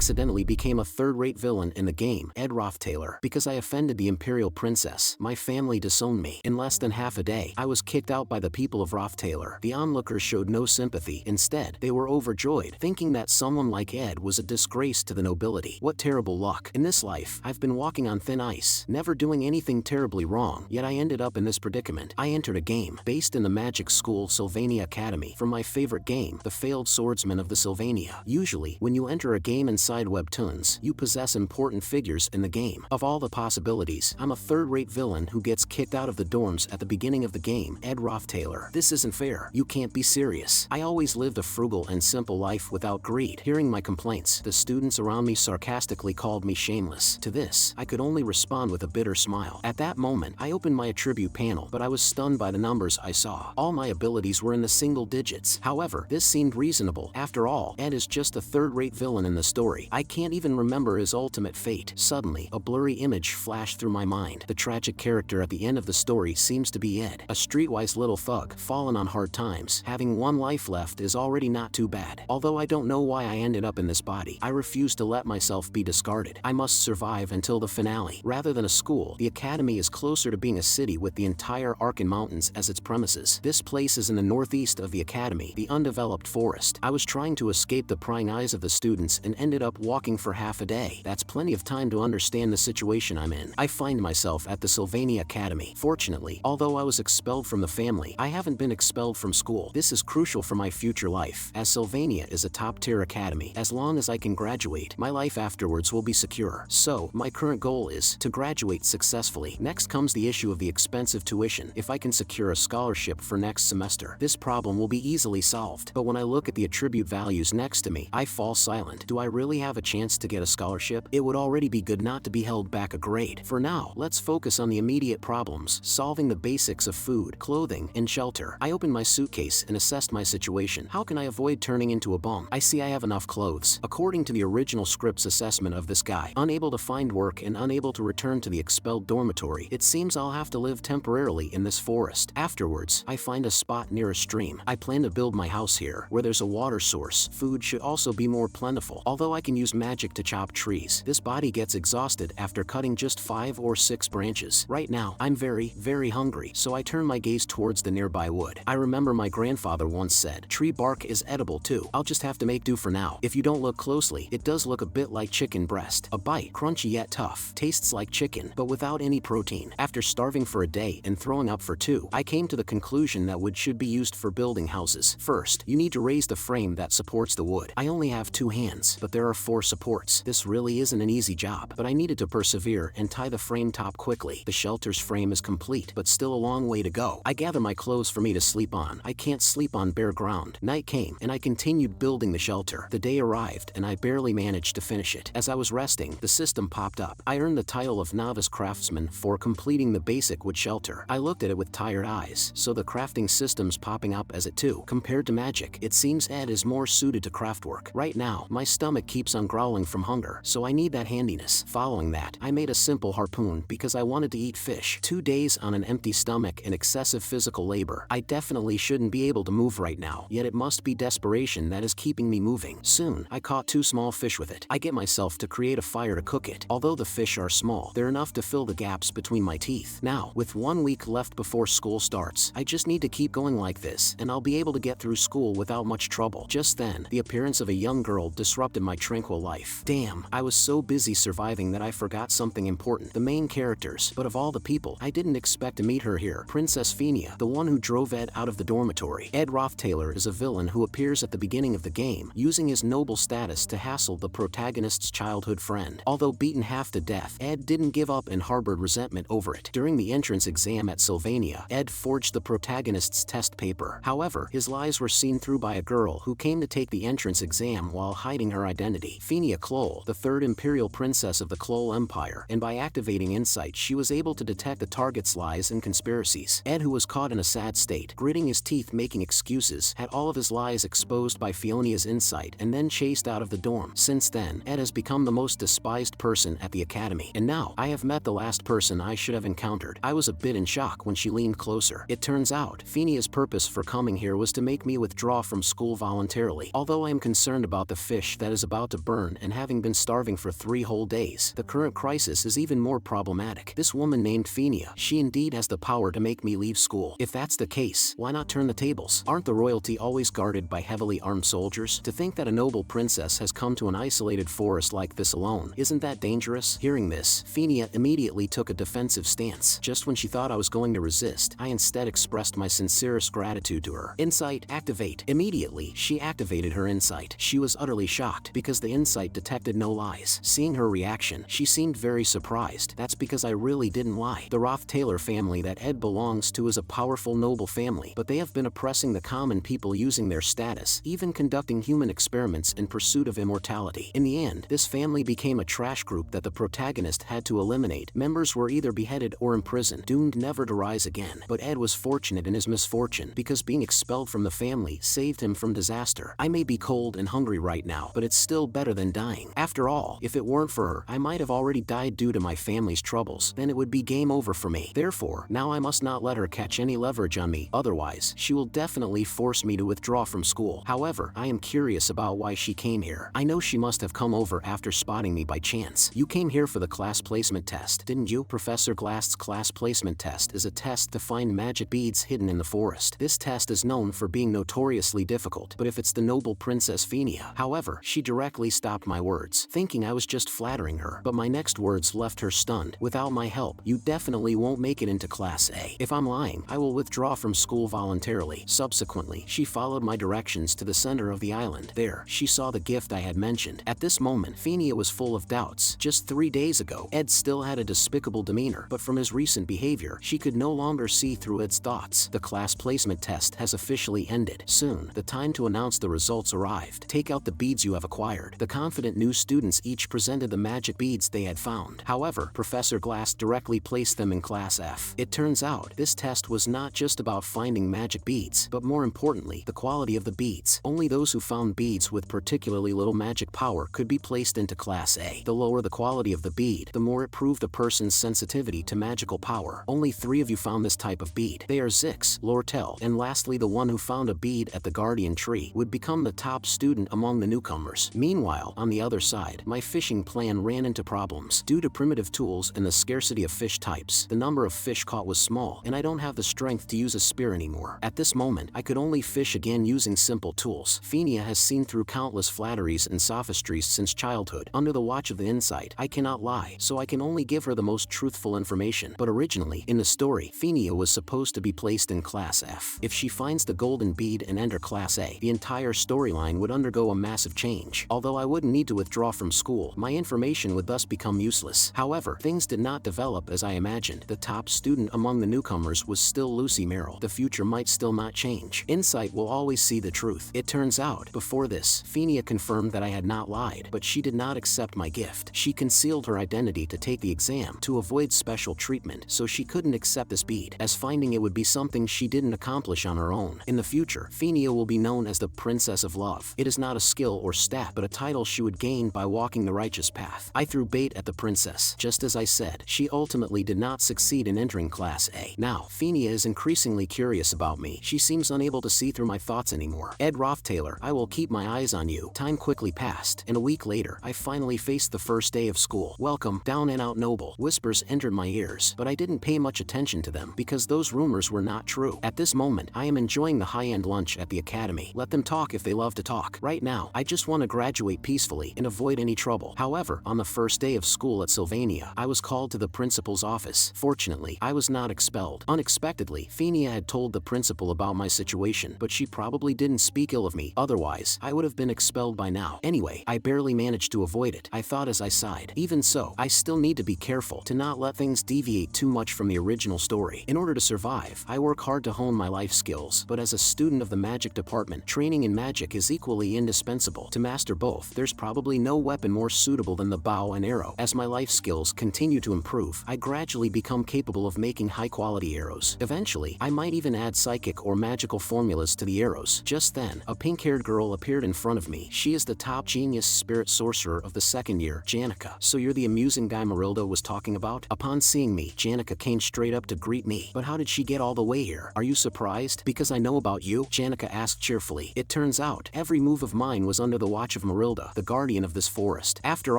accidentally became a third-rate villain in the game, Ed Taylor, because I offended the Imperial Princess. My family disowned me. In less than half a day, I was kicked out by the people of Taylor. The onlookers showed no sympathy. Instead, they were overjoyed, thinking that someone like Ed was a disgrace to the nobility. What terrible luck. In this life, I've been walking on thin ice, never doing anything terribly wrong, yet I ended up in this predicament. I entered a game, based in the magic school Sylvania Academy, from my favorite game, The Failed Swordsman of the Sylvania. Usually, when you enter a game inside Webtoons, you possess important figures in the game. Of all the possibilities, I'm a third-rate villain who gets kicked out of the dorms at the beginning of the game, Ed Taylor. This isn't fair. You can't be serious. I always lived a frugal and simple life without greed. Hearing my complaints, the students around me sarcastically called me shameless. To this, I could only respond with a bitter smile. At that moment, I opened my attribute panel, but I was stunned by the numbers I saw. All my abilities were in the single digits. However, this seemed reasonable. After all, Ed is just a third-rate villain in the story. I can't even remember his ultimate fate. Suddenly, a blurry image flashed through my mind. The tragic character at the end of the story seems to be Ed, a streetwise little thug, fallen on hard times. Having one life left is already not too bad. Although I don't know why I ended up in this body, I refuse to let myself be discarded. I must survive until the finale. Rather than a school, the academy is closer to being a city with the entire Arkan Mountains as its premises. This place is in the northeast of the academy, the undeveloped forest. I was trying to escape the prying eyes of the students and ended up walking for half a day. That's plenty of time to understand the situation I'm in. I find myself at the Sylvania Academy. Fortunately, although I was expelled from the family, I haven't been expelled from school. This is crucial for my future life, as Sylvania is a top-tier academy. As long as I can graduate, my life afterwards will be secure. So, my current goal is to graduate successfully. Next comes the issue of the expensive tuition. If I can secure a scholarship for next semester, this problem will be easily solved. But when I look at the attribute values next to me, I fall silent. Do I really have a chance to get a scholarship? It would already be good not to be held back a grade. For now, let's focus on the immediate problems, solving the basics of food, clothing, and shelter. I opened my suitcase and assessed my situation. How can I avoid turning into a bum? I see I have enough clothes. According to the original script's assessment of this guy, unable to find work and unable to return to the expelled dormitory, it seems I'll have to live temporarily in this forest. Afterwards, I find a spot near a stream. I plan to build my house here, where there's a water source. Food should also be more plentiful. Although I can use magic to chop trees, this body gets exhausted after cutting just 5 or 6 branches. Right now, I'm very hungry, so I turn my gaze towards the nearby wood. I remember my grandfather once said, tree bark is edible too. I'll just have to make do for now. If you don't look closely, it does look a bit like chicken breast. A bite, crunchy yet tough, tastes like chicken, but without any protein. After starving for a day and throwing up for 2, I came to the conclusion that wood should be used for building houses. First, you need to raise the frame that supports the wood. I only have 2 hands, but there are 4 supports. This really isn't an easy job, but I needed to persevere and tie the frame top quickly. The shelter's frame is complete, but still a long way to go. I gather my clothes for me to sleep on. I can't sleep on bare ground. Night came, and I continued building the shelter. The day arrived, and I barely managed to finish it. As I was resting, the system popped up. I earned the title of Novice Craftsman for completing the basic wood shelter. I looked at it with tired eyes, so the crafting system's popping up as it too. Compared to magic, it seems Ed is more suited to craftwork. Right now, my stomach keeps on growling from hunger, so I need that handiness. Following that, I made a simple harpoon because I wanted to eat fish. 2 days on an empty stomach and excessive physical labor. I definitely shouldn't be able to move right now, yet it must be desperation that is keeping me moving. Soon, I caught 2 small fish with it. I get myself to create a fire to cook it. Although the fish are small, they're enough to fill the gaps between my teeth. Now, with 1 week left before school starts, I just need to keep going like this, and I'll be able to get through school without much trouble. Just then, the appearance of a young girl disrupted my tranquil life. Damn, I was so busy surviving that I forgot something important. The main characters, but of all the people, I didn't expect to meet her here. Princess Phinia, the one who drove Ed out of the dormitory. Ed Taylor is a villain who appears at the beginning of the game, using his noble status to hassle the protagonist's childhood friend. Although beaten half to death, Ed didn't give up and harbored resentment over it. During the entrance exam at Sylvania, Ed forged the protagonist's test paper. However, his lies were seen through by a girl who came to take the entrance exam while hiding her identity. Phinia Kloll, the 3rd Imperial Princess of the Kloll Empire, and by activating insight she was able to detect the target's lies and conspiracies. Ed, who was caught in a sad state, gritting his teeth making excuses, had all of his lies exposed by Phionia's insight and then chased out of the dorm. Since then, Ed has become the most despised person at the academy. And now, I have met the last person I should have encountered. I was a bit in shock when she leaned closer. It turns out, Phinea's purpose for coming here was to make me withdraw from school voluntarily. Although I am concerned about the fish that is about to burn and having been starving for 3 whole days. The current crisis is even more problematic. This woman named Fenia, she indeed has the power to make me leave school. If that's the case, why not turn the tables? Aren't the royalty always guarded by heavily armed soldiers? To think that a noble princess has come to an isolated forest like this alone, isn't that dangerous? Hearing this, Fenia immediately took a defensive stance. Just when she thought I was going to resist, I instead expressed my sincerest gratitude to her. Insight, activate. Immediately, she activated her insight. She was utterly shocked because the insight detected no lies. Seeing her reaction, she seemed very surprised. That's because I really didn't lie. The Roth-Taylor family that Ed belongs to is a powerful noble family, but they have been oppressing the common people using their status, even conducting human experiments in pursuit of immortality. In the end, this family became a trash group that the protagonist had to eliminate. Members were either beheaded or imprisoned, doomed never to rise again. But Ed was fortunate in his misfortune, because being expelled from the family saved him from disaster. I may be cold and hungry right now, but it's still better than dying. After all, if it weren't for her, I might have already died due to my family's troubles. Then it would be game over for me. Therefore, now I must not let her catch any leverage on me, otherwise, she will definitely force me to withdraw from school. However, I am curious about why she came here. I know she must have come over after spotting me by chance. You came here for the class placement test, didn't you? Professor Glass's class placement test is a test to find magic beads hidden in the forest. This test is known for being notoriously difficult, but if it's the noble Princess Fenia. However, she directly stopped my words, thinking I was just flattering her. But my next words left her stunned. Without my help, you definitely won't make it into Class A. If I'm lying, I will withdraw from school voluntarily. Subsequently, she followed my directions to the center of the island. There, she saw the gift I had mentioned. At this moment, Fenia was full of doubts. Just 3 days ago, Ed still had a despicable demeanor, but from his recent behavior, she could no longer see through Ed's thoughts. The class placement test has officially ended. Soon, the time to announce the results arrived. Take out the beads you have acquired. The confident new students each presented the magic beads they had found. However, Professor Glass directly placed them in Class F. It turns out, this test was not just about finding magic beads, but more importantly, the quality of the beads. Only those who found beads with particularly little magic power could be placed into Class A. The lower the quality of the bead, the more it proved a person's sensitivity to magical power. Only 3 of you found this type of bead. They are Zix, Lortel, and lastly the one who found a bead at the Guardian Tree would become the top student among the newcomers. Meanwhile, on the other side, my fishing plan ran into problems. Due to primitive tools and the scarcity of fish types, the number of fish caught was small, and I don't have the strength to use a spear anymore. At this moment, I could only fish again using simple tools. Fenia has seen through countless flatteries and sophistries since childhood. Under the watch of the insight, I cannot lie, so I can only give her the most truthful information. But originally, in the story, Fenia was supposed to be placed in Class F. If she finds the golden bead and enter Class A, the entire storyline would undergo a massive change. Although I wouldn't need to withdraw from school, my information would thus become useless. However, things did not develop as I imagined. The top student among the newcomers was still Lucy Merrill. The future might still not change. Insight will always see the truth. It turns out, before this, Fenia confirmed that I had not lied, but she did not accept my gift. She concealed her identity to take the exam, to avoid special treatment, so she couldn't accept this bead, as finding it would be something she didn't accomplish on her own. In the future, Fenia will be known as the Princess of Love. It is not a skill or stat, but a title she would gain by walking the righteous path. I threw bait at the princess. Just as I said, she ultimately did not succeed in entering Class A. Now, Fenia is increasingly curious about me. She seems unable to see through my thoughts anymore. Ed Roth-Taylor, I will keep my eyes on you. Time quickly passed, and a week later, I finally faced the first day of school. Welcome, down and out noble. Whispers entered my ears, but I didn't pay much attention to them because those rumors were not true. At this moment, I am enjoying the high-end lunch at the academy. Let them talk if they love to talk. Right now, I just want to graduate peacefully and avoid any trouble. However, on the first day of school at Sylvania, I was called to the principal's office. Fortunately, I was not expelled. Unexpectedly, Fenia had told the principal about my situation, but she probably didn't speak ill of me. Otherwise, I would have been expelled by now. Anyway, I barely managed to avoid it, I thought as I sighed. Even so, I still need to be careful to not let things deviate too much from the original story. In order to survive, I work hard to hone my life skills, but as a student of the magic department, training in magic is equally indispensable. To master both, there's probably no weapon more suitable than the bow and arrow. As my life skills continue to improve, I gradually become capable of making high-quality arrows. Eventually, I might even add psychic or magical formulas to the arrows. Just then, a pink-haired girl appeared in front of me. She is the top genius spirit sorcerer of the second year, Janica. So you're the amusing guy Marilda was talking about? Upon seeing me, Janica came straight up to greet me. But how did she get all the way here? Are you surprised? Because I know about you? Janica asked cheerfully. It turns out, every move of mine was under the watch of Marilda, the guardian of this forest. After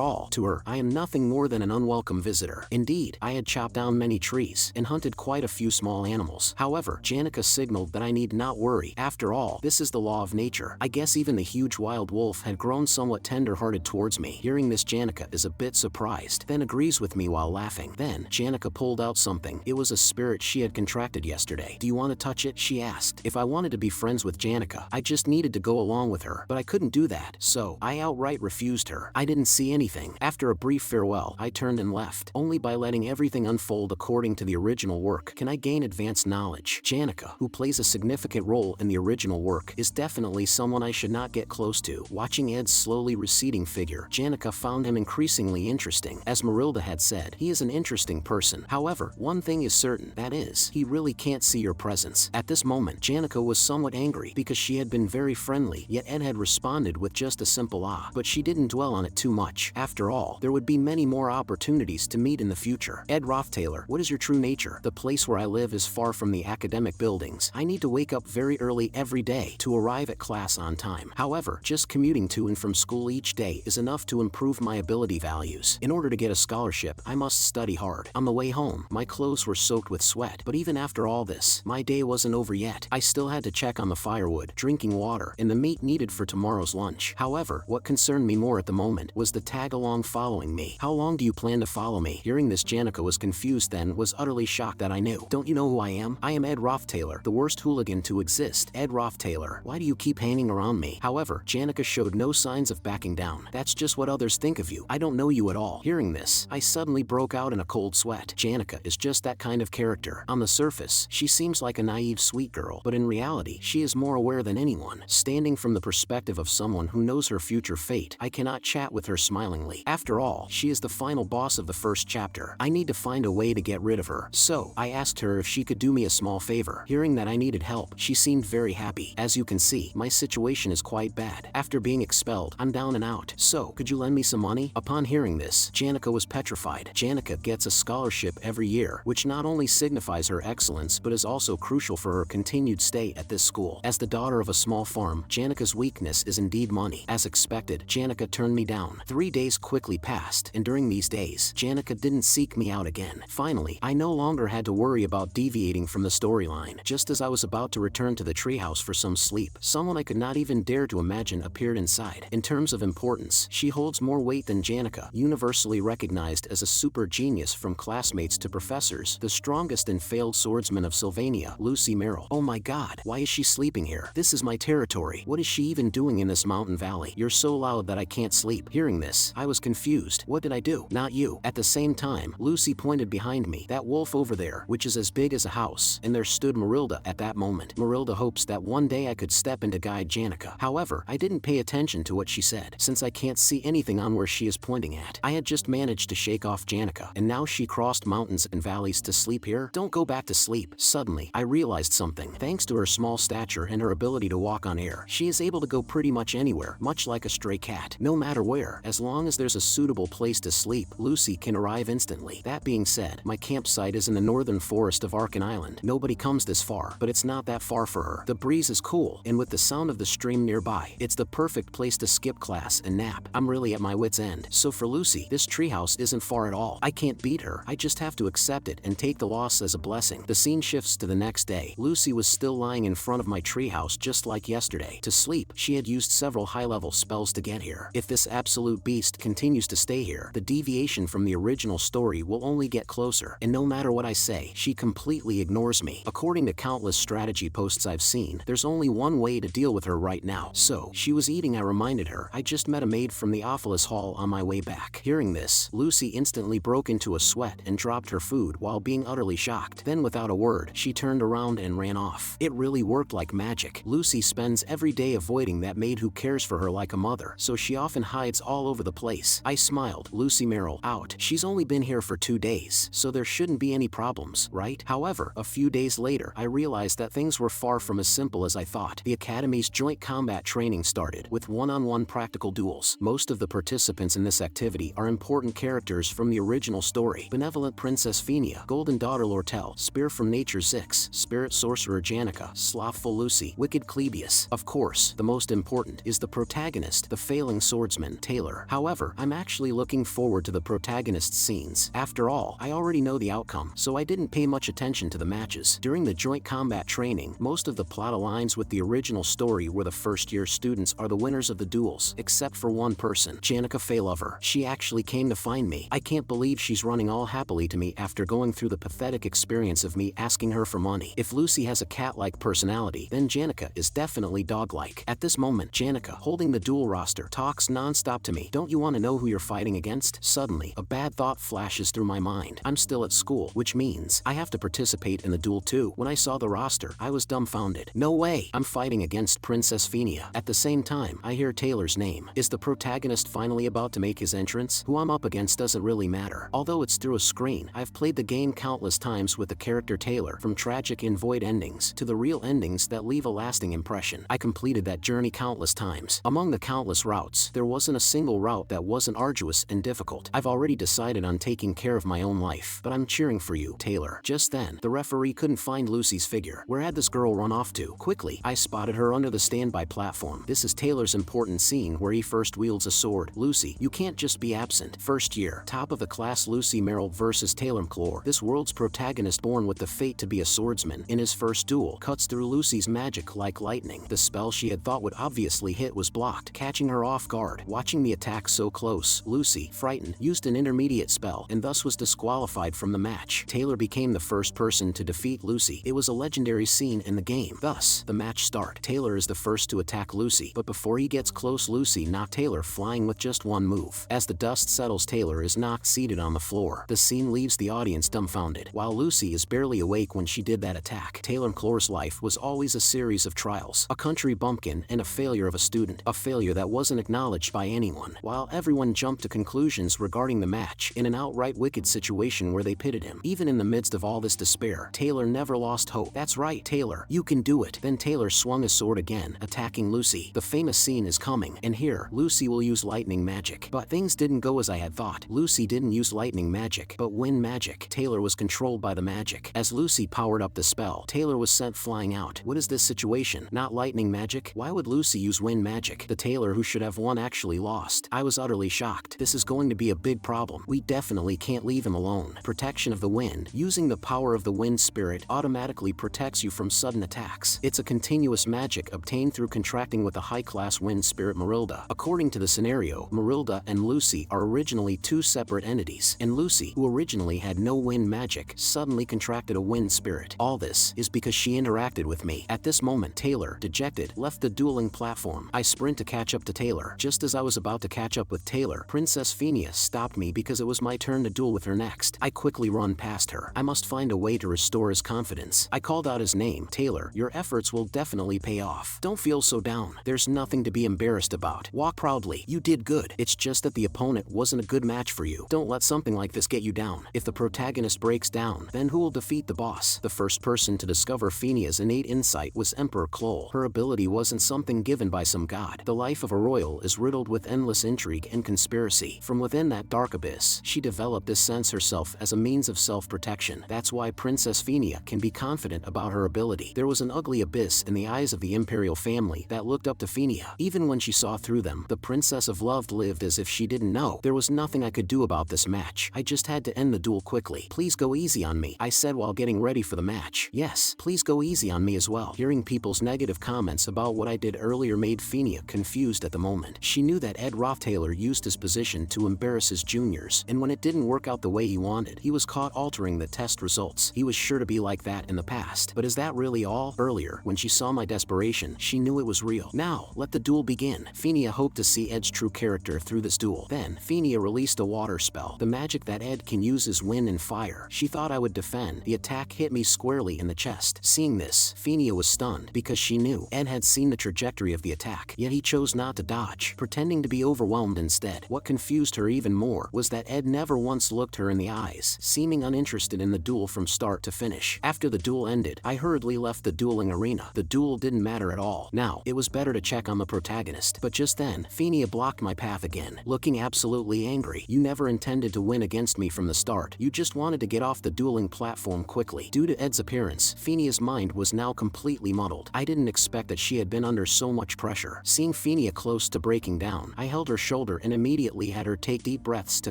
all, to her, I am nothing more than an unwelcome visitor. Indeed, I had chopped down many trees and hunted quite a few small animals. However, Janica signaled that I need not worry. After all, this is the law of nature. I guess even the huge wild wolf had grown somewhat tender-hearted towards me. Hearing this, Janica is a bit surprised, then agrees with me while laughing. Then, Janica pulled out something. It was a spirit she had contracted yesterday. Do you want to touch it? She asked. If I wanted to be friends with Janica, I just needed to go along with her, but I couldn't do that, so I outright refused her. I didn't see anything. After a brief farewell, I turned and left. Only by letting everything unfold according to the original work can I gain advanced knowledge. Janica, who plays a significant role in the original work, is definitely someone I should not get close to. Watching Ed's slowly receding figure, Janica found him increasingly interesting. As Marilda had said, he is an interesting person. However, one thing is certain, that is, he really can't see your presence. At this moment, Janica was somewhat angry because she had been very friendly, yet Ed had responded with just a simple ah, but she didn't dwell on it too much. After all, there would be many more opportunities to meet in the future. Ed Rothtailor, what is your true nature? The place where I live is far from the academic buildings. I need to wake up very early every day to arrive at class on time. However, just commuting to and from school each day is enough to improve my ability values. In order to get a scholarship, I must study hard. On the way home, my clothes were soaked with sweat, but even after all this, my day wasn't over yet. I still had to check on the firewood, drinking water, and the meat needed for tomorrow's lunch. However, what concerned me more at the moment was the tag-along following me. How long do you plan to follow me? Hearing this, Janica was confused, then was utterly shocked that I knew. Don't you know who I am? I am Ed Rothtailor, the worst hooligan to exist. Ed Rothtailor, why do you keep hanging around me? However, Janica showed no signs of backing down. That's just what others think of you. I don't know you at all. Hearing this, I suddenly broke out in a cold sweat. Janica is just that kind of character. On the surface, she seems like a naive sweet girl, but in reality, she is more aware than anyone. Standing from the perspective of someone who knows her future fate, I cannot chat with her smilingly. After all, she is the final boss of the first chapter. I need to find a way to get rid of her. So, I asked her if she could do me a small favor. Hearing that I needed help, she seemed very happy. As you can see, my situation is quite bad. After being expelled, I'm down and out. So, could you lend me some money? Upon hearing this, Janica was petrified. Janica gets a scholarship every year, which not only signifies her excellence but is also crucial for her continued stay at this school. As the daughter of a small farm, Janica's weakness is indeed money. As expected, Janica turned me down. 3 days quickly passed, and during these days, Janica didn't seek me out again. Finally, I no longer had to worry about deviating from the storyline. Just as I was about to return to the treehouse for some sleep, someone I could not even dare to imagine appeared inside. In terms of importance, she holds more weight than Janica, universally recognized as a super genius from classmates to professors, the strongest and failed swordsman of Sylvania, Lucy Merrill. Oh my god, why is she sleeping here? This is my territory. What is she even doing in this mountain valley? You're so loud that I can't sleep. Hearing this, I was confused. What did I do? Not you. At the same time, Lucy pointed behind me. That wolf over there, which is as big as a house, and there stood Marilda at that moment. Marilda hopes that one day I could step in to guide Janica. However, I didn't pay attention to what she said, since I can't see anything on where she is pointing at. I had just managed to shake off Janica, and now she crossed mountains and valleys to sleep here? Don't go back to sleep. Suddenly, I realized something. Thanks to her small stature and her ability to walk on air, she is able to go pretty much anywhere, much like a stray cat. No matter where, as long as there's a suitable place to sleep, Lucy can arrive instantly. That being said, my campsite is in the northern forest of Arkan Island. Nobody comes this far, but it's not that far for her. The breeze is cool, and with the sound of the stream nearby, it's the perfect place to skip class and nap. I'm really at my wit's end. So for Lucy, this treehouse isn't far at all. I can't beat her. I just have to accept it and take the loss as a blessing. The scene shifts to the next day. Lucy was still lying in front of my treehouse just like yesterday. To sleep, she had used several high-level spells to get here. If this absolute beast continues to stay here, the deviation from the original story will only get closer. And no matter what I say, she completely ignores me. According to countless strategy posts I've seen, there's only one way to deal with her right now. So, she was eating. I reminded her. I just met a maid from the Ophelis Hall on my way back. Hearing this, Lucy instantly broke into a sweat and dropped her food while being utterly shocked. Then without a word, she turned around and ran off. It really worked like magic. Lucy spends every day avoiding that maid who cares for her like a mother, so she often hides all over the place. I smiled. Lucy Merrill, out. She's only been here for 2 days, so there shouldn't be any problems, right? However, a few days later, I realized that things were far from as simple as I thought. The Academy's joint combat training started, with one-on-one practical duels. Most of the participants in this activity are important characters from the original story. Benevolent Princess Phenia, Golden Daughter Lortel, Spear from Nature Zix, Spirit Sorcerer Janica, Slothful Lucy, Wicked Clebius. Of course, the most important is the protagonist, protagonist, the failing swordsman, Taylor. However, I'm actually looking forward to the protagonist's scenes. After all, I already know the outcome, so I didn't pay much attention to the matches. During the joint combat training, most of the plot aligns with the original story where the first-year students are the winners of the duels, except for one person, Janica Faylover. She actually came to find me. I can't believe she's running all happily to me after going through the pathetic experience of me asking her for money. If Lucy has a cat-like personality, then Janica is definitely dog-like. At this moment, Janica, holding the duel roster, talks non-stop to me. Don't you want to know who you're fighting against? Suddenly, a bad thought flashes through my mind. I'm still at school, which means I have to participate in the duel too. When I saw the roster, I was dumbfounded. No way! I'm fighting against Princess Phinia. At the same time, I hear Taylor's name. Is the protagonist finally about to make his entrance? Who I'm up against doesn't really matter. Although it's through a screen, I've played the game countless times with the character Taylor, from tragic and void endings to the real endings that leave a lasting impression. I completed that journey countless times. Among the countless routes, there wasn't a single route that wasn't arduous and difficult. I've already decided on taking care of my own life, but I'm cheering for you, Taylor. Just then, the referee couldn't find Lucy's figure. Where had this girl run off to? Quickly, I spotted her under the standby platform. This is Taylor's important scene where he first wields a sword. Lucy, you can't just be absent. First year, top of the class Lucy Merrill versus Taylor McClure. This world's protagonist, born with the fate to be a swordsman, in his first duel, cuts through Lucy's magic like lightning. The spell she had thought would obviously hit was blocked, catching her off guard. Watching the attack so close, Lucy, frightened, used an intermediate spell and thus was disqualified from the match. Taylor became the first person to defeat Lucy. It was a legendary scene in the game. Thus, the match start. Taylor is the first to attack Lucy, but before he gets close, Lucy knocked Taylor flying with just one move. As the dust settles, Taylor is knocked seated on the floor. The scene leaves the audience dumbfounded. While Lucy is barely awake when she did that attack, Taylor McClure's life was always a series of trials. A country bumpkin and a failure of a student. A failure that wasn't acknowledged by anyone. While everyone jumped to conclusions regarding the match, in an outright wicked situation where they pitted him. Even in the midst of all this despair, Taylor never lost hope. That's right, Taylor, you can do it. Then Taylor swung his sword again, attacking Lucy. The famous scene is coming, and here, Lucy will use lightning magic. But things didn't go as I had thought. Lucy didn't use lightning magic, but wind magic. Taylor was controlled by the magic. As Lucy powered up the spell, Taylor was sent flying out. What is this situation? Not lightning magic? Why would Lucy use wind magic? The Taylor who should have won actually lost. I was utterly shocked. This is going to be a big problem. We definitely can't leave him alone. Protection of the wind. Using the power of the wind spirit automatically protects you from sudden attacks. It's a continuous magic obtained through contracting with a high-class wind spirit Marilda. According to the scenario, Marilda and Lucy are originally two separate entities, and Lucy, who originally had no wind magic, suddenly contracted a wind spirit. All this is because she interacted with me. At this moment, Taylor, dejected, left the dueling platform. I sprint to catch up to Taylor. Just as I was about to catch up with Taylor, Princess Phinia stopped me because it was my turn to duel with her next. I quickly run past her. I must find a way to restore his confidence. I called out his name. Taylor, your efforts will definitely pay off. Don't feel so down. There's nothing to be embarrassed about. Walk proudly. You did good. It's just that the opponent wasn't a good match for you. Don't let something like this get you down. If the protagonist breaks down, then who will defeat the boss? The first person to discover Phinia's innate insight was Emperor Kloll. Her ability wasn't something given by some god. The life of a royal is riddled with endless intrigue and conspiracy. From within that dark abyss, she developed this sense herself as a means of self-protection. That's why Princess Phinia can be confident about her ability. There was an ugly abyss in the eyes of the imperial family that looked up to Phinia. Even when she saw through them, the Princess of Love lived as if she didn't know. There was nothing I could do about this match. I just had to end the duel quickly. Please go easy on me, I said while getting ready for the match. Yes, please go easy on me as well. Hearing people's negative comments about what I did earlier made Phinia confused at the moment. She knew that Ed Rothtaylor used his position to embarrass his juniors, and when it didn't work out the way he wanted, he was caught altering the test results. He was sure to be like that in the past. But is that really all? Earlier, when she saw my desperation, she knew it was real. Now, let the duel begin. Phinia hoped to see Ed's true character through this duel. Then, Phinia released a water spell. The magic that Ed can use is wind and fire. She thought I would defend. The attack hit me squarely in the chest. Seeing this, Phinia was stunned because she knew Ed had seen the trajectory of the attack, yet he chose not to dodge, pretending to be overwhelmed instead. What confused her even more was that Ed never once looked her in the eyes, seeming uninterested in the duel from start to finish. After the duel ended, I hurriedly left the dueling arena. The duel didn't matter at all. Now, it was better to check on the protagonist. But just then, Phinia blocked my path again, looking absolutely angry. You never intended to win against me from the start. You just wanted to get off the dueling platform quickly. Due to Ed's appearance, Phinia's mind was now completely muddled. I didn't expect that she had been under so much pressure. Seeing Phinia Phinia close to breaking down. I held her shoulder and immediately had her take deep breaths to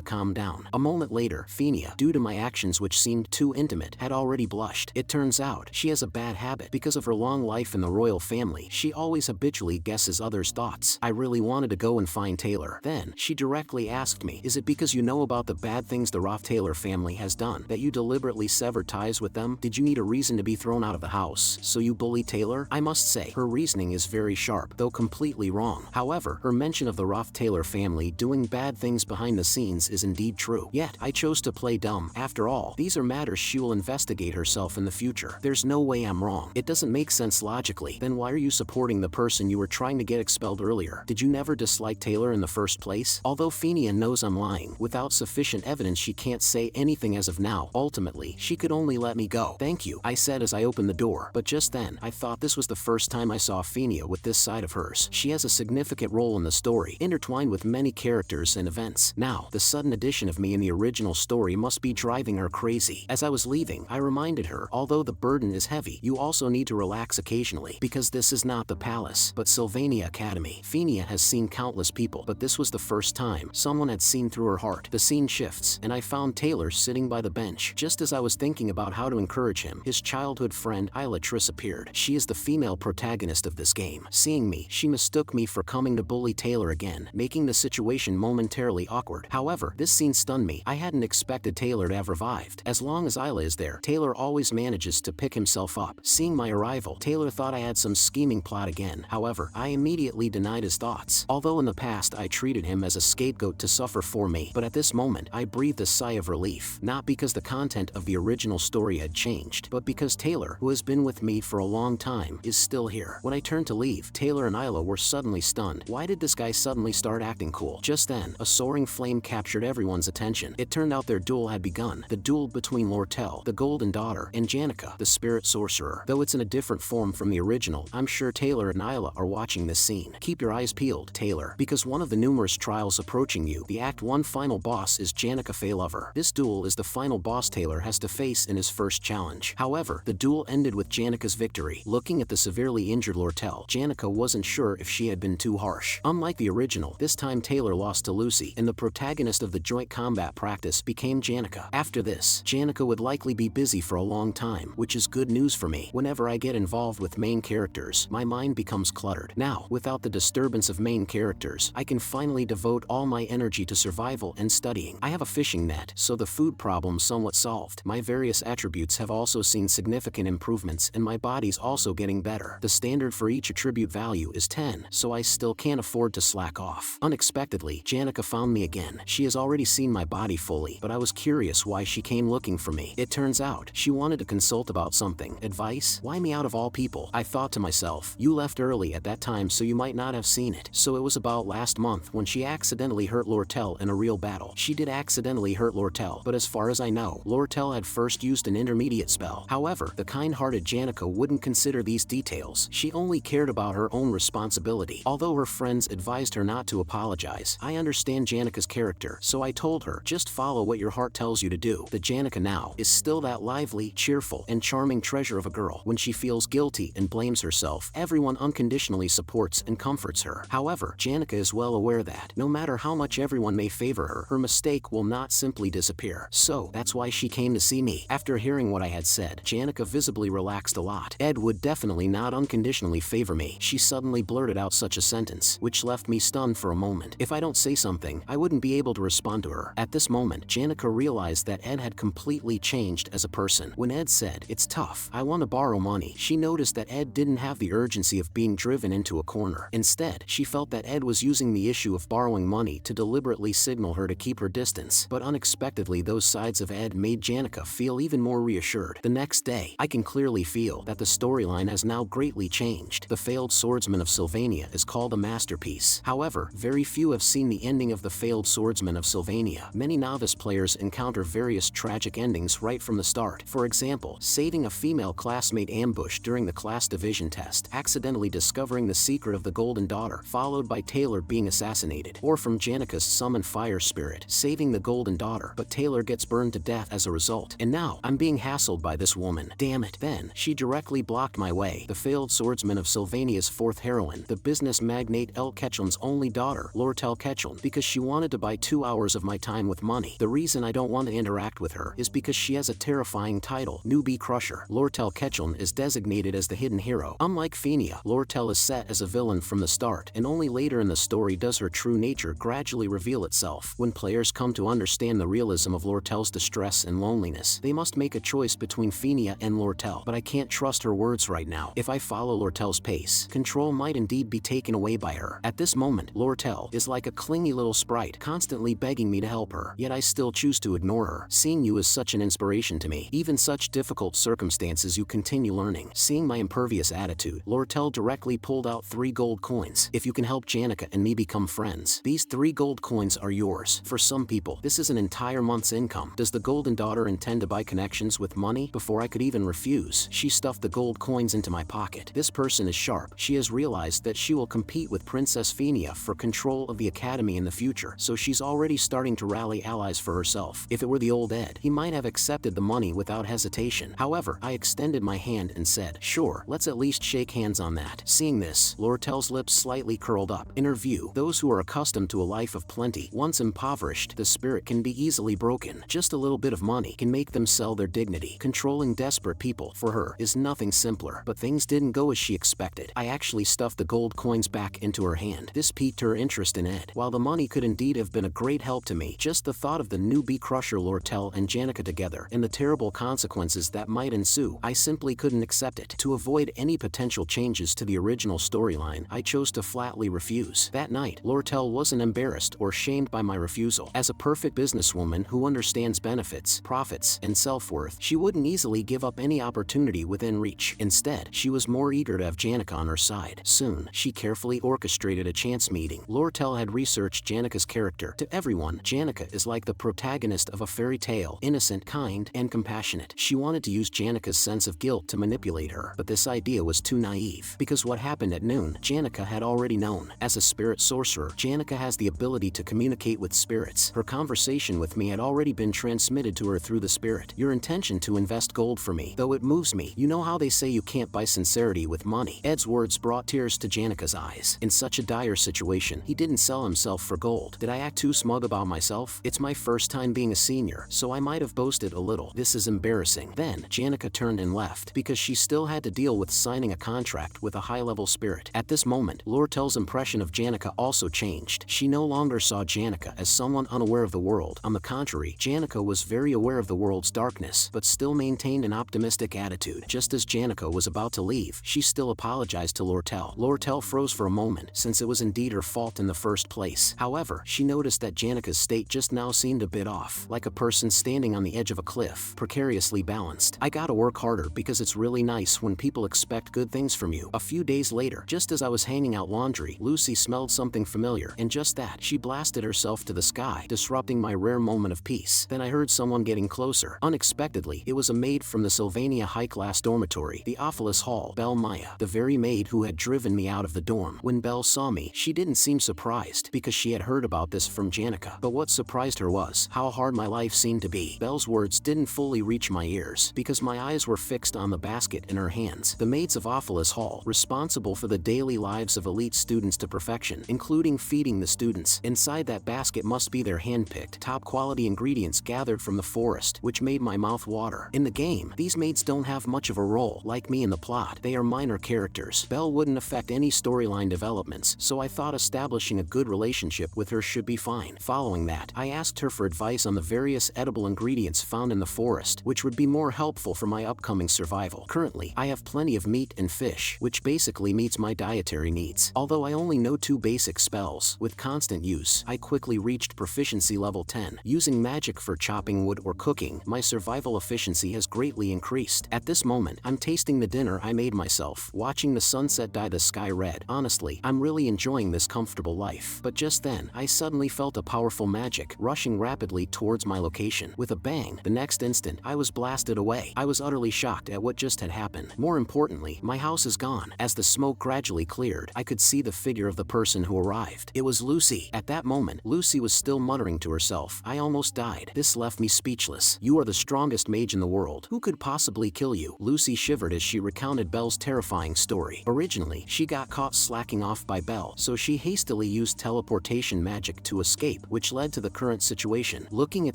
calm down. A moment later, Phinia, due to my actions which seemed too intimate, had already blushed. It turns out, she has a bad habit. Because of her long life in the royal family, she always habitually guesses others' thoughts. I really wanted to go and find Taylor. Then, she directly asked me, is it because you know about the bad things the Taylor family has done that you deliberately severed ties with them? Did you need a reason to be thrown out of the house, so you bully Taylor? I must say, her reasoning is very sharp, though completely wrong. However, her mention of the Taylor family doing bad things behind the scenes is indeed true. Yet, I chose to play dumb. After all, these are matters she will investigate herself in the future. There's no way I'm wrong. It doesn't make sense logically. Then why are you supporting the person you were trying to get expelled earlier? Did you never dislike Taylor in the first place? Although Phinia knows I'm lying, without sufficient evidence she can't say anything as of now. Ultimately, she could only let me go. Thank you, I said as I opened the door. But just then, I thought this was the first time I saw Phinia with this side of hers. She has a significant role in the story, intertwined with many characters and events. Now, the sudden addition of me in the original story must be driving her crazy. As I was leaving, I reminded her, although the burden is heavy, you also need to relax occasionally, because this is not the palace, but Sylvania Academy. Phinia has seen countless people, but this was the first time someone had seen through her heart. The scene shifts, and I found Taylor sitting by the bench. Just as I was thinking about how to encourage him, his childhood friend, Ilatrice, appeared. She is the female protagonist of this game. Seeing me, she mistook me for coming to bully Taylor again, making the situation momentarily awkward. However, this scene stunned me. I hadn't expected Taylor to have revived. As long as Isla is there, Taylor always manages to pick himself up. Seeing my arrival, Taylor thought I had some scheming plot again. However, I immediately denied his thoughts. Although in the past I treated him as a scapegoat to suffer for me, but at this moment, I breathed a sigh of relief. Not because the content of the original story had changed, but because Taylor, who has been with me for a long time, is still here. When I turned to leave, Taylor and Isla were suddenly stunned. Why did this guy suddenly start acting cool? Just then, a soaring flame captured everyone's attention. It turned out their duel had begun. The duel between Lortel, the Golden Daughter, and Janica, the Spirit Sorcerer. Though it's in a different form from the original, I'm sure Taylor and Isla are watching this scene. Keep your eyes peeled, Taylor, because one of the numerous trials approaching you, the Act 1 final boss is Janica Faylover. This duel is the final boss Taylor has to face in his first challenge. However, the duel ended with Janica's victory. Looking at the severely injured Lortel, Janica wasn't sure if she had been too harsh. Unlike the original, this time Taylor lost to Lucy, and the protagonist of the joint combat practice became Janica. After this, Janica would likely be busy for a long time, which is good news for me. Whenever I get involved with main characters, my mind becomes cluttered. Now, without the disturbance of main characters, I can finally devote all my energy to survival and studying. I have a fishing net, so the food problem somewhat solved. My various attributes have also seen significant improvements, and my body's also getting better. The standard for each attribute value is 10, so I still can't afford to slack off. Unexpectedly, Janica found me again. She has already seen my body fully, but I was curious why she came looking for me. It turns out, she wanted to consult about something. Advice? Why me out of all people? I thought to myself, you left early at that time so you might not have seen it. So it was about last month when she accidentally hurt Lortel in a real battle. She did accidentally hurt Lortel, but as far as I know, Lortel had first used an intermediate spell. However, the kind-hearted Janica wouldn't consider these details. She only cared about her own responsibility. Although her friends advised her not to apologize, I understand Janica's character, so I told her, just follow what your heart tells you to do. The Janica now is still that lively, cheerful, and charming treasure of a girl. When she feels guilty and blames herself, everyone unconditionally supports and comforts her. However, Janica is well aware that, no matter how much everyone may favor her, her mistake will not simply disappear. So, that's why she came to see me. After hearing what I had said, Janica visibly relaxed a lot. Ed would definitely not unconditionally favor me. She suddenly blurted out such a sentence, which left me stunned for a moment. If I don't say something, I wouldn't be able to respond to her. At this moment, Janica realized that Ed had completely changed as a person. When Ed said, "It's tough, I want to borrow money," she noticed that Ed didn't have the urgency of being driven into a corner. Instead, she felt that Ed was using the issue of borrowing money to deliberately signal her to keep her distance. But unexpectedly, those sides of Ed made Janica feel even more reassured. The next day, I can clearly feel that the storyline has now greatly changed. The Failed Swordsman of Sylvania is called a masterpiece. However, very few have seen the ending of The Failed Swordsman of Sylvania. Many novice players encounter various tragic endings right from the start. For example, saving a female classmate ambushed during the class division test, accidentally discovering the secret of the Golden Daughter, followed by Taylor being assassinated, or from Janica's summoned fire spirit, saving the Golden Daughter, but Taylor gets burned to death as a result. And now, I'm being hassled by this woman. Damn it. Then, she directly blocked my way. The Failed Swordsman of Sylvania's fourth heroine, the business business magnate El Ketchum's only daughter, Lortel Ketchum, because she wanted to buy 2 hours of my time with money. The reason I don't want to interact with her is because she has a terrifying title, Newbie Crusher. Lortel Ketchum is designated as the hidden hero. Unlike Fenia, Lortel is set as a villain from the start, and only later in the story does her true nature gradually reveal itself. When players come to understand the realism of Lortel's distress and loneliness, they must make a choice between Fenia and Lortel. But I can't trust her words right now. If I follow Lortel's pace, control might indeed be taken away by her. At this moment, Lortel is like a clingy little sprite, constantly begging me to help her, yet I still choose to ignore her. Seeing you is such an inspiration to me. Even such difficult circumstances you continue learning. Seeing my impervious attitude, Lortel directly pulled out 3 gold coins. If you can help Janica and me become friends, these 3 gold coins are yours. For some people, this is an entire month's income. Does the golden daughter intend to buy connections with money? Before I could even refuse, she stuffed the gold coins into my pocket. This person is sharp. She has realized that she will compete with Princess Fenia for control of the academy in the future, so she's already starting to rally allies for herself. If it were the old Ed, he might have accepted the money without hesitation. However, I extended my hand and said, "Sure, let's at least shake hands on that." Seeing this, Lortel's lips slightly curled up. In her view, those who are accustomed to a life of plenty, once impoverished, the spirit can be easily broken. Just a little bit of money can make them sell their dignity. Controlling desperate people, for her, is nothing simpler. But things didn't go as she expected. I actually stuffed the gold coins back into her hand. This piqued her interest in Ed. While the money could indeed have been a great help to me, just the thought of the newbie crusher Lortel and Janica together, and the terrible consequences that might ensue, I simply couldn't accept it. To avoid any potential changes to the original storyline, I chose to flatly refuse. That night, Lortel wasn't embarrassed or shamed by my refusal. As a perfect businesswoman who understands benefits, profits, and self-worth, she wouldn't easily give up any opportunity within reach. Instead, she was more eager to have Janica on her side. Soon, she carefully orchestrated a chance meeting. Lortel had researched Janica's character. To everyone, Janica is like the protagonist of a fairy tale, innocent, kind, and compassionate. She wanted to use Janica's sense of guilt to manipulate her, but this idea was too naive, because what happened at noon, Janica had already known. As a spirit sorcerer, Janica has the ability to communicate with spirits. Her conversation with me had already been transmitted to her through the spirit. Your intention to invest gold for me, though it moves me. You know how they say you can't buy sincerity with money. Ed's words brought tears to Janica's eyes. In such a dire situation, he didn't sell himself for gold. Did I act too smug about myself? It's my first time being a senior, so I might have boasted a little. This is embarrassing. Then, Janica turned and left, because she still had to deal with signing a contract with a high-level spirit. At this moment, Lortel's impression of Janica also changed. She no longer saw Janica as someone unaware of the world. On the contrary, Janica was very aware of the world's darkness, but still maintained an optimistic attitude. Just as Janica was about to leave, she still apologized to Lortel. Lortel froze for a moment, since it was indeed her fault in the first place. However, she noticed that Janica's state just now seemed a bit off, like a person standing on the edge of a cliff, precariously balanced. I gotta work harder, because it's really nice when people expect good things from you. A few days later, just as I was hanging out laundry, Lucy smelled something familiar, and just that, she blasted herself to the sky, disrupting my rare moment of peace. Then I heard someone getting closer. Unexpectedly, it was a maid from the Sylvania high-class dormitory, the Ophilus Hall, Belle Maya, the very maid who had driven me out of the dorm. When Belle saw me, she didn't seem surprised, because she had heard about this from Janica. But what surprised her was how hard my life seemed to be. Belle's words didn't fully reach my ears, because my eyes were fixed on the basket in her hands. The maids of Ophilus Hall, responsible for the daily lives of elite students to perfection, including feeding the students. Inside that basket must be their hand-picked, top-quality ingredients gathered from the forest, which made my mouth water. In the game, these maids don't have much of a role. Like me in the plot, they are minor characters. Belle wouldn't affect any storyline developments, so I thought establishing a good relationship with her should be fine. Following that, I asked her for advice on the various edible ingredients found in the forest, which would be more helpful for my upcoming survival. Currently, I have plenty of meat and fish, which basically meets my dietary needs. Although I only know 2 basic spells, with constant use, I quickly reached proficiency level 10. Using magic for chopping wood or cooking, my survival efficiency has greatly increased. At this moment, I'm tasting the dinner I made myself, watching the sunset dye the sky red. Honestly, I'm really enjoying this comfortable life. But just then, I suddenly felt a powerful magic rushing rapidly towards my location. With a bang, the next instant, I was blasted away. I was utterly shocked at what just had happened. More importantly, my house is gone. As the smoke gradually cleared, I could see the figure of the person who arrived. It was Lucy. At that moment, Lucy was still muttering to herself. I almost died. This left me speechless. You are the strongest mage in the world. Who could possibly kill you? Lucy shivered as she recounted Belle's terrifying story. Originally, she got caught slacking off by Belle, so she hastily used teleportation magic to escape, which led to the current situation. Looking at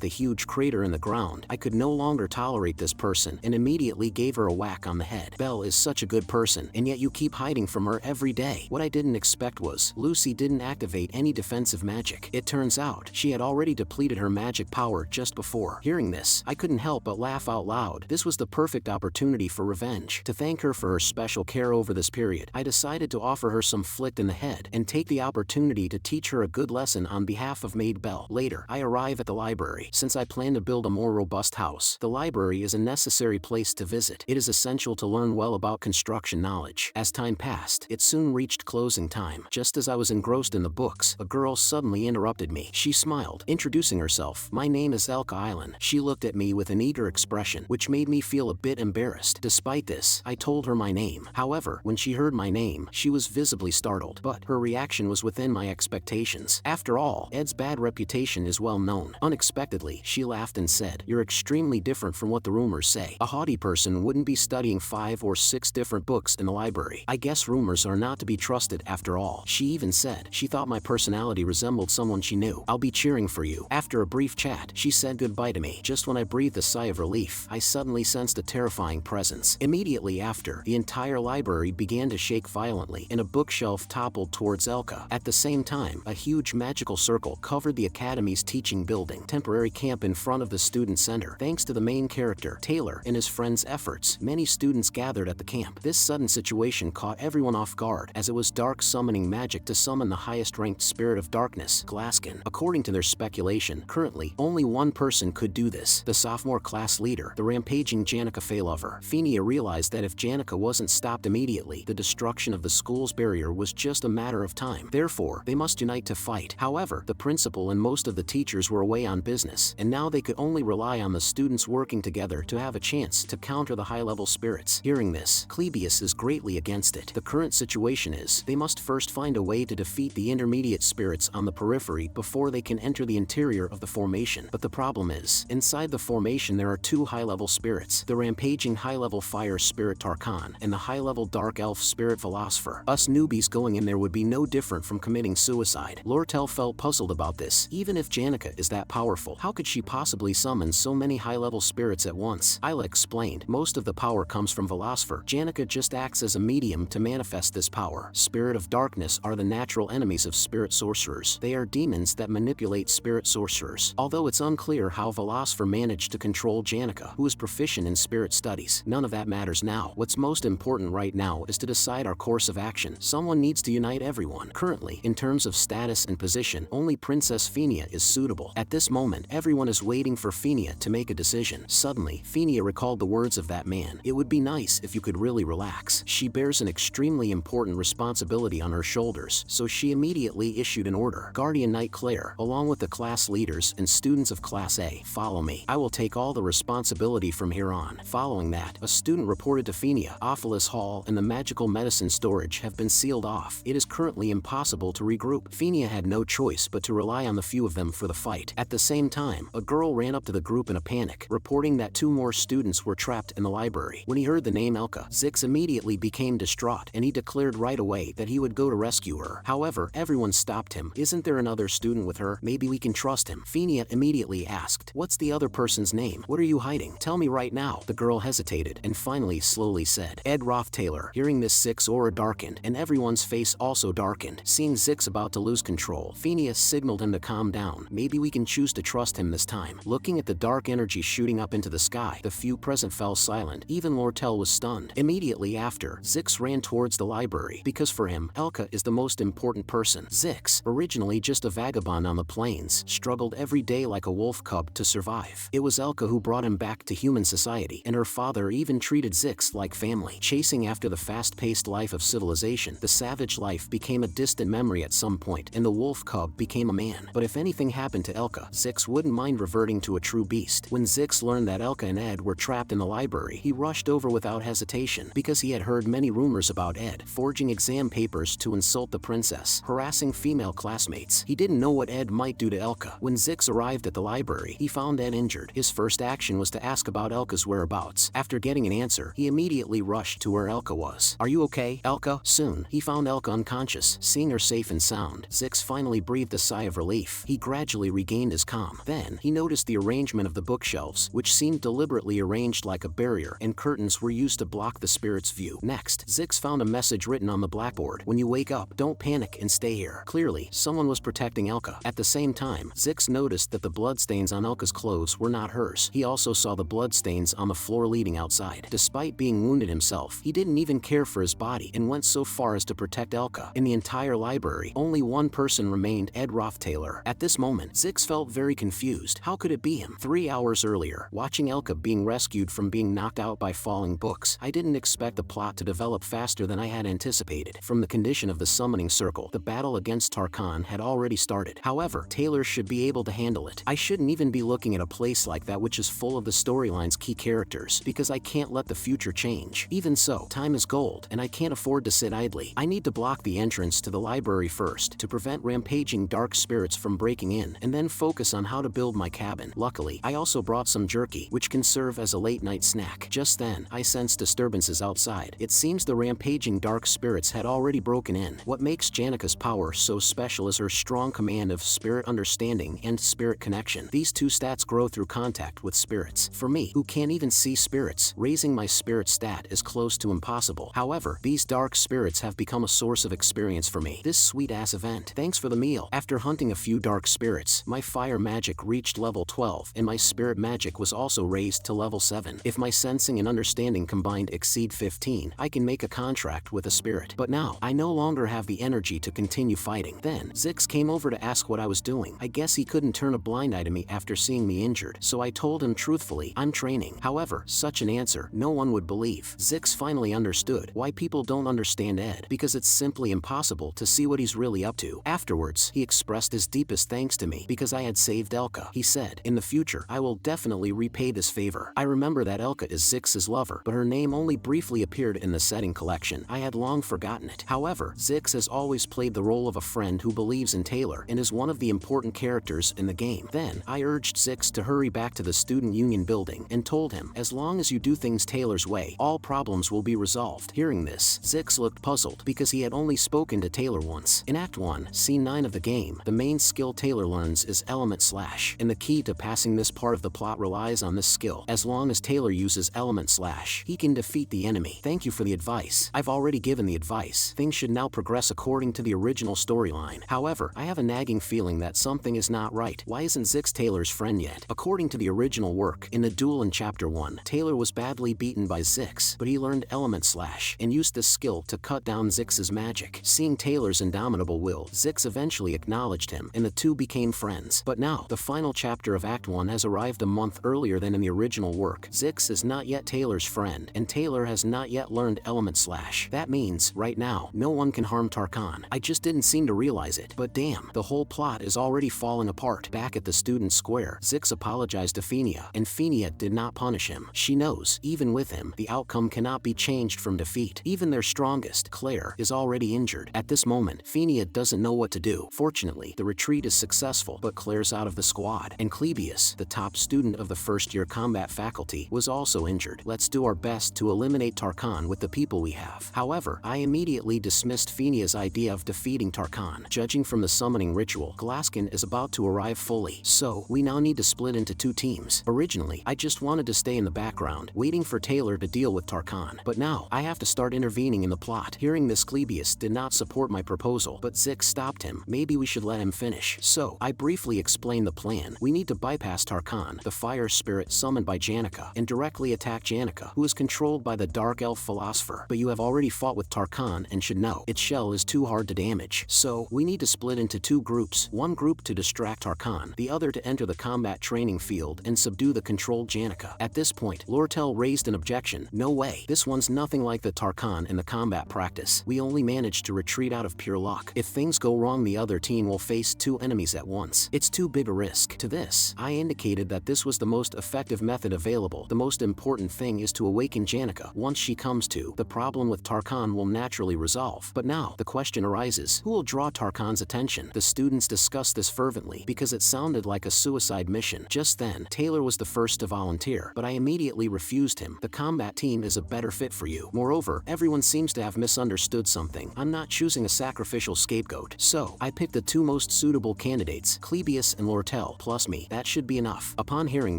the huge crater in the ground, I could no longer tolerate this person and immediately gave her a whack on the head. Belle is such a good person, and yet you keep hiding from her every day. What I didn't expect was, Lucy didn't activate any defensive magic. It turns out, she had already depleted her magic power just before. Hearing this, I couldn't help but laugh out loud. This was the perfect opportunity for revenge. To thank her for her special care over this period, I decided to offer her some flick in the head and take the opportunity to teach her a good lesson on behalf of Maid Belle. Later, I arrive at the library. Since I plan to build a more robust house, the library is a necessary place to visit. It is essential to learn well about construction knowledge. As time passed, it soon reached closing time. Just as I was engrossed in the books, a girl suddenly interrupted me. She smiled, introducing herself. "My name is Elka Island." She looked at me with an eager expression, which made me feel a bit embarrassed. Despite this, I told her my name. However, when she heard my name, she was visibly startled, but her reaction was within my expectations. After all, Ed's bad reputation is well known. Unexpectedly, she laughed and said, "You're extremely different from what the rumors say. A haughty person wouldn't be studying 5 or 6 different books in the library. I guess rumors are not to be trusted after all." She even said she thought my personality resembled someone she knew. "I'll be cheering for you." After a brief chat, she said goodbye to me. Just when I breathed a sigh of relief, I suddenly sensed a terrifying presence. Immediately after, the entire library began to shake violently, and a bookshelf toppled towards Elka. At the same time, a huge magical circle covered the academy's teaching building. Temporary camp in front of the student center. Thanks to the main character, Taylor, and his friends' efforts, many students gathered at the camp. This sudden situation caught everyone off guard, as it was Dark summoning magic to summon the highest-ranked spirit of darkness, Glaskin. According to their speculation, currently, only one person could do this, the sophomore class leader, the rampaging Janica Faylover. Phineas realized that if Janica wasn't stopped immediately, the destruction of the school's barrier was just a matter of time. Therefore, they must unite to fight. However, the principal and most of the teachers were away on business, and now they could only rely on the students working together to have a chance to counter the high-level spirits. Hearing this, Clebius is greatly against it. The current situation is, they must first find a way to defeat the intermediate spirits on the periphery before they can enter the interior of the formation. But the problem is, inside the formation there are 2 high-level spirits, the rampaging high-level fire spirit Tarkan, and the high-level dark elf spirit Philosopher. Us newbies going in there would be no different from committing suicide. Lortel felt puzzled about this. Even if Janica is that powerful, how could she possibly summon so many high-level spirits at once? Isla explained, most of the power comes from Philosopher. Janica just acts as a medium to manifest this power. Spirit of darkness are the natural enemies of spirit sorcerers. They are demons that manipulate spirit sorcerers. Although it's unclear how Philosopher managed to control Janica, who is proficient in spirit studies, none of that matters now. What's most important right now is to decide our course of action. Someone needs to unite everyone. Currently, in terms of status and position, only Princess Phineas is suitable. At this moment, everyone is waiting for Phineas to make a decision. Suddenly, Phineas recalled the words of that man. "It would be nice if you could really relax." She bears an extremely important responsibility on her shoulders, so she immediately issued an order. "Guardian Knight Claire, along with the class leaders and students of Class A, follow me. I will take all the responsibility from here on." Following that, a student reported to Phineas, Ophelis Hall and the magical medicine storage have been sealed off. It is currently impossible to regroup. Phineas had no choice but to rely on the few of them for the fight. At the same time, a girl ran up to the group in a panic, reporting that 2 more students were trapped in the library. When he heard the name Elka, Zix immediately became distraught, and he declared right away that he would go to rescue her. However, everyone stopped him. "Isn't there another student with her? Maybe we can trust him." Phineas immediately asked, "What's the other person's name? What are you hiding? Tell me right now." The girl hesitated, and finally slowly said, "Ed Rothtaylor." Hearing this, Zix's aura darkened, and everyone's face also darkened. Seeing Zix about to lose control, Phineas signaled him to calm down. Maybe we can choose to trust him this time. Looking at the dark energy shooting up into the sky, the few present fell silent. Even Lortel was stunned. Immediately after, Zix ran towards the library, because for him, Elka is the most important person. Zix, originally just a vagabond on the plains, struggled every day like a wolf cub to survive. It was Elka who brought him back to human society, and her father even treated Zix like family. Chasing after the fast-paced life of civilization, the savage life became a distant memory at some point, and the wolf cub became a man. But if anything happened to Elka, Zix wouldn't mind reverting to a true beast. When Zix learned that Elka and Ed were trapped in the library, he rushed over without hesitation, because he had heard many rumors about Ed, forging exam papers to insult the princess, harassing female classmates. He didn't know what Ed might do to Elka. When Zix arrived at the library, he found Ed injured. His first action was to ask about Elka's whereabouts. After getting an answer, he immediately rushed to where Elka was. "Are you okay, Elka?" "Soon." Soon, he found Elka unconscious. Seeing her safe and sound, Zix finally breathed a sigh of relief. He gradually regained his calm. Then, he noticed the arrangement of the bookshelves, which seemed deliberately arranged like a barrier, and curtains were used to block the spirit's view. Next, Zix found a message written on the blackboard. When you wake up, don't panic and stay here. Clearly, someone was protecting Elka. At the same time, Zix noticed that the bloodstains on Elka's clothes were not hers. He also saw the bloodstains on the floor leading outside. Despite being wounded himself, he didn't even care for his body and went so far as to protect Elka. In the entire library, only one person remained, Ed Rothtailor. At this moment, Zix felt very confused. How could it be him? 3 hours earlier, watching Elka being rescued from being knocked out by falling books, I didn't expect the plot to develop faster than I had anticipated. From the condition of the summoning circle, the battle against Tarkan had already started. However, Taylor should be able to handle it. I shouldn't even be looking at a place like that which is full of the storyline's key characters, because I can't let the future change. Even so, time is gold, and I can't afford to sit idly. I need to block the entrance to the library first, to prevent rampaging dark spirits from breaking in, and then focus on how to build my cabin. Luckily, I also brought some jerky, which can serve as a late-night snack. Just then, I sensed disturbances outside. It seems the rampaging dark spirits had already broken in. What makes Janika's power so special is her strong command of spirit understanding and spirit connection. These two stats grow through contact with spirits. For me, who can't even see spirits, raising my spirit stat is close to impossible. However, these dark spirits have become a source of experience for me. This sweet-ass event. Thanks for the meal. After hunting a few dark spirits, my fire magic reached level 12, and my spirit magic was also raised to level 7. If my sensing and understanding combined exceed 15, I can make a contract with a spirit. But now, I no longer have the energy to continue fighting. Then, Zix came over to ask what I was doing. I guess he couldn't turn a blind eye to me after seeing me injured, so I told him truthfully, I'm training. However, such an answer, no one would believe. Zix finally understood why people don't understand Ed, because it's simply impossible to see what he's really up to. Afterwards, he expressed his deepest thanks to me because I had saved Elka. He said, in the future, I will definitely repay this favor. I remember that Elka is Zix's lover, but her name only briefly appeared in the setting collection. I had long forgotten it. However, Zix has always played the role of a friend who believes in Taylor and is one of the important characters in the game. Then, I urged Zix to hurry back to the student union building and told him, as long as you do things Taylor's way, all problems will be resolved. Hearing this, Zix looked puzzled because he had only spoken to Taylor once. In Act 1, Scene 9 of the game, the main skill Taylor learns is Element Slash, and the key to passing this part of the plot relies on this skill. As long as Taylor uses Element Slash, he can defeat the enemy. Thank you for the advice. I've already given the advice. Things should now progress according to the original storyline. However, I have a nagging feeling that something is not right. Why isn't Zix Taylor's friend yet? According to the original work, in the duel in Chapter 1, Taylor was badly beaten by Zix, but he learned Element Slash and used this skill to cut down Zix's magic. Seeing Taylor's indomitable will, Zix eventually acknowledged him, and the two became friends. But now, the final chapter of Act 1 has arrived a month earlier than in the original work. Zix is not yet Taylor's friend, and Taylor has not yet learned Element Slash. That means, right now, no one can harm Tarkan. I just didn't seem to realize it. But damn, the whole plot is already falling apart. Back at the student square, Zix apologized to Fenia, and Fenia did not punish him. She knows, even with him, the outcome cannot be changed from defeat. Even their strongest, Claire, is already injured. At this moment, Fenia doesn't know what to do. Fortunately, the retreat is successful, but Claire's out of the squad, and Clebius, the top student of the first-year combat faculty, was also injured. Let's do our best to eliminate Tarkan with the people we have. However, I immediately dismissed Fenia's idea of defeating Tarkan. Judging from the summoning ritual, Glaskin is about to arrive fully, so we now need to split into two teams. Originally, I just wanted to stay in the background, waiting for Taylor to deal with Tarkan, but now, I have to start intervening in the plot. Hearing this, Clebius did not support my proposal, but Zix stopped him. Maybe we should let him finish. So, I briefly explained the plan. We need to bypass Tarkan, the fire spirit summoned by Janika, and directly attack Janika, who is controlled by the dark elf philosopher. But you have already fought with Tarkan and should know, its shell is too hard to damage. So, we need to split into two groups. One group to distract Tarkan, the other to enter the combat training field and subdue the controlled Janika. At this point, Lortel raised an objection. No way. This one's nothing like the Tarkan in the combat practice. We only managed to retreat out of pure luck. If things go wrong, the other team will face two enemies at once. It's too big a risk. To this, I indicated that this was the most effective method available. The most important thing is to awaken Janika. Once she comes to, the problem with Tarkan will naturally resolve. But now, the question arises, who will draw Tarkan's attention? The students discussed this fervently because it sounded like a suicide mission. Just then, Taylor was the first to volunteer, but I immediately refused him. The combat team is a better fit for you. Moreover, everyone seems to have misunderstood misunderstood something. I'm not choosing a sacrificial scapegoat. So, I picked the two most suitable candidates, Clebius and Lortel, plus me. That should be enough. Upon hearing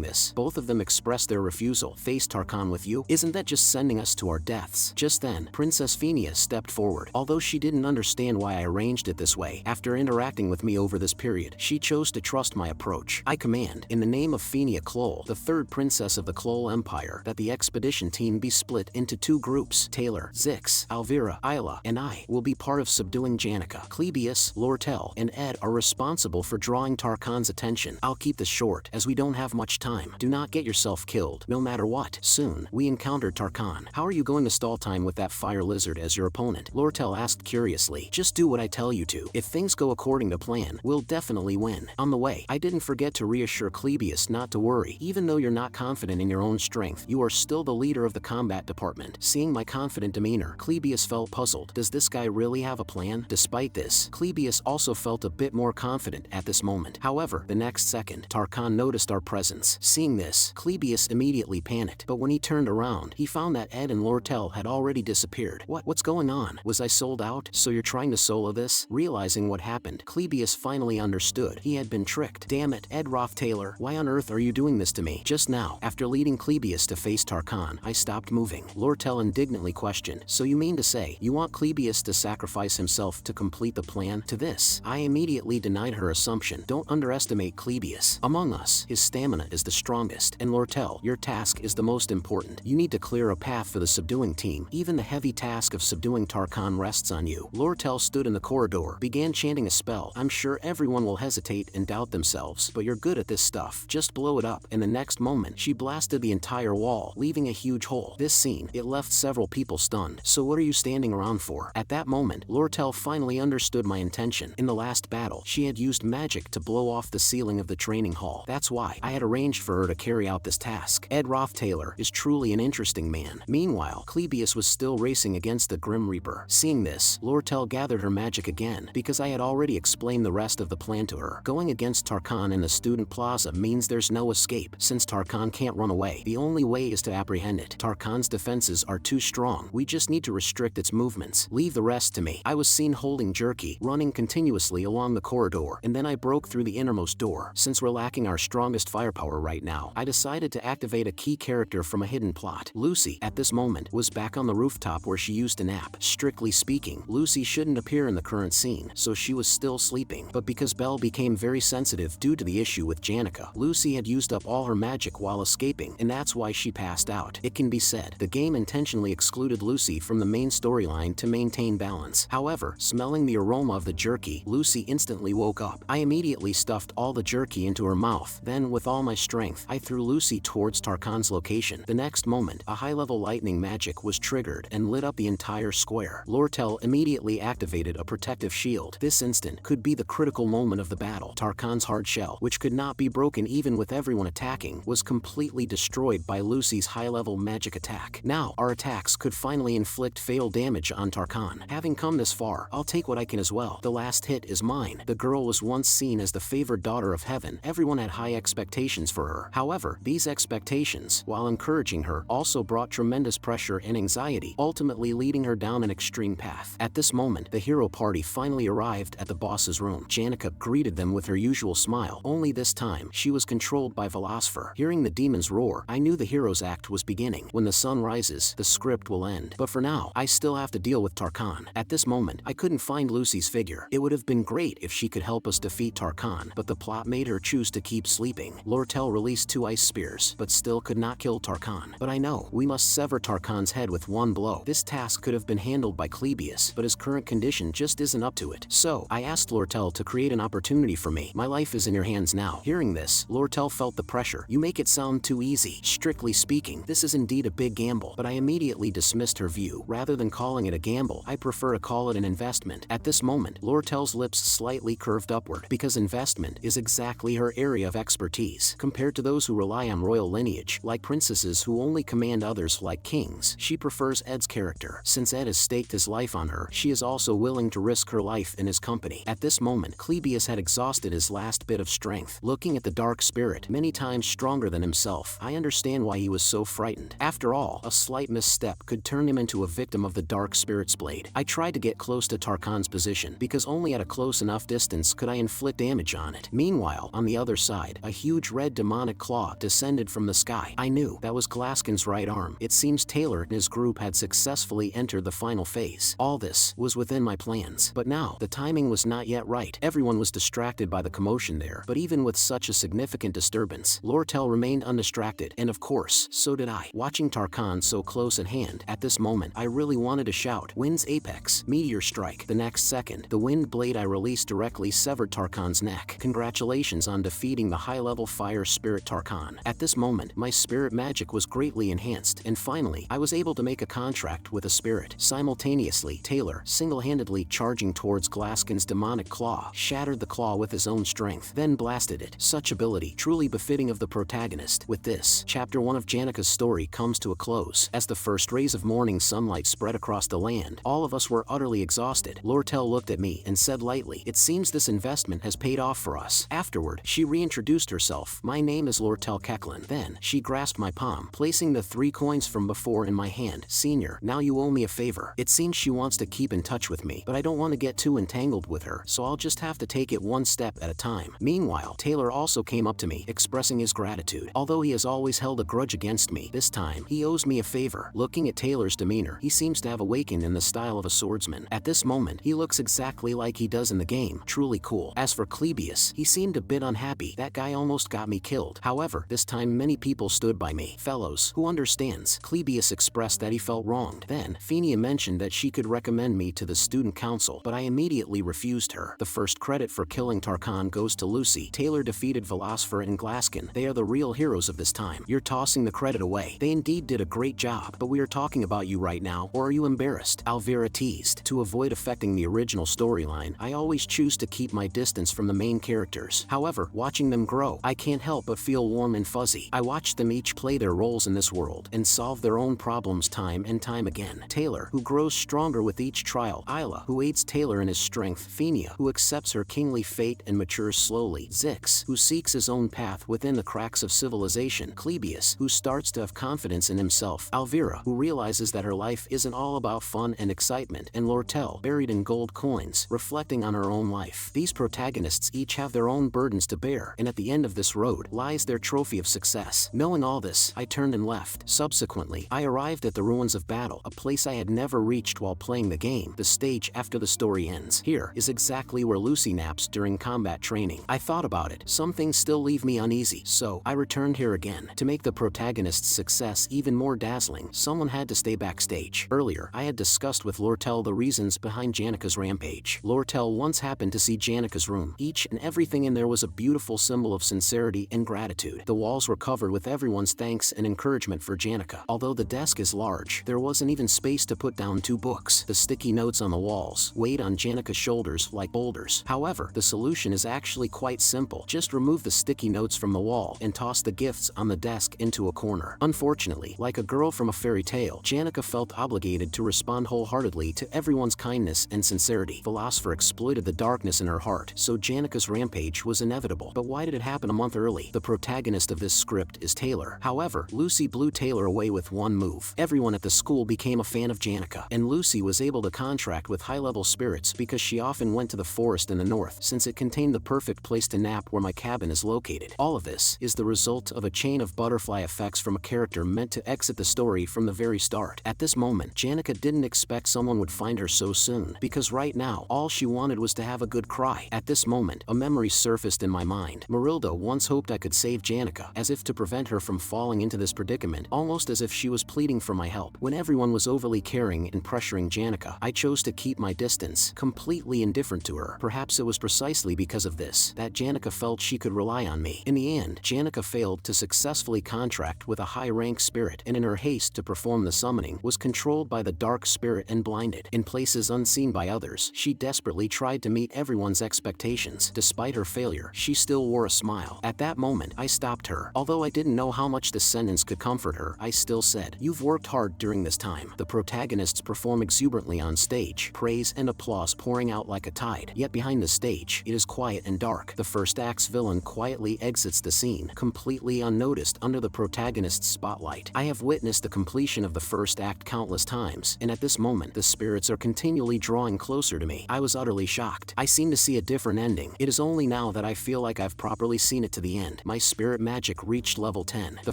this, both of them expressed their refusal. Face Tarkan with you? Isn't that just sending us to our deaths? Just then, Princess Phenia stepped forward. Although she didn't understand why I arranged it this way, after interacting with me over this period, she chose to trust my approach. I command, in the name of Phenia Klol, the third princess of the Klol Empire, that the expedition team be split into two groups. Taylor, Zix, Alvira, Isla, and I will be part of subduing Janica. Clebius, Lortel, and Ed are responsible for drawing Tarkan's attention. I'll keep this short, as we don't have much time. Do not get yourself killed, no matter what. Soon, we encountered Tarkan. How are you going to stall time with that fire lizard as your opponent? Lortel asked curiously. Just do what I tell you to. If things go according to plan, we'll definitely win. On the way, I didn't forget to reassure Clebius not to worry. Even though you're not confident in your own strength, you are still the leader of the combat department. Seeing my confident demeanor, Clebius felt puzzled. Does this guy really have a plan? Despite this, Clebius also felt a bit more confident at this moment. However, the next second, Tarkan noticed our presence. Seeing this, Clebius immediately panicked, but when he turned around, he found that Ed and Lortel had already disappeared. What's going on? Was I sold out? So you're trying to solo this? Realizing what happened, Clebius finally understood. He had been tricked. Damn it, Ed Taylor, why on earth are you doing this to me? Just now, after leading Clebius to face Tarkan, I stopped moving. Lortel indignantly questioned, so you mean to say, you want Clebius to sacrifice himself to complete the plan? To this, I immediately denied her assumption. Don't underestimate Clebius. Among us, his stamina is the strongest, and Lortel, your task is the most important. You need to clear a path for the subduing team. Even the heavy task of subduing Tarkan rests on you. Lortel stood in the corridor, began chanting a spell. I'm sure everyone will hesitate and doubt themselves, but you're good at this stuff. Just blow it up. In the next moment, she blasted the entire wall, leaving a huge hole. This scene, it left several people stunned. So what are you standing around for? At that moment, Lortel finally understood my intention. In the last battle, she had used magic to blow off the ceiling of the training hall. That's why I had arranged for her to carry out this task. Ed Taylor is truly an interesting man. Meanwhile, Clebius was still racing against the Grim Reaper. Seeing this, Lortel gathered her magic again, because I had already explained the rest of the plan to her. Going against Tarkan in the student plaza means there's no escape. Since Tarkan can't run away, the only way is to apprehend it. Tarkan's defenses are too strong. We just need to restrict its movements. Leave the rest to me. I was seen holding Jerky, running continuously along the corridor, and then I broke through the innermost door. Since we're lacking our strongest firepower right now, I decided to activate a key character from a hidden plot. Lucy, at this moment, was back on the rooftop where she used to nap. Strictly speaking, Lucy shouldn't appear in the current scene, so she was still sleeping. But because Belle became very sensitive due to the issue with Janica, Lucy had used up all her magic while escaping, and that's why she passed out. It can be said, the game intentionally excluded Lucy from the main storyline to maintain balance. However, smelling the aroma of the jerky, Lucy instantly woke up. I immediately stuffed all the jerky into her mouth. Then, with all my strength, I threw Lucy towards Tarkan's location. The next moment, a high-level lightning magic was triggered and lit up the entire square. Lortel immediately activated a protective shield. This instant could be the critical moment of the battle. Tarkan's hard shell, which could not be broken even with everyone attacking, was completely destroyed by Lucy's high-level magic attack. Now, our attacks could finally inflict fatal damage on Tarkan. Having come this far, I'll take what I can as well. The last hit is mine. The girl was once seen as the favored daughter of heaven. Everyone had high expectations for her. However, these expectations, while encouraging her, also brought tremendous pressure and anxiety, ultimately leading her down an extreme path. At this moment, the hero party finally arrived at the boss's room. Janica greeted them with her usual smile, only this time, she was controlled by Philosopher. Hearing the demon's roar, I knew the hero's act was beginning. When the sun rises, the script will end. But for now, I still have to deal with Tarkan. At this moment, I couldn't find Lucy's figure. It would have been great if she could help us defeat Tarkan, but the plot made her choose to keep sleeping. Lortel released 2 ice spears, but still could not kill Tarkan. But I know, we must sever Tarkan's head with one blow. This task could have been handled by Clebius, but his current condition just isn't up to it. So, I asked Lortel to create an opportunity for me. My life is in your hands now. Hearing this, Lortel felt the pressure. You make it sound too easy. Strictly speaking, this is indeed a big gamble, but I immediately dismissed her view. Rather than calling it a gamble, I prefer to call it an investment. At this moment, Lortel's lips slightly curved upward, because investment is exactly her area of expertise. Compared to those who rely on royal lineage, like princesses who only command others like kings, she prefers Ed's character. Since Ed has staked his life on her, she is also willing to risk her life in his company. At this moment, Clebius had exhausted his last bit of strength. Looking at the dark spirit, many times stronger than himself, I understand why he was so frightened. After all, a slight misstep could turn him into a victim of the dark spirit's blade. I tried to get close to Tarkan's position because only at a close enough distance could I inflict damage on it. Meanwhile, on the other side, a huge red demonic claw descended from the sky. I knew that was Glaskin's right arm. It seems Taylor and his group had successfully entered the final phase. All this was within my plans. But now, the timing was not yet right. Everyone was distracted by the commotion there. But even with such a significant disturbance, Lortel remained undistracted, and of course, so did I. Watching Tarkan so close at hand, at this moment, I really wanted to shout, "Wind's apex, meteor strike." The next second, the wind blade I released directly severed Tarkan's neck. Congratulations on defeating the high-level fire spirit Tarkan. At this moment, my spirit magic was greatly enhanced, and finally, I was able to make a contract with a spirit. Simultaneously, Taylor, single-handedly charging towards Glaskin's demonic claw, shattered the claw with his own strength, then blasted it. Such ability, truly befitting of the protagonist. With this, Chapter 1 of Janika's story comes to a close. As the first rays of morning sunlight spread across the land, all of us were utterly exhausted. Lortel looked at me and said lightly, "It seems this investment has paid off for us." Afterward, she reintroduced herself. "My name is Lortel Keklin." Then, she grasped my palm, placing the 3 coins from before in my hand. "Senior, now you owe me a favor." It seems she wants to keep in touch with me, but I don't want to get too entangled with her, so I'll just have to take it one step at a time. Meanwhile, Taylor also came up to me, expressing his gratitude. Although he has always held a grudge against me, this time, he owes me a favor. Looking at Taylor's demeanor, he seems to have awakened in the style of a swordsman. At this moment, he looks exactly like he does in the game. Truly cool. As for Clebius, he seemed a bit unhappy. That guy almost got me killed. However, this time many people stood by me. "Fellows, who understands?" Clebius expressed that he felt wronged. Then, Phenia mentioned that she could recommend me to the student council, but I immediately refused her. The first credit for killing Tarkan goes to Lucy. Taylor defeated Velosphor and Glaskin. They are the real heroes of this time. You're tossing the credit away. They indeed did a great job, but we are talking about you right now, or are you embarrassed? Alvira teased. To avoid affecting the original storyline, I always choose to keep my distance from the main characters. However, watching them grow, I can't help but feel warm and fuzzy. I watched them each play their roles in this world and solve their own problems time and time again. Taylor, who grows stronger with each trial. Isla, who aids Taylor in his strength. Phenia, who accepts her kingly fate and matures slowly. Zix, who seeks his own path within the cracks of civilization. Clebius, who starts to have confidence in himself. Alvira, who realizes that her life isn't all about fun and excitement. And Lortel, buried in gold coins, reflecting on her own life. These protagonists each have their own burdens to bear, and at the end of this road lies their trophy of success. Knowing all this, I turned and left. Subsequently, I arrived at the ruins of battle, a place I had never reached while playing the game. The stage after the story ends. Here is exactly where Lucy naps during combat training. I thought about it. Some things still leave me uneasy, so I returned here again. To make the protagonist's success even more dazzling, someone had to stay backstage. Earlier, I had discussed with Lortel the reasons behind Janika's rampage. Lortel once happened to see Janika's room. Each and everything in there was a beautiful symbol of sincerity and gratitude. The walls were covered with everyone's thanks and encouragement for Janika. Although the desk is large, there wasn't even space to put down 2 books. The sticky notes on the walls weighed on Janika's shoulders like boulders. However, the solution is actually quite simple. Just remove the sticky notes from the wall and toss the gifts on the desk into a corner. Unfortunately, like a girl from a fairy tale, Janika felt obligated to respond wholeheartedly to everyone's kindness and sincerity. Velosphor exploited the darkness in her heart, so Janika's rampage was inevitable. But why did it happen a month early? The protagonist of this script is Taylor. However, Lucy blew Taylor away with one move. Everyone at the school became a fan of Janika, and Lucy was able to contract with high-level spirits because she often went to the forest in the north, since it contained the perfect place to nap where my cabin is located. All of this is the result of a chain of butterfly effects from a character meant to exit the story from the very start. At this moment, Janika didn't expect someone would find her so soon, because right now, all she wanted was to have a good cry. At this moment, a memory surfaced in my mind. Marilda once hoped I could save Janika, as if to prevent her from falling into this predicament, almost as if she was pleading for my help. When everyone was overly caring and pressuring Janika, I chose to keep my distance, completely indifferent to her. Perhaps it was precisely because of this that Janika felt she could rely on me. In the end, Janika failed to successfully contract with a high-rank spirit, and in her haste to perform the summoning, was controlled by the dark spirit and blinded. In places unseen by others, she desperately tried to meet everyone's expectations. Despite her failure, she still wore a smile. At that moment, I stopped her. Although I didn't know how much this sentence could comfort her, I still said, "You've worked hard during this time." The protagonists perform exuberantly on stage, praise and applause pouring out like a tide. Yet behind the stage, it is quiet and dark. The first act's villain quietly exits the scene, completely unnoticed under the protagonist's spotlight. I have witnessed the completion of the first act countless times, crimes, and at this moment the spirits are continually drawing closer to me. I was utterly shocked. I seem to see a different ending. It is only now that I feel like I've properly seen it to the end. My spirit magic reached level 10. The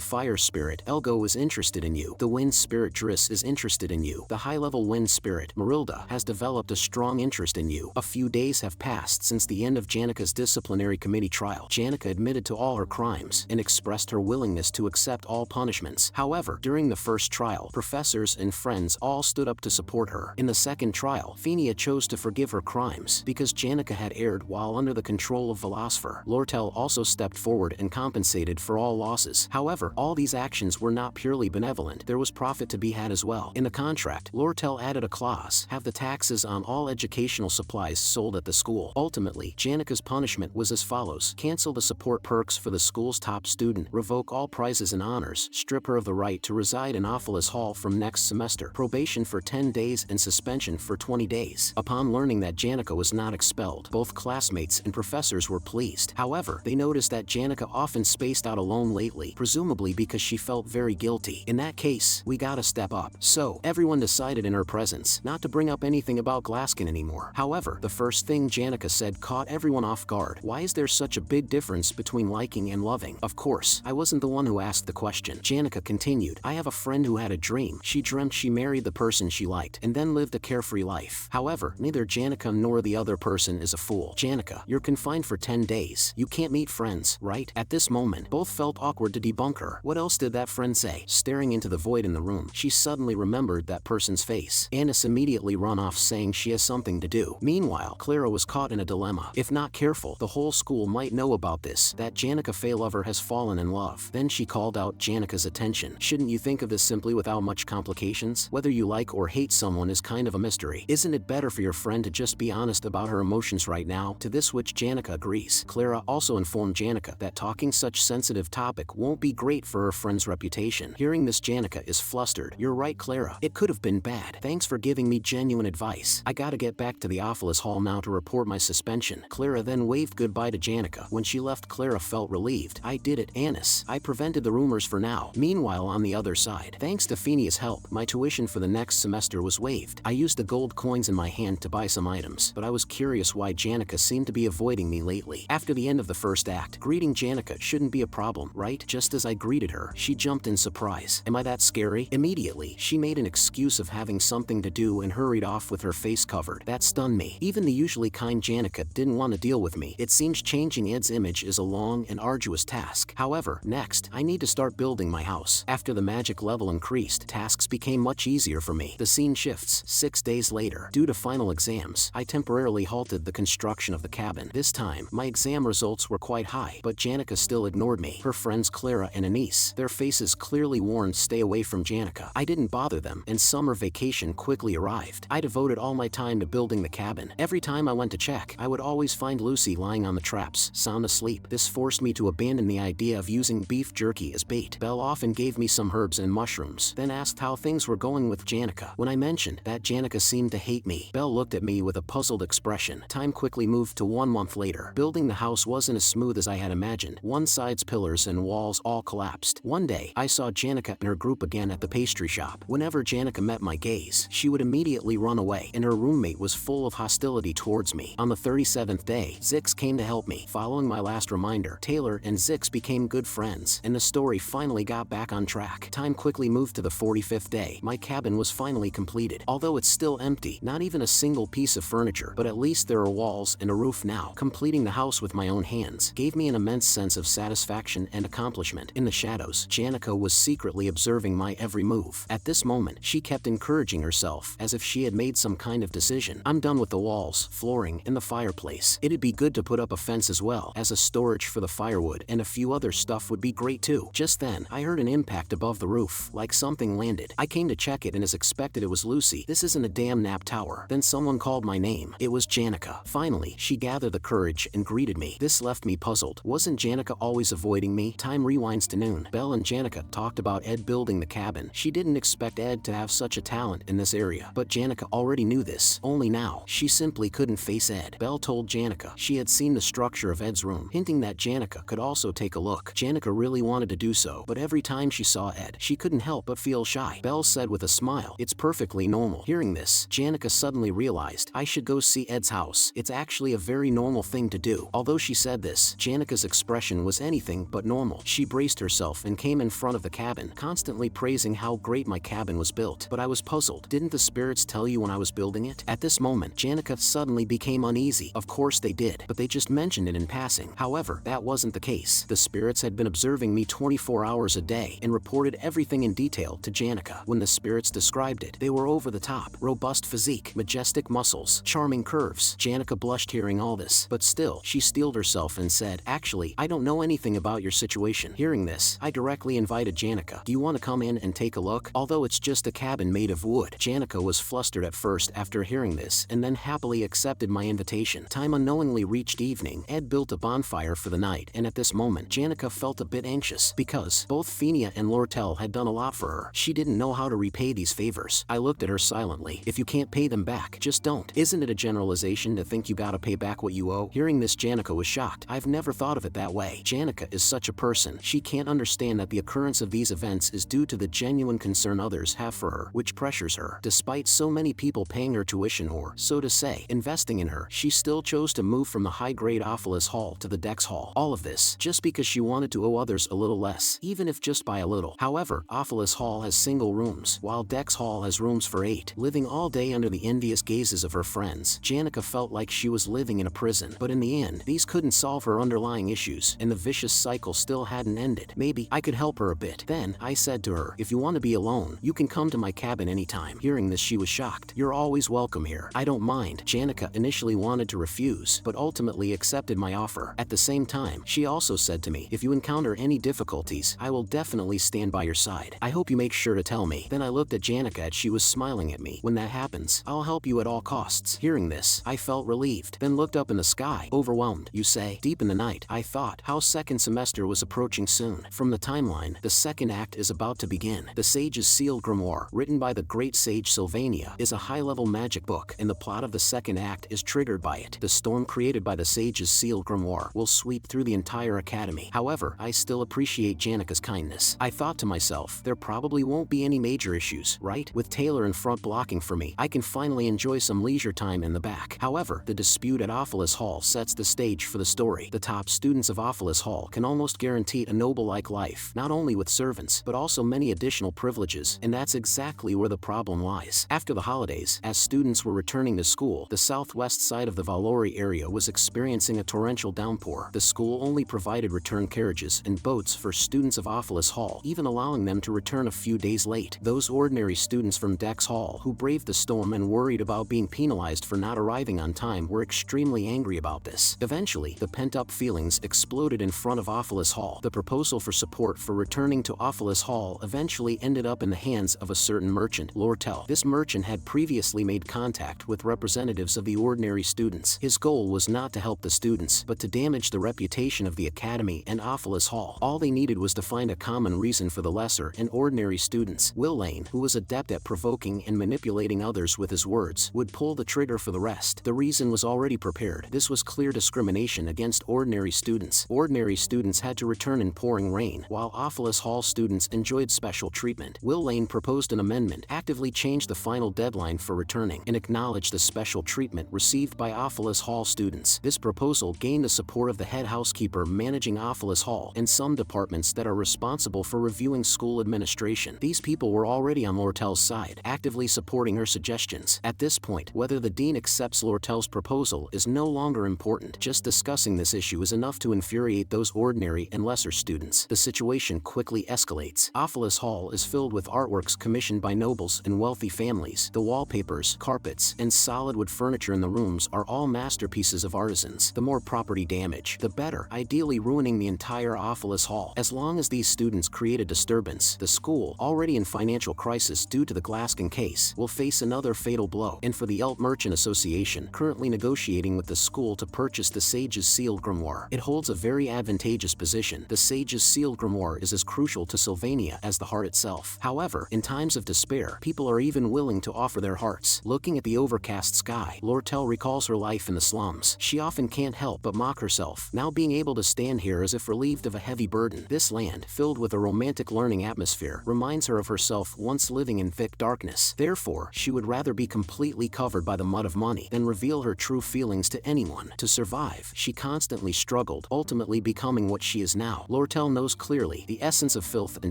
fire spirit, Elgo, is interested in you. The wind spirit, Driss, is interested in you. The high-level wind spirit, Marilda, has developed a strong interest in you. A few days have passed since the end of Janika's disciplinary committee trial. Janika admitted to all her crimes and expressed her willingness to accept all punishments. However, during the first trial, professors and friends all stood up to support her. In the second trial, Phinia chose to forgive her crimes because Janika had erred while under the control of Velocipher. Lortel also stepped forward and compensated for all losses. However, all these actions were not purely benevolent. There was profit to be had as well. In the contract, Lortel added a clause: have the taxes on all educational supplies sold at the school. Ultimately, Janika's punishment was as follows: cancel the support perks for the school's top student, revoke all prizes and honors, strip her of the right to reside in Ophelis Hall from next semester, probation for 10 days and suspension for 20 days. Upon learning that Janika was not expelled, both classmates and professors were pleased. However, they noticed that Janika often spaced out alone lately, presumably because she felt very guilty. In that case, we gotta step up. So, everyone decided in her presence not to bring up anything about Glaskin anymore. However, the first thing Janika said caught everyone off guard. Why is there such a big difference between liking and loving? Of course, I wasn't the one who asked the question. Janika continued, I have a friend who had a dream. She dreamt she married the person she liked and then lived a carefree life. However, neither Janika nor the other person is a fool. Janika, you're confined for 10 days. You can't meet friends, right? At this moment, both felt awkward to debunk her. What else did that friend say? Staring into the void in the room, she suddenly remembered that person's face. Annis immediately ran off saying she has something to do. Meanwhile, Clara was caught in a dilemma. If not careful, the whole school might know about this, that Janika Feylover has fallen in love. Then she called out Janika's attention. Shouldn't you think of this simply without much complications? Whether you like or hate someone is kind of a mystery. Isn't it better for your friend to just be honest about her emotions right now? To this which Janika agrees. Clara also informed Janika that talking such sensitive topic won't be great for her friend's reputation. Hearing this, Janika is flustered. You're right, Clara. It could have been bad. Thanks for giving me genuine advice. I gotta get back to the Ophelis Hall now to report my suspension. Clara then waved goodbye to Janika. When she left, Clara felt relieved. I did it, Annis. I prevented the rumors for now. Meanwhile, on the other side, thanks to Phenia's help, my tuition for the next semester was waived. I used the gold coins in my hand to buy some items, but I was curious why Janika seemed to be avoiding me lately. After the end of the first act, greeting Janika shouldn't be a problem, right? Just as I greeted her, she jumped in surprise. Am I that scary? Immediately, she made an excuse of having something to do and hurried off with her face covered. That stunned me. Even the usually kind Janika didn't want to deal with me. It seems changing Ed's image is a long and arduous task. However, next, I need to start building my house. After the magic level increased, tasks became much easier for me. The scene shifts. 6 days later, due to final exams, I temporarily halted the construction of the cabin. This time, my exam results were quite high, but Janika still ignored me. Her friends Clara and Anise, their faces clearly warned stay away from Janika. I didn't bother them, and summer vacation quickly arrived. I devoted all my time to building the cabin. Every time I went to check, I would always find Lucy lying on the traps, sound asleep. This forced me to abandon the idea of using beef jerky as bait. Belle often gave me some herbs and mushrooms, then asked how things were going with Janika. When I mentioned that Janika seemed to hate me, Belle looked at me with a puzzled expression. Time quickly moved to 1 month later. Building the house wasn't as smooth as I had imagined. One side's pillars and walls all collapsed. One day, I saw Janika and her group again at the pastry shop. Whenever Janika met my gaze, she would immediately run away, and her roommate was full of hostility towards me. On the 37th day, Zix came to help me. Following my last reminder, Taylor and Zix became good friends, and the story finally got back on track. Time quickly moved to the 45th day. My cabin was finally completed. Although it's still empty, not even a single piece of furniture, but at least there are walls and a roof now. Completing the house with my own hands gave me an immense sense of satisfaction and accomplishment. In the shadows, Janika was secretly observing my every move. At this moment, she kept encouraging herself, as if she had made some kind of decision. I'm done with the walls, flooring, and the fireplace. It'd be good to put up a fence as well, as a storage for the firewood, and a few other stuff would be great too. Just then, I heard an impact above the roof, like something landed. I came to check it, and as expected, it was Lucy. This isn't a damn nap tower. Then someone called my name. It was Janika. Finally, she gathered the courage and greeted me. This left me puzzled. Wasn't Janika always avoiding me? Time rewinds to noon. Belle and Janika talked about Ed building the cabin. She didn't expect Ed to have such a talent in this area, but Janika already knew this. Only now, she simply couldn't face Ed. Belle told Janika she had seen the structure of Ed's room, hinting that Janika could also take a look. Janika really wanted to do so, but every time she saw Ed, she couldn't help but feel shy. Belle said with a smile, smile. It's perfectly normal. Hearing this, Janica suddenly realized I should go see Ed's house. It's actually a very normal thing to do. Although she said this, Janica's expression was anything but normal. She braced herself and came in front of the cabin, constantly praising how great my cabin was built. But I was puzzled. Didn't the spirits tell you when I was building it? At this moment, Janica suddenly became uneasy. Of course they did, but they just mentioned it in passing. However, that wasn't the case. The spirits had been observing me 24 hours a day and reported everything in detail to Janica. When the spirits described it, they were over the top. Robust physique, majestic muscles, charming curves. Janica blushed hearing all this, but still, she steeled herself and said, "Actually, I don't know anything about your situation." Hearing this, I directly invited Janica. "Do you want to come in and take a look? Although it's just a cabin made of wood." Janica was flustered at first after hearing this and then happily accepted my invitation. Time unknowingly reached evening. Ed built a bonfire for the night, and at this moment, Janica felt a bit anxious because both Fenia and Lortel had done a lot for her. She didn't know how to repay these favors. I looked at her silently. "If you can't pay them back, just don't. Isn't it a generalization to think you gotta pay back what you owe?" Hearing this, Janica was shocked. "I've never thought of it that way." Janica is such a person. She can't understand that the occurrence of these events is due to the genuine concern others have for her, which pressures her. Despite so many people paying her tuition or, so to say, investing in her, she still chose to move from the high-grade Ophelis Hall to the Dex Hall. All of this, just because she wanted to owe others a little less, even if just by a little. However, Ophelis Hall has single rooms, while Dex Hall has rooms for 8. Living all day under the envious gazes of her friends, Janica felt like she was living in a prison. But in the end, these couldn't solve her underlying issues, and the vicious cycle still hadn't ended. Maybe I could help her a bit. Then, I said to her, "If you want to be alone, you can come to my cabin anytime." Hearing this, she was shocked. "You're always welcome here." "I don't mind." Janica initially wanted to refuse, but ultimately accepted my offer. At the same time, she also said to me, "If you encounter any difficulties, I will definitely stand by your side. I hope you make sure to tell me." Then I looked at Janica and she was smiling at me. "When that happens, I'll help you at all costs." Hearing this, I felt relieved, then looked up in the sky. "Overwhelmed, you say?" Deep in the night, I thought how second semester was approaching soon. From the timeline, the second act is about to begin. The Sage's Sealed Grimoire, written by the great sage Sylvania, is a high-level magic book, and the plot of the second act is triggered by it. The storm created by the Sage's Sealed Grimoire will sweep through the entire academy. However, I still appreciate Janica's kindness. I thought to myself, there probably won't be any major issues, right? With Taylor in front blocking for me, I can finally enjoy some leisure time in the back. However, the dispute at Ophelis Hall sets the stage for the story. The top students of Ophelis Hall can almost guarantee a noble-like life, not only with servants, but also many additional privileges, and that's exactly where the problem lies. After the holidays, as students were returning to school, the southwest side of the Valori area was experiencing a torrential downpour. The school only provided return carriages and boats for students of Ophelis Hall, even allowing them to return a few days late. Those ordinary students from Dex Hall who braved the storm and worried about being penalized for not arriving on time were extremely angry about this. Eventually, the pent-up feelings exploded in front of Ophelis Hall. The proposal for support for returning to Ophelis Hall eventually ended up in the hands of a certain merchant, Lortel. This merchant had previously made contact with representatives of the ordinary students. His goal was not to help the students, but to damage the reputation of the academy and Ophelis Hall. All they needed was to find a common reason for the lesser and ordinary students. Will Lane, who was adept at provoking and manipulating others with his words, would pull the trigger for the rest. The reason was already prepared. This was clear discrimination against ordinary students. Ordinary students had to return in pouring rain, while Ophelis Hall students enjoyed special treatment. Will Lane proposed an amendment, actively changed the final deadline for returning, and acknowledged the special treatment received by Ophelis Hall students. This proposal gained the support of the head housekeeper managing Ophelis Hall and some departments that are responsible for reviewing school administration. These people were already on Lortel's side, actively supporting her suggestions. At this point, whether the dean accepts Lortel's proposal is no longer important. Just discussing this issue is enough to infuriate those ordinary and lesser students. The situation quickly escalates. Ophelis Hall is filled with artworks commissioned by nobles and wealthy families. The wallpapers, carpets, and solid wood furniture in the rooms are all masterpieces of artisans. The more property damage, the better, ideally ruining the entire Ophelis Hall. As long as these students create a disturbance, the school, already in financial crisis due to the Glaskin case, will face another fatal blow. And for the Elt Merchant Association, currently negotiating with the school to purchase the Sage's Sealed Grimoire, it holds a very advantageous position. The Sage's Sealed Grimoire is as crucial to Sylvania as the heart itself. However, in times of despair, people are even willing to offer their hearts. Looking at the overcast sky, Lortel recalls her life in the slums. She often can't help but mock herself, now being able to stand here as if relieved of a heavy burden. This land, filled with a romantic learning atmosphere, reminds her of herself once living living in thick darkness. Therefore, she would rather be completely covered by the mud of money than reveal her true feelings to anyone. To survive, she constantly struggled, ultimately becoming what she is now. Lortel knows clearly the essence of filth and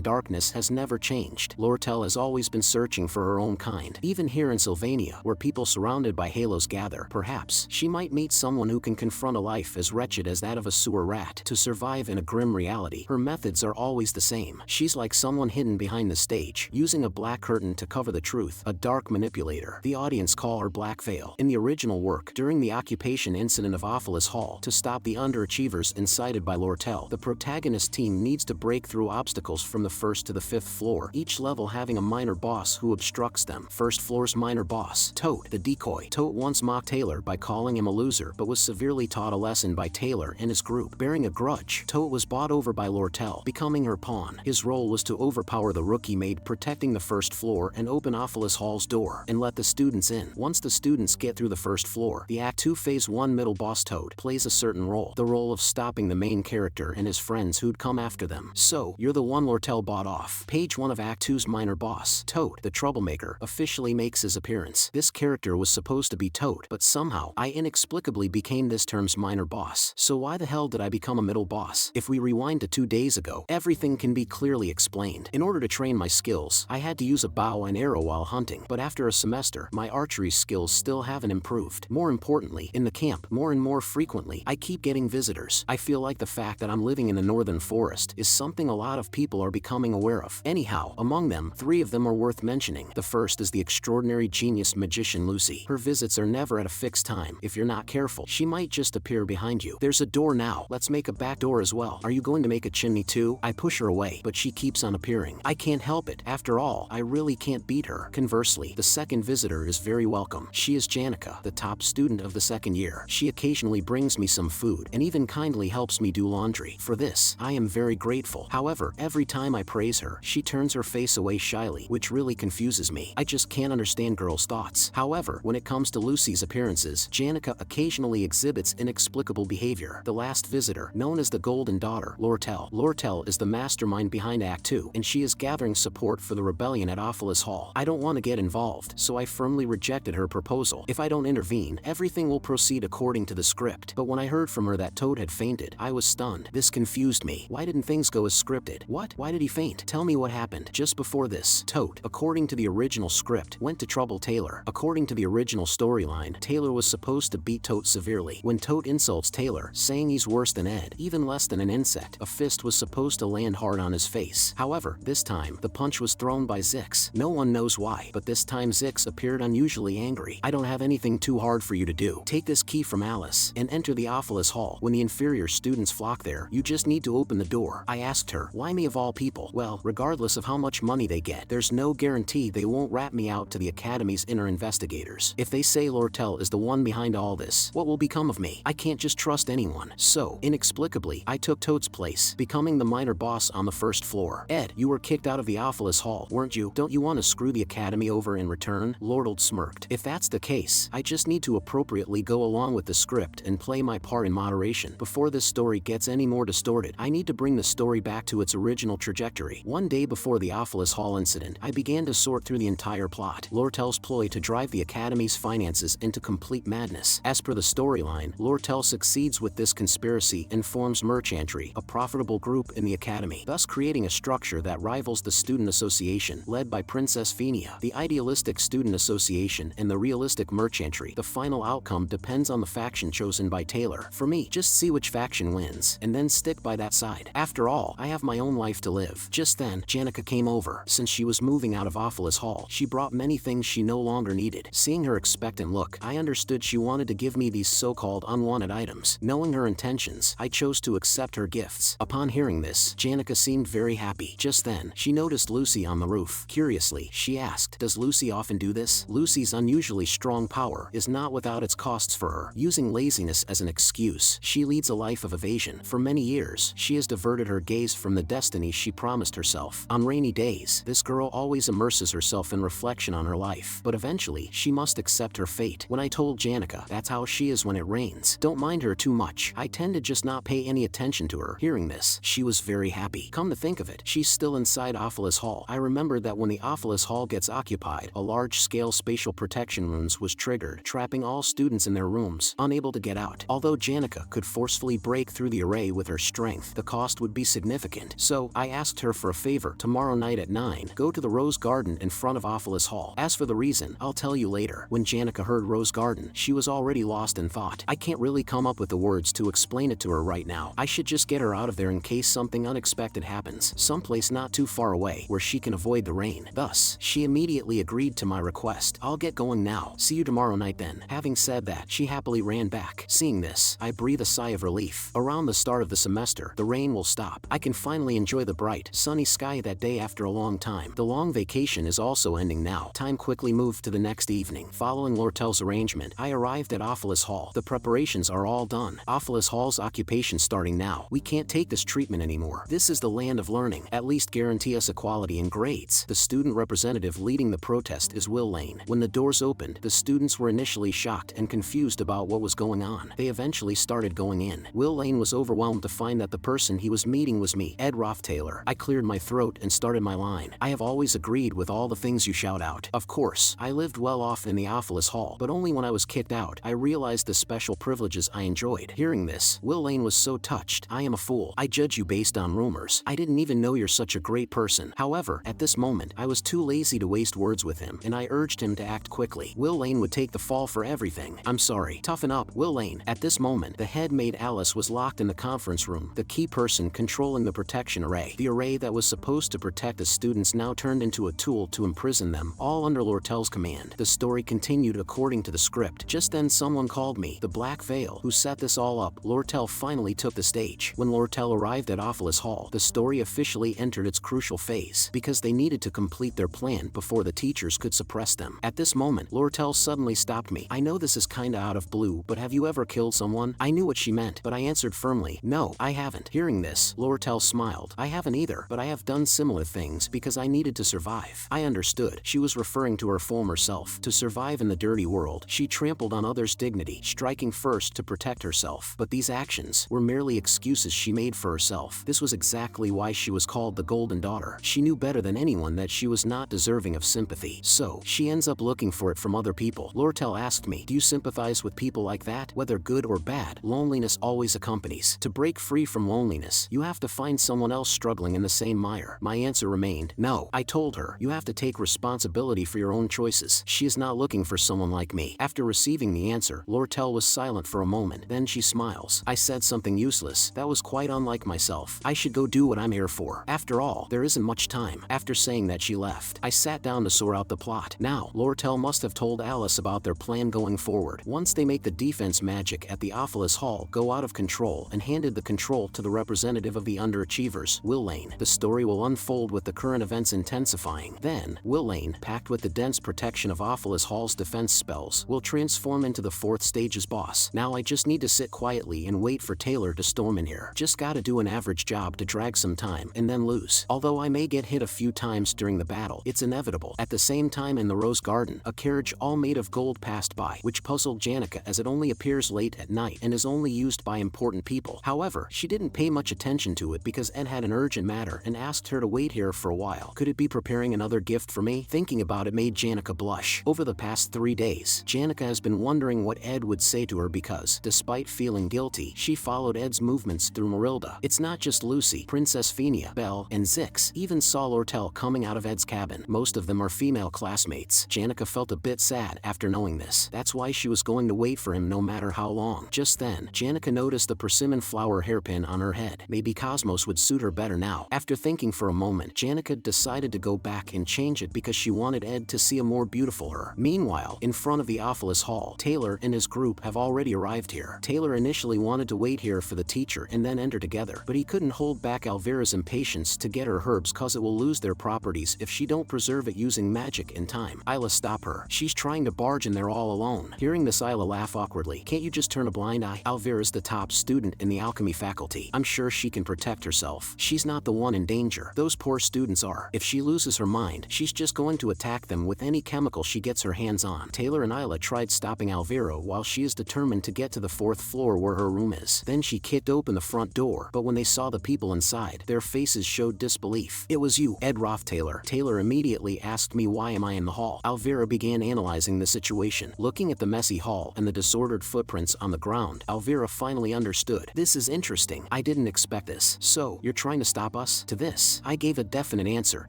darkness has never changed. Lortel has always been searching for her own kind. Even here in Sylvania, where people surrounded by halos gather, perhaps she might meet someone who can confront a life as wretched as that of a sewer rat. To survive in a grim reality, her methods are always the same. She's like someone hidden behind the stage, using a black curtain to cover the truth, a dark manipulator. The audience call her Black Veil. In the original work, during the occupation incident of Ophelis Hall, to stop the underachievers incited by Lortel, the protagonist team needs to break through obstacles from the 1st to the 5th floor, each level having a minor boss who obstructs them. First floor's minor boss, Tote, the decoy. Tote once mocked Taylor by calling him a loser, but was severely taught a lesson by Taylor and his group. Bearing a grudge, Tote was bought over by Lortel, becoming her pawn. His role was to overpower the rookie maid protecting the 1st floor and open Ophelis Hall's door and let the students in. Once the students get through the 1st floor, the Act 2 Phase 1 middle boss Tote plays a certain role, the role of stopping the main character and his friends who'd come after them. So, you're the one Lortel bought off. Page 1 of Act 2's minor boss, Tote, the troublemaker, officially makes his appearance. This character was supposed to be Tote, but somehow, I inexplicably became this term's minor boss. So why the hell did I become a middle boss? If we rewind to 2 days ago, everything can be clearly explained. In order to train my skills, I had to use a bow and arrow while hunting, but after a semester, my archery skills still haven't improved. More importantly, in the camp, more and more frequently, I keep getting visitors. I feel like the fact that I'm living in the northern forest is something a lot of people are becoming aware of. Anyhow, among them, 3 of them are worth mentioning. The first is the extraordinary genius magician Lucy. Her visits are never at a fixed time. If you're not careful, she might just appear behind you. There's a door now. Let's make a back door as well. Are you going to make a chimney too? I push her away, but she keeps on appearing. I can't help it. After all, I really can't beat her. Conversely, the second visitor is very welcome. She is Janica, the top student of the 2nd year. She occasionally brings me some food and even kindly helps me do laundry. For this, I am very grateful. However, every time I praise her, she turns her face away shyly, which really confuses me. I just can't understand girls' thoughts. However, when it comes to Lucy's appearances, Janica occasionally exhibits inexplicable behavior. The last visitor, known as the Golden Daughter, Lortel. Lortel is the mastermind behind Act 2, and she is gathering support for the rebellion at Ophelis Hall. I don't want to get involved, so I firmly rejected her proposal. If I don't intervene, everything will proceed according to the script. But when I heard from her that Toad had fainted, I was stunned. This confused me. Why didn't things go as scripted? What? Why did he faint? Tell me what happened. Just before this, Toad, according to the original script, went to trouble Taylor. According to the original storyline, Taylor was supposed to beat Toad severely. When Toad insults Taylor, saying he's worse than Ed, even less than an insect, a fist was supposed to land hard on his face. However, this time, the punch was thrown by Zix. No one knows why, but this time Zix appeared unusually angry. I don't have anything too hard for you to do. Take this key from Alice and enter the Ophelis Hall. When the inferior students flock there, you just need to open the door. I asked her, why me of all people? Well, regardless of how much money they get, there's no guarantee they won't rat me out to the Academy's inner investigators. If they say Lortel is the one behind all this, what will become of me? I can't just trust anyone. So, inexplicably, I took Toad's place, becoming the minor boss on the 1st floor. Ed, you were kicked out of the Ophelis Hall, weren't you? Don't you want to screw the Academy over in return? Lordald smirked. If that's the case, I just need to appropriately go along with the script and play my part in moderation. Before this story gets any more distorted, I need to bring the story back to its original trajectory. One day before the Ophelis Hall incident, I began to sort through the entire plot. Lortel's ploy to drive the Academy's finances into complete madness. As per the storyline, Lortel succeeds with this conspiracy and forms Merchantry, a profitable group in the Academy, thus creating a structure that rivals the Student Association, led by Princess Phenia, the idealistic Student Association, and the realistic Merchantry. The final outcome depends on the faction chosen by Taylor. For me, just see which faction wins, and then stick by that side. After all, I have my own life to live. Just then, Janica came over. Since she was moving out of Ophelis Hall, she brought many things she no longer needed. Seeing her expectant look, I understood she wanted to give me these so-called unwanted items. Knowing her intentions, I chose to accept her gifts. Upon hearing this, Janica seemed very happy. Just then, she noticed Lucy on the roof. Curiously, she asked, does Lucy often do this? Lucy's unusually strong power is not without its costs for her. Using laziness as an excuse, she leads a life of evasion. For many years, she has diverted her gaze from the destiny she promised herself. On rainy days, this girl always immerses herself in reflection on her life, but eventually, she must accept her fate. When I told Janica that's how she is when it rains, don't mind her too much. I tend to just not pay any attention to her. Hearing this, she was very happy. Come to think of it, she's still inside Ophelis Hall. I remembered that when the Office Hall gets occupied, a large-scale spatial protection runes was triggered, trapping all students in their rooms, unable to get out. Although Janica could forcefully break through the array with her strength, the cost would be significant. So, I asked her for a favor. Tomorrow night at 9, go to the Rose Garden in front of Office Hall. As for the reason, I'll tell you later. When Janica heard Rose Garden, she was already lost in thought. I can't really come up with the words to explain it to her right now. I should just get her out of there in case something unexpected happens, someplace not too far away where she can avoid the rain. Thus, she immediately agreed to my request. I'll get going now. See you tomorrow night then. Having said that, she happily ran back. Seeing this, I breathe a sigh of relief. Around the start of the semester, the rain will stop. I can finally enjoy the bright, sunny sky that day after a long time. The long vacation is also ending now. Time quickly moved to the next evening. Following Lortel's arrangement, I arrived at Office Hall. The preparations are all done. Office Hall's occupation starting now. We can't take this treatment anymore. This is the land of learning. At least guarantee us equality in grades. The student representative leading the protest is Will Lane. When the doors opened, the students were initially shocked and confused about what was going on. They eventually started going in. Will Lane was overwhelmed to find that the person he was meeting was me, Ed Rothtaylor. I cleared my throat and started my line. I have always agreed with all the things you shout out. Of course, I lived well off in the Office Hall, but only when I was kicked out, I realized the special privileges I enjoyed. Hearing this, Will Lane was so touched. I am a fool. I judge you based on rumors. I didn't even know you're such a great person. However, at this moment, I was too lazy to waste words with him, and I urged him to act quickly. Will Lane would take the fall for everything. I'm sorry. Toughen up, Will Lane. At this moment, the head maid Alice was locked in the conference room, the key person controlling the protection array. The array that was supposed to protect the students now turned into a tool to imprison them, all under Lortel's command. The story continued according to the script. Just then someone called me, the Black Veil, who set this all up. Lortel finally took the stage. When Lortel arrived at Office Hall, the story officially entered its crucial phase, because they needed to complete their plan before the teachers could suppress them. At this moment, Lortel suddenly stopped me. I know this is kinda out of blue, but have you ever killed someone? I knew what she meant, but I answered firmly, no, I haven't. Hearing this, Lortel smiled. I haven't either, but I have done similar things because I needed to survive. I understood. She was referring to her former self. To survive in the dirty world, she trampled on others' dignity, striking first to protect herself. But these actions were merely excuses she made for herself. This was exactly why she was called the Golden Daughter. She knew better than anyone that she was not deserving of sympathy. So, she ends up looking for it from other people. Lortel asked me, do you sympathize with people like that? Whether good or bad, loneliness always accompanies. To break free from loneliness, you have to find someone else struggling in the same mire. My answer remained, no. I told her, you have to take responsibility for your own choices. She is not looking for someone like me. After receiving the answer, Lortel was silent for a moment. Then she smiles. I said something useless. That was quite unlike myself. I should go do what I'm here for. After all, there isn't much time. After saying that, she left. I sat down to sort out the plot. Now, Lortel must have told Alice about their plan going forward. Once they make the defense magic at the Office Hall go out of control and handed the control to the representative of the underachievers, Will Lane, the story will unfold with the current events intensifying. Then, Will Lane, packed with the dense protection of Office Hall's defense spells, will transform into the fourth stage's boss. Now I just need to sit quietly and wait for Taylor to storm in here. Just gotta do an average job to drag some time and then lose. Although I may get hit a few times during the battle, it's inevitable. At the same time, in the Rose Garden, a carriage all made of gold passed by, which puzzled Janica as it only appears late at night and is only used by important people. However, she didn't pay much attention to it because Ed had an urgent matter and asked her to wait here for a while. Could it be preparing another gift for me? Thinking about it made Janica blush. Over the past 3 days, Janica has been wondering what Ed would say to her because, despite feeling guilty, she followed Ed's movements through Marilda. It's not just Lucy, Princess Fenia, Belle, and Zix even saw Lortel coming out of Ed's cabin. Most of them are female classmates. Janica felt a bit sad after knowing this. That's why she was going to wait for him no matter how long. Just then, Janica noticed the persimmon flower hairpin on her head. Maybe Cosmos would suit her better now. After thinking for a moment, Janica decided to go back and change it because she wanted Ed to see a more beautiful her. Meanwhile, in front of the Office Hall, Taylor and his group have already arrived here. Taylor initially wanted to wait here for the teacher and then enter together, but he couldn't hold back Alvira's impatience to get her herbs cause it will lose their properties if she don't preserve it using magic in time. Isla, stop her. She's trying to barge in there all alone. Hearing this, Isla laugh awkwardly. Can't you just turn a blind eye? Alvira's the top student in the alchemy faculty. I'm sure she can protect herself. She's not the one in danger. Those poor students are. If she loses her mind, she's just going to attack them with any chemical she gets her hands on. Taylor and Isla tried stopping Alvira while she is determined to get to the 4th floor where her room is. Then she kicked open the front door, but when they saw the people inside, their faces showed disbelief. It was you, Ed Rothtaylor. Taylor. Taylor immediately asked me why am I in the hall. Alvira began analyzing the situation. Looking at the messy hall and the disordered footprints on the ground, Alvira finally understood. This is interesting. I didn't expect this. So, you're trying to stop us? To this, I gave a definite answer.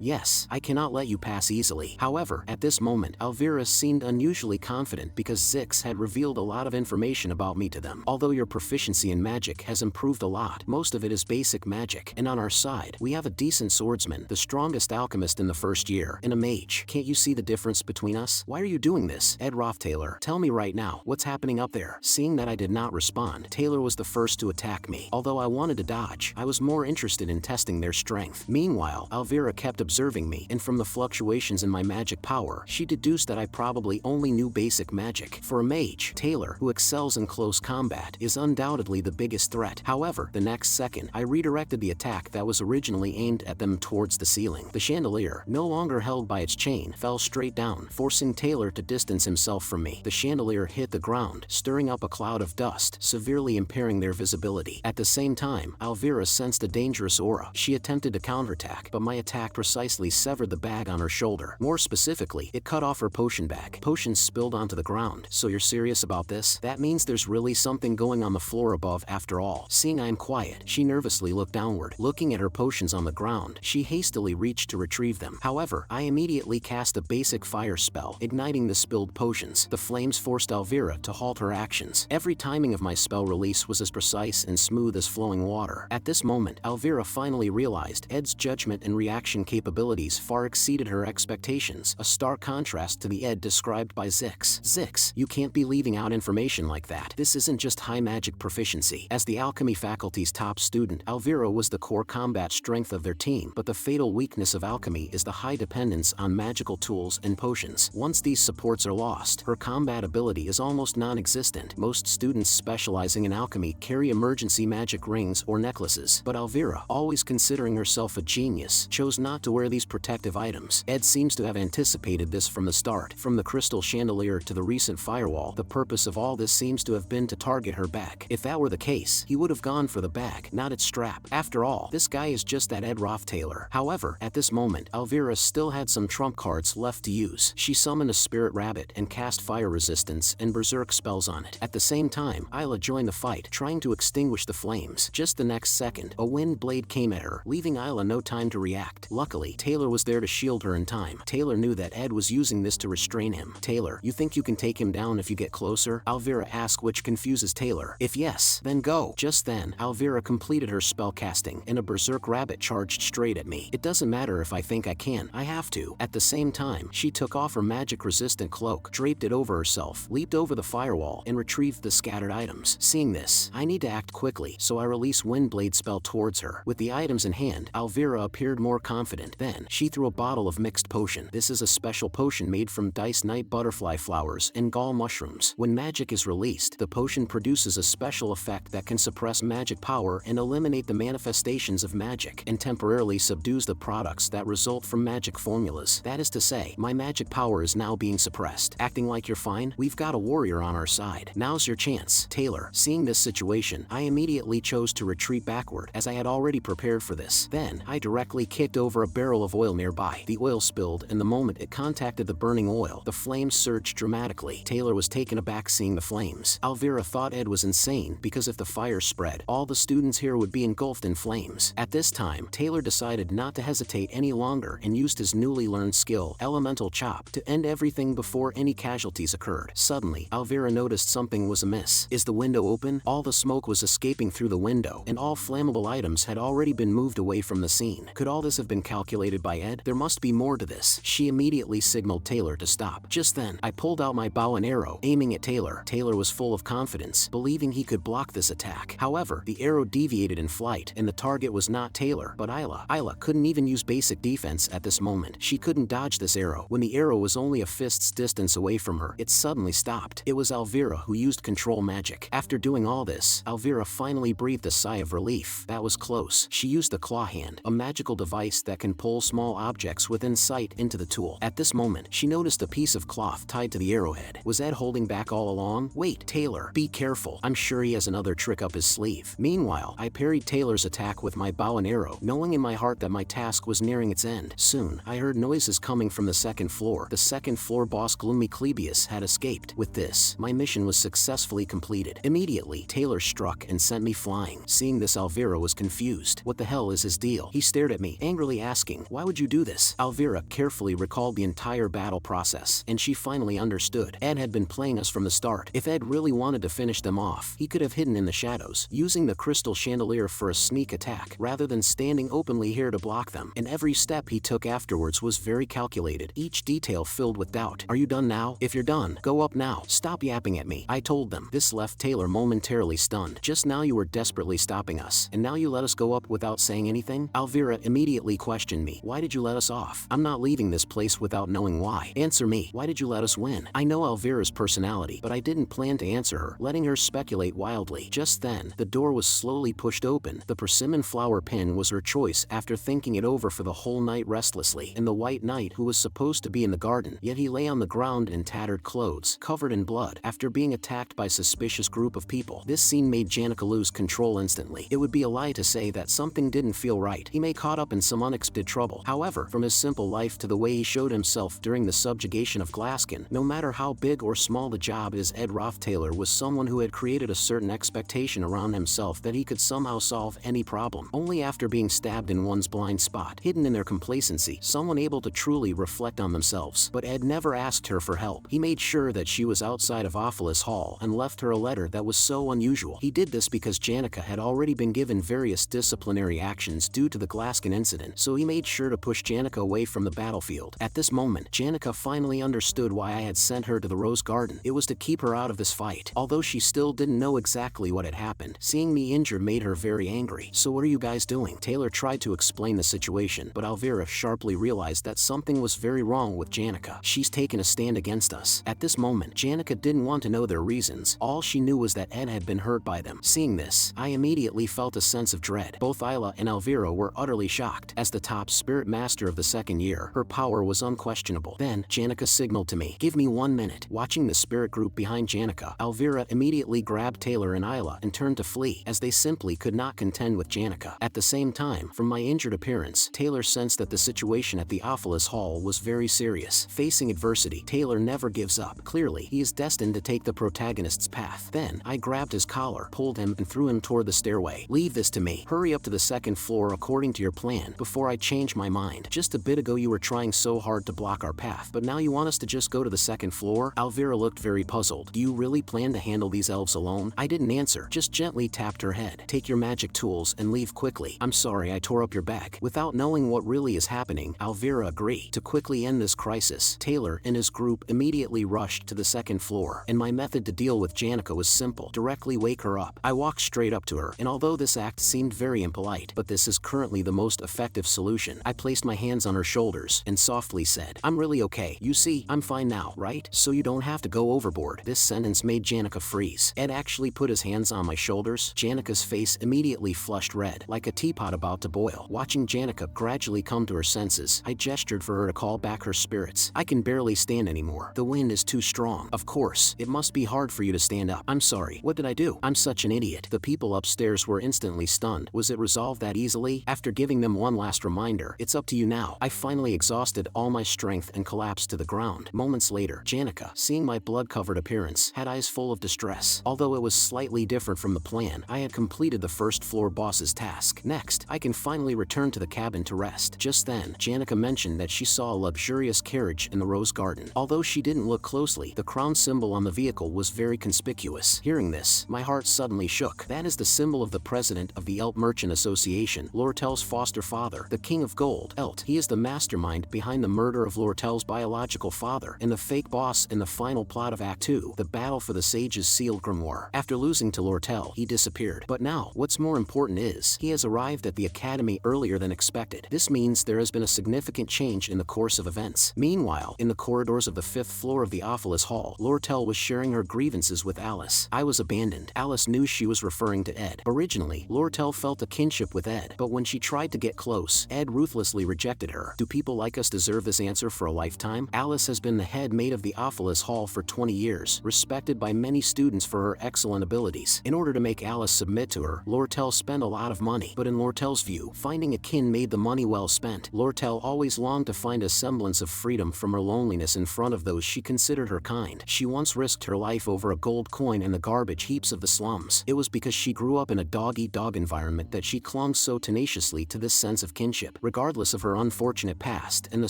Yes, I cannot let you pass easily. However, at this moment, Alvira seemed unusually confident because Zix had revealed a lot of information about me to them. Although your proficiency in magic has improved a lot, most of it is basic magic, and on our side, we have a decent swordsman, the strongest alchemist in the first year, and a mage. Can't you see the difference between us? Why are you doing this? Ed Taylor, tell me right now, what's happening up there? Seeing that I did not respond, Taylor was the first to attack me. Although I wanted to dodge, I was more interested in testing their strength. Meanwhile, Alvira kept observing me, and from the fluctuations in my magic power, she deduced that I probably only knew basic magic. For a mage, Taylor, who excels in close combat, is undoubtedly the biggest threat. However, the next second, I redirected the attack that was originally aimed at them towards the ceiling. The chandelier, no longer held by its chain, fell straight down, forcing Taylor to distance himself from me. The chandelier hit the ground, stirring up a cloud of dust, severely impairing their visibility. At the same time, Alvira sensed a dangerous aura. She attempted to counterattack, but my attack precisely severed the bag on her shoulder. More specifically, it cut off her potion bag. Potions spilled onto the ground. So you're serious about this? That means there's really something going on the floor above after all. Seeing I am quiet, she nervously looked downward. Looking at her potions on the ground, she hastily reached to retrieve them. However, I immediately cast a basic fire spell, igniting the spilled potions. The flames forced Alvira to halt her actions. Every timing of my spell release was as precise and smooth as flowing water. At this moment, Alvira finally realized Ed's judgment and reaction capabilities far exceeded her expectations, a stark contrast to the Ed described by Zix. Zix, you can't be leaving out information like that. This isn't just high magic proficiency. As the alchemy faculty's top student, Alvira was the core combat strength of their team, but the fatal weakness of alchemy is the high dependence on magical tools and potions. Once these supports are lost, her combat ability is almost non-existent. Most students specializing in alchemy carry emergency magic rings or necklaces, but Alvira, always considering herself a genius, chose not to wear these protective items. Ed seems to have anticipated this from the start. From the crystal chandelier to the recent firewall, the purpose of all this seems to have been to target her bag. If that were the case, he would have gone for the bag, not its strap. After all, this guy is just that Ed Taylor. However, at this moment, Alvira still had some trump cards left to use. She summoned a spirit rabbit and cast fire resistance and berserk spells on it. At the same time, Isla joined the fight, trying to extinguish the flames. Just the next second, a wind blade came at her, leaving Isla no time to react. Luckily, Taylor was there to shield her in time. Taylor knew that Ed was using this to restrain him. Taylor, you think you can take him down if you get closer? Alvira asked, which confuses Taylor. If yes, then go. Just then, Alvira completed her spell casting, and a berserk rabbit charged straight at me. It doesn't matter if I think I can, I have to. At the same time, she took off her magic-resistant cloak, draped it over herself, leaped over the firewall, and retrieved the scattered items. Seeing this, I need to act quickly, so I release Windblade spell towards her. With the items in hand, Alvira appeared more confident. Then, she threw a bottle of mixed potion. This is a special potion made from diced night butterfly flowers and gall mushrooms. When magic is released, the potion produces a special effect that can suppress magic power and eliminate the manifestations of magic, and temporarily subdues the products that result from magic formulas. That is to say, my magic power is now being suppressed. Acting like you're fine? We've got a warrior on our side. Now's your chance. Taylor, seeing this situation, I immediately chose to retreat backward, as I had already prepared for this. Then, I directly kicked over a barrel of oil nearby. The oil spilled, and the moment it contacted the burning oil, the flames surged dramatically. Taylor was taken aback seeing the flames. Alvira thought Ed was insane, because if the fire spread, all the students here would be engulfed in flames. At this time, Taylor decided not to hesitate any longer and used his newly learned skill, Elemental Chop, to end everything before any casualties occurred. Suddenly, Alvira noticed something was amiss. Is the window open? All the smoke was escaping through the window, and all flammable items had already been moved away from the scene. Could all this have been calculated by Ed? There must be more to this. She immediately signaled Taylor to stop. Just then, I pulled out my bow and arrow, aiming at Taylor. Taylor was full of confidence, believing he could block this attack. However, the arrow deviated in flight, and the target was not Taylor, but Isla. Isla couldn't even use basic defense at this moment. She couldn't dodge this arrow. When the arrow was only a fist's distance away from her, it suddenly stopped. It was Alvira who used control magic. After doing all this, Alvira finally breathed a sigh of relief. That was close. She used the claw hand, a magical device that can pull small objects within sight into the tool. At this moment, she noticed a piece of cloth tied to the arrowhead. Was Ed holding back all along? Wait, Taylor, be careful. I'm sure he has another trick up his sleeve. Meanwhile, I parried Taylor's attack with my bow and arrow, knowing in my heart that my task was nearing its end. end. Soon, I heard noises coming from the second floor. The second floor boss Gloomy Clebius had escaped. With this, my mission was successfully completed. Immediately, Taylor struck and sent me flying. Seeing this, Alvira was confused. What the hell is his deal? He stared at me, angrily asking, why would you do this? Alvira carefully recalled the entire battle process, and she finally understood. Ed had been playing us from the start. If Ed really wanted to finish them off, he could have hidden in the shadows, using the crystal chandelier for a sneak attack, rather than standing openly here to block them. And every step he took afterwards was very calculated, each detail filled with doubt. Are you done now? If you're done, go up now. Stop yapping at me, I told them. This left Taylor momentarily stunned. Just now you were desperately stopping us, and now you let us go up without saying anything? Alvira immediately questioned me. Why did you let us off? I'm not leaving this place without knowing why. Answer me. Why did you let us win? I know Alvira's personality, but I didn't plan to answer her, letting her speculate wildly. Just then, the door was slowly pushed open. The persimmon flower pin was her choice after thinking it over for the whole night restlessly. And the white knight who was supposed to be in the garden, yet he lay on the ground in tattered clothes, covered in blood, after being attacked by a suspicious group of people. This scene made Janica lose control instantly. It would be a lie to say that something didn't feel right. He may caught up in some unexpected trouble. However, from his simple life to the way he showed himself during the subjugation of Glaskin, no matter how big or small the job is, Ed Rothtaylor was someone who had created a certain expectation around himself that he could somehow solve any problem. Only after being stabbed in one's blind spot, hidden in their complacency, someone able to truly reflect on themselves. But Ed never asked her for help. He made sure that she was outside of Ophelis Hall and left her a letter that was so unusual. He did this because Janica had already been given various disciplinary actions due to the Glaskin incident, so he made sure to push Janica away from the battlefield. At this moment, Janica finally understood why I had sent her to the Rose Garden. It was to keep her out of this fight. Although she still didn't know exactly what had happened, seeing me injured made her very angry. So what are you guys doing? Taylor tried to explain the situation, but Alvira sharply realized that something was very wrong with Janica. She's taken a stand against us. At this moment, Janica didn't want to know their reasons. All she knew was that Ed had been hurt by them. Seeing this, I immediately felt a sense of dread. Both Isla and Alvira were utterly shocked. As the top spirit master of the second year, her power was unquestionable. Then, Janica signaled to me, give me 1 minute. Watching the spirit group behind Janica, Alvira immediately grabbed Taylor and Isla and turned to flee, as they simply could not contend with Janica. At the same time, from my injured appearance, Taylor sensed that the situation at the Ophelis Hall was very serious. Facing adversity, Taylor never gives up. Clearly, he is destined to take the protagonist's path. Then, I grabbed his collar, pulled him, and threw him toward the stairway. Leave this to me. Hurry up to the second floor according to your plan, before I change my mind. Just a bit ago you were trying so hard to block our path, but now you want us to just go to the second floor? Alvira looked very puzzled. Do you really plan to handle these elves alone? I didn't answer, just gently tapped her head. Take your magic tools and leave quickly. I'm sorry I tore up your bag. Without knowing what really is happening, Alvira agreed. To quickly end this crisis, Taylor and his group immediately rushed to the second floor, and my method to deal with Janica was simple. Directly wake her up. I walked straight up to her, and although this act seemed very impolite, but this is currently the most effective solution, I placed my hands on her shoulders and softly said, I'm really okay. You see, I'm fine now, right? So you don't have to go overboard. This sentence made Janica freeze. Ed actually put his hands on my shoulders. Janica's face immediately flushed red, like a teapot about to boil. Watching Janica gradually come to her senses, I gestured for her to call back her spirits. I can barely stand anymore. The wind is too strong. Of course, it must be hard for you to stand up. I'm sorry. What did I do? I'm such an idiot. The people upstairs were instantly stunned. Was it resolved that easily? After giving them one last reminder, it's up to you now. I finally exhausted all my strength and collapsed to the ground. Moments later, Janica, seeing my blood-covered appearance, had eyes full of distress. Although it was slightly different from the plan, I had completed the first floor boss's task. Next, I can finally return to the cabin to rest. Just then, Janica mentioned that she saw a luxurious carriage in the Rose Garden. Although she didn't look closely, the crown symbol on the vehicle was very conspicuous. Hearing this, my heart suddenly shook. That is the symbol of the president of the Elt Merchant Association, Lortel's foster father, the King of Gold, Elt. He is the mastermind behind the murder of Lortel's biological father and the fake boss in the final plot of Act 2, the battle for the Sage's sealed grimoire. After losing to Lortel, he disappeared. But now, what's more important is, he has arrived at the academy earlier than expected. This means there has been a significant change in the course of events. Meanwhile, in the corridors of the 5th floor of the Ophelis Hall, Lortel was sharing her grievances with Alice. I was abandoned. Alice knew she was referring to Ed. Originally, Lortel felt a kinship with Ed, but when she tried to get close, Ed ruthlessly rejected her. Do people like us deserve this answer for a lifetime? Alice has been the head maid of the Ophelis Hall for 20 years, respected by many students for her excellent abilities. In order to make Alice submit to her, Lortel spent a lot of money, but in Lortel's view, finding a kin made the money well spent. spent. Lortel always longed to find a semblance of freedom from her loneliness in front of those she considered her kind. She once risked her life over a gold coin in the garbage heaps of the slums. It was because she grew up in a dog-eat-dog environment that she clung so tenaciously to this sense of kinship. Regardless of her unfortunate past and the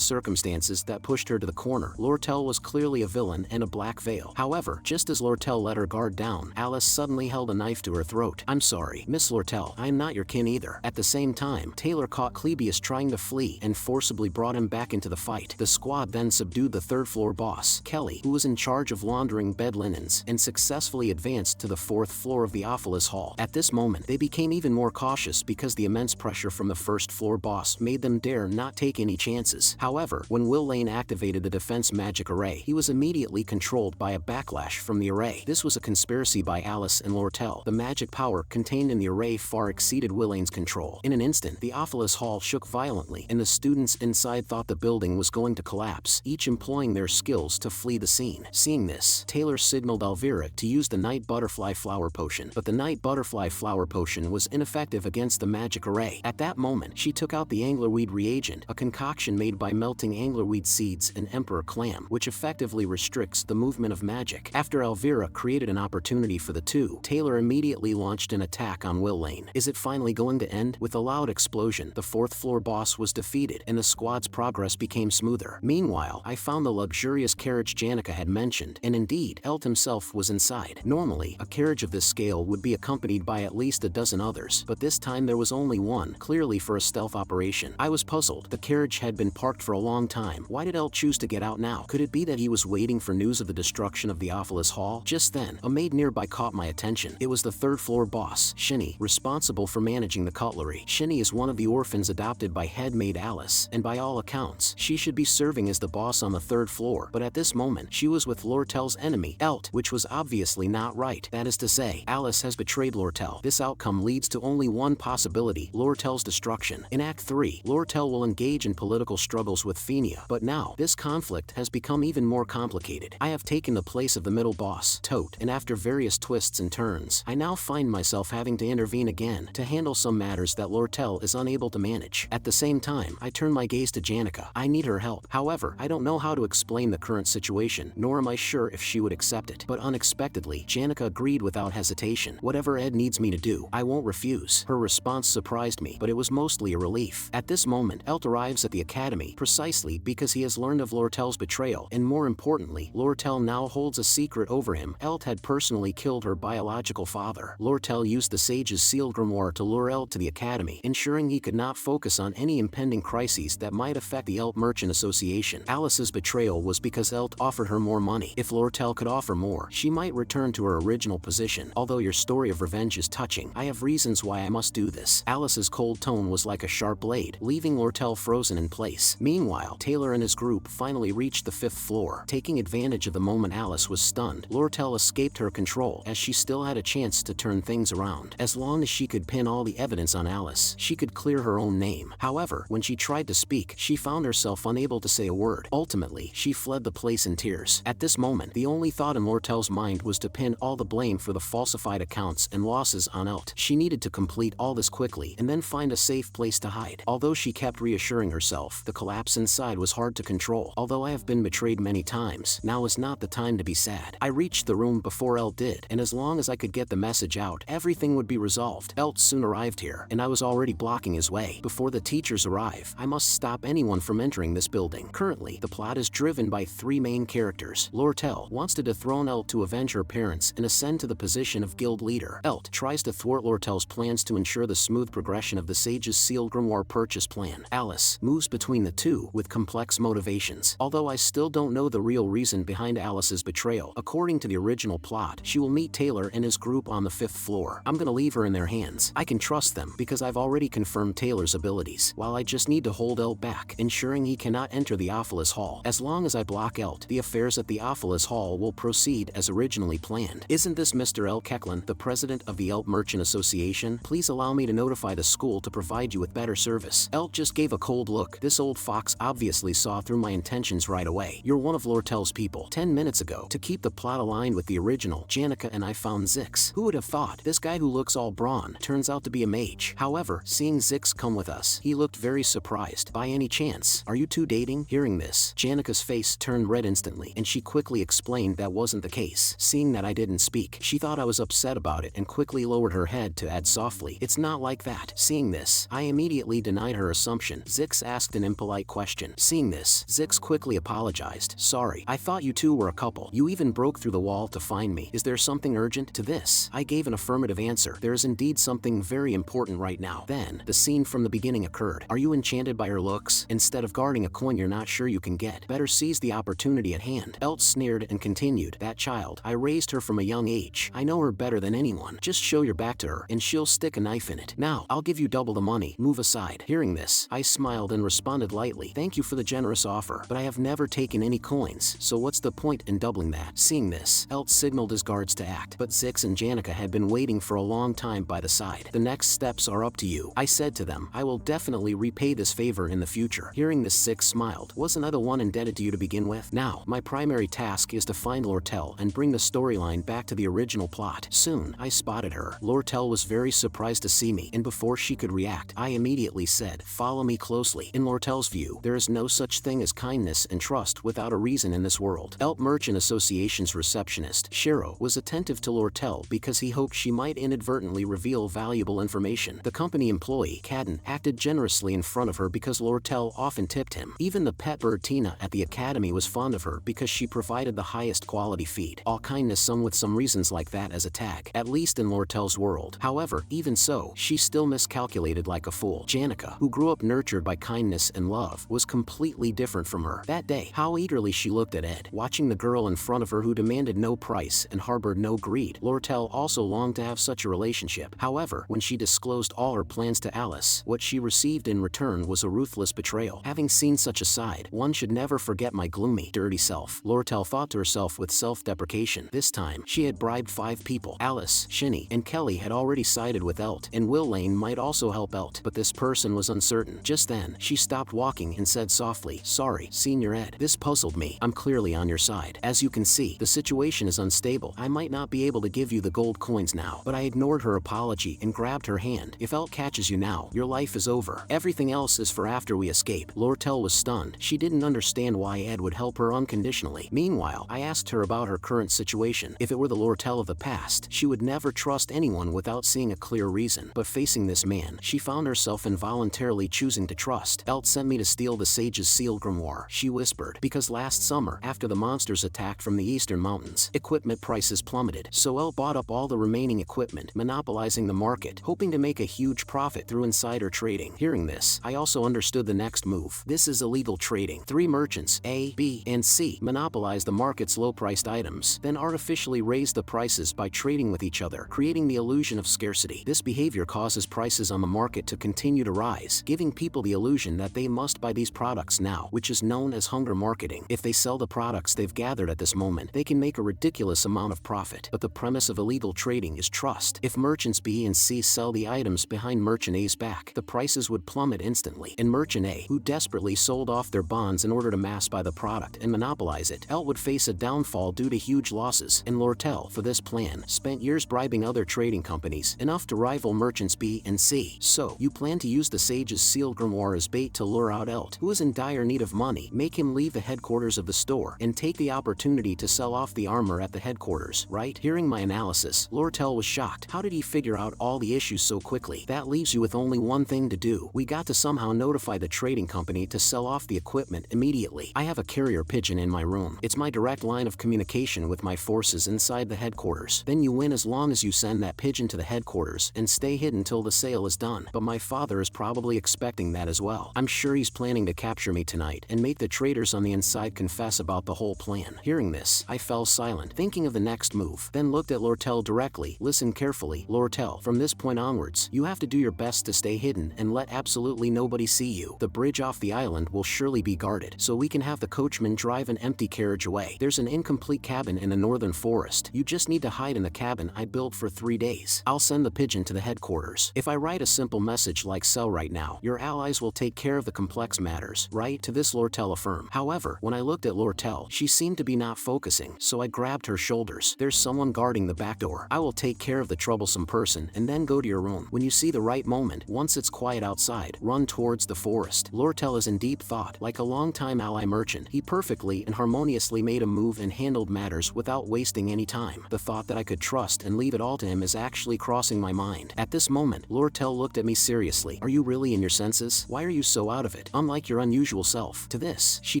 circumstances that pushed her to the corner, Lortel was clearly a villain and a black veil. However, just as Lortel let her guard down, Alice suddenly held a knife to her throat. "I'm sorry, Miss Lortel, I am not your kin either." At the same time, Taylor caught Clebius trying to flee and forcibly brought him back into the fight. The squad then subdued the third-floor boss, Kelly, who was in charge of laundering bed linens, and successfully advanced to the fourth floor of the Ophelis Hall. At this moment, they became even more cautious because the immense pressure from the first-floor boss made them dare not take any chances. However, when Will Lane activated the defense magic array, he was immediately controlled by a backlash from the array. This was a conspiracy by Alice and Lortel. The magic power contained in the array far exceeded Will Lane's control. In an instant, the Ophelis Hall shook violently, and the students inside thought the building was going to collapse, each employing their skills to flee the scene. Seeing this, Taylor signaled Elvira to use the Night Butterfly Flower Potion, but the Night Butterfly Flower Potion was ineffective against the magic array. At that moment, she took out the anglerweed reagent, a concoction made by melting anglerweed seeds and emperor clam, which effectively restricts the movement of magic. After Elvira created an opportunity for the two, Taylor immediately launched an attack on Will Lane. Is it finally going to end? With a loud explosion, the fourth-floor boss was defeated, and the squad's progress became smoother. Meanwhile, I found the luxurious carriage Janica had mentioned, and indeed, Elt himself was inside. Normally, a carriage of this scale would be accompanied by at least a dozen others, but this time there was only one, clearly for a stealth operation. I was puzzled. The carriage had been parked for a long time. Why did Elt choose to get out now? Could it be that he was waiting for news of the destruction of the Ophelis Hall? Just then, a maid nearby caught my attention. It was the third-floor boss, Shinny, responsible for managing the cutlery. Shinny is one of the orphans adopted by head maid Alice, and by all accounts, she should be serving as the boss on the third floor, but at this moment, she was with Lortel's enemy, Elt, which was obviously not right. That is to say, Alice has betrayed Lortel. This outcome leads to only one possibility: Lortel's destruction. In Act 3, Lortel will engage in political struggles with Fenia, but now, this conflict has become even more complicated. I have taken the place of the middle boss, Tote, and after various twists and turns, I now find myself having to intervene again to handle some matters that Lortel is unable to manage. At the same time, I turn my gaze to Janica. I need her help. However, I don't know how to explain the current situation, nor am I sure if she would accept it. But unexpectedly, Janica agreed without hesitation. "Whatever Ed needs me to do, I won't refuse." Her response surprised me, but it was mostly a relief. At this moment, Elt arrives at the academy, precisely because he has learned of Lortel's betrayal, and more importantly, Lortel now holds a secret over him. Elt had personally killed her biological father. Lortel used the sage's sealed grimoire to lure Elt to the academy, ensuring he could not focus on any impending crises that might affect the Elt Merchant Association. Alice's betrayal was because Elt offered her more money. If Lortel could offer more, she might return to her original position. Although your story of revenge is touching, I have reasons why I must do this. Alice's cold tone was like a sharp blade, leaving Lortel frozen in place. Meanwhile, Taylor and his group finally reached the fifth floor. Taking advantage of the moment Alice was stunned, Lortel escaped her control, as she still had a chance to turn things around. As long as she could pin all the evidence on Alice, she could clear her own name. However, when she tried to speak, she found herself unable to say a word. Ultimately, she fled the place in tears. At this moment, the only thought in Lortel's mind was to pin all the blame for the falsified accounts and losses on Elt. She needed to complete all this quickly and then find a safe place to hide. Although she kept reassuring herself, the collapse inside was hard to control. Although I have been betrayed many times, now is not the time to be sad. I reached the room before Elt did, and as long as I could get the message out, everything would be resolved. Elt soon arrived here, and I was already blocking his way. Before the teachers arrive, I must stop anyone from entering this building. Currently, the plot is driven by three main characters. Lortel wants to dethrone Elt to avenge her parents and ascend to the position of guild leader. Elt tries to thwart Lortel's plans to ensure the smooth progression of the sage's sealed grimoire purchase plan. Alice moves between the two with complex motivations. Although I still don't know the real reason behind Alice's betrayal, according to the original plot, she will meet Taylor and his group on the fifth floor. I'm gonna leave her in their hands. I can trust them because I've already confirmed Taylor's abilities, while I just need to hold Elt back, ensuring he cannot enter the Ophelis Hall. As long as I block Elt, the affairs at the Ophelis Hall will proceed as originally planned. Isn't this Mr. L. Kecklin, the president of the Elt Merchant Association? Please allow me to notify the school to provide you with better service. Elt just gave a cold look. This old fox obviously saw through my intentions right away. You're one of Lortel's people. 10 minutes ago, to keep the plot aligned with the original, Janica and I found Zix. Who would have thought? This guy who looks all brawn turns out to be a mage. However, seeing Zix come with us, he looked looked very surprised. By any chance, are you two dating? Hearing this, Janika's face turned red instantly, and she quickly explained that wasn't the case. Seeing that I didn't speak, she thought I was upset about it and quickly lowered her head to add softly, "It's not like that." Seeing this, I immediately denied her assumption. Zix asked an impolite question. Seeing this, Zix quickly apologized. "Sorry, I thought you two were a couple. You even broke through the wall to find me. Is there something urgent?" To this, I gave an affirmative answer. "There is indeed something very important right now." Then, the scene from the beginning occurred. "Are you enchanted by her looks? Instead of guarding a coin you're not sure you can get, better seize the opportunity at hand." Elt sneered and continued, "That child, I raised her from a young age. I know her better than anyone. Just show your back to her, and she'll stick a knife in it. Now, I'll give you double the money. Move aside." Hearing this, I smiled and responded lightly, "Thank you for the generous offer, but I have never taken any coins, so what's the point in doubling that?" Seeing this, Elt signaled his guards to act, but Zix and Janika had been waiting for a long time by the side. "The next steps are up to you," I said to them. "I will definitely repay this favor in the future." Hearing this, Zix smiled. "Wasn't I the one indebted to you to begin with? Now, my primary task is to find Lortel and bring the storyline back to the original plot." Soon, I spotted her. Lortel was very surprised to see me, and before she could react, I immediately said, "Follow me closely." In Lortel's view, there is no such thing as kindness and trust without a reason in this world. Elt Merchant Association's receptionist, Shiro, was attentive to Lortel because he hoped she might inadvertently reveal valuable information. The company employee, Cadden, acted generously in front of her because Lortel often tipped him. Even the pet bird Tina at the academy was fond of her because she provided the highest quality feed. All kindness some with some reasons like that as a tag, at least in Lortel's world. However, even so, she still miscalculated like a fool. Janika, who grew up nurtured by kindness and love, was completely different from her. That day, how eagerly she looked at Ed, watching the girl in front of her who demanded no price and harbored no greed. Lortel also longed to have such a relationship. However, when she disclosed all her plans to Alice, what she received in return was a ruthless betrayal. Having seen such a side, one should never forget my gloomy, dirty self. Lortel thought to herself with self-deprecation. This time, she had bribed 5 people. Alice, Shinny, and Kelly had already sided with Elt, and Will Lane might also help Elt, but this person was uncertain. Just then, she stopped walking and said softly, "Sorry, Senior Ed. This puzzled me. I'm clearly on your side. As you can see, the situation is unstable. I might not be able to give you the gold coins now." But I ignored her apology and grabbed her hand. "If Elt catches you now, your life is over. Everything else is for after we escape." Lortel was stunned. She didn't understand why Ed would help her unconditionally. Meanwhile, I asked her about her current situation. If it were the Lortel of the past, she would never trust anyone without seeing a clear reason. But facing this man, she found herself involuntarily choosing to trust. "Elt sent me to steal the sage's sealed grimoire," she whispered, "because last summer, after the monsters attacked from the eastern mountains, equipment prices plummeted. So Elt bought up all the remaining equipment, monopolizing the market, hoping to make a huge profit through insider trading." Hearing this, I also understood the next move. This is illegal trading. 3 merchants, A, B, and C, monopolize the market's low-priced items, then artificially raise the prices by trading with each other, creating the illusion of scarcity. This behavior causes prices on the market to continue to rise, giving people the illusion that they must buy these products now, which is known as hunger marketing. If they sell the products they've gathered at this moment, they can make a ridiculous amount of profit. But the premise of illegal trading is trust. If merchants B and C sell the items behind merchant A's back, the prices would plummet instantly, and merchant A, who desperately sold off their bonds in order to mass buy the product and monopolize it, Elt would face a downfall due to huge losses. And Lortel, for this plan, spent years bribing other trading companies, enough to rival merchants B and C. "So, you plan to use the sage's sealed grimoire as bait to lure out Elt, who is in dire need of money, make him leave the headquarters of the store, and take the opportunity to sell off the armor at the headquarters, right?" Hearing my analysis, Lortel was shocked. How did he figure out all the issues so quickly? "That leaves you with only one thing to do. We got to somehow notify the trading company to sell off the equipment immediately. I have a carrier pigeon in my room. It's my direct line of communication with my forces inside the headquarters. Then you win as long as you send that pigeon to the headquarters and stay hidden till the sale is done." But my father is probably expecting that as well. I'm sure he's planning to capture me tonight and make the traders on the inside confess about the whole plan. Hearing this, I fell silent, thinking of the next move, then looked at Lortel directly. "Listen carefully, Lortel. From this point onwards, you have to do your best to stay hidden and let absolutely nobody see you. The bridge off the island will surely be guarded, so we can have the coachman drive an empty carriage away. There's an incomplete cabin in the northern forest. You just need to hide in the cabin I built for 3 days. I'll send the pigeon to the headquarters. If I write a simple message like sell right now, your allies will take care of the complex matters, right?" To this Lortel affirmed. However, when I looked at Lortel, she seemed to be not focusing, so I grabbed her shoulders. "There's someone guarding the back door. I will take care of the troublesome person and then go to your room. When you see the right moment, once it's quiet outside, outside, run towards the forest. Lortel is in deep thought. Like a long-time ally merchant, he perfectly and harmoniously made a move and handled matters without wasting any time. The thought that I could trust and leave it all to him is actually crossing my mind. At this moment, Lortel looked at me seriously. Are you really in your senses? Why are you so out of it? Unlike your unusual self. To this, she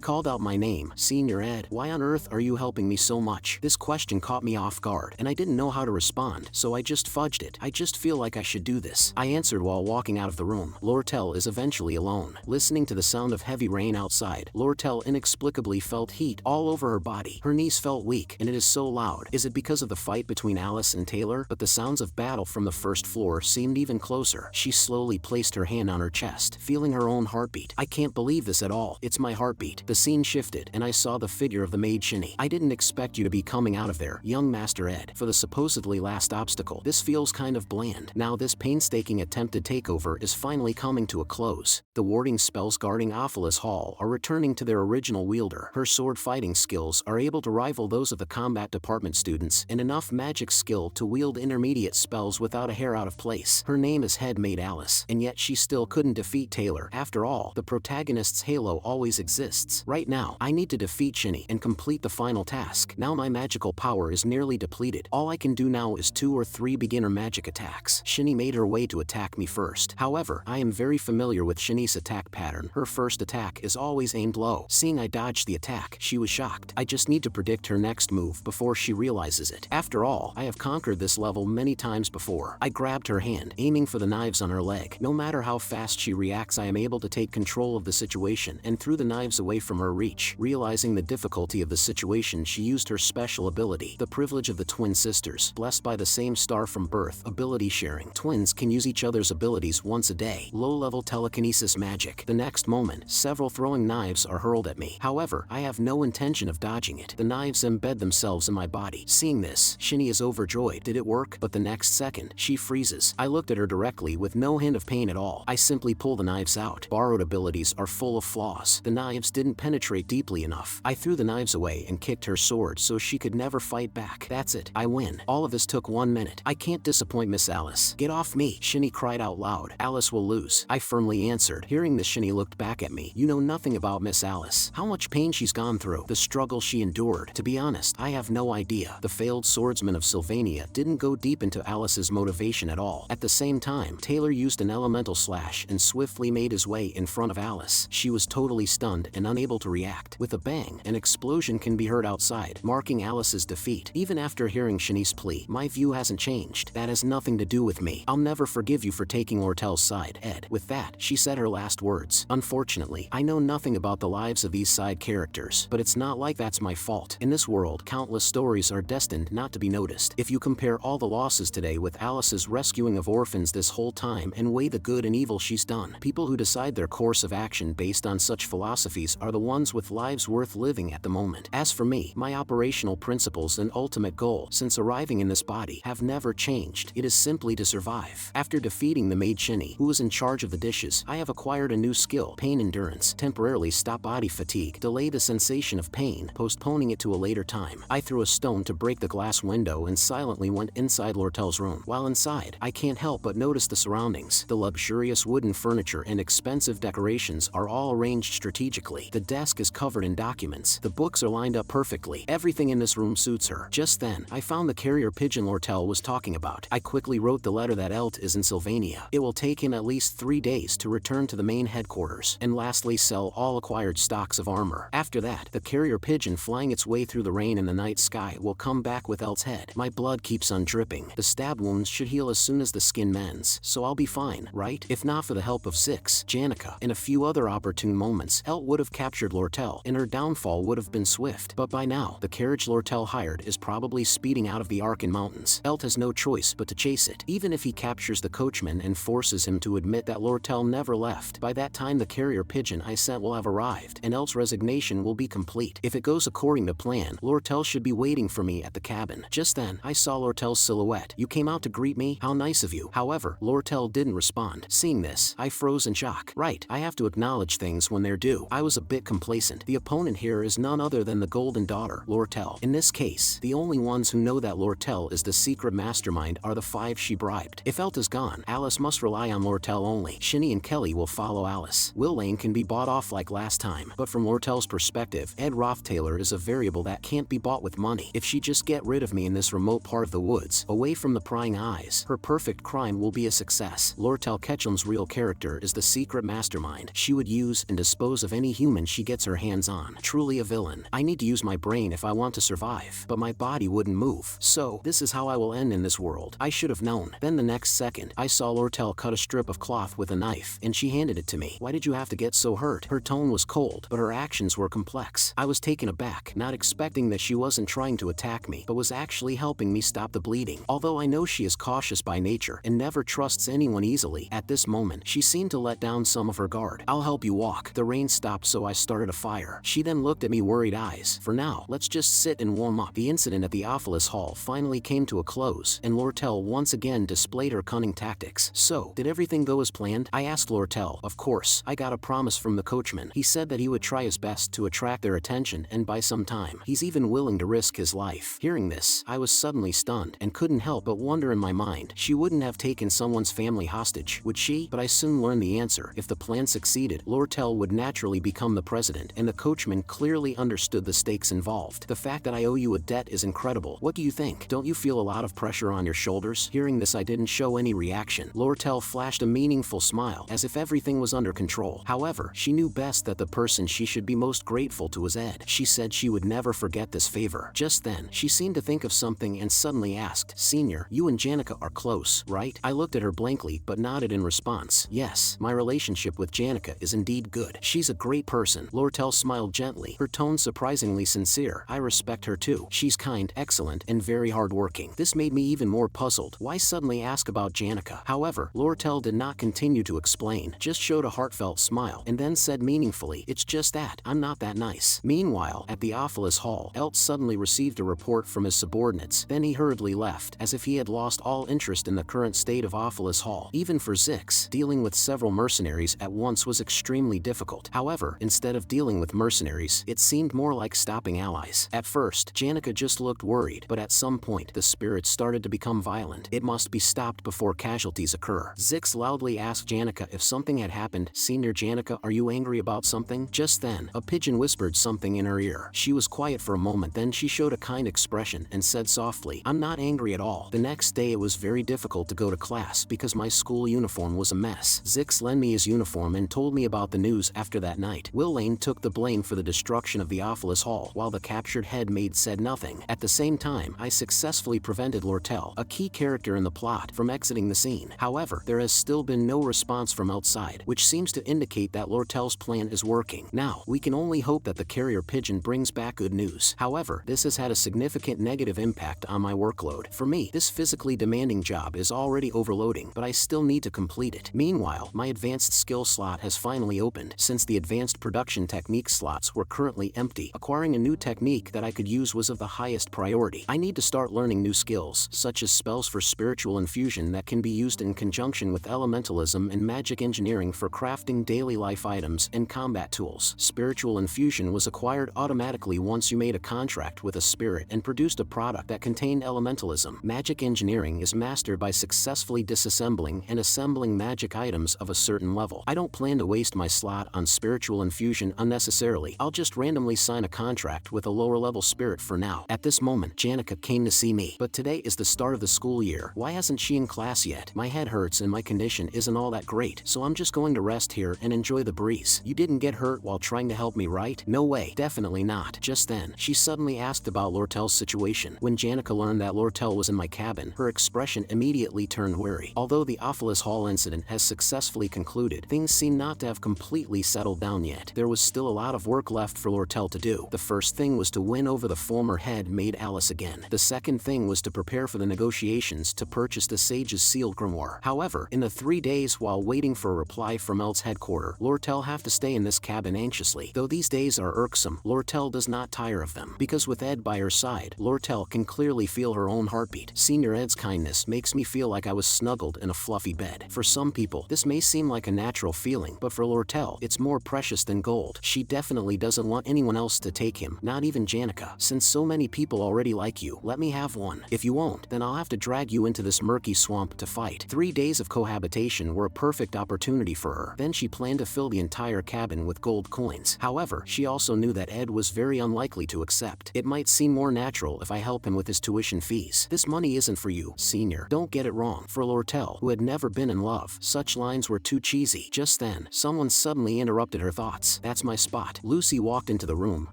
called out my name. Senior Ed, why on earth are you helping me so much? This question caught me off guard, and I didn't know how to respond, so I just fudged it. I just feel like I should do this, I answered while walking out of the room. Lortel is eventually alone. Listening to the sound of heavy rain outside, Lortel inexplicably felt heat all over her body. Her knees felt weak, and it is so loud. Is it because of the fight between Alice and Taylor? But the sounds of battle from the first floor seemed even closer. She slowly placed her hand on her chest, feeling her own heartbeat. I can't believe this at all. It's my heartbeat. The scene shifted, and I saw the figure of the maid Shinny. I didn't expect you to be coming out of there, young Master Ed, for the supposedly last obstacle. This feels kind of bland. Now this painstaking attempted takeover is finally coming to a close. The warding spells guarding Ophelis Hall are returning to their original wielder. Her sword fighting skills are able to rival those of the combat department students, and enough magic skill to wield intermediate spells without a hair out of place. Her name is Headmaid Alice, and yet she still couldn't defeat Taylor. After all, the protagonist's halo always exists. Right now, I need to defeat Shinny and complete the final task. Now my magical power is nearly depleted. All I can do now is 2 or 3 beginner magic attacks. Shinny made her way to attack me first. However, I am very familiar with Shinny's attack pattern. Her first attack is always aimed low. Seeing I dodged the attack, she was shocked. I just need to predict her next move before she realizes it. After all, I have conquered this level many times before. I grabbed her hand, aiming for the knives on her leg. No matter how fast she reacts, I am able to take control of the situation and threw the knives away from her reach. Realizing the difficulty of the situation, she used her special ability, the privilege of the twin sisters, blessed by the same star from birth, ability sharing. Twins can use each other's abilities once a day. Low-level telekinesis magic. The next moment, several throwing knives are hurled at me. However, I have no intention of dodging it. The knives embed themselves in my body. Seeing this, Shinny is overjoyed. Did it work? But the next second, she freezes. I looked at her directly with no hint of pain at all. I simply pull the knives out. Borrowed abilities are full of flaws. The knives didn't penetrate deeply enough. I threw the knives away and kicked her sword so she could never fight back. That's it. I win. All of this took 1 minute. I can't disappoint Miss Alice. Get off me, Shinny cried out loud. Alice will lose, I firmly answered. Hearing this, Shinny looked back at me. You know nothing about Miss Alice. How much pain she's gone through. The struggle she endured. To be honest, I have no idea. The failed swordsman of Sylvania didn't go deep into Alice's motivation at all. At the same time, Taylor used an elemental slash and swiftly made his way in front of Alice. She was totally stunned and unable to react. With a bang, an explosion can be heard outside, marking Alice's defeat. Even after hearing Shinny's plea, my view hasn't changed. That has nothing to do with me. I'll never forgive you for taking Lortel's side, Ed. With that, she said her last words. Unfortunately, I know nothing about the lives of these side characters, but it's not like that's my fault. In this world, countless stories are destined not to be noticed. If you compare all the losses today with Alice's rescuing of orphans this whole time and weigh the good and evil she's done, people who decide their course of action based on such philosophies are the ones with lives worth living at the moment. As for me, my operational principles and ultimate goal since arriving in this body have never changed. It is simply to survive. After defeating the maid Shinny, who was in charge of the dishes, I have acquired a new skill, pain endurance. Temporarily stop body fatigue, delay the sensation of pain, postponing it to a later time. I threw a stone to break the glass window and silently went inside Lortel's room. While inside, I can't help but notice the surroundings. The luxurious wooden furniture and expensive decorations are all arranged strategically. The desk is covered in documents. The books are lined up perfectly. Everything in this room suits her. Just then, I found the carrier pigeon Lortel was talking about. I quickly wrote the letter that Elt is in Sylvania. It will take him at least 3 days to return to the main headquarters, and lastly sell all acquired stocks of armor. After that, the carrier pigeon flying its way through the rain in the night sky will come back with Elt's head. My blood keeps on dripping. The stab wounds should heal as soon as the skin mends, so I'll be fine, right? If not for the help of Six, Janica, and a few other opportune moments, Elt would have captured Lortel, and her downfall would have been swift. But by now, the carriage Lortel hired is probably speeding out of the Arkan Mountains. Elt has no choice but to chase it, even if he captures the coachman and forces him to admit that Lortel never left. By that time, the carrier pigeon I sent will have arrived, and Elt's resignation will be complete. If it goes according to plan, Lortel should be waiting for me at the cabin. Just then, I saw Lortel's silhouette. You came out to greet me? How nice of you. However, Lortel didn't respond. Seeing this, I froze in shock. Right, I have to acknowledge things when they're due. I was a bit complacent. The opponent here is none other than the Golden Daughter, Lortel. In this case, the only ones who know that Lortel is the secret mastermind are the 5 she bribed. If Elt is gone, Alice must rely on Lortel only. family. Shinny and Kelly will follow Alice. Will Lane can be bought off like last time, but from Lortel's perspective, Ed Rothtaylor is a variable that can't be bought with money. If she just get rid of me in this remote part of the woods, away from the prying eyes, her perfect crime will be a success. Lortel Ketchum's real character is the secret mastermind. She would use and dispose of any human she gets her hands on. Truly a villain. I need to use my brain if I want to survive, but my body wouldn't move. So, this is how I will end in this world. I should have known. Then the next second, I saw Lortel cut a strip of cloth with a knife, and she handed it to me. Why did you have to get so hurt? Her tone was cold, but her actions were complex. I was taken aback, not expecting that she wasn't trying to attack me, but was actually helping me stop the bleeding. Although I know she is cautious by nature and never trusts anyone easily, at this moment, she seemed to let down some of her guard. I'll help you walk. The rain stopped, so I started a fire. She then looked at me worried eyes. For now, let's just sit and warm up. The incident at the Ophelis Hall finally came to a close, and Lortel once again displayed her cunning tactics. So, did everything go as planned? I asked Lortel. Of course, I got a promise from the coachman. He said that he would try his best to attract their attention and buy some time. He's even willing to risk his life. Hearing this, I was suddenly stunned and couldn't help but wonder in my mind, she wouldn't have taken someone's family hostage, would she? But I soon learned the answer. If the plan succeeded, Lortel would naturally become the president, and the coachman clearly understood the stakes involved. The fact that I owe you a debt is incredible. What do you think? Don't you feel a lot of pressure on your shoulders? Hearing this, I didn't show any reaction. Lortel flashed a meaningful smile, as if everything was under control. However, she knew best that the person she should be most grateful to was Ed. She said she would never forget this favor. Just then, she seemed to think of something and suddenly asked, Senior, you and Janica are close, right? I looked at her blankly, but nodded in response. Yes, my relationship with Janica is indeed good. She's a great person. Lortel smiled gently, her tone surprisingly sincere. I respect her too. She's kind, excellent, and very hardworking. This made me even more puzzled. Why suddenly ask about Janica? However, Lortel did not continue to explain, just showed a heartfelt smile, and then said meaningfully, it's just that, I'm not that nice. Meanwhile, at the Ophelis Hall, Elt suddenly received a report from his subordinates. Then he hurriedly left, as if he had lost all interest in the current state of Ophelis Hall. Even for Zix, dealing with several mercenaries at once was extremely difficult. However, instead of dealing with mercenaries, it seemed more like stopping allies. At first, Janica just looked worried, but at some point, the spirits started to become violent. It must be stopped before casualties occur. Zix loudly asked Janica if something had happened. Senior Janica, are you angry about something? Just then, a pigeon whispered something in her ear. She was quiet for a moment, then she showed a kind expression and said softly, I'm not angry at all. The next day it was very difficult to go to class because my school uniform was a mess. Zix lent me his uniform and told me about the news after that night. Will Lane took the blame for the destruction of the Ophelis Hall, while the captured head maid said nothing. At the same time, I successfully prevented Lortel, a key character in the plot, from exiting the scene. However, there has still been no response from outside, which seems to indicate that Lortel's plan is working. Now, we can only hope that the carrier pigeon brings back good news. However, this has had a significant negative impact on my workload. For me, this physically demanding job is already overloading, but I still need to complete it. Meanwhile, my advanced skill slot has finally opened, since the advanced production technique slots were currently empty. Acquiring a new technique that I could use was of the highest priority. I need to start learning new skills, such as spells for spiritual infusion that can be used in conjunction with elementalism and magic engineering for crafting daily life items and combat tools. Spiritual infusion was acquired automatically once you made a contract with a spirit and produced a product that contained elementalism. Magic engineering is mastered by successfully disassembling and assembling magic items of a certain level. I don't plan to waste my slot on spiritual infusion unnecessarily. I'll just randomly sign a contract with a lower level spirit for now. At this moment, Janica came to see me. But today is the start of the school year. Why hasn't she in class yet? My head hurts and my condition isn't all that great, so I'm just going to rest here and enjoy the breeze. You didn't get hurt while trying to help me, right? No way. Definitely not. Just then, she suddenly asked about Lortel's situation. When Janica learned that Lortel was in my cabin, her expression immediately turned wary. Although the Ophelis Hall incident has successfully concluded, things seem not to have completely settled down yet. There was still a lot of work left for Lortel to do. The first thing was to win over the former head maid Alice again. The second thing was to prepare for the negotiations to purchase the Sage's sealed grimoire. However, in the 3 days while waiting for a reply from Elt's headquarters, Lortel have to stay in this cabin anxiously. Though these days are irksome, Lortel does not tire of them, because with Ed by her side, Lortel can clearly feel her own heartbeat. Senior Ed's kindness makes me feel like I was snuggled in a fluffy bed. For some people, this may seem like a natural feeling, but for Lortel, it's more precious than gold. She definitely doesn't want anyone else to take him, not even Janica. Since so many people already like you, let me have one. If you won't, then I'll have to drag you into this murky swamp to fight. 3 days of cohabitation were were a perfect opportunity for her. Then she planned to fill the entire cabin with gold coins. However, she also knew that Ed was very unlikely to accept. It might seem more natural if I help him with his tuition fees. This money isn't for you, senior. Don't get it wrong. For Lortel, who had never been in love, such lines were too cheesy. Just then, someone suddenly interrupted her thoughts. That's my spot. Lucy walked into the room,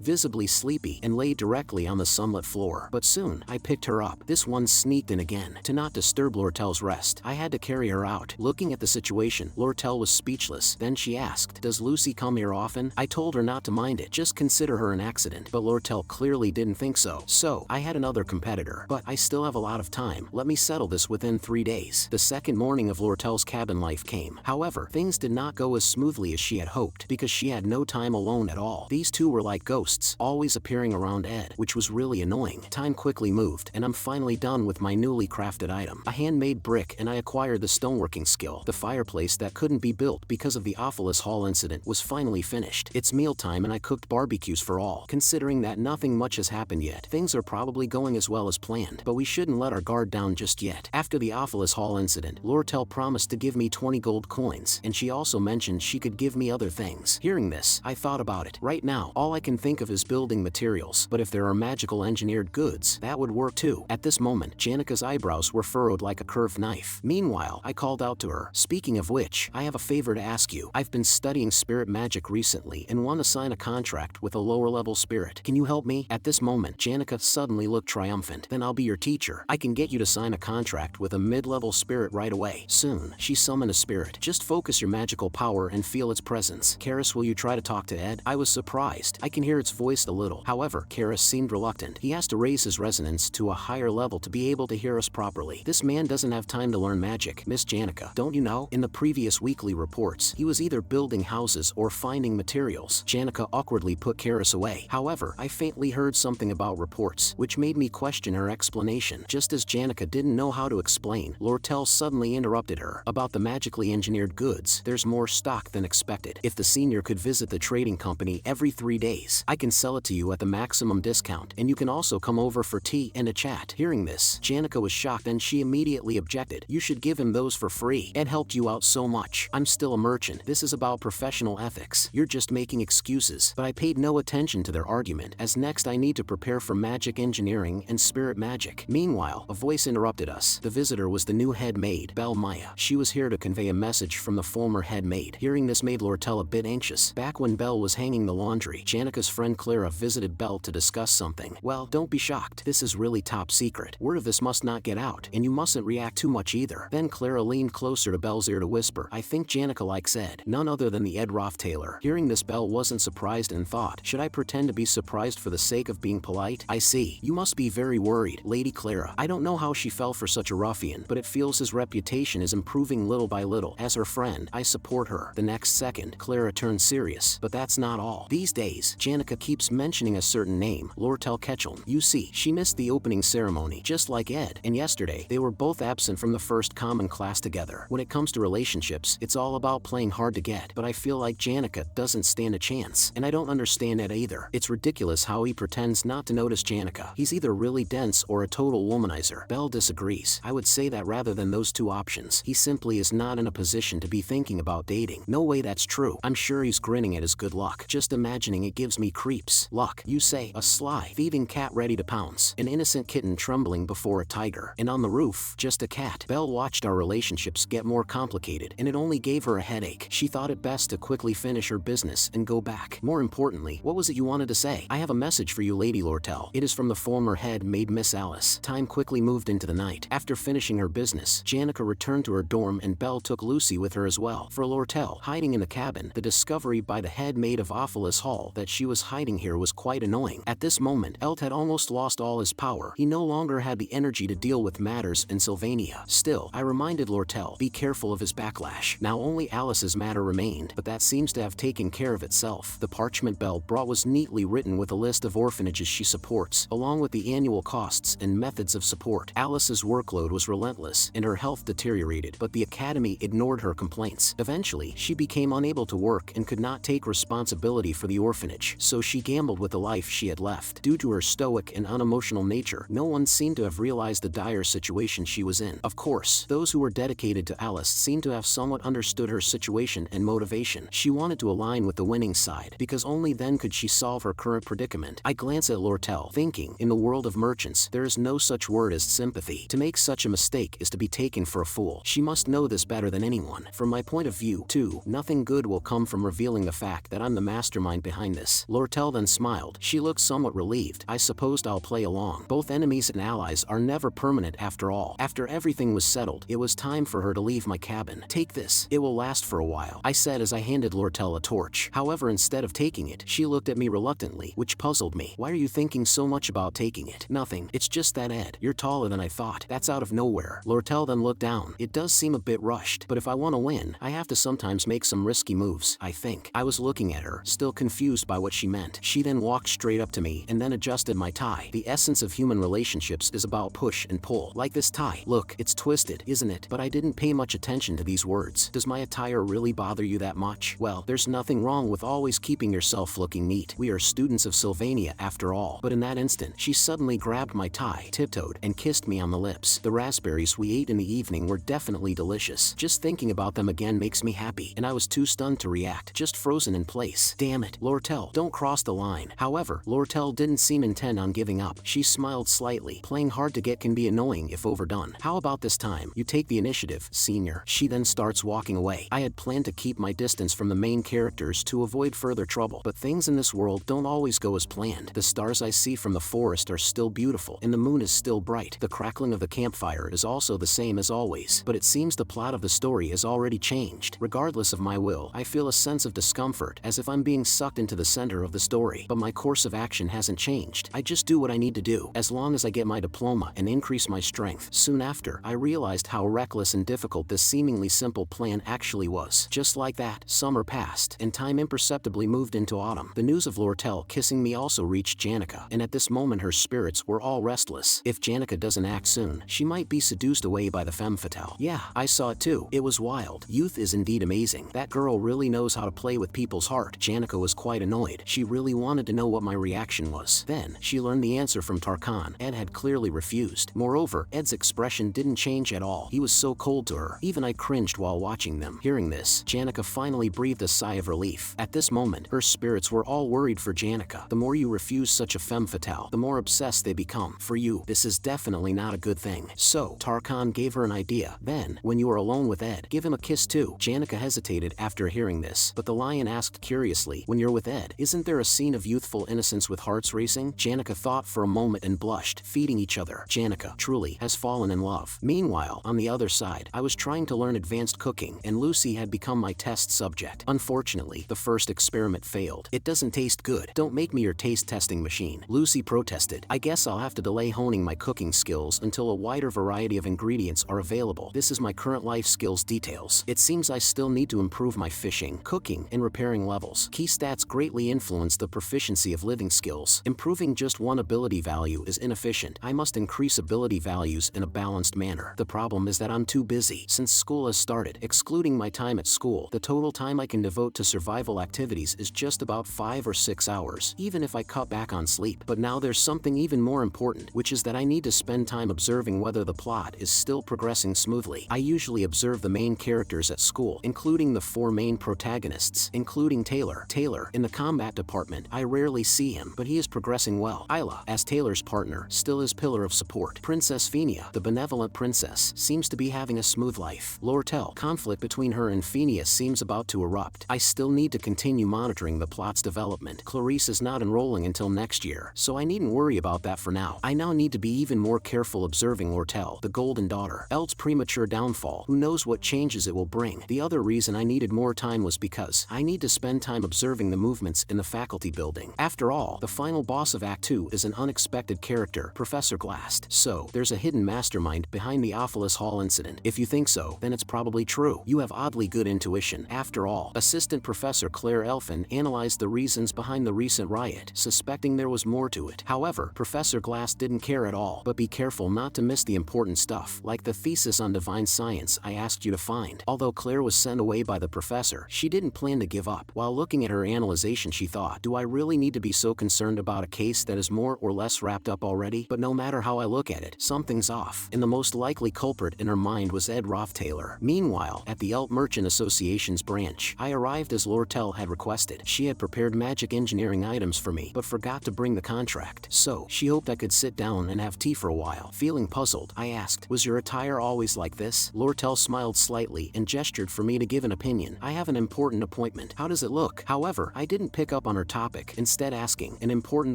visibly sleepy, and lay directly on the sunlit floor. But soon, I picked her up. This one sneaked in again. To not disturb Lortel's rest, I had to carry her out. Looking at the situation, Lortel was speechless. Then she asked, does Lucy come here often? I told her not to mind it, just consider her an accident. But Lortel clearly didn't think so. So, I had another competitor. But I still have a lot of time. Let me settle this within 3 days. The second morning of Lortel's cabin life came. However, things did not go as smoothly as she had hoped, because she had no time alone at all. These two were like ghosts, always appearing around Ed, which was really annoying. Time quickly moved, and I'm finally done with my newly crafted item. A handmade brick, and I acquired the stoneworking skill. The fireplace that couldn't be built because of the Ophelis Hall incident was finally finished. It's mealtime and I cooked barbecues for all. Considering that nothing much has happened yet, things are probably going as well as planned, but we shouldn't let our guard down just yet. After the Ophelis Hall incident, Lortel promised to give me 20 gold coins, and she also mentioned she could give me other things. Hearing this, I thought about it. Right now, all I can think of is building materials, but if there are magical engineered goods, that would work too. At this moment, Janika's eyebrows were furrowed like a curved knife. Meanwhile, I called out to her. Speaking of which, I have a favor to ask you. I've been studying spirit magic recently and want to sign a contract with a lower level spirit. Can you help me? At this moment, Janika suddenly looked triumphant. Then I'll be your teacher. I can get you to sign a contract with a mid-level spirit right away. Soon, she summoned a spirit. Just focus your magical power and feel its presence. Karis, will you try to talk to Ed? I was surprised. I can hear its voice a little. However, Karis seemed reluctant. He has to raise his resonance to a higher level to be able to hear us properly. This man doesn't have time to learn magic. Miss Janika, don't you know? In the previous weekly reports, he was either building houses or finding materials. Janika awkwardly put Karis away. However, I faintly heard something about reports, which made me question her explanation. Just as Janika didn't know how to explain, Lortel suddenly interrupted her. About the magically engineered goods, there's more stock than expected. If the senior could visit the trading company every 3 days, I can sell it to you at the maximum discount, and you can also come over for tea and a chat. Hearing this, Janika was shocked and she immediately objected. You should give him those for free. Ed helped you out so much. I'm still a merchant. This is about professional ethics. You're just making excuses. But I paid no attention to their argument, as next I need to prepare for magic engineering and spirit magic. Meanwhile, a voice interrupted us. The visitor was the new head maid, Belle Maya. She was here to convey a message from the former head maid. Hearing this made Lortel a bit anxious. Back when Belle was hanging the laundry, Janika's friend Clara visited Belle to discuss something. Well, don't be shocked. This is really top secret. Word of this must not get out, and you mustn't react too much either. Then Clara leaned closer to Belle's ear to whisper, I think Janika likes Ed. None other than the Ed Taylor. Hearing this, Belle wasn't surprised and thought, should I pretend to be surprised for the sake of being polite? I see. You must be very worried, Lady Clara. I don't know how she fell for such a ruffian, but it feels his reputation is improving little by little. As her friend, I support her. The next second, Clara turned serious. But that's not all. These days, Janika keeps mentioning a certain name, Lortel Ketchum. You see, she missed the opening ceremony, just like Ed, and yesterday, they were both absent from the first common class together. When it comes to relationships, it's all about playing hard to get, but I feel like Janika doesn't stand a chance, and I don't understand Ed either. It's ridiculous how he pretends not to notice Janika. He's either really dense or a total womanizer. Belle disagrees. I would say that rather than those two options, he simply is not in a position to be thinking about dating. No way that's true. I'm sure he's grinning at his good luck. Just imagining it gives me creeps. Luck, you say? A sly, thieving cat ready to pounce. An innocent kitten trembling before a tiger. And on the roof, just a cat. Belle watched our relationships get more complicated, and it only gave her a headache. She thought it best to quickly finish her business and go back. More importantly, what was it you wanted to say? I have a message for you, Lady Lortel. It is from the former head maid, Miss Alice. Time quickly moved into the night. After finishing her business, Janika returned to her dorm and Belle took Lucy with her as well. For Lortel, hiding in the cabin, the discovery by the head maid of Ophelis Hall that she was hiding here was quite annoying. At this moment, Elt had almost lost all his power. He no longer had the energy to deal with matters in Sylvania. Still, I reminded Lortel, be careful of his backlash. Now only Alice's matter remained, but that seems to have taken care of itself. The parchment Belle brought was neatly written with a list of orphanages she supports, along with the annual costs and methods of support. Alice's workload was relentless, and her health deteriorated, but the academy ignored her complaints. Eventually, she became unable to work and could not take responsibility for the orphanage, so she gambled with the life she had left. Due to her stoic and unemotional nature, no one seemed to have realized the dire situation she was in. Of course, those who were dedicated to Alice seemed to have somewhat understood her situation and motivation. She wanted to align with the winning side, because only then could she solve her current predicament. I glance at Lortel, thinking, in the world of merchants, there is no such word as sympathy. To make such a mistake is to be taken for a fool. She must know this better than anyone. From my point of view, too, nothing good will come from revealing the fact that I'm the mastermind behind this. Lortel then smiled. She looked somewhat relieved. I supposed I'll play along. Both enemies and allies are never permanent after all. After everything was settled, it was time for her to leave my cabin. Take this. It will last for a while, I said as I handed Lortel a torch. However, instead of taking it, she looked at me reluctantly, which puzzled me. Why are you thinking so much about taking it? Nothing. It's just that Ed, you're taller than I thought. That's out of nowhere. Lortel then looked down. It does seem a bit rushed, but if I want to win, I have to sometimes make some risky moves, I think. I was looking at her, still confused by what she meant. She then walked straight up to me and then adjusted my tie. The essence of human relationships is about push and pull. Like this tie. Look, it's twisted, isn't it? But I didn't pay much attention to these words. Does my attire really bother you that much? Well, there's nothing wrong with always keeping yourself looking neat. We are students of Sylvania after all. But in that instant, she suddenly grabbed my tie, tiptoed, and kissed me on the lips. The raspberries we ate in the evening were definitely delicious. Just thinking about them again makes me happy, and I was too stunned to react, just frozen in place. Damn it, Lortel, don't cross the line. However, Lortel didn't seem intent on giving up. She smiled slightly. Playing hard to get can be annoying if overdone. How about this time? You take the initiative, senior. She then starts walking away. I had planned to keep my distance from the main characters to avoid further trouble, but things in this world don't always go as planned. The stars I see from the forest are still beautiful, and the moon is still bright. The crackling of the campfire is also the same as always, but it seems the plot of the story has already changed. Regardless of my will, I feel a sense of discomfort, as if I'm being sucked into the center of the story, but my course of action hasn't changed. I just do what I need to do, as long as I get my diploma and increase my strength. Soon after, I realized how reckless and difficult this seemingly simple plan actually was. Just like that, summer passed, and time imperceptibly moved into autumn. The news of Lortel kissing me also reached Janica, and at this moment her spirits were all restless. If Janica doesn't act soon, she might be seduced away by the femme fatale. Yeah, I saw it too. It was wild. Youth is indeed amazing. That girl really knows how to play with people's heart. Janica was quite annoyed. She really wanted to know what my reaction was. Then, she learned the answer from Tarkan. Ed had clearly refused. Moreover, Ed's expression didn't change at all. He was so cold to her. Even I cringed while watching them. Hearing this, Janica finally breathed a sigh of relief. At this moment, her spirits were all worried for Janica. The more you refuse such a femme fatale, the more obsessed they become. For you, this is definitely not a good thing. So, Tarkan gave her an idea. Then, when you are alone with Ed, give him a kiss too. Janica hesitated after hearing this, but the lion asked curiously, when you're with Ed, isn't there a scene of youthful innocence with hearts racing? Janica thought for a moment and blushed, feeding each other. Janica, truly, has fallen in love. Meanwhile, on the other side, I was trying to learn advanced cooking, and Lucy had become my test subject. Unfortunately, the first experiment failed. It doesn't taste good. Don't make me your taste testing machine. Lucy protested. I guess I'll have to delay honing my cooking skills until a wider variety of ingredients are available. This is my current life skills details. It seems I still need to improve my fishing, cooking, and repairing levels. Key stats greatly influence the proficiency of living skills. Improving just one ability value is inefficient. I must increase ability values in a balanced manner. The problem is that I'm too busy. Since school has started, excluding my time at school, the total time I can devote to survival activities is just about 5 or 6 hours, even if I cut back on sleep. But now there's something even more important, which is that I need to spend time observing whether the plot is still progressing smoothly. I usually observe the main characters at school, including the 4 main protagonists, including Taylor. Taylor, in the combat department, I rarely see him, but he is progressing well. Isla, as Taylor's partner, still his pillar of support. Princess Phineas, the benevolent princess, seems to be having a smooth life. Lortel, conflict between her and Phineas seems about to erupt. I still need to continue monitoring the plot's development. Clarice is not enrolling until next year, so I needn't worry about that for now. I now need to be even more careful observing Lortel, the golden daughter. Elt's premature downfall, who knows what changes it will bring. The other reason I needed more time was because I need to spend time observing the movements in the faculty building. After all, the final boss of Act 2 is an unexpected character, Professor Glast. So, there's a hidden mastermind behind the Ophelis Hall incident. If you think so, then it's probably true. You have oddly good intuition. After all, Assistant Professor Claire Elfin analyzed the reasons behind the recent riot, suspecting there was more to it. However, Professor Glass didn't care at all. But be careful not to miss the important stuff, like the thesis on divine science I asked you to find. Although Claire was sent away by the professor, she didn't plan to give up. While looking at her analyzation, she thought, do I really need to be so concerned about a case that is more or less wrapped up already? But no matter how I look at it, something's off. And the most likely culprit in her mind was Ed Roth Taylor. Meanwhile, at the Elt Merchant Association's branch, I arrived as Lortel had requested. She had prepared magic engineering items for me, but forgot to bring the contract. So, she hoped I could sit down and have tea for a while. Feeling puzzled, I asked, "Was your attire always like this?" Lortel smiled slightly and gestured for me to give an opinion. "I have an important appointment. How does it look?" However, I didn't pick up on her topic, instead asking, "An important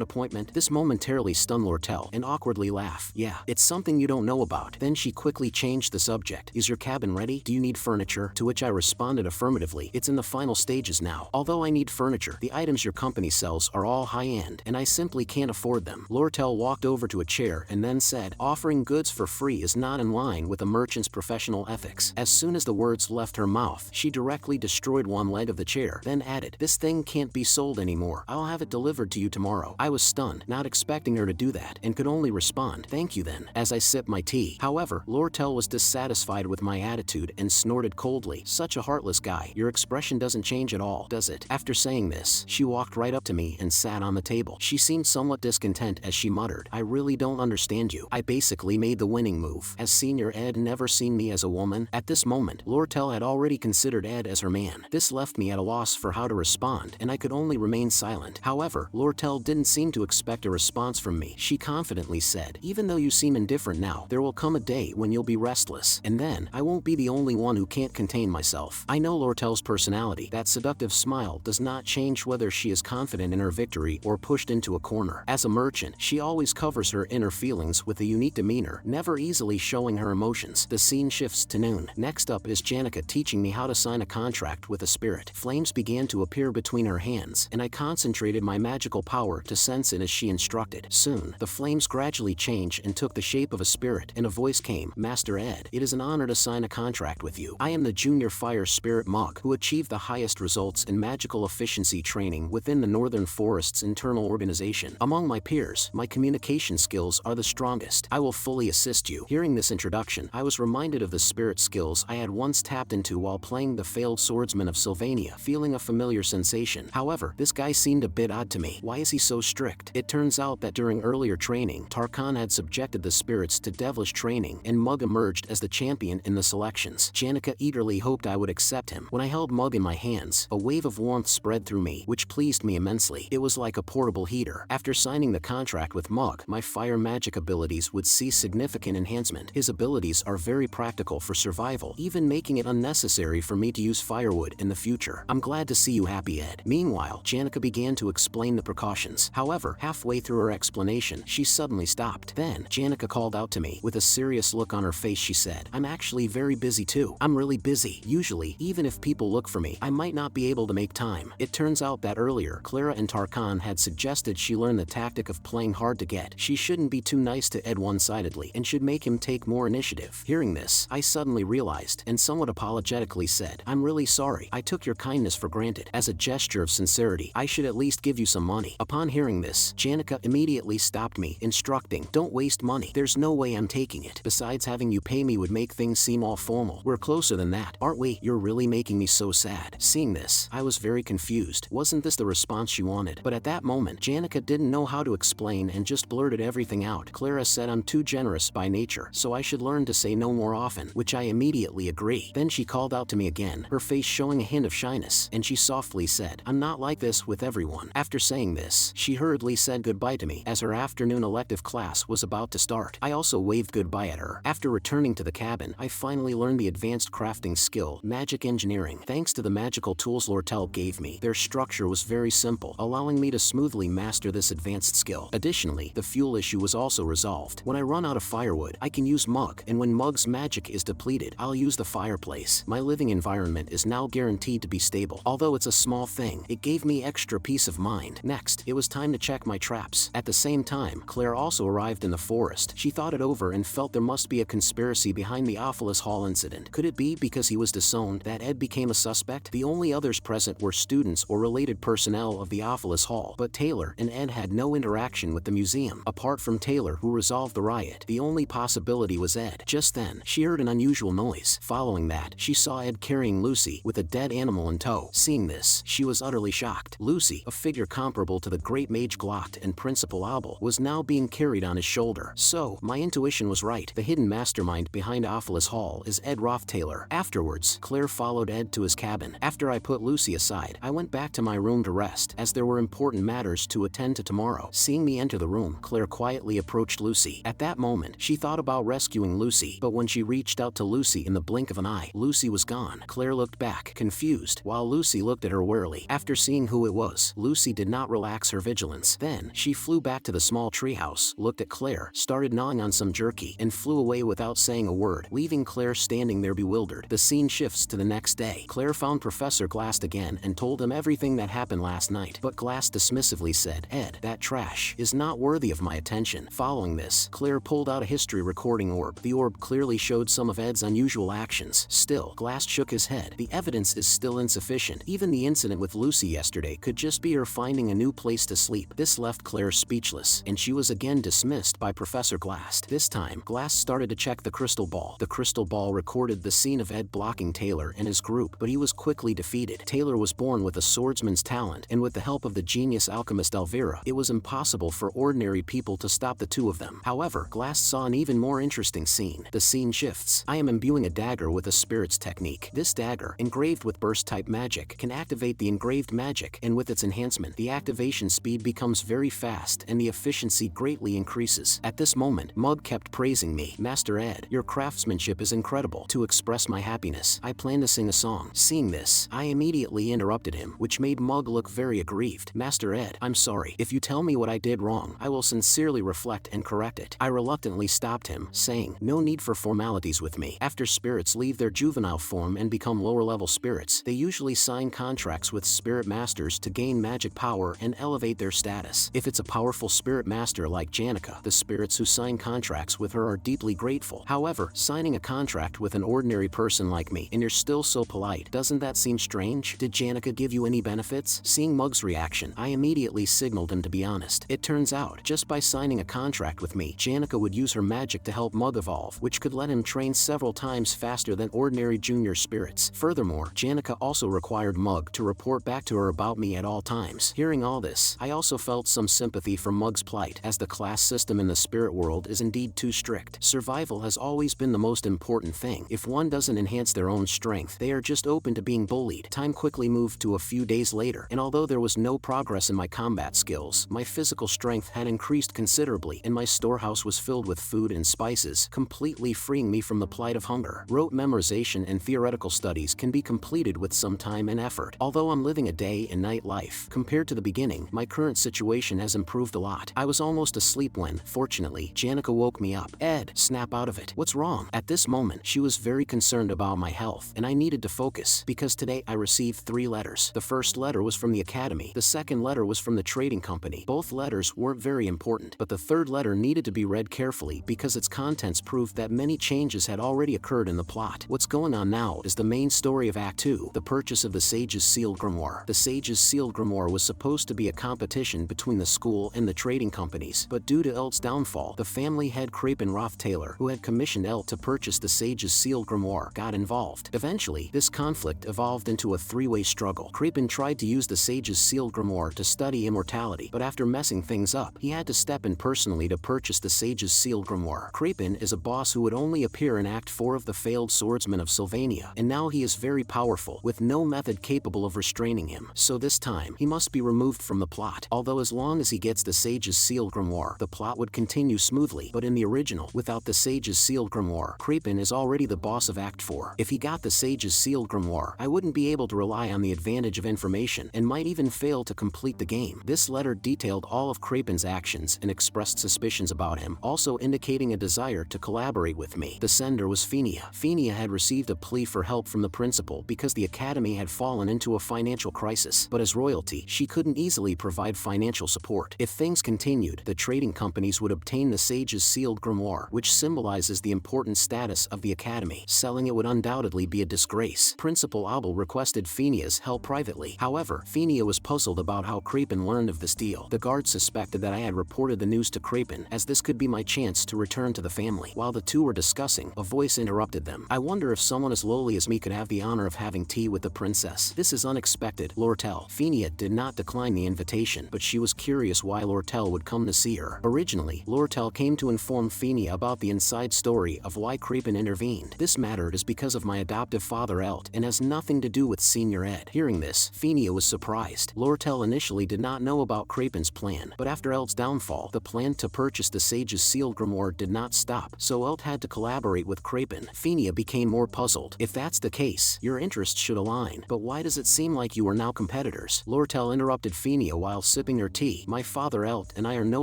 appointment?" This momentarily stunned Lortel and awkwardly laughed. "Yeah, it's something you don't know about." Then she quickly changed the subject. "Is your cabin ready? Do you need furniture?" To which I responded affirmatively. "It's in the final stages now. Although I need furniture, the items your company sells are all high-end, and I simply can't afford them." Lortel walked over to a chair and then said, "Offering goods for free is not in line with a merchant's professional ethics." As soon as the words left her mouth, she directly destroyed one leg of the chair, then added, "This thing can't be sold anymore. I'll have it delivered to you tomorrow." I was stunned, not expecting her to do that, and could only respond, "Thank you then," as I sipped my tea. However, Lortel was dissatisfied with my attitude and snorted coldly, "Such a heartless guy. Your expression doesn't change at all, does it?" After saying this, she walked right up to me and sat on the table. She seemed somewhat discontent as she muttered, "I really don't understand you." I basically made the winning move. Has Senior Ed never seen me as a woman? At this moment, Lortel had already considered Ed as her man. This left me at a loss for how to respond, and I could only remain silent. However, Lortel didn't seem to expect a response from me. She confidently said, "Even though you seem indifferent now, there will come a day when you'll be restless, and then I won't be the only one who can't contain myself." I know Lortel's personality. That seductive smile does not change whether she is confident in her victory or pushed into a corner. As a merchant, she always covers her inner feelings with a unique demeanor, never easily showing her emotions. The scene shifts to noon. Next up is Janica teaching me how to sign a contract with a spirit. Flames began to appear between her hands, and I concentrated my magical power to sense it as she instructed. Soon, the flames gradually changed and took the shape of a spirit, and a voice came, "Master Ed, it is an honor to sign a contract with you. I am the junior fire spirit Mug, who achieved the highest results in magical efficiency training within the Northern Forest's internal organization. Among my peers, my communication skills are the strongest. I will fully assist you." Hearing this introduction, I was reminded of the spirit skills I had once tapped into while playing the failed swordsman of Sylvania, feeling a familiar sensation. However, this guy seemed a bit odd to me. Why is he so strict? It turns out that during earlier training, Tarkan had subjected the spirits to devilish training, and Mug emerged as the champion in the selections. Janica eagerly hoped I would accept him. When I held Mug in my hands, a wave of warmth spread through me, which pleased me immensely. It was like a portable heater. After signing the contract with Mug, my fire magic abilities would see significant enhancement. His abilities are very practical for survival, even making it unnecessary for me to use firewood in the future. "I'm glad to see you happy, Ed." Meanwhile, Janica began to explain the precautions. However, halfway through her explanation, she suddenly stopped. Then, Janica called out to me. With a serious look on her face, she said, "I'm actually very busy too. I'm really busy. Usually, even if people look for me, I might not be able to make time." It turns out that earlier, Clara and Tarkan had suggested she learn the tactic of playing hard to get. She shouldn't be too nice to Ed one-sidedly, and should make him take more initiative. Hearing this, I suddenly realized, and somewhat apologetically said, "I'm really sorry. I took your kindness for granted. As a gesture of sincerity, I should at least give you some money." Upon hearing this, Janica immediately stopped me, instructing, "Don't waste money. There's no way I'm taking it. Besides, having you pay me would make things seem all formal. We're closer than that, aren't we? You're really making me so sad." Seeing this, I was very confused. Wasn't this the response she wanted? But at that moment, Janica didn't know how to explain and just blurted everything out. Clara said I'm too generous by nature, so I should learn to say no more often, which I immediately agree. Then she called out to me again, her face showing a hint of shyness, and she softly said, "I'm not like this with everyone." After saying this, she hurriedly said goodbye to me as her afternoon elective class was about to start. I also waved goodbye at her. After returning to the cabin, I finally learned the advanced crafting skill, magic engineering. Thanks to the magical tools Lortel gave me, their structure was very simple, allowing me to smoothly master this advanced skill. Additionally, the fuel issue was also resolved. When I run out of firewood, I can use Mug, and when Mug's magic is depleted, I'll use the fireplace. My living environment is now guaranteed to be stable. Although it's a small thing, it gave me extra peace of mind. Next, it was time to check my traps. At the same time, Claire also arrived in the forest. She thought it over and felt there must be a conspiracy behind the Ophelis Hall incident. Could it be because he was disowned that Ed became a suspect? The only others present were students or related personnel of the Ophelis Hall, but Taylor and Ed had no interaction with the museum. Apart from Taylor, who resolved the riot, the only possibility was Ed. Just then, she heard an unusual noise. Following that, she saw Ed carrying Lucy with a dead animal in tow. Seeing this, she was utterly shocked. Lucy, a figure comparable to the great mage Glocked and Principal Abel, was now being carried on his shoulder. So, my intuition was right. The hidden mastermind behind Ophelis Hall hall is Ed Taylor. Afterwards, Claire followed Ed to his cabin. After I put Lucy aside, I went back to my room to rest, as there were important matters to attend to tomorrow. Seeing me enter the room, Claire quietly approached Lucy. At that moment, she thought about rescuing Lucy, but when she reached out to Lucy in the blink of an eye, Lucy was gone. Claire looked back, confused, while Lucy looked at her warily. After seeing who it was, Lucy did not relax her vigilance. Then, she flew back to the small treehouse, looked at Claire, started gnawing on some jerky, and flew away without saying a word, leaving Claire standing there bewildered. The scene shifts to the next day. Claire found Professor Glass again and told him everything that happened last night, but Glass dismissively said, "Ed, that trash is not worthy of my attention." Following this, Claire pulled out a history recording orb. The orb clearly showed some of Ed's unusual actions. Still, Glass shook his head. The evidence is still insufficient. Even the incident with Lucy yesterday could just be her finding a new place to sleep. This left Claire speechless, and she was again dismissed by Professor Glass. This time, Glass started to check the crystal ball. The crystal ball recorded the scene of Ed blocking Taylor and his group, but he was quickly defeated. Taylor was born with a swordsman's talent, and with the help of the genius alchemist Elvira, it was impossible for ordinary people to stop the two of them. However, Glass saw an even more interesting scene. The scene shifts. I am imbuing a dagger with a spirit's technique. This dagger, engraved with burst-type magic, can activate the engraved magic, and with its enhancement, the activation speed becomes very fast and the efficiency greatly increases. At this moment, Mug kept praising me. "Master Ed, your craftsmanship is incredible." To express my happiness, I plan to sing a song. Seeing this, I immediately interrupted him, which made Mug look very aggrieved. "Master Ed, I'm sorry. If you tell me what I did wrong, I will sincerely reflect and correct it." I reluctantly stopped him, saying, "No need for formalities with me. After spirits leave their juvenile form and become lower-level spirits, they usually sign contracts with spirit masters to gain magic power and elevate their status. If it's a powerful spirit master like Janica, the spirits who sign contracts with her are deeply grateful. However, signing a contract with an ordinary person like me, and you're still so polite, doesn't that seem strange? Did Janica give you any benefits?" Seeing Mug's reaction, I immediately signaled him to be honest. It turns out, just by signing a contract with me, Janica would use her magic to help Mug evolve, which could let him train several times faster than ordinary junior spirits. Furthermore, Janica also required Mug to report back to her about me at all times. Hearing all this, I also felt some sympathy for Mug's plight, as the class system in the spirit world is indeed too strict. Survival has always been the most important thing. If one doesn't enhance their own strength, they are just open to being bullied. Time quickly moved to a few days later, and although there was no progress in my combat skills, my physical strength had increased considerably, and my storehouse was filled with food and spices, completely freeing me from the plight of hunger. Rote memorization and theoretical studies can be completed with some time and effort. Although I'm living a day and night life, compared to the beginning, my current situation has improved a lot. I was almost asleep when, fortunately, Janica woke me up. "Ed, snap out of it. What's wrong?" At this moment, she was very concerned about my health, and I needed to focus, because today I received 3 letters. The first letter was from the academy. The second letter was from the trading company. Both letters weren't very important, but the third letter needed to be read carefully because its contents proved that many changes had already occurred in the plot. What's going on now is the main story of Act 2, the purchase of the Sage's Sealed Grimoire. The Sage's Sealed Grimoire was supposed to be a competition between the school and the trading companies, but due to Elt's downfall, the family head Crapin Taylor, who had commissioned Elt to purchase the Sage's Sealed Grimoire, got involved. Eventually, this conflict evolved into a 3-way struggle. Crapin tried to use the Sage's Sealed Grimoire to study immortality, but after messing things up, he had to step in personally to purchase the Sage's Sealed Grimoire. Crapin is a boss who would only appear in Act 4 of The Failed Swordsman of Sylvania, and now he is very powerful, with no method capable of restraining him. So this time, he must be removed from the plot. Although as long as he gets the Sage's Sealed Grimoire, the plot would continue smoothly, but in the original, without the Sage's Sealed Grimoire, Crapin is already the boss of Act 4. If he got the Sage's Sealed Grimoire, I wouldn't be able to rely on the advantage of information, and might even fail to complete the game. This letter detailed all of Crapin's actions and expressed suspicions about him, also indicating a desire to collaborate with me. The sender was Fenia. Fenia had received a plea for help from the principal because the academy had fallen into a financial crisis, but as royalty, she couldn't easily provide financial support. If things continued, the trading companies would obtain the Sage's Sealed Grimoire, which symbolizes the important status of the academy. Selling it would undoubtedly be a disgrace. Principal Abel requested Fenia's help privately. However, Fenia was puzzled about how Crapin learned of this deal. The guard suspected that I had reported the news to Crapin, as this could be my chance to return to the family. While the two were discussing, a voice interrupted them. "I wonder if someone as lowly as me could have the honor of having tea with the princess. This is unexpected, Lortel." Fenia did not decline the invitation, but she was curious why Lortel would come to see her. Originally, Lortel came to inform Fenia about the inside story of why Crapin intervened. This matter is because of my adoptive father Elt and has nothing to do with Senior Ed. Hearing this, Phinia was surprised. Lortel initially did not know about Krapen's plan, but after Elt's downfall, the plan to purchase the sage's sealed grimoire did not stop, so Elt had to collaborate with Krapen. Phinia became more puzzled. If that's the case, your interests should align, but why does it seem like you are now competitors? Lortel interrupted Phinia while sipping her tea. My father Elt and I are no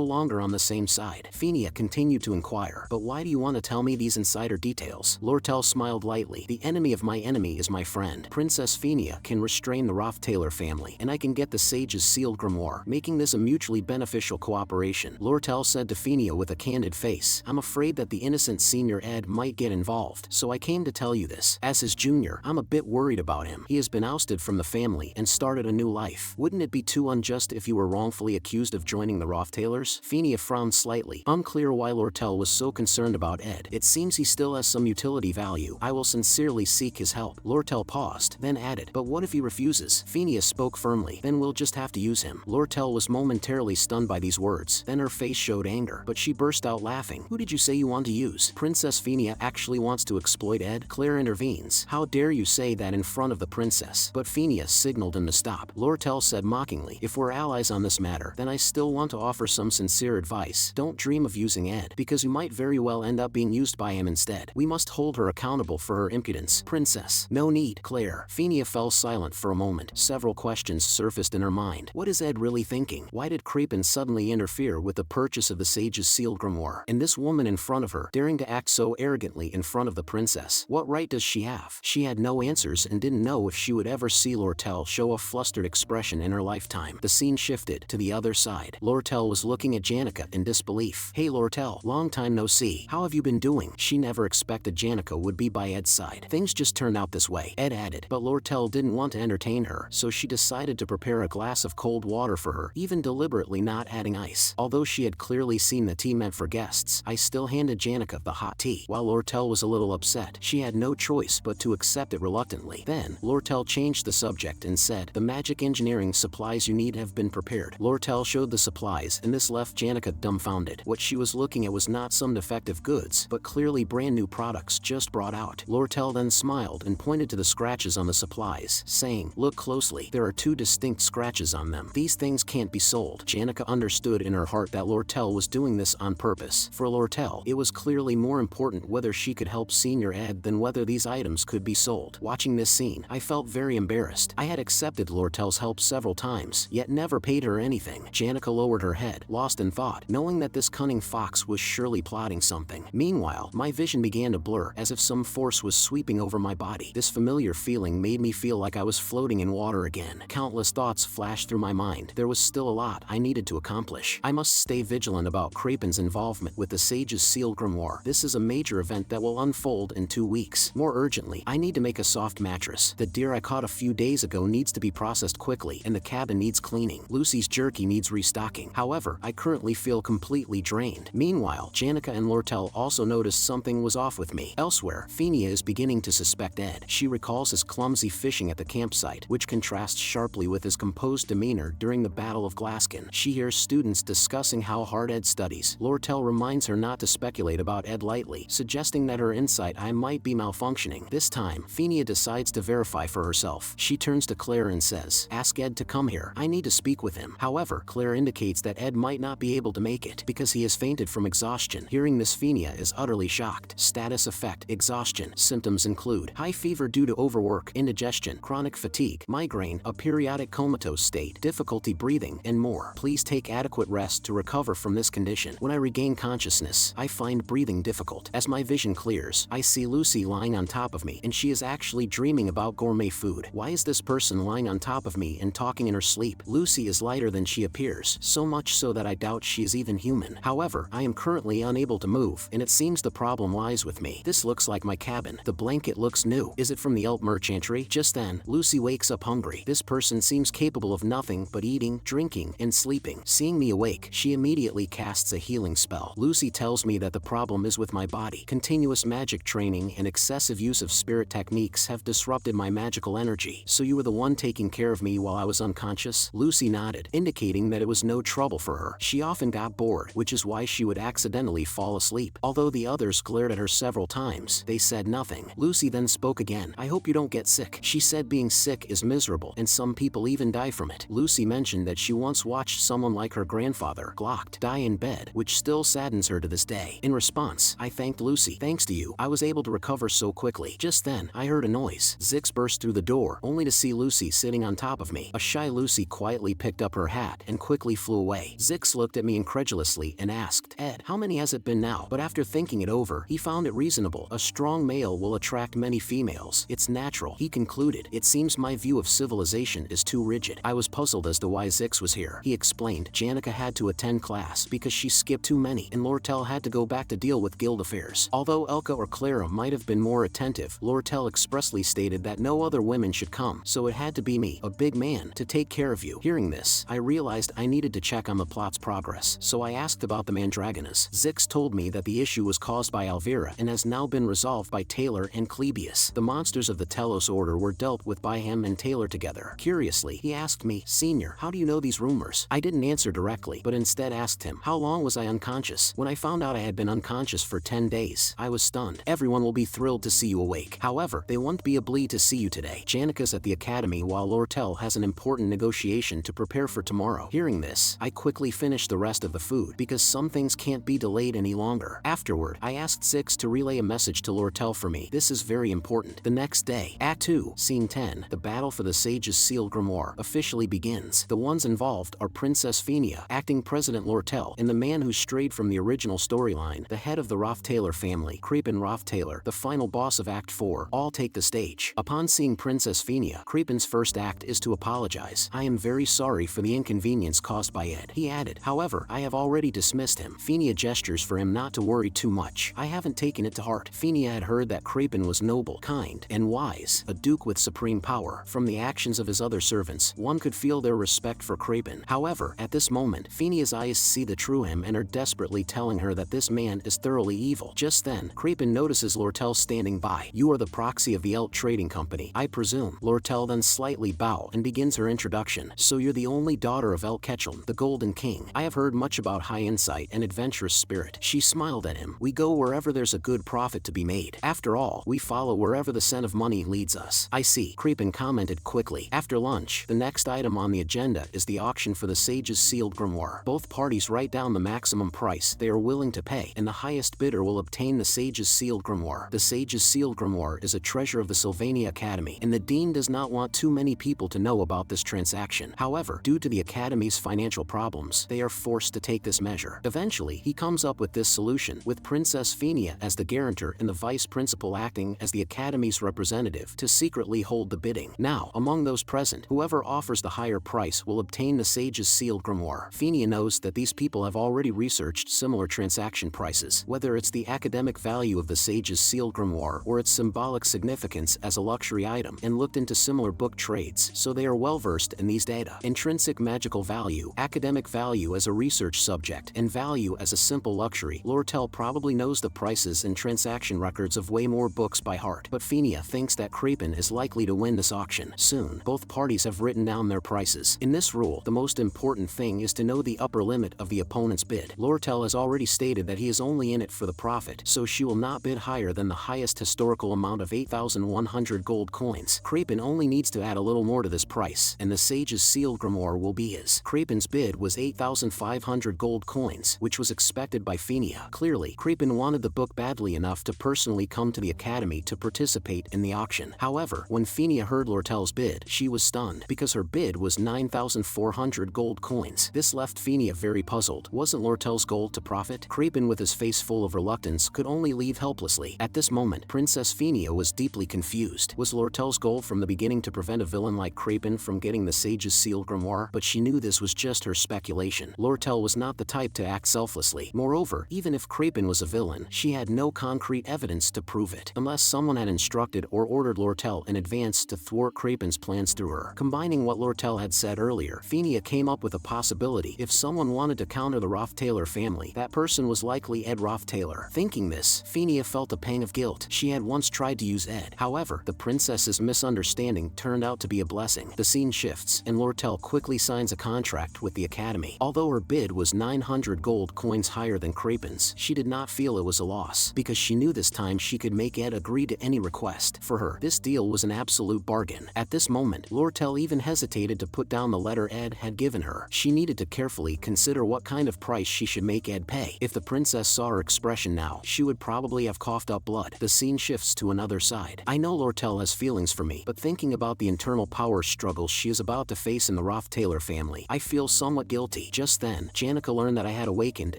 longer on the same side. Phinia continued to inquire, but why do you want to tell me these insider details? Lortel smiled lightly. The enemy of my enemy is my friend. Princess Phinia can restrain the Roth-Taylor family, and I can get the sage's sealed grimoire, making this a mutually beneficial cooperation. Lortel said to Phinia with a candid face, I'm afraid that the innocent Senior Ed might get involved, so I came to tell you this. As his junior, I'm a bit worried about him. He has been ousted from the family and started a new life. Wouldn't it be too unjust if you were wrongfully accused of joining the Roth-Taylors? Phinia frowned slightly, unclear why Lortel was so concerned about Ed. It seems he still has some utility value. I will sincerely seek his help. Lortel paused, then added, but what if he refuses? Phinia spoke firmly, then we'll just have to use him. Lortel was momentarily stunned by these words, then her face showed anger, but she burst out laughing. Who did you say you want to use? Princess Phinia actually wants to exploit Ed? Claire intervenes. How dare you say that in front of the princess? But Phinia signaled him to stop. Lortel said mockingly, if we're allies on this matter, then I still want to offer some sincere advice. Don't dream of using Ed, because you might very well end up being used by him instead. We must hold her accountable for her impudence. Princess. No need, Claire. Phinia fell silent for a moment. Several questions surfaced in her mind. What is Ed really thinking? Why did Krapen suddenly interfere with the purchase of the sage's sealed grimoire? And this woman in front of her, daring to act so arrogantly in front of the princess. What right does she have? She had no answers and didn't know if she would ever see Lortel show a flustered expression in her lifetime. The scene shifted to the other side. Lortel was looking at Janica in disbelief. Hey Lortel, long time no see. How have you been doing? She never expected Janica would be by Ed's side. Things just turned out this way, Ed added. But Lortel didn't want to entertain her, so she decided to prepare a glass of cold water for her, even deliberately not adding ice. Although she had clearly seen the tea meant for guests, I still handed Janica the hot tea. While Lortel was a little upset, she had no choice but to accept it reluctantly. Then, Lortel changed the subject and said, the magic engineering supplies you need have been prepared. Lortel showed the supplies, and this left Janica dumbfounded. What she was looking at was not some defective goods, but clearly brand new products just brought out. Lortel then smiled and pointed to the scratches on the supplies, saying, look closely, there are 2 distinct scratches on them. These things can't be sold. Janica understood in her heart that Lortel was doing this on purpose. For Lortel, it was clearly more important whether she could help Senior Ed than whether these items could be sold. Watching this scene, I felt very embarrassed. I had accepted Lortel's help several times, yet never paid her anything. Janica lowered her head, lost in thought, knowing that this cunning fox was surely plotting something. Meanwhile, my vision began to blur, as if some force was sweeping over my body. This familiar feeling made me feel like I was floating in water again. Countless thoughts flashed through my mind. There was still a lot I needed to accomplish. I must stay vigilant about Krapen's involvement with the sage's sealed grimoire. This is a major event that will unfold in 2 weeks. More urgently, I need to make a soft mattress. The deer I caught a few days ago needs to be processed quickly, and the cabin needs cleaning. Lucy's jerky needs restocking. However, I currently feel completely drained. Meanwhile, Janica and Lortel also noticed something was off with me. Elsewhere, Phinia is beginning to suspect Ed. She recalls his clumsy fishing at the campsite, which contrasts sharply with his composed demeanor during the Battle of Glaskin. She hears students discussing how hard Ed studies. Lortel reminds her not to speculate about Ed lightly, suggesting that her insight eye might be malfunctioning. This time, Phinia decides to verify for herself. She turns to Claire and says, ask Ed to come here. I need to speak with him. However, Claire indicates that Ed might not be able to make it because he has fainted from exhaustion. Hearing this, Phinia is utterly shocked. Status effect: exhaustion. Symptoms include high fever due to overwork, indigestion, chronic fatigue, migraine, a periodic comatose state, difficulty breathing, and more. Please take adequate rest to recover from this condition. When I regain consciousness, I find breathing difficult. As my vision clears, I see Lucy lying on top of me, and she is actually dreaming about gourmet food. Why is this person lying on top of me and talking in her sleep? Lucy is lighter than she appears, so much so that I doubt she is even human. However, I am currently unable to move, and it seems the problem lies with me. This looks like my cabin. The blanket looks new. Is it from the Elt merchantry? Just then, Lucy wakes up hungry. This person seems capable of nothing but eating, drinking, and sleeping. Seeing me awake, she immediately casts a healing spell. Lucy tells me that the problem is with my body. Continuous magic training and excessive use of spirit techniques have disrupted my magical energy. So you were the one taking care of me while I was unconscious? Lucy nodded, indicating that it was no trouble for her. She often got bored, which is why she would accidentally fall asleep. Although the others glared at her several several times. They said nothing. Lucy then spoke again. I hope you don't get sick. She said being sick is miserable and some people even die from it. Lucy mentioned that she once watched someone like her grandfather, Glocked, die in bed, which still saddens her to this day. In response, I thanked Lucy. Thanks to you, I was able to recover so quickly. Just then, I heard a noise. Zix burst through the door, only to see Lucy sitting on top of me. A shy Lucy quietly picked up her hat and quickly flew away. Zix looked at me incredulously and asked, Ed, how many has it been now? But after thinking it over, he found it reasonable. A strong male will attract many females. It's natural, he concluded. It seems my view of civilization is too rigid. I was puzzled as to why Zix was here. He explained, Janica had to attend class because she skipped too many, and Lortel had to go back to deal with guild affairs. Although Elka or Clara might have been more attentive, Lortel expressly stated that no other women should come, so it had to be me, a big man, to take care of you. Hearing this, I realized I needed to check on the plot's progress, so I asked about the Mandragonas. Zix told me that the issue was caused by Alvira and has now been resolved by Taylor and Clebius. The monsters of the Telos Order were dealt with by him and Taylor together. Curiously, he asked me, Senior, how do you know these rumors? I didn't answer directly, but instead asked him, how long was I unconscious? When I found out I had been unconscious for 10 days, I was stunned. Everyone will be thrilled to see you awake. However, they won't be obliged to see you today. Janica's at the academy while Lortel has an important negotiation to prepare for tomorrow. Hearing this, I quickly finished the rest of the food because some things can't be delayed any longer. Afterward, I asked Zix to relay a message to Lortel for me. This is very important. The next day, Act 2, Scene 10, the battle for the Sage's sealed grimoire officially begins. The ones involved are Princess Phenia, acting President Lortel, and the man who strayed from the original storyline, the head of the Roth-Taylor family, Creepin Roth-Taylor, the final boss of Act 4, all take the stage. Upon seeing Princess Phenia, Creepin's first act is to apologize. I am very sorry for the inconvenience caused by Ed. He added, however, I have already dismissed him. Phenia gestures for him not to worry too much. I haven't taken it to heart. Phenia had heard that Creepin was noble, kind, and wise, a duke with supreme power. From the actions of his other servants, one could feel their respect for Creepin. However, at this moment, Phenia's eyes see the true him and are desperately telling her that this man is thoroughly evil. Just then, Creepin notices Lortel standing by. You are the proxy of the Elt Trading Company, I presume. Lortel then slightly bows and begins her introduction. So you're the only daughter of El Ketchum, the Golden King. I have heard much about high insight and adventurous spirit. She smiled at him. We go wherever there's a good profit to be made. After all, we follow wherever the scent of money leads us. I see, Creepin commented quickly. After lunch, the next item on the agenda is the auction for the Sage's sealed grimoire. Both parties write down the maximum price they are willing to pay, and the highest bidder will obtain the Sage's sealed grimoire. The Sage's sealed grimoire is a treasure of the Sylvania Academy, and the Dean does not want too many people to know about this transaction. However, due to the Academy's financial problems, they are forced to take this measure. Eventually, he comes up with this solution, with Princess Phenia as the guarantor and the vice principal acting as the Academy's representative to secretly hold the bidding. Now, among those present, whoever offers the higher price will obtain the Sage's sealed grimoire. Phenia knows that these people have already researched similar transaction prices, whether it's the academic value of the Sage's sealed grimoire or its symbolic significance as a luxury item, and looked into similar book trades, so they are well versed in these data. Intrinsic magical value, academic value as a research subject, and value as a simple luxury. Lortel probably knows the prices and transaction records of way more books by heart, but Phenia thinks that Creepin is likely to win this auction. Soon, both parties have written down their prices. In this rule, the most important thing is to know the upper limit of the opponent's bid. Lortel has already stated that he is only in it for the profit, so she will not bid higher than the highest historical amount of 8,100 gold coins. Creepin only needs to add a little more to this price, and the Sage's sealed grimoire will be his. Creepin's bid was 8,500 gold coins, which was expected by Phenia. Clearly, Creepin wanted the book badly enough to personally come to the Academy to participate in the auction. However, when Phenia heard Lortel's bid, she was stunned, because her bid was 9,400 gold coins. This left Phenia very puzzled. Wasn't Lortel's goal to profit? Creepin, with his face full of reluctance, could only leave helplessly. At this moment, Princess Phenia was deeply confused. Was Lortel's goal from the beginning to prevent a villain like Creepin from getting the Sage's sealed grimoire? But she knew this was just her speculation. Lortel was not the type to act selflessly. Moreover, even if Creepin was a villain, she had no concrete evidence to prove it, unless someone had instructed or ordered Lortel in advance to thwart Creepin's plans through her. Combining what Lortel had said earlier, Phenia came up with a possibility. If someone wanted to counter the Roth-Taylor family, that person was likely Ed Roth-Taylor. Thinking this, Phenia felt a pang of guilt. She had once tried to use Ed. However, the princess's misunderstanding turned out to be a blessing. The scene shifts, and Lortel quickly signs a contract with the Academy. Although her bid was 900 gold coins higher than Creepin's, she did not feel it was a loss, because she knew this time she could make Ed agree to any request. For her, this deal was an absolute bargain. At this moment, Lortel even hesitated to put down the letter Ed had given her. She needed to carefully consider what kind of price she should make Ed pay. If the princess saw her expression now, she would probably have coughed up blood. The scene shifts to another side. I know Lortel has feelings for me, but thinking about the internal power struggles she is about to face in the Roth-Taylor family, I feel somewhat guilty. Just then, Janica learned that I had awakened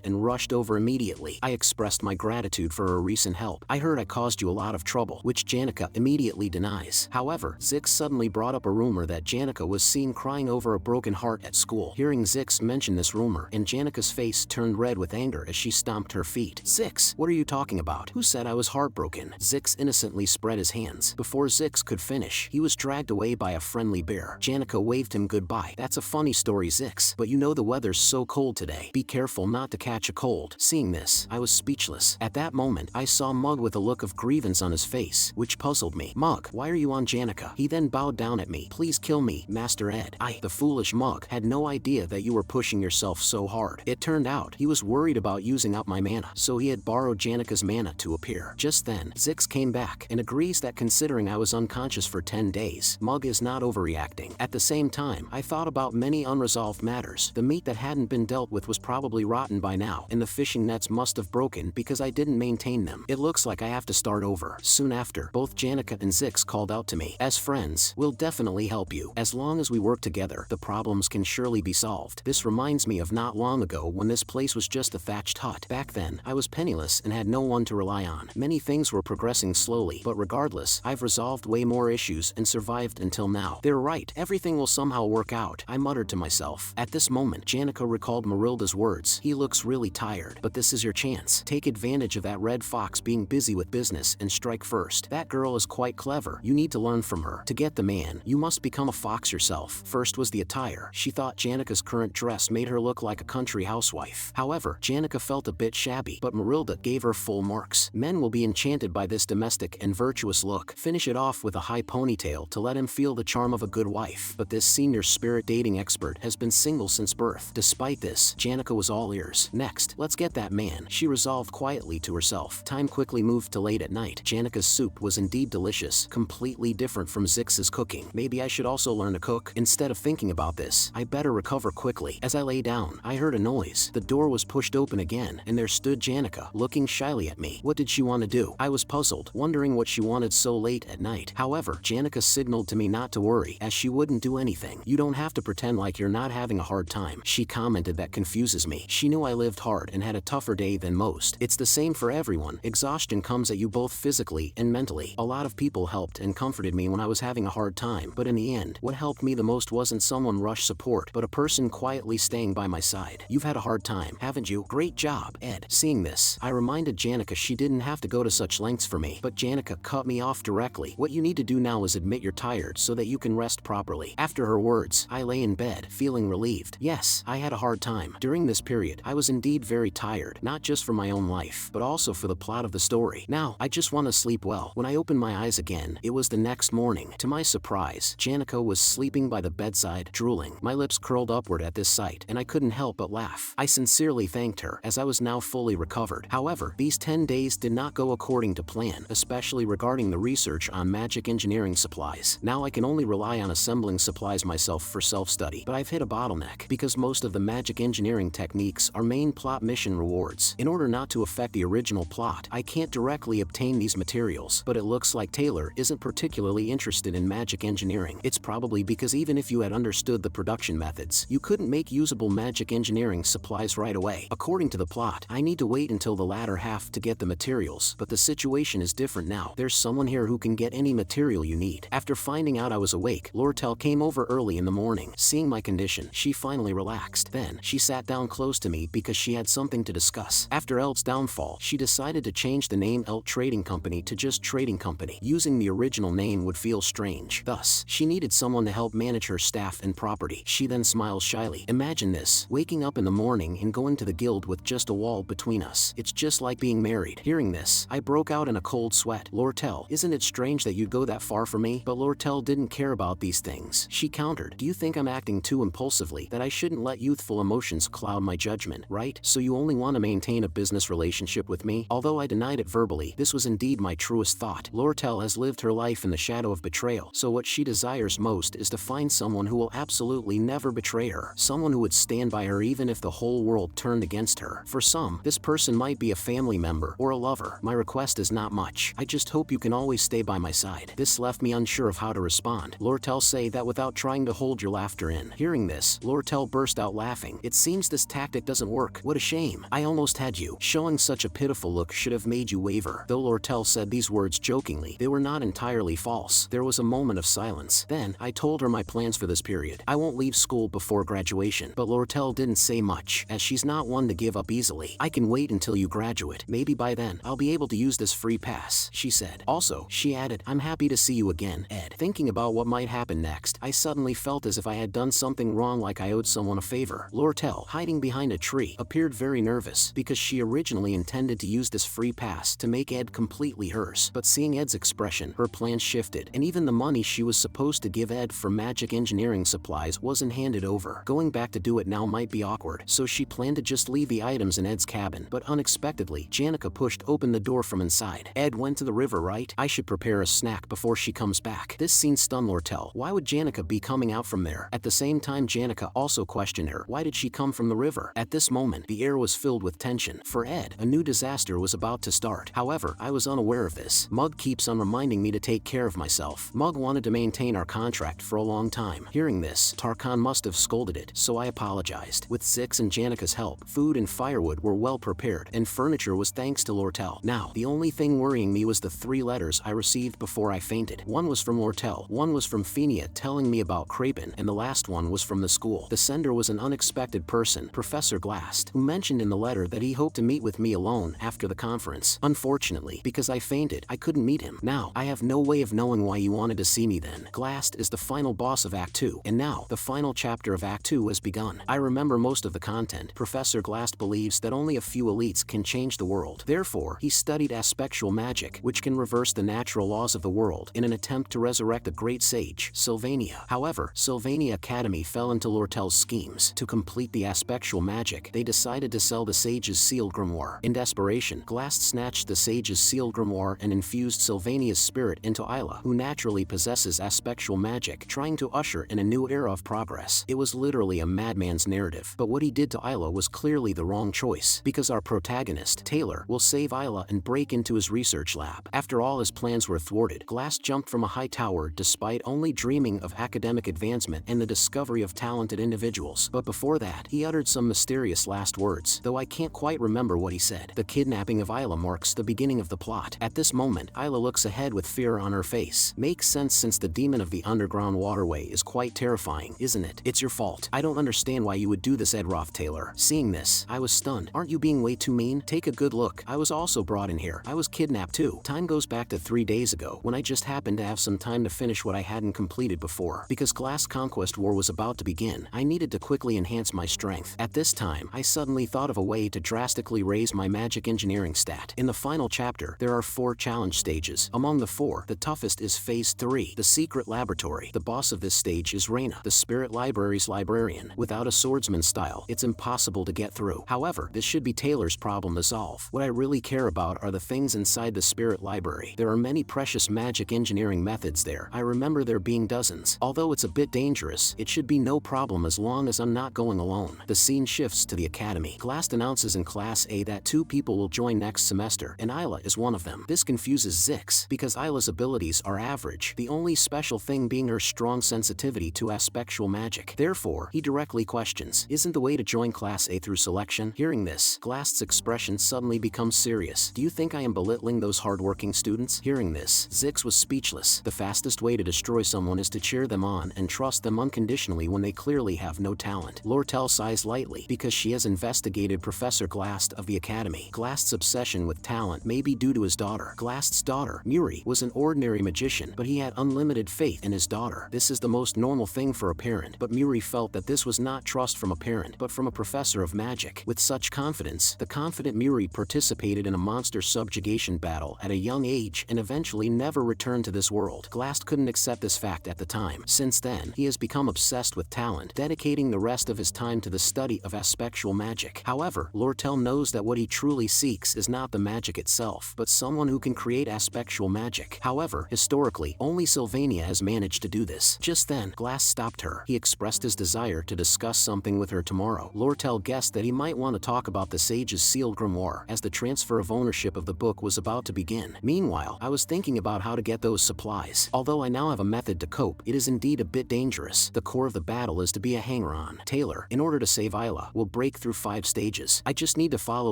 and rushed over immediately. I expressed my gratitude for her recent help. I heard I caused you a lot of trouble, which Janica immediately denies. However, Zix suddenly brought up a rumor that Janica was seen crying over a broken heart at school. Hearing Zix mention this rumor, and Janica's face turned red with anger as she stomped her feet. Zix, what are you talking about? Who said I was heartbroken? Zix innocently spread his hands. Before Zix could finish, he was dragged away by a friendly bear. Janica waved him goodbye. That's a funny story, Zix, but you know the weather's so cold today. Be careful not to catch a cold. Seeing this, I was speechless. At that moment, I saw Mug with a look of grievance on his face, which puzzled me. Mug, why are you on Janica? He then bowed down at me. Please kill me, Master Ed. The foolish Mug, had no idea that you were pushing yourself so hard. It turned out, he was worried about using up my mana, so he had borrowed Janica's mana to appear. Just then, Zix came back and agrees that considering I was unconscious for 10 days, Mug is not overreacting. At the same time, I thought about many unresolved matters. The meat that hadn't been dealt with was probably rotten by now, and the fishing nets must have broken because I didn't maintain them. It looks like I have to start over. Soon after, both Janica and Zix called out to me. As friends, we'll definitely help you. As long as we work together, the problems can surely be solved. This reminds me of not long ago when this place was just a thatched hut. Back then, I was penniless and had no one to rely on. Many things were progressing slowly, but regardless, I've resolved way more issues and survived until now. They're right, everything will somehow work out, I muttered to myself. At this moment, Janica recalled Marilda's words. He looks really tired, but this is your chance. Take advantage of that red fox being busy with business and strike first. That girl is quite clever. You need to learn from her. To get the man, you must become a fox yourself. First was the attire. She thought Janica's current dress made her look like a country housewife. However, Janica felt a bit shabby, but Marilda gave her full marks. Men will be enchanted by this domestic and virtuous look. Finish it off with a high ponytail to let him feel the charm of a good wife. But this senior spirit dating expert has been single since birth. Despite this, Janica was all ears. Next, let's get that man, she resolved quietly to herself. Time quickly moved to late at night. Janica's soup was indeed delicious, completely different from Zix's cooking. Maybe I should also learn to cook. Instead of thinking about this, I better recover quickly. As I lay down, I heard a noise. The door was pushed open again, and there stood Janica, looking shyly at me. What did she want to do? I was puzzled, wondering what she wanted so late at night. However, Janica signaled to me not to worry, as she wouldn't do anything. You don't have to pretend like you're not having a hard time, she commented. That confuses me. She knew I lived hard and had a tougher day than most. It's the same for everyone. Exhaustion comes at you both physically and mentally. A lot of people helped and comforted me when I was having a hard time, but in the end, what helped me the most wasn't someone rush support, but a person quietly staying by my side. You've had a hard time, haven't you? Great job, Ed. Seeing this, I reminded Janica she didn't have to go to such lengths for me, but Janica cut me off directly. What you need to do now is admit you're tired so that you can rest properly. After her words, I lay in bed, feeling relieved. Yes, I had a hard time. During this period, I was indeed very tired, not just for my own life, but also for the plot of the story. Now, I just want to sleep well. When I opened my eyes again, it was the next morning. To my surprise, Janica was sleeping by the bedside, drooling. My lips curled upward at this sight, and I couldn't help but laugh. I sincerely thanked her, as I was now fully recovered. However, these 10 days did not go according to plan, especially regarding the research on magic engineering supplies. Now I can only rely on assembling supplies myself for self-study, but I've hit a bottleneck, because most of the magic engineering techniques are main plot mission rewards. In order not to affect the original plot, I can't directly obtain these materials, but it looks like Taylor isn't particularly interested in magic engineering. It's probably because even if you had understood the production methods, you couldn't make usable magic engineering supplies right away. According to the plot, I need to wait until the latter half to get the materials, but the situation is different now. There's someone here who can get any material you need. After finding out I was awake, Lortel came over early in the morning. Seeing my condition, she finally relaxed. Then, she sat down close to me because she had something to discuss. After Elt's downfall, she decided to change the name Elt Trading Company to just Trading Company. Using the original name would feel strange. Thus, she needed someone to help manage her staff and property. She then smiled shyly. Imagine this, waking up in the morning and going to the guild with just a wall between us. It's just like being married. Hearing this, I broke out in a cold sweat. Lortel, isn't it strange that you'd go that far for me? But Lortel didn't care about these things. She countered, do you think I'm acting too impulsively, that I shouldn't let youthful emotions cloud my judgment, right? So you only want to maintain a business relationship with me? me? Although I denied it verbally, this was indeed my truest thought. Lortel has lived her life in the shadow of betrayal, so what she desires most is to find someone who will absolutely never betray her. Someone who would stand by her even if the whole world turned against her. For some, this person might be a family member or a lover. My request is not much. I just hope you can always stay by my side. This left me unsure of how to respond. Lortel say that without trying to hold your laughter in. Hearing this, Lortel burst out laughing. It seems this tactic doesn't work. What a shame. I almost had you. Showing such a pitiful look should have made you waver. Though Lortel said these words jokingly, they were not entirely false. There was a moment of silence. Then, I told her my plans for this period. I won't leave school before graduation. But Lortel didn't say much, as she's not one to give up easily. I can wait until you graduate. Maybe by then, I'll be able to use this free pass, she said. Also, she added, I'm happy to see you again, Ed. Thinking about what might happen next, I suddenly felt as if I had done something wrong, like I owed someone a favor. Lortel, hiding behind a tree, appeared very nervous because she originally intended to use this free pass to make Ed completely hers. But seeing Ed's expression, her plans shifted, and even the money she was supposed to give Ed for magic engineering supplies wasn't handed over. Going back to do it now might be awkward, so she planned to just leave the items in Ed's cabin. But unexpectedly, Janica pushed open the door from inside. Ed went to the river, right? I should prepare a snack before she comes back. This scene stunned Lortel. Why would Janica be coming out from there? At the same time, Janica also questioned her. Why did she come from the river? At this moment, the air was filled with tension. For Ed, a new disaster was about to start. However, I was unaware of this. Mug keeps on reminding me to take care of myself. Mug wanted to maintain our contract for a long time. Hearing this, Tarkan must have scolded it, so I apologized. With Zix and Janica's help, food and firewood were well prepared, and furniture was thanks to Lortel. Now, the only thing worrying me was the 3 letters I received before I fainted. One was from Lortel, one was from Fenia telling me about Krapen, and the last one was from the school. The sender was an unexpected person, Professor Glast, who mentioned in the letter that he hoped to meet with me alone after the conference. Unfortunately, because I fainted, I couldn't meet him. Now, I have no way of knowing why you wanted to see me then. Glast is the final boss of Act 2, and now, the final chapter of Act 2 has begun. I remember most of the content. Professor Glast believes that only a few elites can change the world. Therefore, he studied aspectual magic, which can reverse the natural laws of the world, in an attempt to resurrect a great sage, Sylvania. However, Sylvania Academy fell into Lortel's schemes. To complete the aspectual magic, they decided to sell the sage's sealed grimoire. In desperation, Glast snatched the sage's sealed grimoire and infused Sylvania's spirit into Isla, who naturally possesses aspectual magic, trying to usher in a new era of progress. It was literally a madman's narrative, but what he did to Isla was clearly the wrong choice, because our protagonist, Taylor, will save Isla and break into his research lab. After all his plans were thwarted, Glast jumped from a high tower despite only dreaming of academic advancement and the discovery of talented individuals. But before that, he uttered some mysterious last words, though I can't quite remember what he said. The kidnapping of Isla marks the beginning of the plot. At this moment, Isla looks ahead with fear on her face. Makes sense, since the demon of the underground waterway is quite terrifying, isn't it? It's your fault. I don't understand why you would do this, Edroth Taylor. Seeing this, I was stunned. Aren't you being way too mean? Take a good look. I was also brought in here. I was kidnapped too. Time goes back to 3 days ago, when I just happened to have some time to finish what I hadn't completed before. Because Glass Conquest War was about to begin, I needed to quickly enhance my strength. At this time, I suddenly thought of a way to drastically raise my magic engineering stat. In the final chapter, there are 4 challenge stages. Among the 4, the toughest is Phase 3, the secret laboratory. The boss of this stage is Reina, the spirit library's librarian. Without a swordsman style, it's impossible to get through. However, this should be Taylor's problem to solve. What I really care about are the things inside the spirit library. There are many precious magic engineering methods there. I remember there being dozens. Although it's a bit dangerous, it should be no problem as long as I'm not going alone. The scene shifts to the academy. Glast announces in Class A that 2 people will join next semester, and Isla is one of them. This confuses Zix, because Isla's abilities are average, the only special thing being her strong sensitivity to aspectual magic. Therefore, he directly questions, isn't the way to join Class A through selection? Hearing this, Glast's expression suddenly becomes serious. Do you think I am belittling those hardworking students? Hearing this, Zix was speechless. The fastest way to destroy someone is to cheer them on and trust them unconditionally when they clearly have no talent. Lortel sighs lightly, because she has investigated Professor Glast of the Academy. Glast's obsession with talent may be due to his daughter. Glast's daughter, Muri, was an ordinary magician, but he had unlimited faith in his daughter. This is the most normal thing for a parent, but Muri felt that this was not trust from a parent, but from a professor of magic. With such confidence, the confident Muri participated in a monster subjugation battle at a young age and eventually never returned to this world. Glast couldn't accept this fact at the time. Since then, he has become obsessed with talent, dedicating the rest of his time to the study of aspectual magic. However, Lortel knows that what he truly seeks seeks is not the magic itself, but someone who can create aspectual magic. However, historically, only Sylvania has managed to do this. Just then, Glass stopped her. He expressed his desire to discuss something with her tomorrow. Lortel guessed that he might want to talk about the sage's sealed grimoire, as the transfer of ownership of the book was about to begin. Meanwhile, I was thinking about how to get those supplies. Although I now have a method to cope, it is indeed a bit dangerous. The core of the battle is to be a hanger-on. Taylor, in order to save Isla, will break through 5 stages. I just need to follow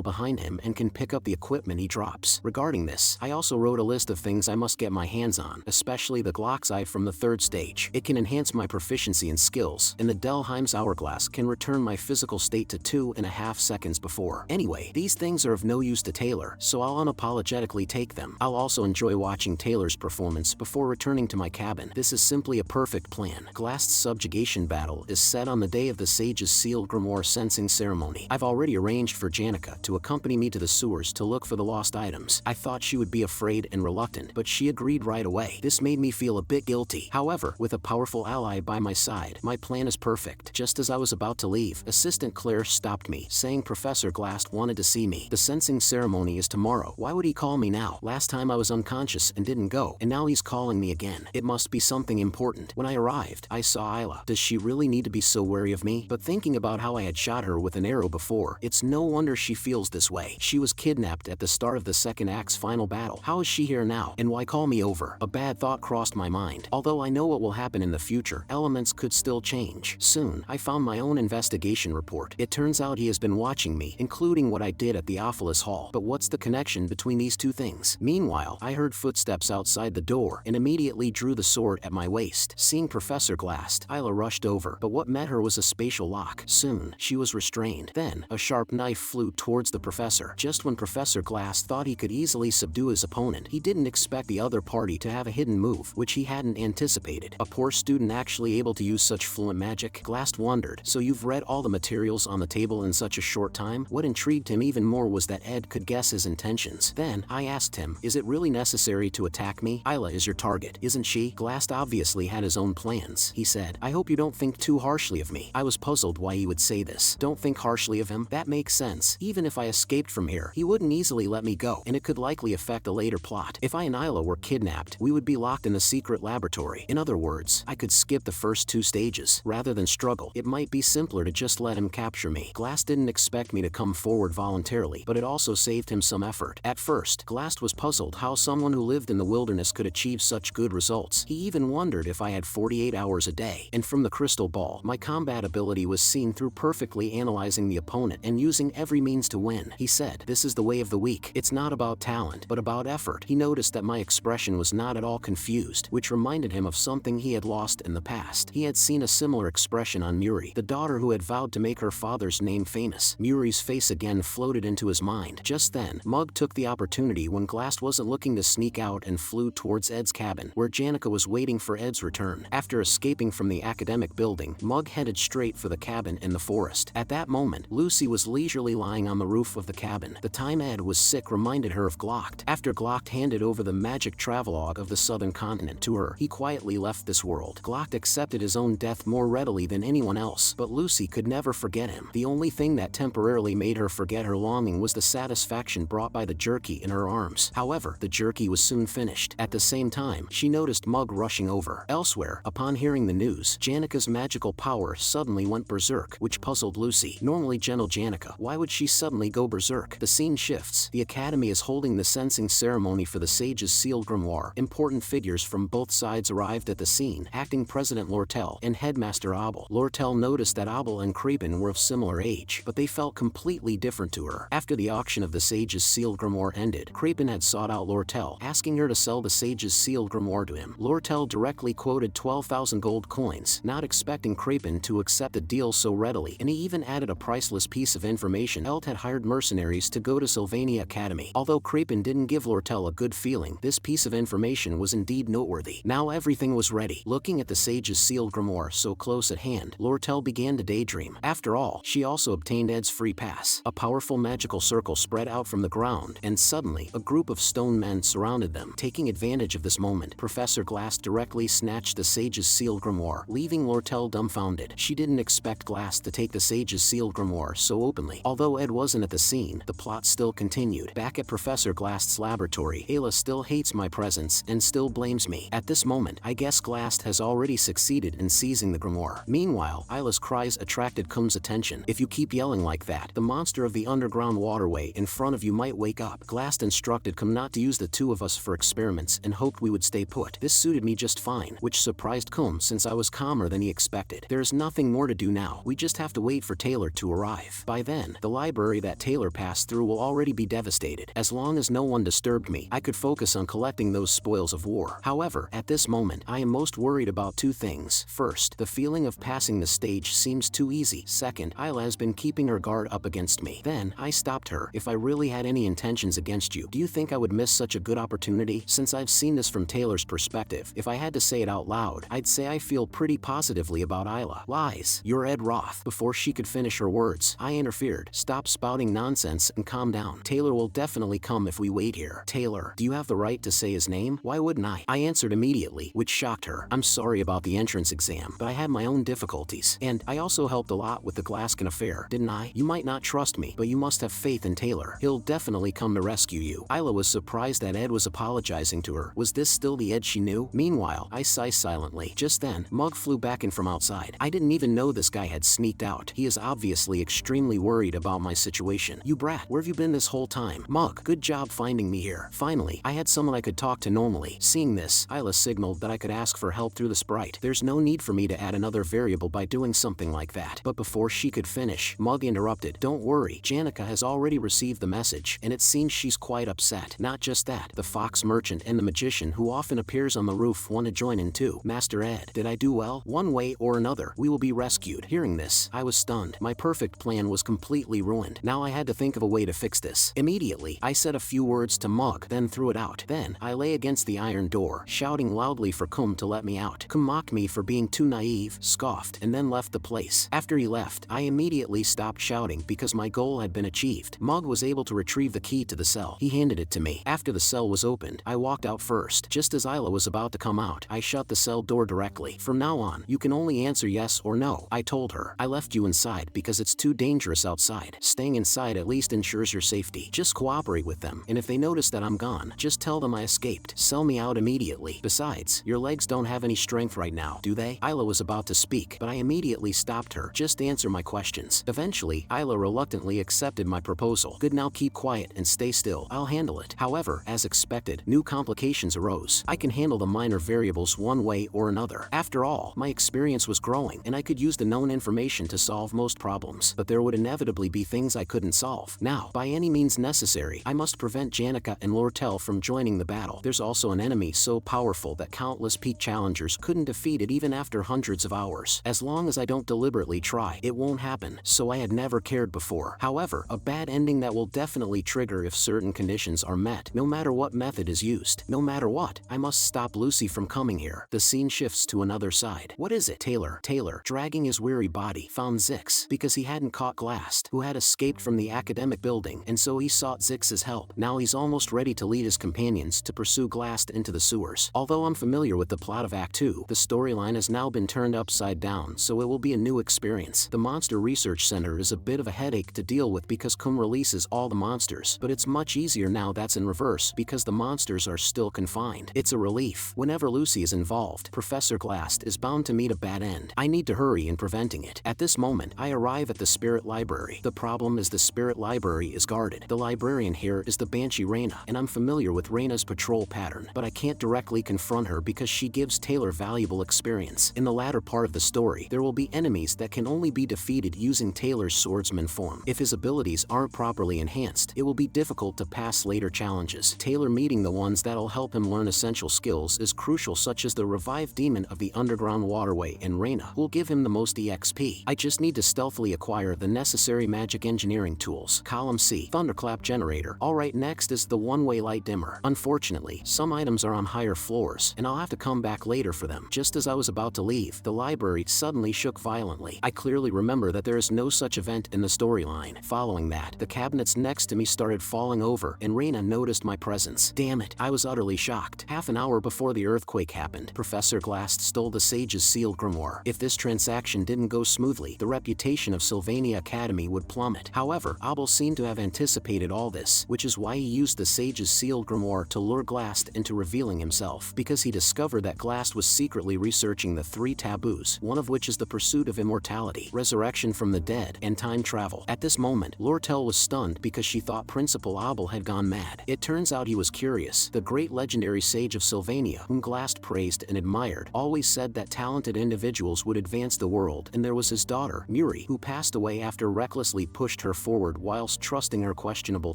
behind him and can pick up the equipment he drops. Regarding this, I also wrote a list of things I must get my hands on, especially the Glock's Eye from the 3rd stage. It can enhance my proficiency and skills, and the Delheim's Hourglass can return my physical state to 2.5 seconds before. Anyway, these things are of no use to Taylor, so I'll unapologetically take them. I'll also enjoy watching Taylor's performance before returning to my cabin. This is simply a perfect plan. Glass's subjugation battle is set on the day of the sage's sealed grimoire sensing ceremony. I've already arranged for Janica to accompany me to the sewers to look for the lost items. I thought she would be afraid and reluctant, but she agreed right away. This made me feel a bit guilty. However, with a powerful ally by my side, my plan is perfect. Just as I was about to leave, Assistant Claire stopped me, saying Professor Glass wanted to see me. The sensing ceremony is tomorrow. Why would he call me now? Last time I was unconscious and didn't go, and now he's calling me again. It must be something important. When I arrived, I saw Isla. Does she really need to be so wary of me? But thinking about how I had shot her with an arrow before, it's no wonder she feels this way. She was kidnapped at the start of the 2nd act's final battle. How is she here now? And why call me over? A bad thought crossed my mind. Although I know what will happen in the future, elements could still change. Soon, I found my own investigation report. It turns out he has been watching me, including what I did at the Ophilis Hall. But what's the connection between these two things? Meanwhile, I heard footsteps outside the door and immediately drew the sword at my waist. Seeing Professor Glass, Isla rushed over, but what met her was a spatial lock. Soon, she was restrained. Then, a sharp knife flew towards the professor. Just when Professor Glass thought he could easily subdue his opponent, he didn't expect the other party to have a hidden move, which he hadn't anticipated. A poor student actually able to use such fluent magic? Glass wondered. So you've read all the materials on the table in such a short time? What intrigued him even more was that Ed could guess his intentions. Then, I asked him, is it really necessary to attack me? Isla is your target, isn't she? Glass obviously had his own plans. He said, I hope you don't think too harshly of me. I was puzzled why he would say this. Don't think harshly of him? That makes sense. Even if I escaped from here, he wouldn't easily let me go, and it could likely affect a later plot. If I and Isla were kidnapped, we would be locked in the secret laboratory. In other words, I could skip the first 2 stages. Rather than struggle, it might be simpler to just let him capture me. Glass didn't expect me to come forward voluntarily, but it also saved him some effort. At first, Glass was puzzled how someone who lived in the wilderness could achieve such good results. He even wondered if I had 48 hours a day. And from the crystal ball, my combat ability was seen through perfectly analyzing the opponent and using every means to win. He said, this is the way of the weak. It's not about talent, but about effort. He noticed that my expression was not at all confused, which reminded him of something he had lost in the past. He had seen a similar expression on Muri, the daughter who had vowed to make her father's name famous. Muri's face again floated into his mind. Just then, Mug took the opportunity when Glass wasn't looking to sneak out and flew towards Ed's cabin, where Janica was waiting for Ed's return. After escaping from the academic building, Mug headed straight for the cabin in the forest. At that moment, Lucy was leisurely lying on the roof of the cabin. The time Ed was sick reminded her of Glock. After Glock handed over the magic travelogue of the southern continent to her, he quietly left this world. Glock accepted his own death more readily than anyone else, but Lucy could never forget him. The only thing that temporarily made her forget her longing was the satisfaction brought by the jerky in her arms. However, the jerky was soon finished. At the same time, she noticed Mug rushing over. Elsewhere, upon hearing the news, Janica's magical power suddenly went berserk, which puzzled Lucy. Normally gentle Janica, why would she suddenly go berserk? The scene shifts. The Academy is holding the sensing ceremony for the sage's sealed grimoire. Important figures from both sides arrived at the scene, acting President Lortel and Headmaster Abel. Lortel noticed that Abel and Crepin were of similar age, but they felt completely different to her. After the auction of the sage's sealed grimoire ended, Crepin had sought out Lortel, asking her to sell the sage's sealed grimoire to him. Lortel directly quoted 12,000 gold coins, not expecting Crepin to accept the deal so readily, and he even added a priceless piece of information. Elt had hired mercenaries to go to Sylvania Academy. Although Crepin didn't give Lortel a good feeling, this piece of information was indeed noteworthy. Now everything was ready. Looking at the sage's sealed grimoire so close at hand, Lortel began to daydream. After all, she also obtained Ed's free pass. A powerful magical circle spread out from the ground, and suddenly, a group of stone men surrounded them. Taking advantage of this moment, Professor Glass directly snatched the sage's sealed grimoire, leaving Lortel dumbfounded. She didn't expect Glass to take the sage's sealed grimoire so openly. Although Ed wasn't at the scene, the plot plot still continued. Back at Professor Glast's laboratory, Ayla still hates my presence and still blames me. At this moment, I guess Glast has already succeeded in seizing the grimoire. Meanwhile, Ayla's cries attracted Kum's attention. If you keep yelling like that, the monster of the underground waterway in front of you might wake up. Glast instructed Kum not to use the two of us for experiments and hoped we would stay put. This suited me just fine, which surprised Kum since I was calmer than he expected. There is nothing more to do now. We just have to wait for Taylor to arrive. By then, the library that Taylor passed through will already be devastated. As long as no one disturbed me, I could focus on collecting those spoils of war. However, at this moment, I am most worried about two things. First, the feeling of passing the stage seems too easy. Second, Ayla has been keeping her guard up against me. Then, I stopped her. If I really had any intentions against you, do you think I would miss such a good opportunity? Since I've seen this from Taylor's perspective, if I had to say it out loud, I'd say I feel pretty positively about Ayla. Lies. You're Ed Roth. Before she could finish her words, I interfered. Stop spouting nonsense and calm down. Taylor will definitely come if we wait here. Taylor, do you have the right to say his name? Why wouldn't I? I answered immediately, which shocked her. I'm sorry about the entrance exam, but I had my own difficulties. And I also helped a lot with the Glaskin affair, didn't I? You might not trust me, but you must have faith in Taylor. He'll definitely come to rescue you. Ayla was surprised that Ed was apologizing to her. Was this still the Ed she knew? Meanwhile, I sighed silently. Just then, Mug flew back in from outside. I didn't even know this guy had sneaked out. He is obviously extremely worried about my situation. You brat, where have you been this whole time? Mug, good job finding me here. Finally, I had someone I could talk to normally. Seeing this, Ayla signaled that I could ask for help through the sprite. There's no need for me to add another variable by doing something like that. But before she could finish, Mug interrupted. Don't worry, Janica has already received the message, and it seems she's quite upset. Not just that, the fox merchant and the magician who often appears on the roof want to join in too. Master Ed, did I do well? One way or another, we will be rescued. Hearing this, I was stunned. My perfect plan was completely ruined. Now I had to think of a way to fix this. Immediately, I said a few words to Mug, then threw it out. Then, I lay against the iron door, shouting loudly for Kum to let me out. Kum mocked me for being too naive, scoffed, and then left the place. After he left, I immediately stopped shouting because my goal had been achieved. Mug was able to retrieve the key to the cell. He handed it to me. After the cell was opened, I walked out first. Just as Ayla was about to come out, I shut the cell door directly. From now on, you can only answer yes or no, I told her. I left you inside because it's too dangerous outside. Staying inside at least ensures your safety. Just cooperate with them, and if they notice that I'm gone, just tell them I escaped. Sell me out immediately. Besides, your legs don't have any strength right now, do they? Ayla was about to speak, but I immediately stopped her. Just answer my questions. Eventually, Ayla reluctantly accepted my proposal. Good, now keep quiet and stay still. I'll handle it. However, as expected, new complications arose. I can handle the minor variables one way or another. After all, my experience was growing, and I could use the known information to solve most problems. But there would inevitably be things I couldn't solve. Now, by any means necessary, I must prevent Janica and Lortel from joining the battle. There's also an enemy so powerful that countless peak challengers couldn't defeat it even after hundreds of hours. As long as I don't deliberately try, it won't happen, so I had never cared before. However, a bad ending that will definitely trigger if certain conditions are met, no matter what method is used. No matter what, I must stop Lucy from coming here. The scene shifts to another side. What is it? Taylor, dragging his weary body, found Zix because he hadn't caught Glast, who had escaped from the academic building, and so he sought Zix's help. Now he's almost ready to lead his companions to pursue Glast into the sewers. Although I'm familiar with the plot of Act 2, the storyline has now been turned upside down, so it will be a new experience. The Monster Research Center is a bit of a headache to deal with because Kum releases all the monsters, but it's much easier now that's in reverse because the monsters are still confined. It's a relief. Whenever Lucy is involved, Professor Glast is bound to meet a bad end. I need to hurry in preventing it. At this moment, I arrive at the Spirit Library. The problem is the Spirit Library is guarded. The librarian here is the Banshee Reina, and I'm familiar with Reina's patrol pattern, but I can't directly confront her because she gives Taylor valuable experience. In the latter part of the story, there will be enemies that can only be defeated using Taylor's swordsman form. If his abilities aren't properly enhanced, it will be difficult to pass later challenges. Taylor meeting the ones that'll help him learn essential skills is crucial, such as the revived demon of the underground waterway and Reina will give him the most EXP. I just need to stealthily acquire the necessary magic engineering tools. Column C, Thunderclap Generator. Alright, next is the one-way light dimmer. Unfortunately, some items are on higher floors, and I'll have to come back later for them. Just as I was about to leave, the library suddenly shook violently. I clearly remember that there is no such event in the storyline. Following that, the cabinets next to me started falling over, and Reina noticed my presence. Damn it, I was utterly shocked. Half an hour before the earthquake happened, Professor Glast stole the sage's sealed grimoire. If this transaction didn't go smoothly, the reputation of Sylvania Academy would plummet. However, Abel seemed to to have anticipated all this, which is why he used the sage's sealed grimoire to lure Glast into revealing himself, because he discovered that Glast was secretly researching the 3 taboos, one of which is the pursuit of immortality, resurrection from the dead, and time travel. At this moment, Lortel was stunned because she thought Principal Abel had gone mad. It turns out he was Curious, the great legendary sage of Sylvania, whom Glast praised and admired, always said that talented individuals would advance the world, and there was his daughter, Muri, who passed away after recklessly pushed her forward whilst trusting her questionable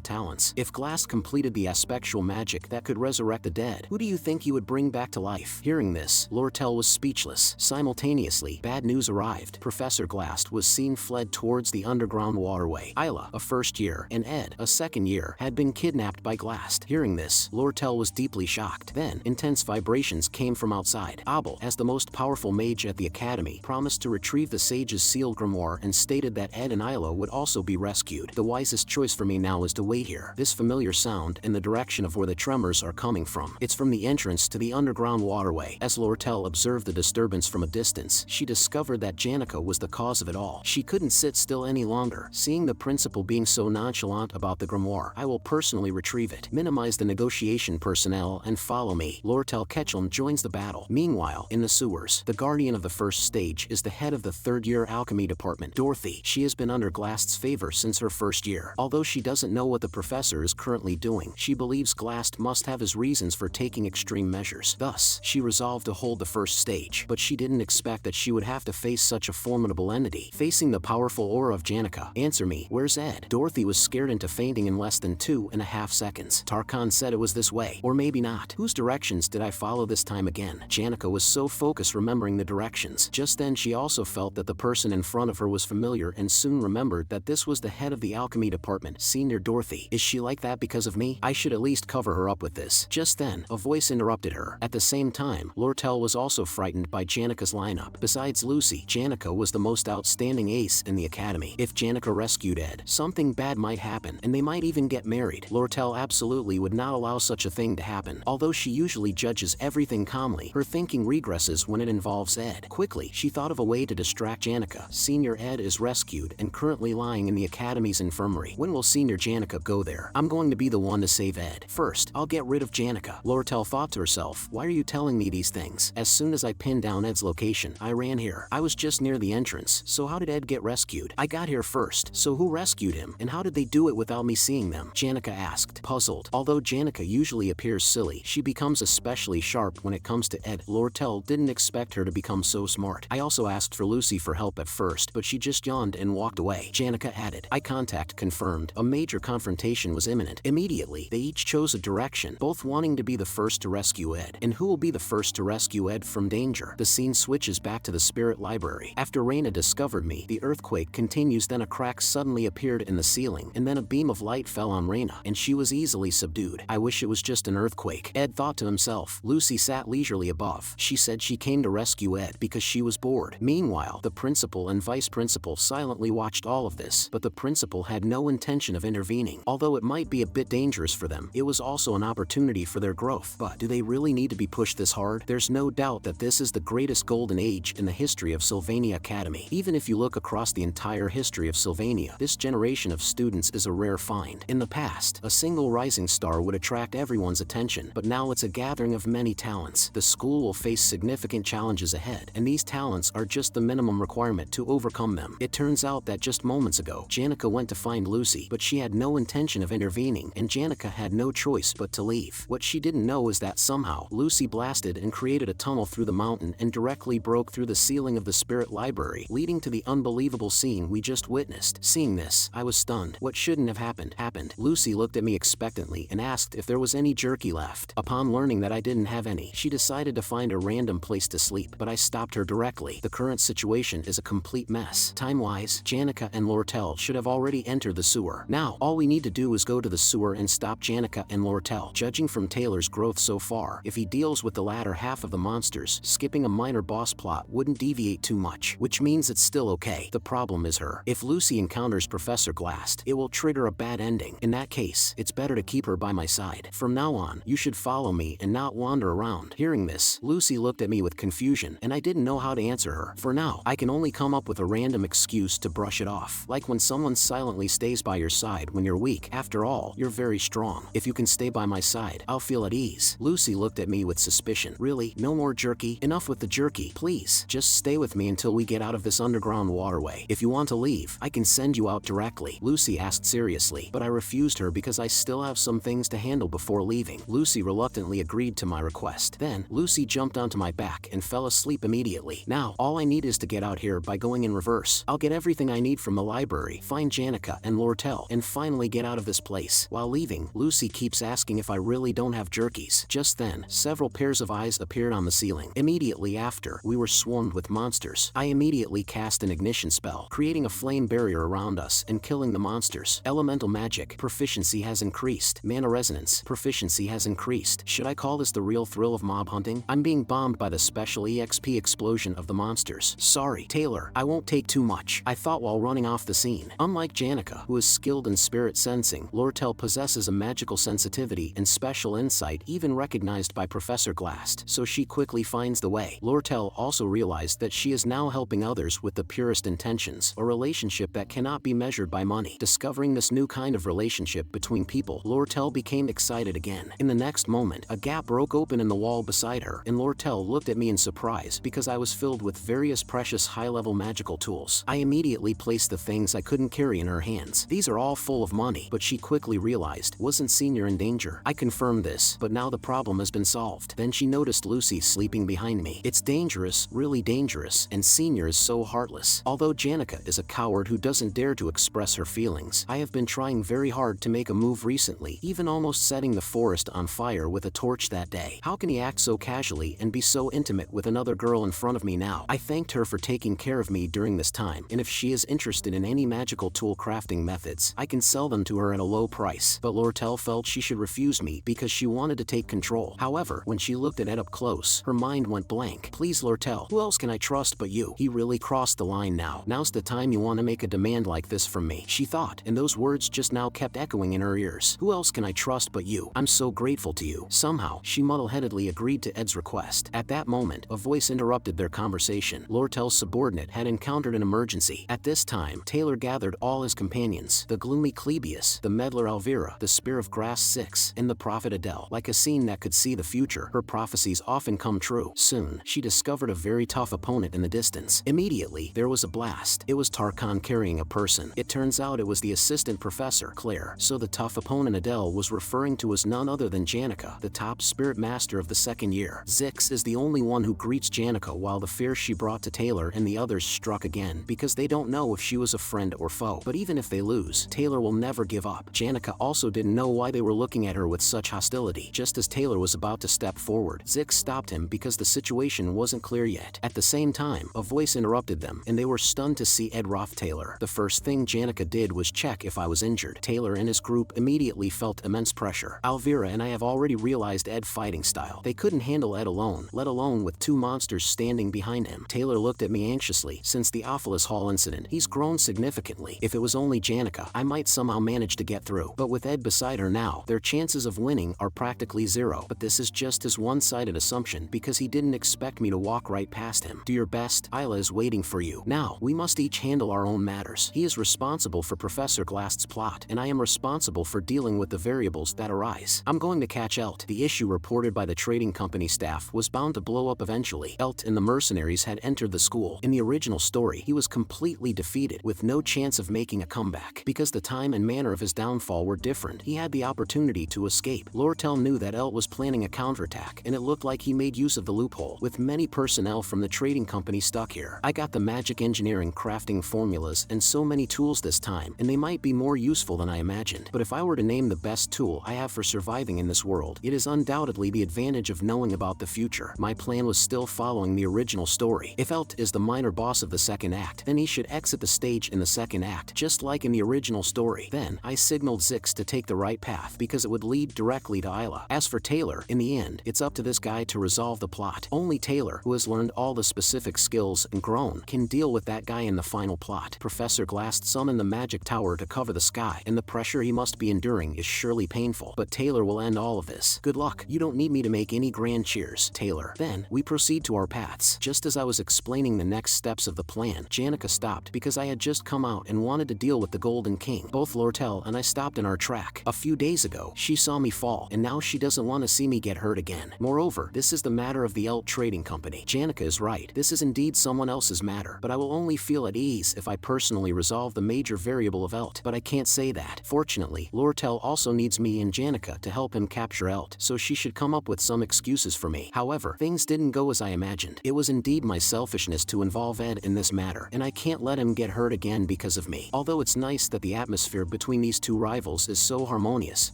talents. If Glast completed the aspectual magic that could resurrect the dead, who do you think he would bring back to life? Hearing this, Lortel was speechless. Simultaneously, bad news arrived. Professor Glast was seen fled towards the underground waterway. Isla, a first year, and Ed, a second year, had been kidnapped by Glast. Hearing this, Lortel was deeply shocked. Then, intense vibrations came from outside. Abel, as the most powerful mage at the academy, promised to retrieve the sage's sealed grimoire and stated that Ed and Isla would also be rescued. The wisest choice for me now is to wait here. This familiar sound in the direction of where the tremors are coming from. It's from the entrance to the underground waterway. As Lortel observed the disturbance from a distance, she discovered that Janica was the cause of it all. She couldn't sit still any longer. Seeing the principal being so nonchalant about the grimoire, I will personally retrieve it. Minimize the negotiation personnel and follow me. Lortel Ketchum joins the battle. Meanwhile, in the sewers, the guardian of the first stage is the head of the third-year alchemy department, Dorothy. She has been under Glast's favor since her first year. Although she doesn't know what the professor is currently doing, she believes Glast must have his reasons for taking extreme measures. Thus, she resolved to hold the first stage, but she didn't expect that she would have to face such a formidable entity. Facing the powerful aura of Janica, answer me, where's Ed? Dorothy was scared into fainting in less than 2.5 seconds. Tarkan said it was this way, or maybe not. Whose directions did I follow this time again? Janica was so focused remembering the directions. Just then she also felt that the person in front of her was familiar and soon remembered that this was the head of the alchemy department, Senior Dorothy. Is she like that because of me? I should at least cover her up with this. Just then, a voice interrupted her. At the same time, Lortel was also frightened by Janica's lineup. Besides Lucy, Janica was the most outstanding ace in the academy. If Janica rescued Ed, something bad might happen, and they might even get married. Lortel absolutely would not allow such a thing to happen. Although she usually judges everything calmly, her thinking regresses when it involves Ed. Quickly, she thought of a way to distract Janica. Senior Ed is rescued and currently lying in the academy's infirmary. When will Senior Janica go there? I'm going to be the one to save Ed. First, I'll get rid of Janica. Lortel thought to herself, why are you telling me these things? As soon as I pinned down Ed's location, I ran here. I was just near the entrance, so how did Ed get rescued? I got here first, so who rescued him? And how did they do it without me seeing them? Janica asked, puzzled. Although Janica usually appears silly, she becomes especially sharp when it comes to Ed. Lortel didn't expect her to become so smart. I also asked for Lucy for help at first, but she just yawned and walked away. Janica added. Eye contact confirmed. A major confrontation was imminent. Immediately, they each chose a direction, both wanting to be the first to rescue Ed. And who will be the first to rescue Ed from danger? The scene switches back to the spirit library. After Reina discovered me, the earthquake continues. Then a crack suddenly appeared in the ceiling, and then a beam of light fell on Reina, and she was easily subdued. I wish it was just an earthquake, Ed thought to himself. Lucy sat leisurely above. She said she came to rescue Ed because she was bored. Meanwhile, the principal and vice principal silently watched all of this, but the principal had no intention of intervening. Although it might be a bit dangerous for them, it was also an opportunity for their growth. But do they really need to be pushed this hard? There's no doubt that this is the greatest golden age in the history of Sylvania Academy. Even if you look across the entire history of Sylvania, this generation of students is a rare find. In the past, a single rising star would attract everyone's attention, but now it's a gathering of many talents. The school will face significant challenges ahead, and these talents are just the minimum requirement to overcome them. It turns out that just moments ago, Janica went to find Lucy, but she had no intention of intervening, and Janica had no choice but to leave. What she didn't know is that somehow, Lucy blasted and created a tunnel through the mountain and directly broke through the ceiling of the spirit library, leading to the unbelievable scene we just witnessed. Seeing this, I was stunned. What shouldn't have happened. Lucy looked at me expectantly and asked if there was any jerky left. Upon learning that I didn't have any, she decided to find a random place to sleep, but I stopped her directly. The current situation is a complete mess. Time-wise, Janica and Lortel should have already entered the sewer. Now, all we need to do is go to the sewer and stop Janica and Lortel. Judging from Taylor's growth so far, if he deals with the latter half of the monsters, skipping a minor boss plot wouldn't deviate too much, which means it's still okay. The problem is her. If Lucy encounters Professor Glast, it will trigger a bad ending. In that case, it's better to keep her by my side. From now on, you should follow me and not wander around. Hearing this, Lucy looked at me with confusion, and I didn't know how to answer her. For now, I can only come up with a random excuse to brush it off, like when someone silently stays always by your side when you're weak. After all, you're very strong. If you can stay by my side, I'll feel at ease. Lucy looked at me with suspicion. Really? No more jerky? Enough with the jerky. Please, just stay with me until we get out of this underground waterway. If you want to leave, I can send you out directly. Lucy asked seriously, but I refused her because I still have some things to handle before leaving. Lucy reluctantly agreed to my request. Then, Lucy jumped onto my back and fell asleep immediately. Now, all I need is to get out here by going in reverse. I'll get everything I need from the library, find Janica and Lortel, and finally get out of this place. While leaving, Lucy keeps asking if I really don't have jerkies. Just then, several pairs of eyes appeared on the ceiling. Immediately after, we were swarmed with monsters. I immediately cast an ignition spell, creating a flame barrier around us and killing the monsters. Elemental magic, proficiency has increased. Mana resonance, proficiency has increased. Should I call this the real thrill of mob hunting? I'm being bombed by the special EXP explosion of the monsters. Sorry, Taylor, I won't take too much, I thought while running off the scene. Unlike Janica, who is skilled in spirit sensing, Lortel possesses a magical sensitivity and special insight even recognized by Professor Glast, so she quickly finds the way. Lortel also realized that she is now helping others with the purest intentions, a relationship that cannot be measured by money. Discovering this new kind of relationship between people, Lortel became excited again. In the next moment, a gap broke open in the wall beside her, and Lortel looked at me in surprise because I was filled with various precious high-level magical tools. I immediately placed the things I couldn't carry in her hands. These are all full of money, but she quickly realized, wasn't Senior in danger? I confirmed this, but now the problem has been solved. Then she noticed Lucy sleeping behind me. It's dangerous, really dangerous, and Senior is so heartless. Although Janica is a coward who doesn't dare to express her feelings, I have been trying very hard to make a move recently, even almost setting the forest on fire with a torch that day. How can he act so casually and be so intimate with another girl in front of me now? I thanked her for taking care of me during this time, and if she is interested in any magical tool crafting methods, I can sell them to her at a low price. But Lortel felt she should refuse me because she wanted to take control. However, when she looked at Ed up close, her mind went blank. Please Lortel, who else can I trust but you? He really crossed the line now. Now's the time you want to make a demand like this from me, she thought, and those words just now kept echoing in her ears. Who else can I trust but you? I'm so grateful to you. Somehow, she muddle-headedly agreed to Ed's request. At that moment, a voice interrupted their conversation. Lortel's subordinate had encountered an emergency. At this time, Taylor gathered all his companions, the gloomy Clebius, the meddler Elvira, the spear of grass 6, and the prophet Adele. Like a scene that could see the future, her prophecies often come true. Soon, she discovered a very tough opponent in the distance. Immediately, there was a blast. It was Tarkan carrying a person. It turns out it was the assistant professor, Claire. So the tough opponent Adele was referring to as none other than Janica, the top spirit master of the second year. Zix is the only one who greets Janica while the fear she brought to Taylor and the others struck again because they don't know if she was a friend or foe. But even if they lose, Taylor will never give up. Janica also didn't know why they were looking at her with such hostility. Just as Taylor was about to step forward, Zix stopped him because the situation wasn't clear yet. At the same time, a voice interrupted them, and they were stunned to see Ed Taylor. The first thing Janica did was check if I was injured. Taylor and his group immediately felt immense pressure. Elvira and I have already realized Ed's fighting style. They couldn't handle Ed alone, let alone with two monsters standing behind him. Taylor looked at me anxiously. Since the Ophelis Hall incident, he's grown significantly. If it was only Janica, I might somehow manage to get through. But with Ed beside her now, their chances of winning are practically zero. But this is just his one-sided assumption because he didn't expect me to walk right past him. Do your best. Isla is waiting for you. Now, we must each handle our own matters. He is responsible for Professor Glast's plot, and I am responsible for dealing with the variables that arise. I'm going to catch Elt. The issue reported by the trading company staff was bound to blow up eventually. Elt and the mercenaries had entered the school. In the original story, he was completely defeated with no chance of making a comeback. Because the time and manner of his downfall were different, he had the opportunity to escape. Lortel knew that Elt was planning a counterattack, and it looked like he made use of the loophole. With many personnel from the trading company stuck here, I got the magic engineering crafting formulas and so many tools this time, and they might be more useful than I imagined. But if I were to name the best tool I have for surviving in this world, it is undoubtedly the advantage of knowing about the future. My plan was still following the original story. If Elt is the minor boss of the second act, then he should exit the stage in the second act, just like in the original story. Then, I signaled Zix to take the right path because it would lead directly to Isla. As for Taylor, in the end, it's up to this guy to resolve the plot. Only Taylor, who has learned all the specific skills and grown, can deal with that guy in the final plot. Professor Glast summoned the magic tower to cover the sky, and the pressure he must be enduring is surely painful. But Taylor will end all of this. Good luck. You don't need me to make any grand cheers, Taylor. Then, we proceed to our paths. Just as I was explaining the next steps of the plan, Janica stopped because I had just come out and wanted to deal with the the Golden King. Both Lortel and I stopped in our track. A few days ago, she saw me fall, and now she doesn't want to see me get hurt again. Moreover, this is the matter of the Elt Trading Company. Janica is right. This is indeed someone else's matter, but I will only feel at ease if I personally resolve the major variable of Elt. But I can't say that. Fortunately, Lortel also needs me and Janica to help him capture Elt, so she should come up with some excuses for me. However, things didn't go as I imagined. It was indeed my selfishness to involve Ed in this matter, and I can't let him get hurt again because of me. Although it's nice that the atmosphere between these two rivals is so harmonious,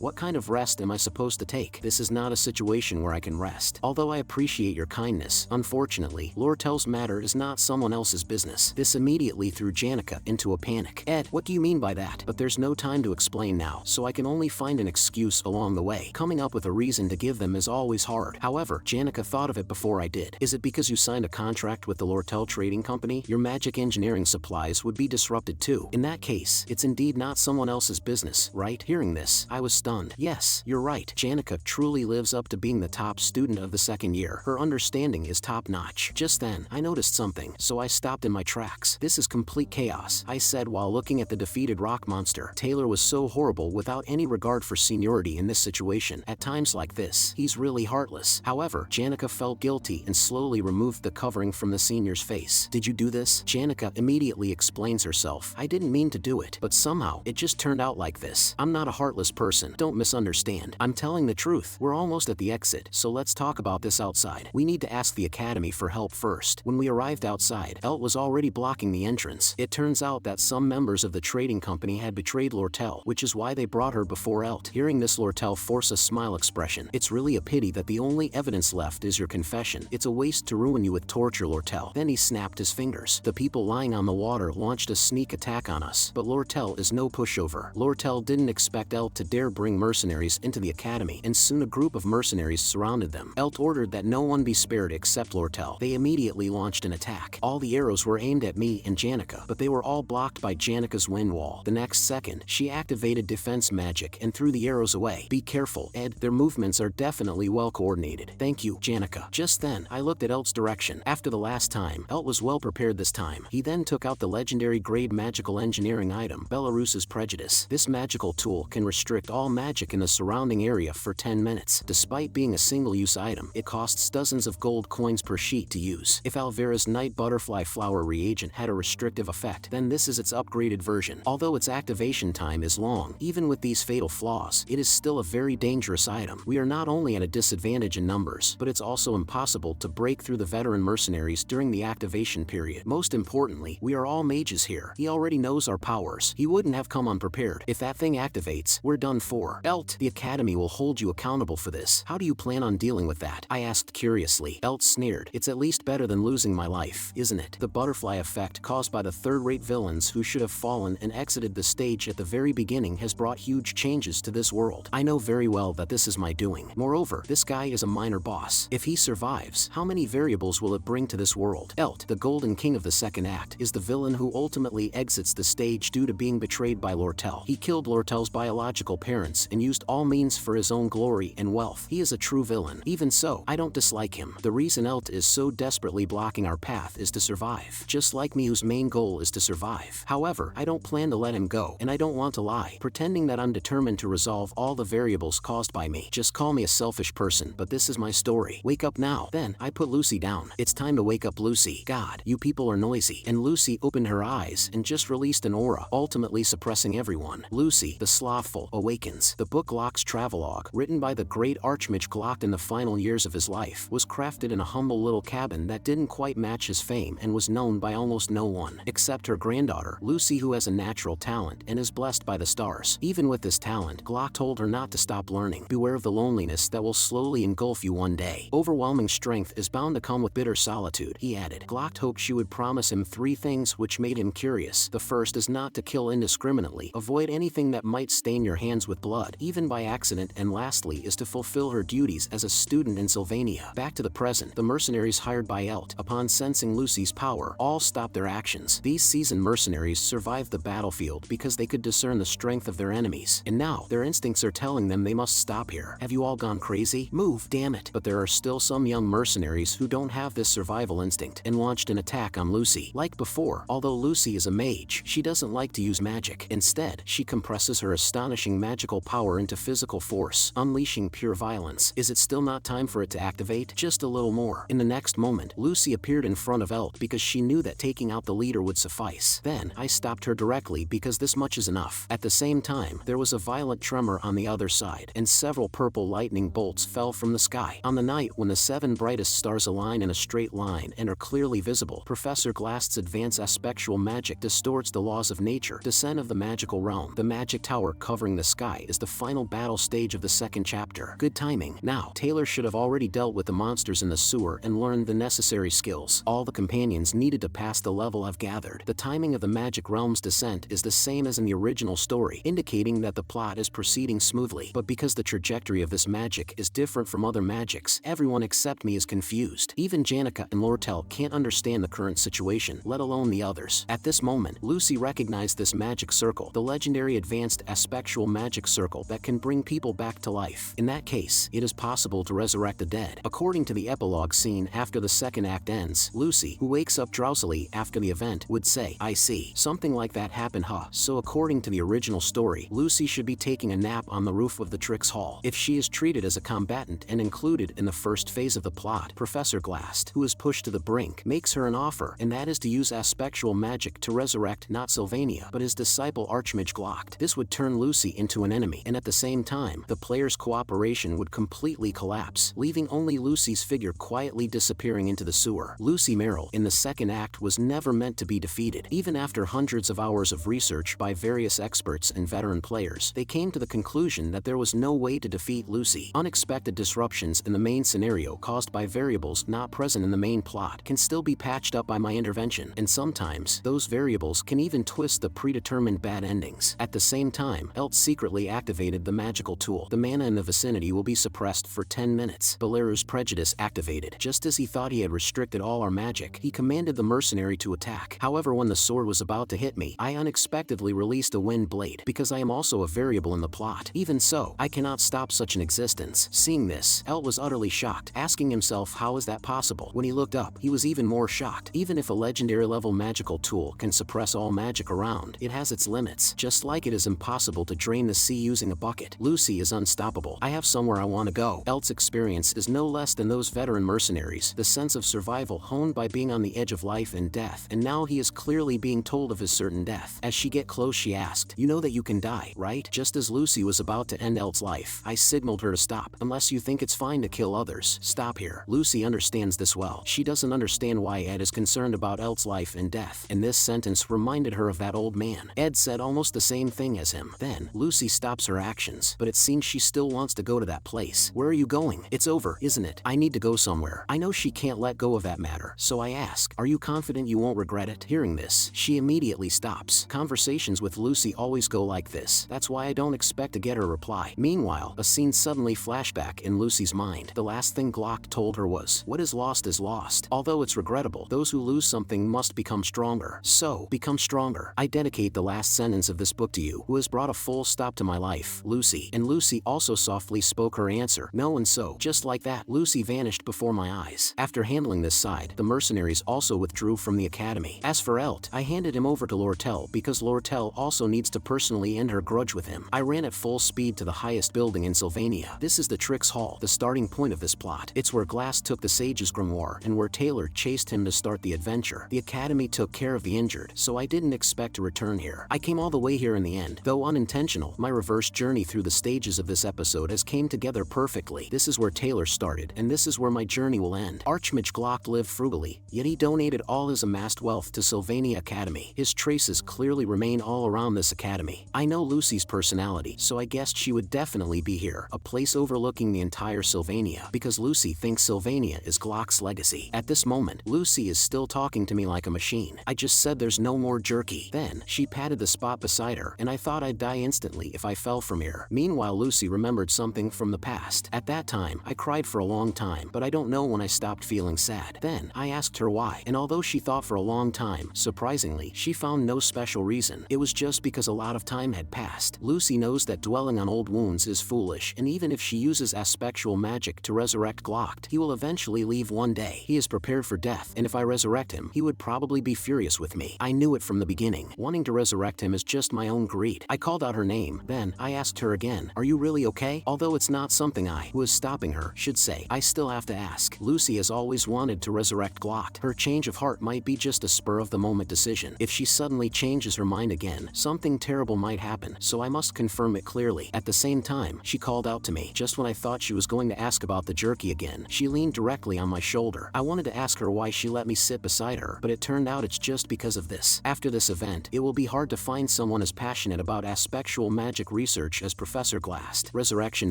what kind of rest am I supposed to take? This is not a situation where I can rest. Although I appreciate your kindness, unfortunately, Lortel's matter is not someone else's business. This immediately threw Janica into a panic. Ed, what do you mean by that? But there's no time to explain now, so I can only find an excuse along the way. Coming up with a reason to give them is always hard. However, Janica thought of it before I did. Is it because you signed a contract with the Lortel Trading Company? Your magic engineering supplies would be disrupted too. In that case, it's indeed not someone else's business, right? Hearing this, I was stunned. Yes, you're right. Janica truly lives up to being the top student of the second year. Her understanding is top-notch. Just then, I noticed something, so I stopped in my tracks. This is complete chaos, I said while looking at the defeated rock monster. Taylor was so horrible without any regard for seniority in this situation. At times like this, he's really heartless. However, Janica felt guilty and slowly removed the covering from the senior's face. Did you do this? Janica immediately explains herself. I didn't mean to do it, but somehow, it just turned out like this. I'm not a heartless person. Don't misunderstand. I'm telling the truth. We're almost at the exit, so let's talk about this outside. We need to ask the academy for help first. When we arrived outside, Elt was already blocking the entrance. It turns out that some members of the trading company had betrayed Lortel, which is why they brought her before Elt. Hearing this, Lortel forced a smile expression. It's really a pity that the only evidence left is your confession. It's a waste to ruin you with torture, Lortel. Then he snapped his fingers. The people lying on the water launched a sneak attack on us, but Lortel is no pushover. Lortel didn't expect Elt to dare bring mercenaries into the academy, and soon a group of mercenaries surrounded them. Elt ordered that no one be spared except Lortel. They immediately launched an attack. All the arrows were aimed at me and Janica, but they were all blocked by Janica's wind wall. The next second, she activated defense magic and threw the arrows away. Be careful, Ed. Their movements are definitely well coordinated. Thank you, Janica. Just then, I looked at Elt's direction. After the last time, Elt was well prepared this time. He then took out the legendary grade magical engineering item, Belarus's Prejudice. This magical tool can restrict all magic in the surrounding area for 10 minutes. Despite being a single-use item, it costs dozens of gold coins per sheet to use. If Alvera's Night Butterfly Flower reagent had a restrictive effect, then this is its upgraded version. Although its activation time is long, even with these fatal flaws, it is still a very dangerous item. We are not only at a disadvantage in numbers, but it's also impossible to break through the veteran mercenaries during the activation period. Most importantly, we are all mages here. He already knows our powers. He wouldn't have come unprepared. If that thing activates, we're done for. Elt, the academy will hold you accountable for this. How do you plan on dealing with that? I asked curiously. Elt sneered. It's at least better than losing my life, isn't it? The butterfly effect caused by the third-rate villains who should have fallen and exited the stage at the very beginning has brought huge changes to this world. I know very well that this is my doing. Moreover, this guy is a minor boss. If he survives, how many variables will it bring to this world? Elt, the Golden King of the second act, is the villain who ultimately exits the stage due to being betrayed by Lortel. He killed Lortel's biological parents and used all means for his own glory and wealth. He is a true villain. Even so, I don't dislike him. The reason Elt is so desperately blocking our path is to survive. Just like me, whose main goal is to survive. However, I don't plan to let him go, and I don't want to lie, pretending that I'm determined to resolve all the variables caused by me. Just call me a selfish person, but this is my story. Wake up now. Then, I put Lucy down. It's time to wake up, Lucy. God, you people are noisy. And Lucy opened her eyes and just released an aura, ultimately suppressing everyone. Lucy, the Slothful, awakens. The book Glock's travelogue, written by the great Archmage Glock in the final years of his life, was crafted in a humble little cabin that didn't quite match his fame and was known by almost no one, except her granddaughter, Lucy, who has a natural talent and is blessed by the stars. Even with this talent, Glock told her not to stop learning. Beware of the loneliness that will slowly engulf you one day. Overwhelming strength is bound to come with bitter solitude, he added. Glock hoped she would promise him 3 things which made him curious. The first is not to kill indiscriminately. Avoid anything that might stain your hands with blood, even by accident, and lastly is to fulfill her duties as a student in Sylvania. Back to the present, the mercenaries hired by Elt, upon sensing Lucy's power, all stopped their actions. These seasoned mercenaries survived the battlefield because they could discern the strength of their enemies, and now their instincts are telling them they must stop here. Have you all gone crazy? Move, damn it. But there are still some young mercenaries who don't have this survival instinct and launched an attack on Lucy. Like before, although Lucy is a mage, she doesn't like to use magic. Instead, she compresses her astonishing magical power into physical force, unleashing pure violence. Is it still not time for it to activate? Just a little more. In the next moment, Lucy appeared in front of Elt because she knew that taking out the leader would suffice. Then, I stopped her directly because this much is enough. At the same time, there was a violent tremor on the other side, and several purple lightning bolts fell from the sky. On the night when the 7 brightest stars align in a straight line and are clearly visible, Professor Glast's advanced aspectual magic distorts the laws of nature. Descent of the magical realm. The magic tower covering the sky is the final battle stage of the second chapter. Good timing. Now, Taylor should have already dealt with the monsters in the sewer and learned the necessary skills. All the companions needed to pass the level I've gathered. The timing of the magic realm's descent is the same as in the original story, indicating that the plot is proceeding smoothly. But because the trajectory of this magic is different from other magics, everyone except me is confused. Even Janica and Lortel can't understand the current situation, let alone the others. At this moment, Lucy recognized this magic circle, the legendary advanced aspectual magic circle that can bring people back to life. In that case, it is possible to resurrect the dead. According to the epilogue scene after the second act ends, Lucy, who wakes up drowsily after the event, would say, "I see. Something like that happened, huh?" So according to the original story, Lucy should be taking a nap on the roof of the Trix Hall. If she is treated as a combatant and included in the first phase of the plot, Professor Glast, who is pushed to the brink, makes her an offer, and that is to use aspectual magic to resurrect not Sylvania, but his disciple Archmage Glocked. This would turn Lucy into an enemy, and at the same time, the players' cooperation would completely collapse, leaving only Lucy's figure quietly disappearing into the sewer. Lucy Merrill, in the second act, was never meant to be defeated. Even after hundreds of hours of research by various experts and veteran players, they came to the conclusion that there was no way to defeat Lucy. Unexpected disruptions in the main scenario caused by variables not present in the main plot can still be patched up by my intervention, and sometimes, those variables can even twist the predetermined bad endings. At the same time, Elt secretly activated the magical tool. The mana in the vicinity will be suppressed for 10 minutes. Beleru's prejudice activated. Just as he thought he had restricted all our magic, he commanded the mercenary to attack. However, when the sword was about to hit me, I unexpectedly released a wind blade, because I am also a variable in the plot. Even so, I cannot stop such an existence. Seeing this, Elt was utterly shocked, asking himself how is that possible. When he looked up, he was even more shocked. Even if a legendary level magical tool can suppress all magic around, it has its limits. Just like it is impossible to drain the sea using a bucket, Lucy is unstoppable. I have somewhere I want to go. Elt's experience is no less than those veteran mercenaries, the sense of survival honed by being on the edge of life and death, and now he is clearly being told of his certain death. As she get close, she asked, "You know that you can die, right?" Just as Lucy was about to end Elt's life, I signaled her to stop. "Unless you think it's fine to kill others, stop here." Lucy understands this well. She doesn't understand why Ed is concerned about Elt's life and death, and this sentence reminded her of that old man. Ed said almost the same thing as him. Then, Lucy stops her actions, but it seems she still wants to go to that place. "Where are you going? It's over, isn't it? I need to go somewhere." I know she can't let go of that matter, so I ask, "Are you confident you won't regret it?" Hearing this, she immediately stops. Conversations with Lucy always go like this. That's why I don't expect to get her reply. Meanwhile, a scene suddenly flashback in Lucy's mind. The last thing Glock told her was, "What is lost is lost. Although it's regrettable, those who lose something must become stronger. So, become stronger." I dedicate the last sentence of this book to you, who has brought a full stop to my life, Lucy. And Lucy also softly spoke her answer, "No," and so, just like that, Lucy vanished before my eyes. After handling this side, the mercenaries also withdrew from the academy. As for Elt, I handed him over to Lortel because Lortel also needs to personally end her grudge with him. I ran at full speed to the highest building in Sylvania. This is the Trix Hall, the starting point of this plot. It's where Glass took the Sage's grimoire and where Taylor chased him to start the adventure. The academy took care of the injured, so I didn't expect to return here. I came all the way here in the end. Though unintentional, my reverse journey through the stages of this episode has came together perfectly. This is where Taylor started, and this is where my journey will end. Archmage Glock lived frugally, yet he donated all his amassed wealth to Sylvania Academy. His traces clearly remain all around this academy. I know Lucy's personality, so I guessed she would definitely be here, a place overlooking the entire Sylvania, because Lucy thinks Sylvania is Glock's legacy. At this moment, Lucy is still talking to me like a machine. I just said there's no more jerky. Then, she patted the spot beside her, and I thought I'd die instantly if I fell from here. Meanwhile, Lucy remembered something from the past. At that time, I cried for a long time, but I don't know when I stopped feeling sad. Then, I asked her why, and although she thought for a long time, surprisingly, she found no special reason. It was just because a lot of time had passed. Lucy knows that dwelling on old wounds is foolish, and even if she uses aspectual magic to resurrect Glocked, he will eventually leave one day. He is prepared for death, and if I resurrect him, he would probably be furious with me. I knew it from the beginning. Wanting to resurrect him is just my own greed. I called out her name. Then, I asked her again, are you really okay? Although it's not something I, who is stopping her, should say, I still have to ask. Lucy has always wanted to resurrect Glock. Her change of heart might be just a spur-of-the-moment decision. If she suddenly changes her mind again, something terrible might happen, so I must confirm it clearly. At the same time, she called out to me. Just when I thought she was going to ask about the jerky again, she leaned directly on my shoulder. I wanted to ask her why she let me sit beside her, but it turned out it's just because of this. After this event, it will be hard to find someone as passionate about aspectual magic research as Professor Glast. Resurrection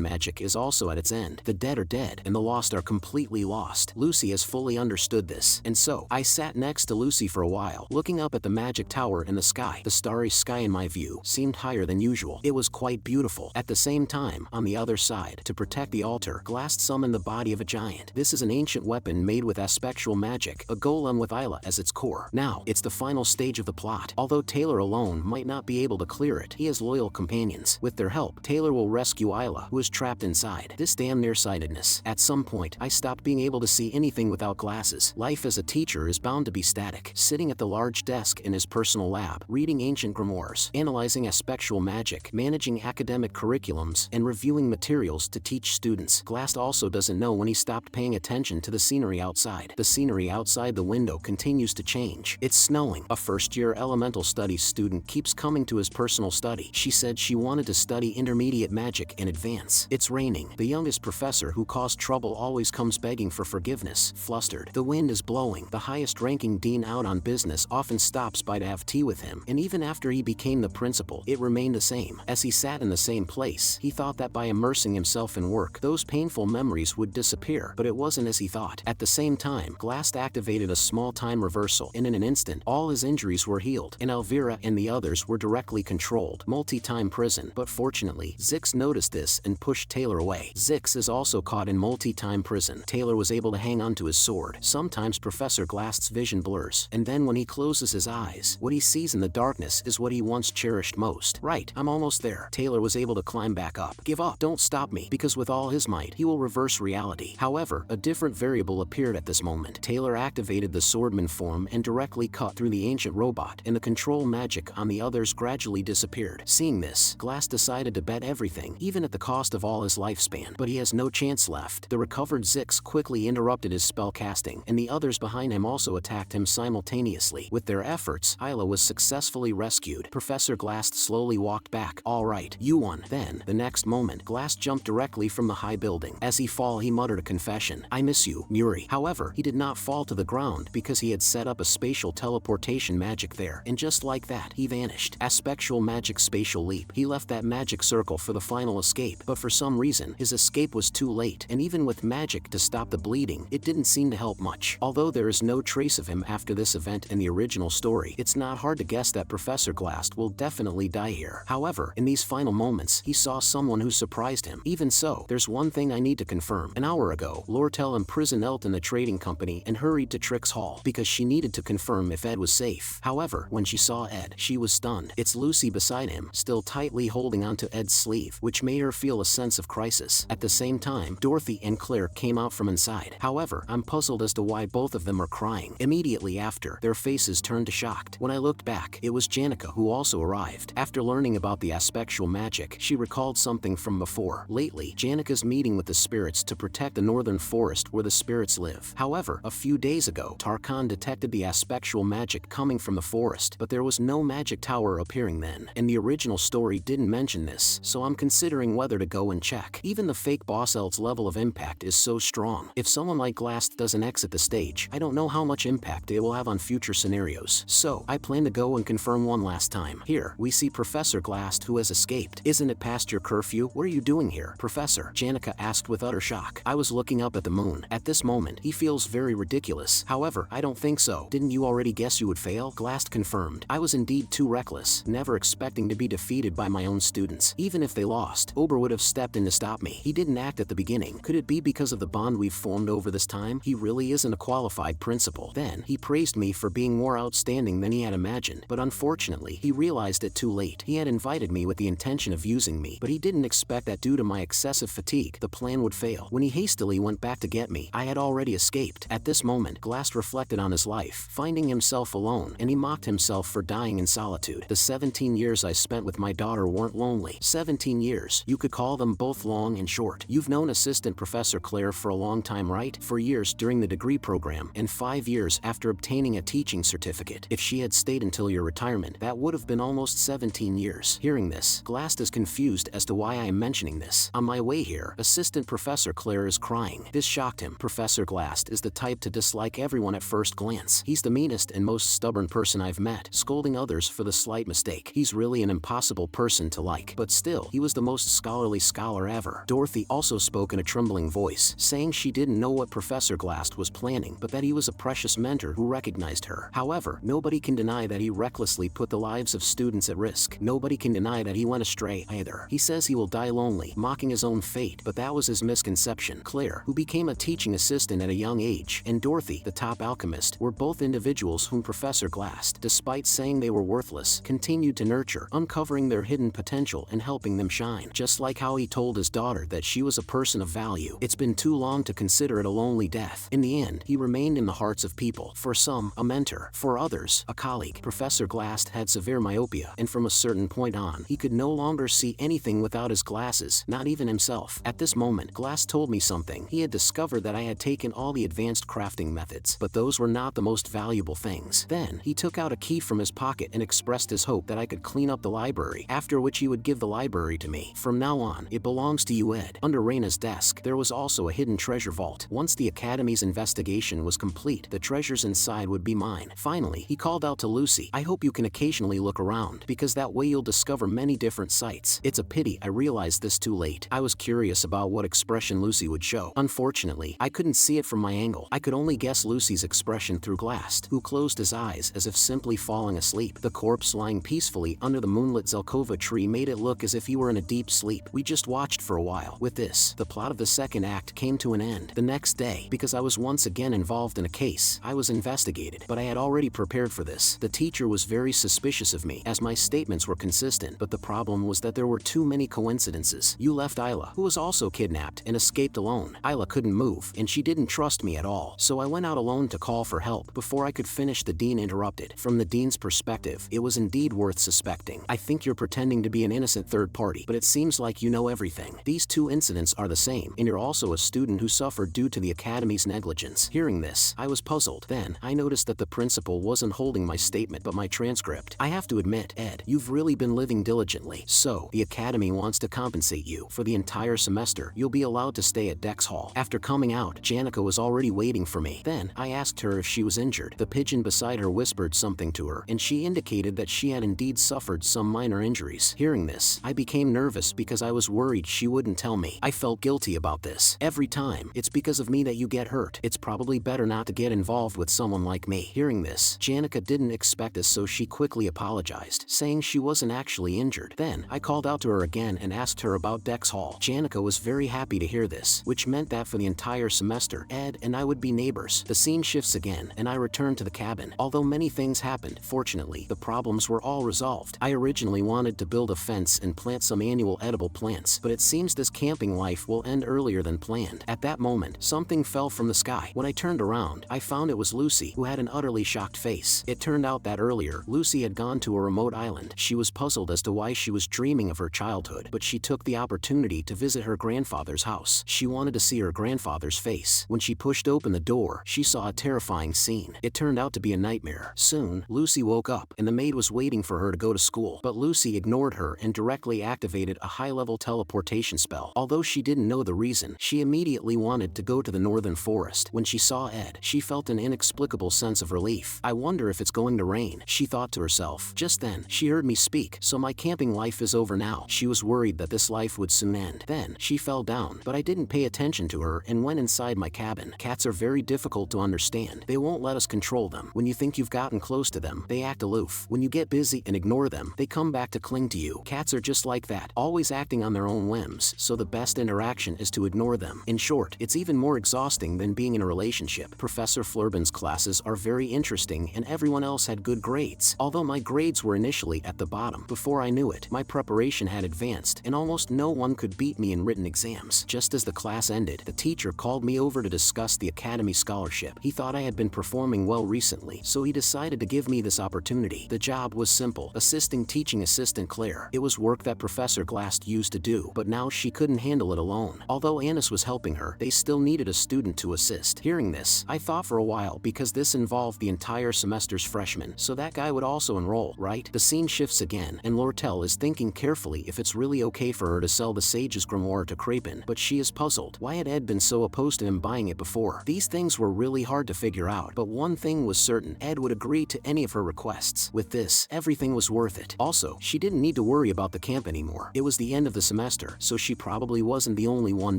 magic is also at its end. The dead are dead, and the lost are completely lost. Lucy has fully understood this, and so, I sat next to Lucy for a while, looking up at the magic tower in the sky. The starry sky in my view seemed higher than usual. It was quite beautiful. At the same time, on the other side, to protect the altar, Glast summoned the body of a giant. This is an ancient weapon made with aspectual magic, a golem with Isla as its core. Now, it's the final stage of the plot. Although Taylor alone might not be able to clear it, he has loyal companions. With their help, Taylor will rescue Isla, who is trapped inside. This damn nearsightedness. At some point, I stopped being able to see anything without glasses. Life as a teacher is bound to be static. Sitting at the large desk in his personal lab, reading ancient grimoires, analyzing aspectual magic, managing academic curriculums, and reviewing materials to teach students. Glast also doesn't know when he stopped paying attention to the scenery outside. The scenery outside the window continues to change. It's snowing. A first-year elemental studies student keeps coming to his personal study. She said she wanted to study intermediate magic in advance. It's raining. The youngest professor who caused trouble always comes begging for forgiveness, flustered. The wind is blowing. The highest-ranking dean out on business often stops by to have tea with him, and even after he became the principal, it remained the same. As he sat in the same place, he thought that by immersing himself in work, those painful memories would disappear, but it wasn't as he thought. At the same time, Glast activated a small time reversal, and in an instant, all his injuries were healed, and Elvira and the others were directly controlled. Multi-time prison. But fortunately, Zix noticed this and pushed Taylor away. Zix is also caught in multi-time prison. Taylor was able to hang onto his sword. Sometimes Professor Glast's vision blurs, and then when he closes his eyes, what he sees in the darkness is what he once cherished most. Right, I'm almost there. Taylor was able to climb back up. Give up. Don't stop me, because with all his might, he will reverse reality. However, a different variable appeared at this moment. Taylor activated the swordman form and directly cut through the ancient robot, and the control magic on the others gradually disappeared. Seeing this, Glast decided to bet everything, even at the cost of all his lifespan. But he has no chance left. The recovered Zix quickly interrupted his spell casting, and the others behind him also attacked him simultaneously. With their efforts, Isla was successfully rescued. Professor Glast slowly walked back. All right, you won. Then, the next moment, Glast jumped directly from the high building. As he fell, he muttered a confession. I miss you, Muri. However, he did not fall to the ground because he had set up a spatial teleportation magic there, and just like that, he vanished. Aspectual magic spatial leap. He left that magic circle for the final escape, but for some reason, his escape was too late, and even with magic to stop the bleeding, it didn't seem to help much. Although there is no trace of him after this event in the original story, it's not hard to guess that Professor Glast will definitely die here. However, in these final moments, he saw someone who surprised him. Even so, there's one thing I need to confirm. An hour ago, Lortel imprisoned Elt in the trading company and hurried to Trix Hall because she needed to confirm if Ed was safe. However, when she saw Ed, she was stunned. It's Lucy beside him, still tightly holding onto Ed's sleeve, which made her feel a sense of crisis. At the same time, Dorothy and Claire came out from inside. However, I'm puzzled as to why both of them are crying. Immediately after, their faces turned to shocked. When I looked back, it was Janica who also arrived. After learning about the aspectual magic, she recalled something from before. Lately, Janica's meeting with the spirits to protect the northern forest where the spirits live. However, a few days ago, Tarkan detected the aspectual magic coming from the forest, but there was no magic tower appearing then, and the original story didn't mention this, so I'm considering whether to go and check. Even the fake boss Elt's level of impact is so strong. If someone like Glast doesn't exit the stage, I don't know how much impact it will have on future scenarios, so I plan to go and confirm one last time. Here, we see Professor Glast who has escaped. Isn't it past your curfew? What are you doing here, Professor? Janica asked with utter shock. I was looking up at the moon. At this moment, he feels very ridiculous. However, I don't think so. Didn't you already guess you would fail? Glast confirmed. I was indeed too reckless, never expecting to be defeated by my own students. Even if they lost, Ober would have stepped in to stop me. He didn't act at the beginning. Could it be because of the bond we've formed over this time? He really isn't a qualified principal. Then, he praised me for being more outstanding than he had imagined, but unfortunately, he realized it too late. He had invited me with the intention of using me, but he didn't expect that due to my excessive fatigue, the plan would fail. When he hastily went back to get me, I had already escaped. At this moment, Glast reflected on his life, finding himself alone, and he mocked himself for dying in solitude. The 17 years I spent with my daughter weren't lonely. 17 years. You could call them both long and short. You've known Assistant Professor Claire for a long time, right? For years during the degree program, and 5 years after obtaining a teaching certificate. If she had stayed until your retirement, that would have been almost 17 years. Hearing this, Glass is confused as to why I am mentioning this. On my way here, Assistant Professor Claire is crying. This shocked him. Professor Glass is the type to dislike everyone at first glance. He's the meanest and most stubborn person I've met, scolding others for the slight mistake. He's really an impossible person to like. But still, he was the most scholarly scholar ever. Dorothy also spoke in a trembling voice, saying she didn't know what Professor Glass was planning, but that he was a precious mentor who recognized her. However, nobody can deny that he recklessly put the lives of students at risk. Nobody can deny that he went astray either. He says he will die lonely, mocking his own fate, but that was his misconception. Claire, who became a teaching assistant at a young age, and Dorothy, the top alchemist, were both individuals whom Professor Glass, despite saying they were worthless, continued to nurture, uncovering their hidden potential and helping them shine. Just like how he told his daughter that she was a person of value. It's been too long to consider it a lonely death. In the end, he remained in the hearts of people. For some, a mentor. For others, a colleague. Professor Glass had severe myopia, and from a certain point on, he could no longer see anything without his glasses, not even himself. At this moment, Glass told me something. He had discovered that I had taken all the advanced crafting methods, but those were not the most valuable things. Then, he took out a key from his pocket and expressed his hope that I could clean up the library, after which he would give the library to me. From now on, it belongs to you, Ed. Under Reina's desk, there was also a hidden treasure vault. Once the Academy's investigation was complete, the treasures inside would be mine. Finally, he called out to Lucy, I hope you can occasionally look around, because that way you'll discover many different sights. It's a pity I realized this too late. I was curious about what expression Lucy would show. Unfortunately, I couldn't see it from my angle. I could only guess Lucy's expression through Glass, who closed his eyes as if simply falling asleep. The corpse lying peacefully under the moonlit Zelkova tree made it look as if he were in a deep sleep. We just watched for a while. With this, the plot of the second act came to an end. The next day, because I was once again involved in a case, I was investigated, but I had already prepared for this. The teacher was very suspicious of me, as my statements were consistent, but the problem was that there were too many coincidences. You left Isla, who was also kidnapped, and escaped alone. Isla couldn't move, and she didn't trust me at all, so I went out alone to call for help. Before I could finish, the dean interrupted. From the dean's perspective, it was indeed worth suspecting. I think you're pretending to be an innocent third party, but it seems like you know everything. These two incidents are the same, and you're also a student who suffered due to the Academy's negligence. Hearing this, I was puzzled. Then, I noticed that the principal wasn't holding my statement but my transcript. I have to admit, Ed, you've really been living diligently. So, the Academy wants to compensate you. For the entire semester, you'll be allowed to stay at Dex Hall. After coming out, Janica was already waiting for me. Then, I asked her if she was injured. The pigeon beside her whispered something to her, and she indicated that she had indeed suffered some minor injuries. Hearing this, I became nervous because I was worried she wouldn't tell me. I felt guilty about this. Every time, it's because of me that you get hurt. It's probably better not to get involved with someone like me. Hearing this, Janica didn't expect this, so she quickly apologized, saying she wasn't actually injured. Then, I called out to her again and asked her about Dex Hall. Janica was very happy to hear this, which meant that for the entire semester, Ed and I would be neighbors. The scene shifts again, and I return to the cabin. Although many things happened, fortunately, the problems were all resolved. I originally wanted to build a fence and plant some annual edible plants, but it seems this camping life will end earlier than planned. At that moment, something fell from the sky. When I turned around, I found it was Lucy, who had an utterly shocked face. It turned out that earlier, Lucy had gone to a remote island. She was puzzled as to why she was dreaming of her childhood, but she took the opportunity to visit her grandfather's house. She wanted to see her grandfather's face. When she pushed open the door, she saw a terrifying scene. It turned out to be a nightmare. Soon, Lucy woke up, and the maid was waiting for her to go to school. But Lucy ignored her and directly activated a high-level teleportation spell. Although she didn't know the reason, she immediately wanted to go to the northern forest. When she saw Ed, she felt an inexplicable sense of relief. I wonder if it's going to rain, she thought to herself. Just then, she heard me speak, so my camping life is over now. She was worried that this life would soon end. Then, she fell down, but I didn't pay attention to her and went inside my cabin. Cats are very difficult to understand. They won't let us control them. When you think you've gotten close to them, they act aloof. When you get busy and ignore them, they come back to cling to you. Cats are just like that, always acting on their own whims, so the best interaction is to ignore them. In short, it's even more exhausting than being in a relationship. Professor Flurbin's classes are very interesting and everyone else had good grades. Although my grades were initially at the bottom, before I knew it, my preparation had advanced and almost no one could beat me in written exams. Just as the class ended, the teacher called me over to discuss the Academy scholarship. He thought I had been performing well recently, so he decided to give me this opportunity opportunity. The job was simple, assisting teaching assistant Claire. It was work that Professor Glast used to do, but now she couldn't handle it alone. Although Anis was helping her, they still needed a student to assist. Hearing this, I thought for a while because this involved the entire semester's freshmen, so that guy would also enroll, right? The scene shifts again, and Lortel is thinking carefully if it's really okay for her to sell the Sage's Grimoire to Crapin, but she is puzzled. Why had Ed been so opposed to him buying it before? These things were really hard to figure out, but one thing was certain, Ed would agree to any of her requests. With this, everything was worth it. Also, she didn't need to worry about the camp anymore. It was the end of the semester, so she probably wasn't the only one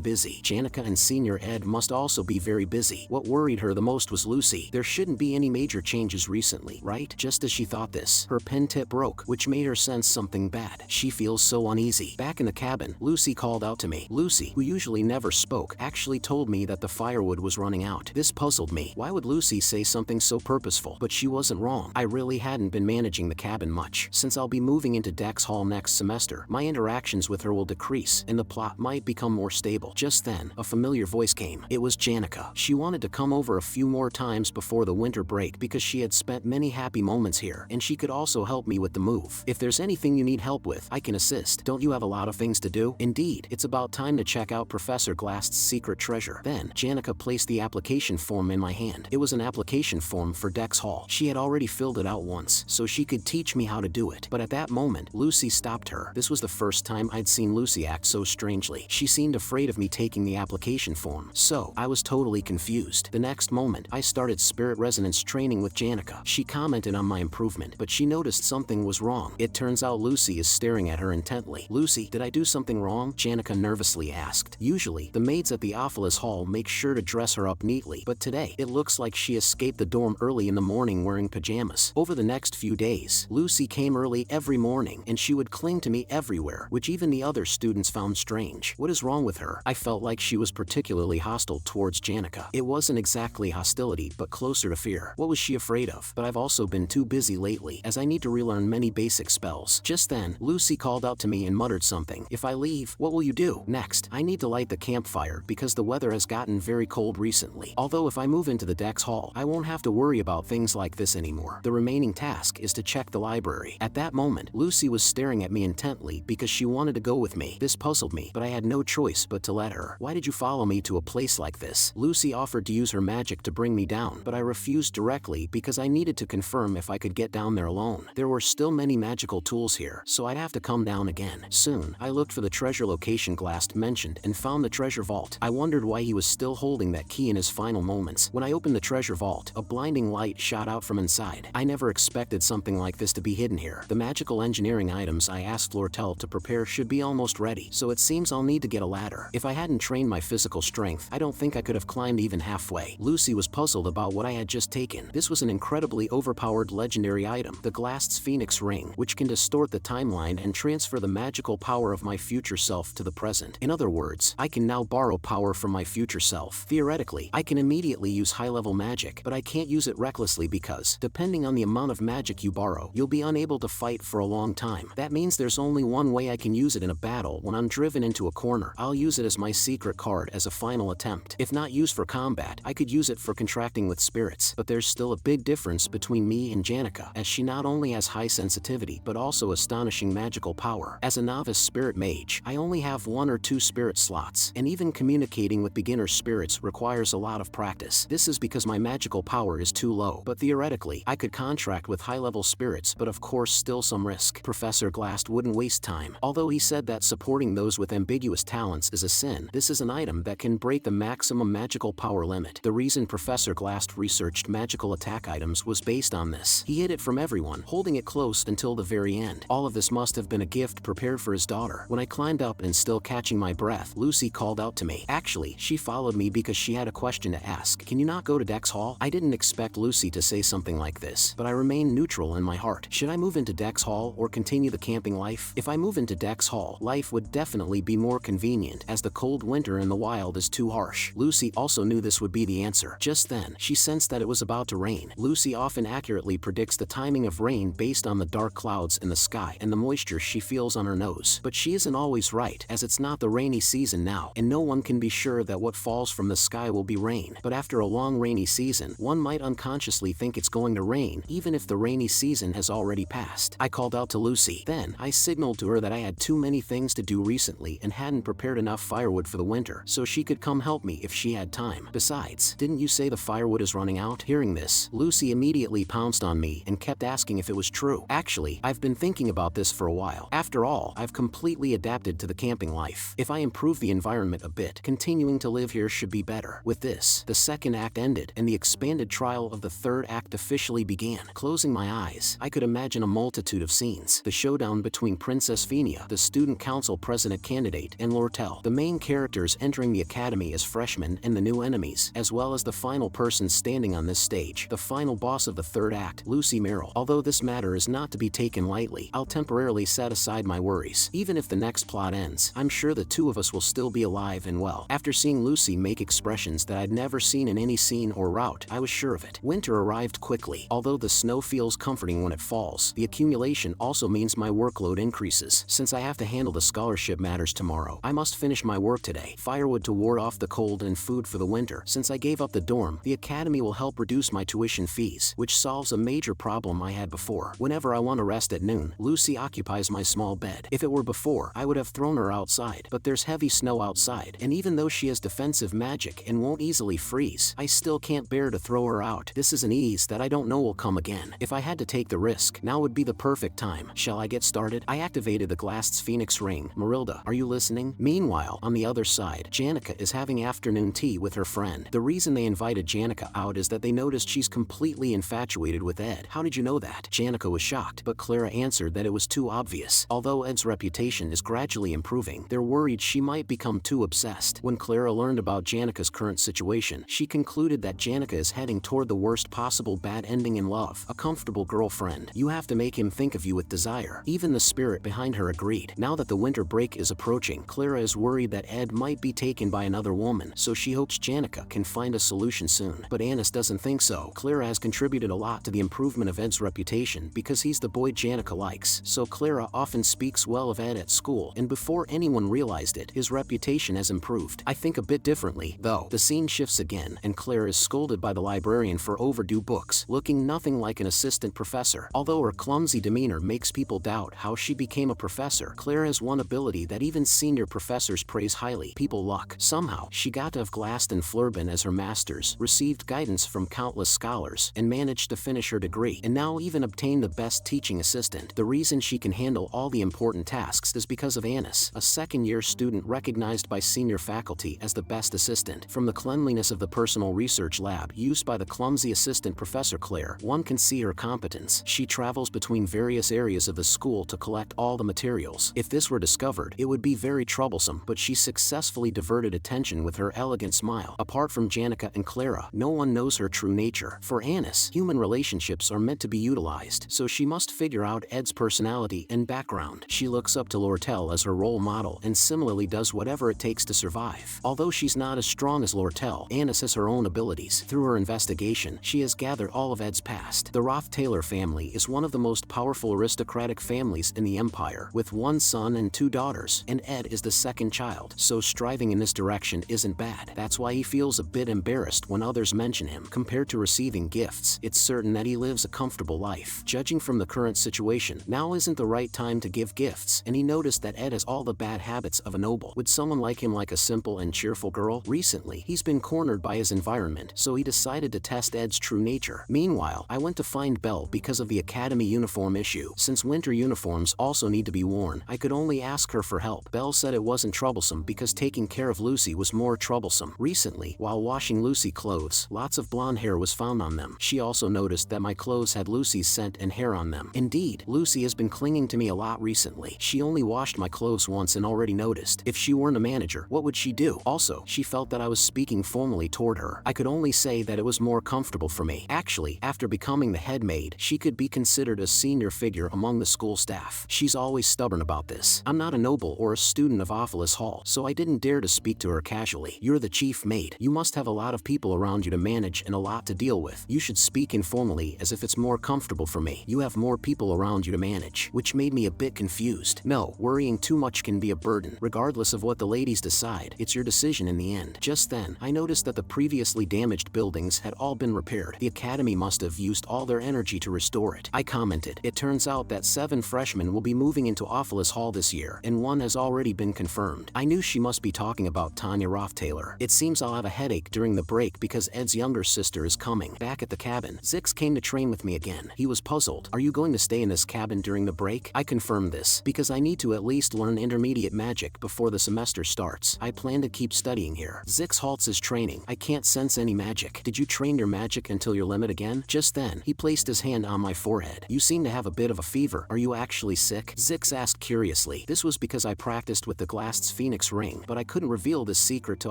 busy. Janica and Senior Ed must also be very busy. What worried her the most was Lucy. There shouldn't be any major changes recently, right? Just as she thought this, her pen tip broke, which made her sense something bad. She feels so uneasy. Back in the cabin, Lucy called out to me. Lucy, who usually never spoke, actually told me that the firewood was running out. This puzzled me. Why would Lucy say something so purposeful? But she wasn't wrong. I really hadn't been managing the cabin much. Since I'll be moving into Dex Hall next semester, my interactions with her will decrease, and the plot might become more stable. Just then, a familiar voice came. It was Janica. She wanted to come over a few more times before the winter break because she had spent many happy moments here, and she could also help me with the move. If there's anything you need help with, I can assist. Don't you have a lot of things to do? Indeed, it's about time to check out Professor Glast's secret treasure. Then, Janica placed the application form in my hand. It was an application form for Dex Hall. She had already filled it out once, so she could teach me how to do it. But at that moment, Lucy stopped her. This was the first time I'd seen Lucy act so strangely. She seemed afraid of me taking the application form, so I was totally confused. The next moment, I started spirit resonance training with Janica. She commented on my improvement, but she noticed something was wrong. It turns out Lucy is staring at her intently. Lucy, did I do something wrong? Janica nervously asked. Usually, the maids at the Ophelis Hall make sure to dress her up neatly, but today, it looks like she escaped the dorm early in the morning wearing pajamas. Over the next few days, Lucy came early every morning, and she would cling to me everywhere, which even the other students found strange. What is wrong with her? I felt like she was particularly hostile towards Janica. It wasn't exactly hostility, but closer to fear. What was she afraid of? But I've also been too busy lately, as I need to relearn many basic spells. Just then, Lucy called out to me and muttered something. If I leave, what will you do? Next, I need to light the campfire because the weather has gotten very cold recently. Although if I move into the Dex Hall, I won't have to worry about things like this anymore. The remaining task is to check the library. At that moment, Lucy was staring at me intently because she wanted to go with me. This puzzled me, but I had no choice but to let her. Why did you follow me to a place like this? Lucy offered to use her magic to bring me down, but I refused directly because I needed to confirm if I could get down there alone. There were still many magical tools here, so I'd have to come down again. Soon, I looked for the treasure location Glast mentioned and found the treasure vault. I wondered why he was still holding that key in his final moments. When I opened the treasure vault, a blinding light shot out from inside. I never expected something like this to be hidden here. The magical engineering items I asked Lortel to prepare should be almost ready, so it seems I'll need to get a ladder. If I hadn't trained my physical strength, I don't think I could have climbed even halfway. Lucy was puzzled about what I had just taken. This was an incredibly overpowered legendary item, the Glast's Phoenix Ring, which can distort the timeline and transfer the magical power of my future self to the present. In other words, I can now borrow power from my future self. Theoretically, I can immediately use high-level magic, but I can't use it recklessly because, depending on the amount of magic you borrow, you'll be unable to fight for a long time. That means there's only one way I can use it in a battle. When I'm driven into a corner, I'll use it as my secret card as a final attempt. If not used for combat, I could use it for contracting with spirits. But there's still a big difference between me and Janica, as she not only has high sensitivity but also astonishing magical power. As a novice spirit mage, I only have 1 or 2 spirit slots, and even communicating with beginner spirits requires a lot of practice. This is because my magical power is too low, but theoretically, I could contract with high-level spirits, but of course still some risk. Professor Glast wouldn't waste time. Although he said that supporting those with ambiguous talents is a sin, this is an item that can break the maximum magical power limit. The reason Professor Glast researched magical attack items was based on this. He hid it from everyone, holding it close until the very end. All of this must have been a gift prepared for his daughter. When I climbed up and still catching my breath, Lucy called out to me. Actually, she followed me because she had a question to ask. Can you not go to Dex Hall? I didn't expect Lucy to say something like this, but I remained neutral in my heart. Should I move into Dex Hall or continue the camping life? If I move into Dex Hall, life would definitely be more convenient, as the cold winter in the wild is too harsh. Lucy also knew this would be the answer. Just then, she sensed that it was about to rain. Lucy often accurately predicts the timing of rain based on the dark clouds in the sky and the moisture she feels on her nose. But she isn't always right, as it's not the rainy season now, and no one can be sure that what falls from the sky will be rain. But after a long rainy season, one might unconsciously think it's going to rain, even if the rainy season has already passed. I called out to Lucy. Then, I signaled to her that I had too many things to do recently and hadn't prepared enough firewood for the winter, so she could come help me if she had time. Besides, didn't you say the firewood is running out? Hearing this, Lucy immediately pounced on me and kept asking if it was true. Actually, I've been thinking about this for a while. After all, I've completely adapted to the camping life. If I improve the environment a bit, continuing to live here should be better. With this, the second act ended, and the expanded trial of the third act officially began. Closing my eyes, I could imagine a multitude of scenes. The showdown between Princess Phinia, the student council president candidate, and Lortel, the main characters entering the academy as freshmen, and the new enemies, as well as the final person standing on this stage, the final boss of the third act, Lucy Merrill. Although this matter is not to be taken lightly, I'll temporarily set aside my worries. Even if the next plot ends, I'm sure the two of us will still be alive and well. After seeing Lucy make expressions that I'd never seen in any scene or route, I was sure of it. Winter arrived quickly. Although the snow feels comforting when it falls, the accumulation also means my workload increases. Since I have to handle the scholarship matters tomorrow, I must finish my work today. Firewood to ward off the cold and food for the winter. Since I gave up the dorm, the academy will help reduce my tuition fees, which solves a major problem I had before. Whenever I want to rest at noon, Lucy occupies my small bed. If it were before, I would have thrown her outside, but there's heavy snow outside, and even though she has defensive magic and won't easily freeze, I still can't bear to throw her out. This is an ease that I don't know will come again. If I had to take the risk, now would be the perfect time. Shall I get started? I activated the Glast's Phoenix ring. Marilda, are you listening? Meanwhile, on the other side, Janica is having afternoon tea with her friend. The reason they invited Janica out is that they noticed she's completely infatuated with Ed. How did you know that? Janica was shocked, but Clara answered that it was too obvious. Although Ed's reputation is gradually improving, they're worried she might become too obsessed. When Clara learned about Janica's current situation, she concluded that Janica is heading toward the worst possible bad ending in love, a comfortable girlfriend. You have to make him think of you with desire. Even the spirit behind her agreed. Now that the winter break is approaching, Clara is worried that Ed might be taken by another woman, so she hopes Janica can find a solution soon. But Anis doesn't think so. Clara has contributed a lot to the improvement of Ed's reputation because he's the boy Janica likes, so Clara often speaks well of Ed at school, and before anyone realized it, his reputation has improved. I think a bit differently, though. The scene shifts again, and Clara is scolded by the librarian for overdue books, looking nothing like an assistant professor. Although her clumsy demeanor makes people doubt how she became a professor, Clara has one ability that even senior professors praise highly: people luck. Somehow, she got to have Glast and Flurbin as her masters, received guidance from countless scholars, and managed to finish her degree, and now even obtained the best teaching assistant. The reason she can handle all the important tasks is because of Anis, a second-year student recognized by senior faculty as the best assistant. From the cleanliness of the personal research lab used by the clumsy assistant Professor Claire, one can see her competence. She travels between various areas of the school to collect all the materials. If this were discovered, it would be very troublesome, but she successfully diverted attention with her elegant smile. Apart from Janica and Clara, no one knows her true nature. For Anis, human relationships are meant to be utilized, so she must figure out Ed's personality and background. She looks up to Lortel as her role model and similarly does whatever it takes to survive. Although she's not as strong as Lortel, Anis has her own abilities. Through her investigation, she has gathered all of Ed's past. The Roth-Taylor family is one of the most powerful aristocratic families in the Empire, with one son and two daughters, and Ed is the second child, so striving in this direction isn't bad. That's why he feels a bit embarrassed when others mention him. Compared to receiving gifts, it's certain that he lives a comfortable life. Judging from the current situation, now isn't the right time to give gifts, and he noticed that Ed has all the bad habits of a noble. Would someone like him like a simple and cheerful girl? Recently, he's been cornered by his environment, so he decided to test Ed's true nature. Meanwhile, I went to find Belle because of the academy uniform issue. Since winter uniforms also need to be worn, I could only ask her for help. Belle said it wasn't troublesome because taking care of Lucy was more troublesome. Recently, while washing Lucy clothes, lots of blonde hair was found on them. She also noticed that my clothes had Lucy's scent and hair on them. Indeed, Lucy has been clinging to me a lot recently. She only washed my clothes once and already noticed. If she weren't a manager, what would she do? Also, she felt that I was speaking formally toward her. I could only say that it was more comfortable for me. Actually, after becoming the head maid, she could be considered a senior figure among the school staff. She's always stubborn about this. I'm not a noble or a student of Ophelis Hall, so I didn't dare to speak to her casually. You're the chief maid. You must have a lot of people around you to manage and a lot to deal with. You should speak informally as if it's more comfortable for me. You have more people around you to manage, which made me a bit confused. No, worrying too much can be a burden. Regardless of what the ladies decide, it's your decision in the end. Just then, I noticed that the previously damaged buildings had all been repaired. The academy must have used invest all their energy to restore it. I commented, it turns out that 7 freshmen will be moving into Office Hall this year, and 1 has already been confirmed. I knew she must be talking about Tanya Rothtaylor. It seems I'll have a headache during the break because Ed's younger sister is coming. Back at the cabin, Zix came to train with me again. He was puzzled. Are you going to stay in this cabin during the break? I confirmed this, because I need to at least learn intermediate magic before the semester starts. I plan to keep studying here. Zix halts his training. I can't sense any magic. Did you train your magic until your limit again? Just then, he placed his hand on my forehead. You seem to have a bit of a fever. Are you actually sick? Zix asked curiously. This was because I practiced with the glassed phoenix ring, but I couldn't reveal this secret to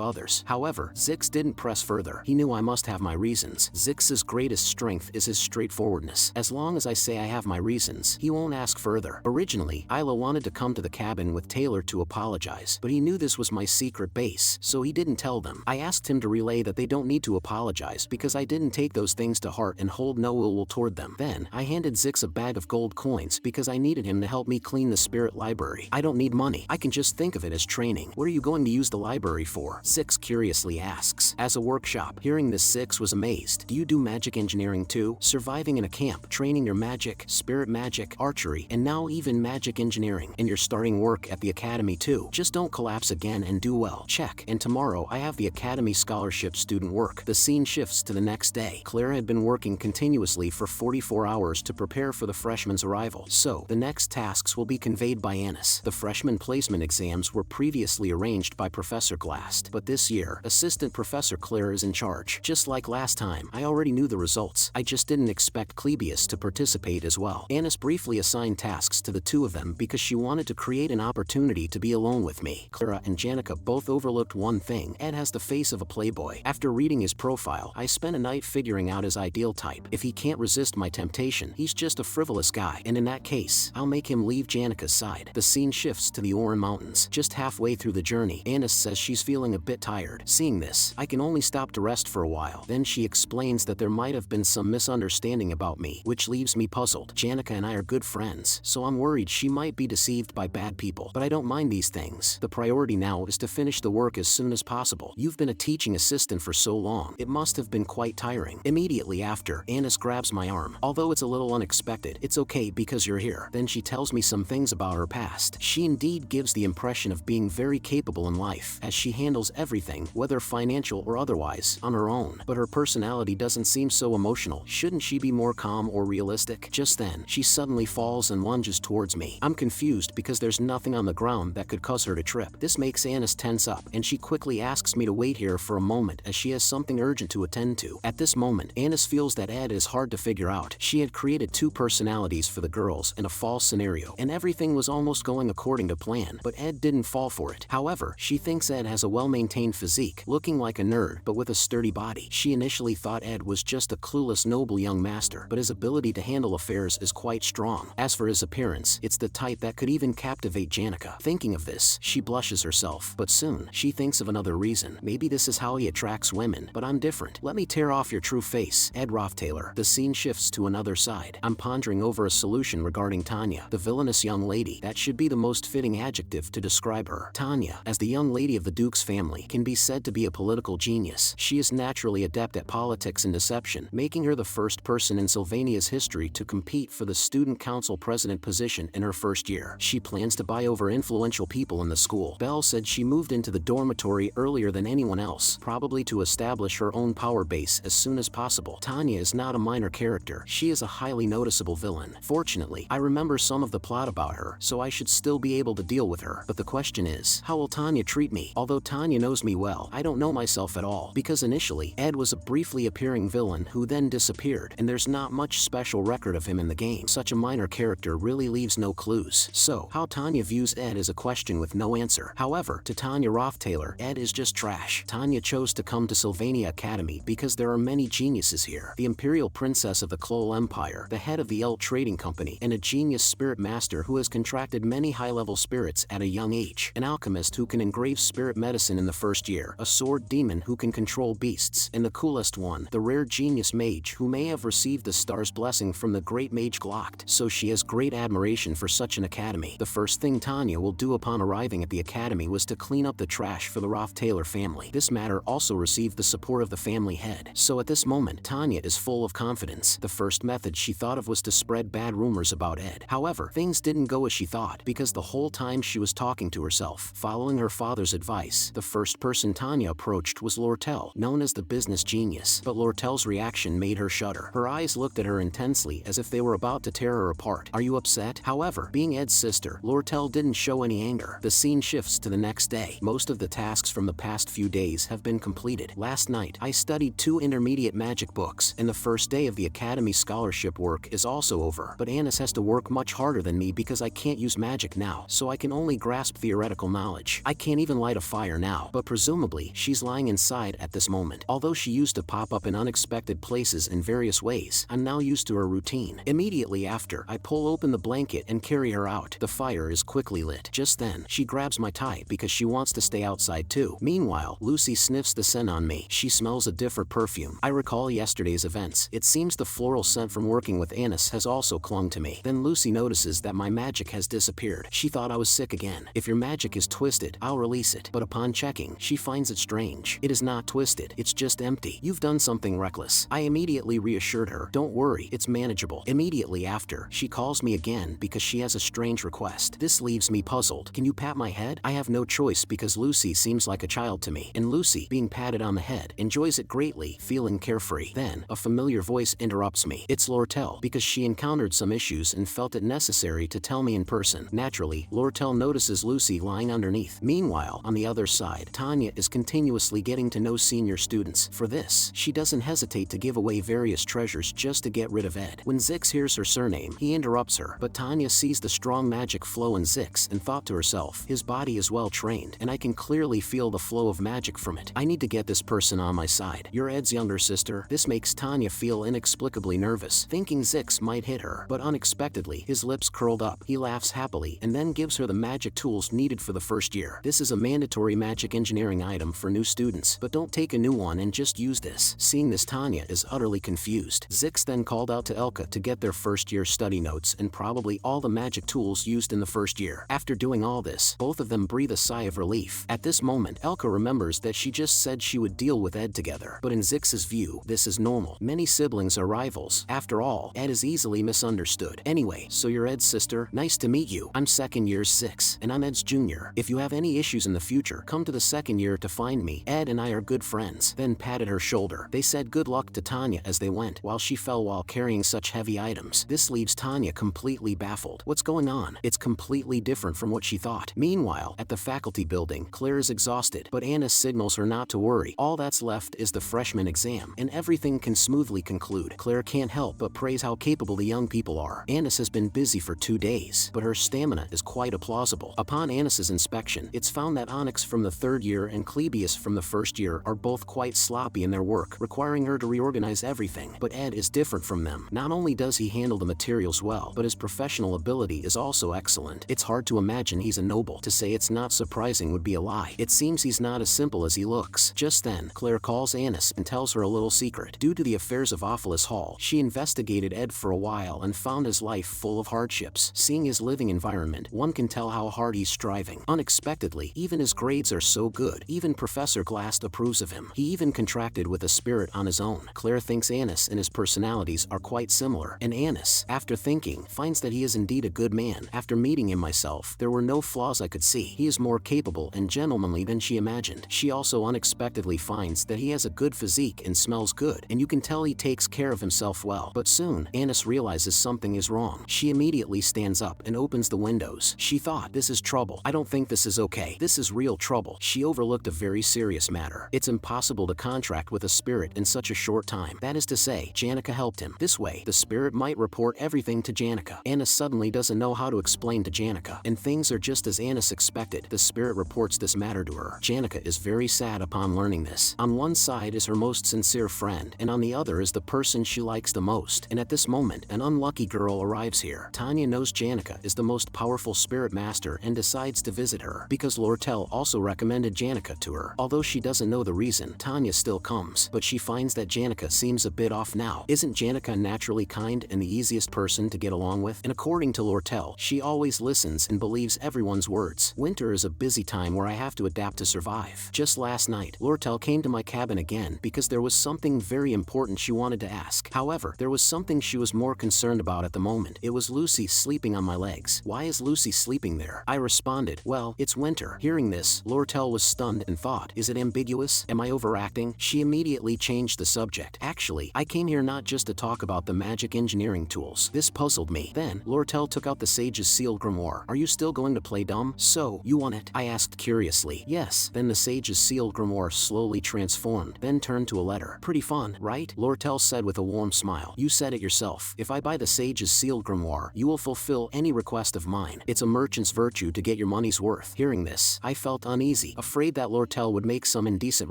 others. However, Zix didn't press further. He knew I must have my reasons. Zix's greatest strength is his straightforwardness. As long as I say I have my reasons, he won't ask further. Originally, Isla wanted to come to the cabin with Taylor to apologize, but he knew this was my secret base, so he didn't tell them. I asked him to relay that they don't need to apologize because I didn't take those things to heart and hold no ill will toward them. Then, I handed Zix a bag of gold coins because I needed him to help me clean the spirit library. I don't need money. I can just think of it as training. What are you going to use the library for? Zix curiously asks. As a workshop. Hearing this, Zix was amazed. Do you do magic engineering too? Surviving in a camp, training your magic, spirit magic, archery, and now even magic engineering. And you're starting work at the academy too. Just don't collapse again and do well. Check. And tomorrow I have the academy scholarship student work. The scene shifts to the next day. Clara had been working continuously for 44 hours to prepare for the freshmen's arrival. So, the next tasks will be conveyed by Anis. The freshman placement exams were previously arranged by Professor Glast, but this year, Assistant Professor Claire is in charge. Just like last time, I already knew the results. I just didn't expect Clebius to participate as well. Anis briefly assigned tasks to the two of them because she wanted to create an opportunity to be alone with me. Clara and Janica both overlooked one thing. Ed has the face of a playboy. After reading his profile, I spent a night figuring out his ideal type. If he can't resist my temptation, he's just a frivolous guy, and in that case, I'll make him leave Janica's side. The scene shifts to the Oran Mountains. Just halfway through the journey, Anis says she's feeling a bit tired. Seeing this, I can only stop to rest for a while. Then she explains that there might have been some misunderstanding about me, which leaves me puzzled. Janica and I are good friends, so I'm worried she might be deceived by bad people. But I don't mind these things. The priority now is to finish the work as soon as possible. You've been a teaching assistant for so long. It must have been quite tiring. Immediately after, Anis grabs my arm. Although it's a little unexpected, it's okay because you're here. Then she tells me some things about her past. She indeed gives the impression of being very capable in life, as she handles everything, whether financial or otherwise, on her own. But her personality doesn't seem so emotional. Shouldn't she be more calm or realistic? Just then, she suddenly falls and lunges towards me. I'm confused because there's nothing on the ground that could cause her to trip. This makes Anis tense up, and she quickly asks me to wait here for a moment as she has something urgent to attend to. At this moment, Anis feels that Ed is hard to figure out. She had created 2 personalities for the girls in a false scenario, and everything was almost going according to plan, but Ed didn't fall for it. However, she thinks Ed has a well-maintained physique, looking like a nerd but with a sturdy body. She initially thought Ed was just a clueless noble young master, but his ability to handle affairs is quite strong. As for his appearance, it's the type that could even captivate Janica. Thinking of this, she blushes herself, but soon, she thinks of another reason. Maybe this is how he attracts women, but I'm different. Let me tear off your true face, Ed Rothtaylor. The scene shifts to another side. I'm pondering over a solution regarding Tanya, the villainous young lady. That should be the most fitting adjective to describe her. Tanya, as the young lady of the Duke's family, can be said to be a political genius. She is naturally adept at politics and deception, making her the first person in Sylvania's history to compete for the student council president position in her first year. She plans to buy over influential people in the school. Belle said she moved into the dormitory earlier than anyone else, probably to establish her own power base as soon as possible. Tanya is not a minor character. She is a highly noticeable villain. Fortunately, I remember some of the plot about her, so I should still be able to deal with her. But the question is, how will Tanya treat me? Although Tanya knows me well, I don't know myself at all, because initially, Ed was a briefly appearing villain who then disappeared, and there's not much special record of him in the game. Such a minor character really leaves no clues. So, how Tanya views Ed is a question with no answer. However, to Tanya Rothtaylor, Ed is just trash. Tanya chose to come to Sylvania Academy because there are many geniuses here. The Imperial Princess of the Klol Empire, the head of the L Trading Company, and a genius spirit master who has contracted many high-level spirits at a young age. An alchemist who can engrave spirit medicine in the first year. A sword demon who can control beasts. And the coolest one, the rare genius mage who may have received the star's blessing from the great mage Glocked. So she has great admiration for such an academy. The first thing Tanya will do upon arriving at the academy was to clean up the trash for the Rothtaylor family. This matter also received the support of the family head. So at this moment, Tanya is full of confidence confidence. The first method she thought of was to spread bad rumors about Ed. However, things didn't go as she thought, because the whole time she was talking to herself. Following her father's advice, the first person Tanya approached was Lortel, known as the business genius. But Lortel's reaction made her shudder. Her eyes looked at her intensely as if they were about to tear her apart. "Are you upset?" However, being Ed's sister, Lortel didn't show any anger. The scene shifts to the next day. Most of the tasks from the past few days have been completed. Last night, I studied 2 intermediate magic books, and the first day of the Academy scholarship work is also over. But Anis has to work much harder than me because I can't use magic now, so I can only grasp theoretical knowledge. I can't even light a fire now, but presumably, she's lying inside at this moment. Although she used to pop up in unexpected places in various ways, I'm now used to her routine. Immediately after, I pull open the blanket and carry her out. The fire is quickly lit. Just then, she grabs my tie because she wants to stay outside too. Meanwhile, Lucy sniffs the scent on me. She smells a different perfume. I recall yesterday's events. It seems the floral scent from working with Anis has also clung to me. Then Lucy notices that my magic has disappeared. She thought I was sick again. "If your magic is twisted, I'll release it." But upon checking, she finds it strange. It is not twisted, it's just empty. "You've done something reckless." I immediately reassured her. "Don't worry, it's manageable." Immediately after, she calls me again because she has a strange request. This leaves me puzzled. "Can you pat my head?" I have no choice because Lucy seems like a child to me, and Lucy, being patted on the head, enjoys it greatly, feeling carefree. Then, a familiar voice interrupts me. It's Lortel, because she encountered some issues and felt it necessary to tell me in person. Naturally, Lortel notices Lucy lying underneath. Meanwhile, on the other side, Tanya is continuously getting to know senior students. For this, she doesn't hesitate to give away various treasures just to get rid of Ed. When Zix hears her surname, he interrupts her, but Tanya sees the strong magic flow in Zix and thought to herself, his body is well trained, and I can clearly feel the flow of magic from it. I need to get this person on my side. "You're Ed's younger sister?" This makes Tanya feel inexplicably nervous, thinking Zix might hit her, but unexpectedly, his lips curled up. He laughs happily and then gives her the magic tools needed for the first year. This is a mandatory magic engineering item for new students, but don't take a new one and just use this. Seeing this, Tanya is utterly confused. Zix then called out to Elka to get their first year study notes and probably all the magic tools used in the first year. After doing all this, both of them breathe a sigh of relief. At this moment, Elka remembers that she just said she would deal with Ed together, but in Zix's view, this is normal. Many siblings are rivals. After all, Ed is easily misunderstood. "Anyway, so you're Ed's sister? Nice to meet you. I'm second year 6, and I'm Ed's junior. If you have any issues in the future, come to the second year to find me. Ed and I are good friends." Then patted her shoulder. They said good luck to Tanya as they went, while she fell while carrying such heavy items. This leaves Tanya completely baffled. What's going on? It's completely different from what she thought. Meanwhile, at the faculty building, Claire is exhausted, but Anna signals her not to worry. All that's left is the freshman exam, and everything can smoothly conclude. Claire can't help but praise how capable the young people are. Annis has been busy for 2 days, but her stamina is quite plausible. Upon Annis's inspection, it's found that Onyx from the 3rd year and Clebius from the 1st year are both quite sloppy in their work, requiring her to reorganize everything. But Ed is different from them. Not only does he handle the materials well, but his professional ability is also excellent. It's hard to imagine he's a noble. To say it's not surprising would be a lie. It seems he's not as simple as he looks. Just then, Claire calls Annis and tells her a little secret. Due to the affairs of Ophelis Hall, she investigated Ed for a while and found his life full of hardships. Seeing his living environment, one can tell how hard he's striving. Unexpectedly, even his grades are so good. Even Professor Glass approves of him. He even contracted with a spirit on his own. Claire thinks Annis and his personalities are quite similar, and Annis, after thinking, finds that he is indeed a good man. After meeting him myself, there were no flaws I could see. He is more capable and gentlemanly than she imagined. She also unexpectedly finds that he has a good physique and smells good, and you can tell he takes care of himself well. But soon, Annis realizes something is wrong. She immediately stands up and opens the windows. She thought, this is trouble. I don't think this is okay. This is real trouble. She overlooked a very serious matter. It's impossible to contract with a spirit in such a short time. That is to say, Janica helped him. This way, the spirit might report everything to Janica. Annis suddenly doesn't know how to explain to Janica, and things are just as Annis expected. The spirit reports this matter to her. Janica is very sad upon learning this. On one side is her most sincere friend, and on the other is the person she likes the most. And at this moment, an unlucky girl arrives here. Tanya knows Janica is the most powerful spirit master and decides to visit her, because Lortel also recommended Janica to her. Although she doesn't know the reason, Tanya still comes, but she finds that Janica seems a bit off now. Isn't Janica naturally kind and the easiest person to get along with? And according to Lortel, she always listens and believes everyone's words. Winter is a busy time where I have to adapt to survive. Just last night, Lortel came to my cabin again because there was something very important she wanted wanted to ask. However, there was something she was more concerned about at the moment. It was Lucy sleeping on my legs. Why is Lucy sleeping there? I responded, well, it's winter. Hearing this, Lortel was stunned and thought, is it ambiguous? Am I overacting? She immediately changed the subject. Actually, I came here not just to talk about the magic engineering tools. This puzzled me. Then, Lortel took out the sage's sealed grimoire. Are you still going to play dumb? So, you want it? I asked curiously. Yes. Then the sage's sealed grimoire slowly transformed, then turned to a letter. Pretty fun, right? Lortel said with a warm smile. You said it yourself. If I buy the sage's sealed grimoire, you will fulfill any request of mine. It's a merchant's virtue to get your money's worth. Hearing this, I felt uneasy, afraid that Lortel would make some indecent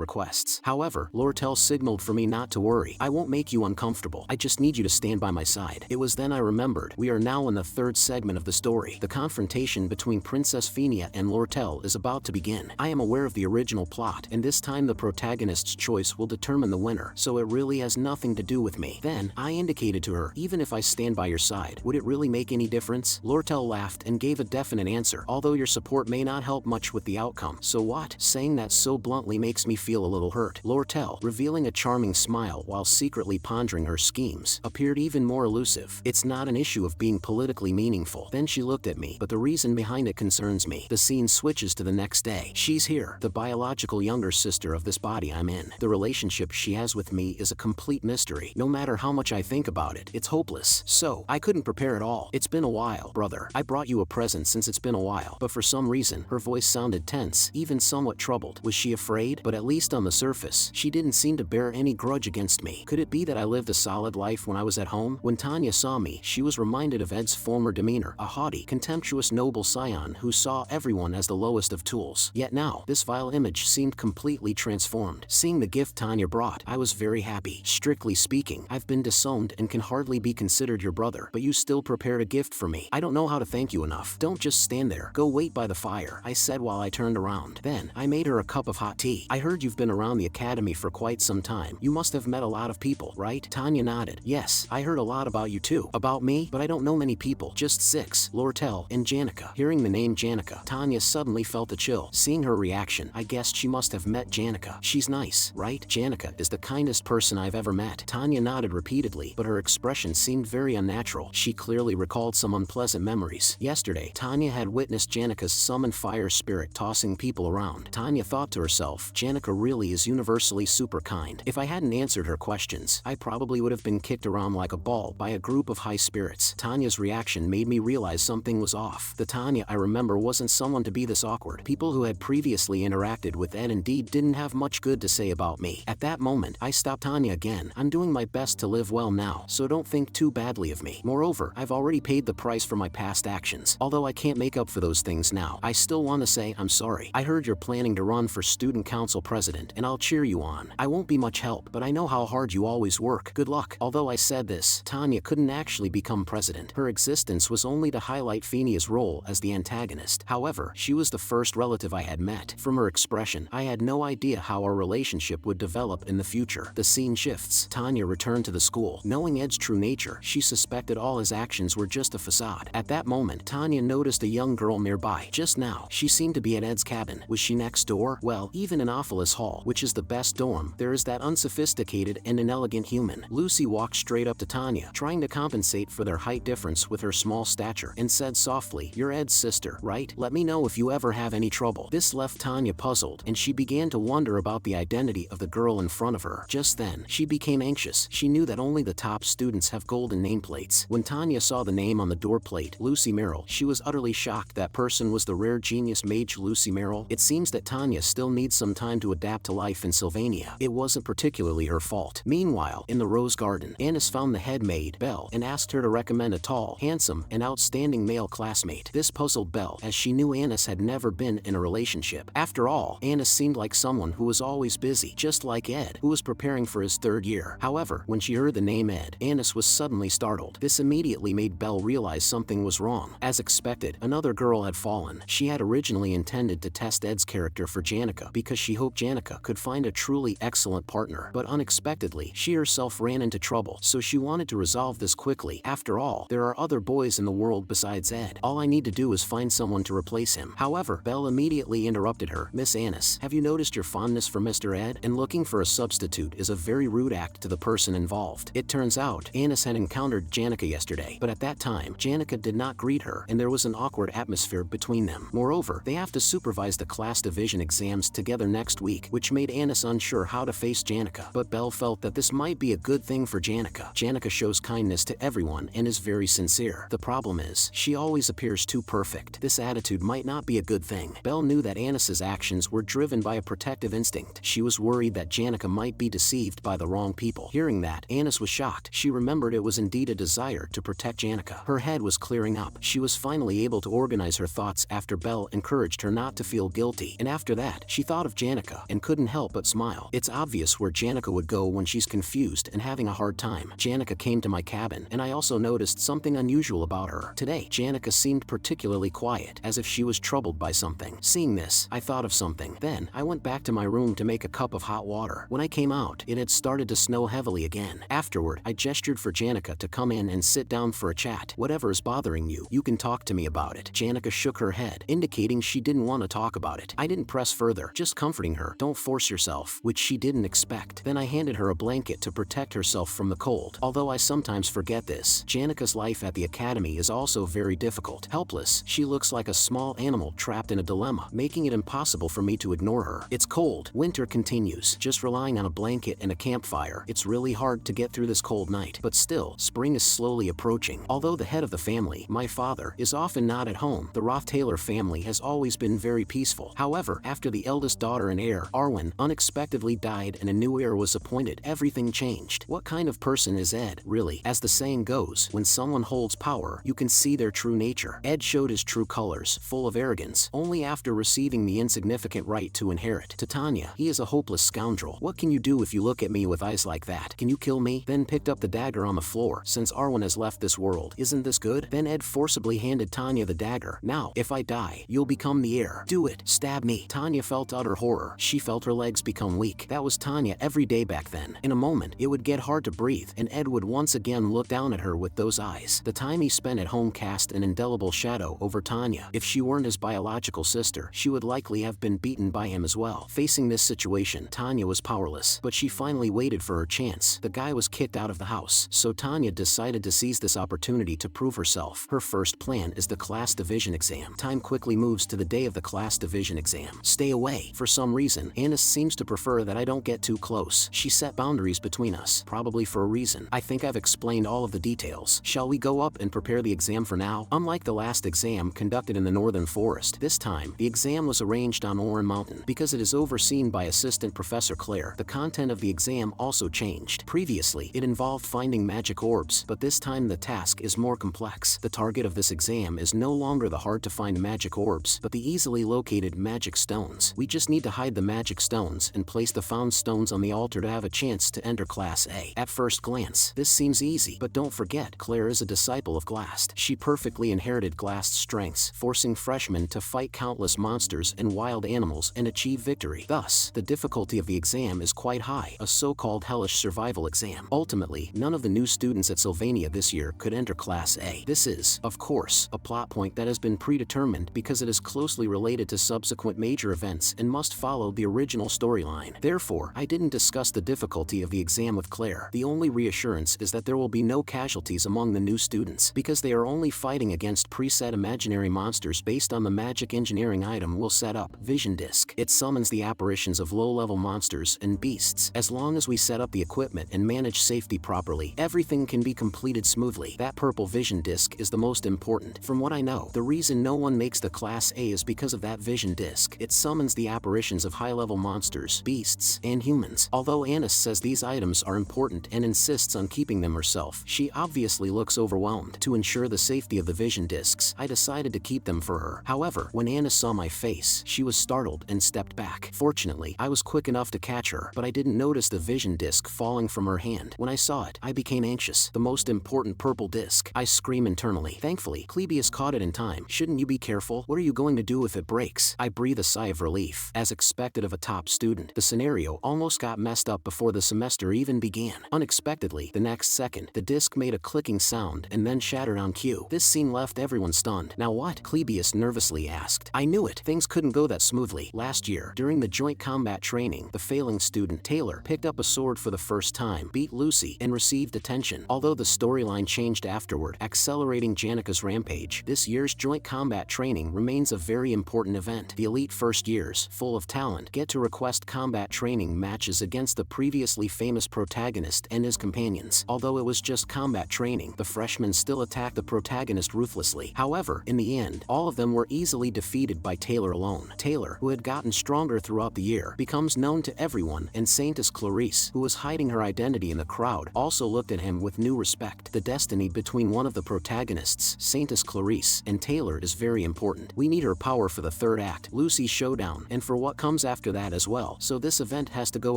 requests. However, Lortel signaled for me not to worry. I won't make you uncomfortable. I just need you to stand by my side. It was then I remembered. We are now in the third segment of the story. The confrontation between Princess Phinia and Lortel is about to begin. I am aware of the original plot, and this time the protagonist's choice will determine the winner, so it really has nothing to do with me. Then, I indicated to her, even if I stand by your side, would it really make any difference? Lortel laughed and gave a definite answer, although your support may not help much with the outcome. So what? Saying that so bluntly makes me feel a little hurt. Lortel, revealing a charming smile while secretly pondering her schemes, appeared even more elusive. It's not an issue of being politically meaningful. Then she looked at me, but the reason behind it concerns me. The scene switches to the next day. She's here, the biological younger sister of this body I'm in. The relationship she has with me is a complete mystery. No matter how much I think about it, it's hopeless. So, I couldn't prepare at all. It's been a while, brother. I brought you a present since it's been a while. But for some reason, her voice sounded tense, even somewhat troubled. Was she afraid? But at least on the surface, she didn't seem to bear any grudge against me. Could it be that I lived a solid life when I was at home? When Tanya saw me, she was reminded of Ed's former demeanor, a haughty, contemptuous noble scion who saw everyone as the lowest of tools. Yet now, this vile image seemed completely transformed. Seeing the gift Tanya brought, I was very happy. Strictly speaking, I've been disowned and can hardly be considered your brother, but you still prepared a gift for me. I don't know how to thank you enough. Don't just stand there. Go wait by the fire, I said while I turned around. Then, I made her a cup of hot tea. I heard you've been around the academy for quite some time. You must have met a lot of people, right? Tanya nodded. Yes, I heard a lot about you too. About me? But I don't know many people. Just 6, Lortel and Janica. Hearing the name Janica, Tanya suddenly felt a chill. Seeing her reaction, I guessed she must have met Janica. She's nice, right? Janica is the kindest person I've ever met. Tanya nodded repeatedly, but her expression seemed very unnatural. She clearly recalled some unpleasant memories. Yesterday, Tanya had witnessed Janica's summon fire spirit tossing people around. Tanya thought to herself, Janica really is universally super kind. If I hadn't answered her questions, I probably would have been kicked around like a ball by a group of high spirits. Tanya's reaction made me realize something was off. The Tanya I remember wasn't someone to be this awkward. People who had previously interacted with Ed indeed didn't have much good to say about me. At that moment, I stopped Tanya again. I'm doing my best to live well now, so don't think too badly of me. Moreover, I've already paid the price for my past actions. Although I can't make up for those things now, I still want to say I'm sorry. I heard you're planning to run for student council president, and I'll cheer you on. I won't be much help, but I know how hard you always work. Good luck. Although I said this, Tanya couldn't actually become president. Her existence was only to highlight Phinia's role as the antagonist. However, she was the first relative I had met. From her expression, I had no idea how our relationship would develop in the future. The scene shifts. Tanya returned to the school. Knowing Ed's true nature, she suspected all his actions were just a facade. At that moment, Tanya noticed a young girl nearby. Just now, she seemed to be at Ed's cabin. Was she next door? Well, even in Ophelis Hall, which is the best dorm, there is that unsophisticated and inelegant human. Lucy walked straight up to Tanya, trying to compensate for their height difference with her small stature, and said softly, "You're Ed's sister, right? Let me know if you ever have any trouble." This left Tanya puzzled, and she began to wonder about the identity of the girl in front of her. Just then, she became anxious. She knew that only the top students have golden nameplates. When Tanya saw the name on the door plate, Lucy Merrill, she was utterly shocked that person was the rare genius mage Lucy Merrill. It seems that Tanya still needs some time to adapt to life in Sylvania. It wasn't particularly her fault. Meanwhile, in the Rose Garden, Annis found the head maid, Belle, and asked her to recommend a tall, handsome, and outstanding male classmate. This puzzled Belle, as she knew Annis had never been in a relationship. After all, Annis seemed like someone who was always busy, just like Ed, who was preparing for his third year. However, when she heard the name Ed, Annis was suddenly startled. This immediately made Belle realize something was wrong. As expected, another girl had fallen. She had originally intended to test Ed's character for Janica because she hoped Janica could find a truly excellent partner. But unexpectedly, she herself ran into trouble, so she wanted to resolve this quickly. After all, there are other boys in the world besides Ed. All I need to do is find someone to replace him. However, Belle immediately interrupted her. "Miss Annis, have you noticed your fondness for Mr. Ed? And looking for a substitute is a very rude act to the the person involved. It turns out, Anis had encountered Janica yesterday, but at that time, Janica did not greet her, and there was an awkward atmosphere between them. Moreover, they have to supervise the class division exams together next week, which made Anis unsure how to face Janica. But Belle felt that this might be a good thing for Janica. Janica shows kindness to everyone and is very sincere. The problem is, she always appears too perfect. This attitude might not be a good thing. Belle knew that Anis's actions were driven by a protective instinct. She was worried that Janica might be deceived by the wrong people. Hearing that, Anis was shocked. She remembered it was indeed a desire to protect Janica. Her head was clearing up. She was finally able to organize her thoughts after Belle encouraged her not to feel guilty. And after that, she thought of Janica and couldn't help but smile. It's obvious where Janica would go when she's confused and having a hard time. Janica came to my cabin, and I also noticed something unusual about her. Today, Janica seemed particularly quiet, as if she was troubled by something. Seeing this, I thought of something. Then, I went back to my room to make a cup of hot water. When I came out, it had started to snow heavily again. Afterward, I gestured for Janica to come in and sit down for a chat. Whatever is bothering you, you can talk to me about it. Janica shook her head, indicating she didn't want to talk about it. I didn't press further, just comforting her. Don't force yourself, which she didn't expect. Then I handed her a blanket to protect herself from the cold. Although I sometimes forget this, Janica's life at the academy is also very difficult. Helpless, she looks like a small animal trapped in a dilemma, making it impossible for me to ignore her. It's cold. Winter continues. Just relying on a blanket and a campfire, it's really hard to get through this cold night. But still, spring is slowly approaching. Although the head of the family, my father, is often not at home, the Roth-Taylor family has always been very peaceful. However, after the eldest daughter and heir, Arwen, unexpectedly died and a new heir was appointed, everything changed. What kind of person is Ed, really? As the saying goes, when someone holds power, you can see their true nature. Ed showed his true colors, full of arrogance, only after receiving the insignificant right to inherit. To Tanya, he is a hopeless scoundrel. What can you do if you look at me with eyes like that? Can you kill me? Then picked up the dagger on the floor. Since Arwen has left this world, isn't this good? Then Ed forcibly handed Tanya the dagger. Now, if I die, you'll become the heir. Do it. Stab me. Tanya felt utter horror. She felt her legs become weak. That was Tanya every day back then. In a moment, it would get hard to breathe, and Ed would once again look down at her with those eyes. The time he spent at home cast an indelible shadow over Tanya. If she weren't his biological sister, she would likely have been beaten by him as well. Facing this situation, Tanya was powerless, but she finally waited for her chance. The guy was kicked out of the house, so Tanya decided to seize this opportunity to prove herself. Her first plan is the class division exam. Time quickly moves to the day of the class division exam. Stay away. For some reason, Anis seems to prefer that I don't get too close. She set boundaries between us, probably for a reason. I think I've explained all of the details. Shall we go up and prepare the exam for now? Unlike the last exam conducted in the Northern Forest, this time, the exam was arranged on Oran Mountain. Because it is overseen by Assistant Professor Claire, the content of the exam also changed. Previously, it involved finding magic orbs, but this time the task is more complex. The target of this exam is no longer the hard-to-find magic orbs, but the easily located magic stones. We just need to hide the magic stones and place the found stones on the altar to have a chance to enter Class A. At first glance, this seems easy, but don't forget, Claire is a disciple of Glast. She perfectly inherited Glast's strengths, forcing freshmen to fight countless monsters and wild animals and achieve victory. Thus, the difficulty of the exam is quite high, a so-called hellish survival exam. Ultimately, none of the new students at Sylvania this year could enter Class A. This is, of course, a plot point that has been predetermined because it is closely related to subsequent major events and must follow the original storyline. Therefore, I didn't discuss the difficulty of the exam with Claire. The only reassurance is that there will be no casualties among the new students, because they are only fighting against preset imaginary monsters based on the magic engineering item we'll set up, Vision Disc. It summons the apparitions of low-level monsters and beasts. As long as we set up the equipment and manage safety properly, everything can be completed smoothly. That purple Vision Disc is the most important. From what I know, the reason no one makes the Class A is because of that Vision Disc. It summons the apparitions of high-level monsters, beasts, and humans. Although Anis says these items are important and insists on keeping them herself, she obviously looks overwhelmed. To ensure the safety of the Vision Discs, I decided to keep them for her. However, when Anis saw my face, she was startled and stepped back. Fortunately, I was quick enough to catch her, but I didn't notice the Vision Disc falling from her hand. When I saw it, I became anxious. The most important purple disc. I scream internally. Thankfully, Clebius caught it in time. Shouldn't you be careful? What are you going to do if it breaks? I breathe a sigh of relief. As expected of a top student, the scenario almost got messed up before the semester even began. Unexpectedly, the next second, the disc made a clicking sound and then shattered on cue. This scene left everyone stunned. Now what? Clebius nervously asked. I knew it. Things couldn't go that smoothly. Last year, during the joint combat training, the failing student, Taylor, picked up a sword for the the first time, beat Lucy, and received attention. Although the storyline changed afterward, accelerating Janika's rampage, this year's joint combat training remains a very important event. The elite first years, full of talent, get to request combat training matches against the previously famous protagonist and his companions. Although it was just combat training, the freshmen still attacked the protagonist ruthlessly. However, in the end, all of them were easily defeated by Taylor alone. Taylor, who had gotten stronger throughout the year, becomes known to everyone, and Saintess Clarice, who was hiding her identity in the crowd, also looked at him with new respect. The destiny between one of the protagonists, Saintess Clarice, and Taylor is very important. We need her power for the third act, Lucy's showdown, and for what comes after that as well. So this event has to go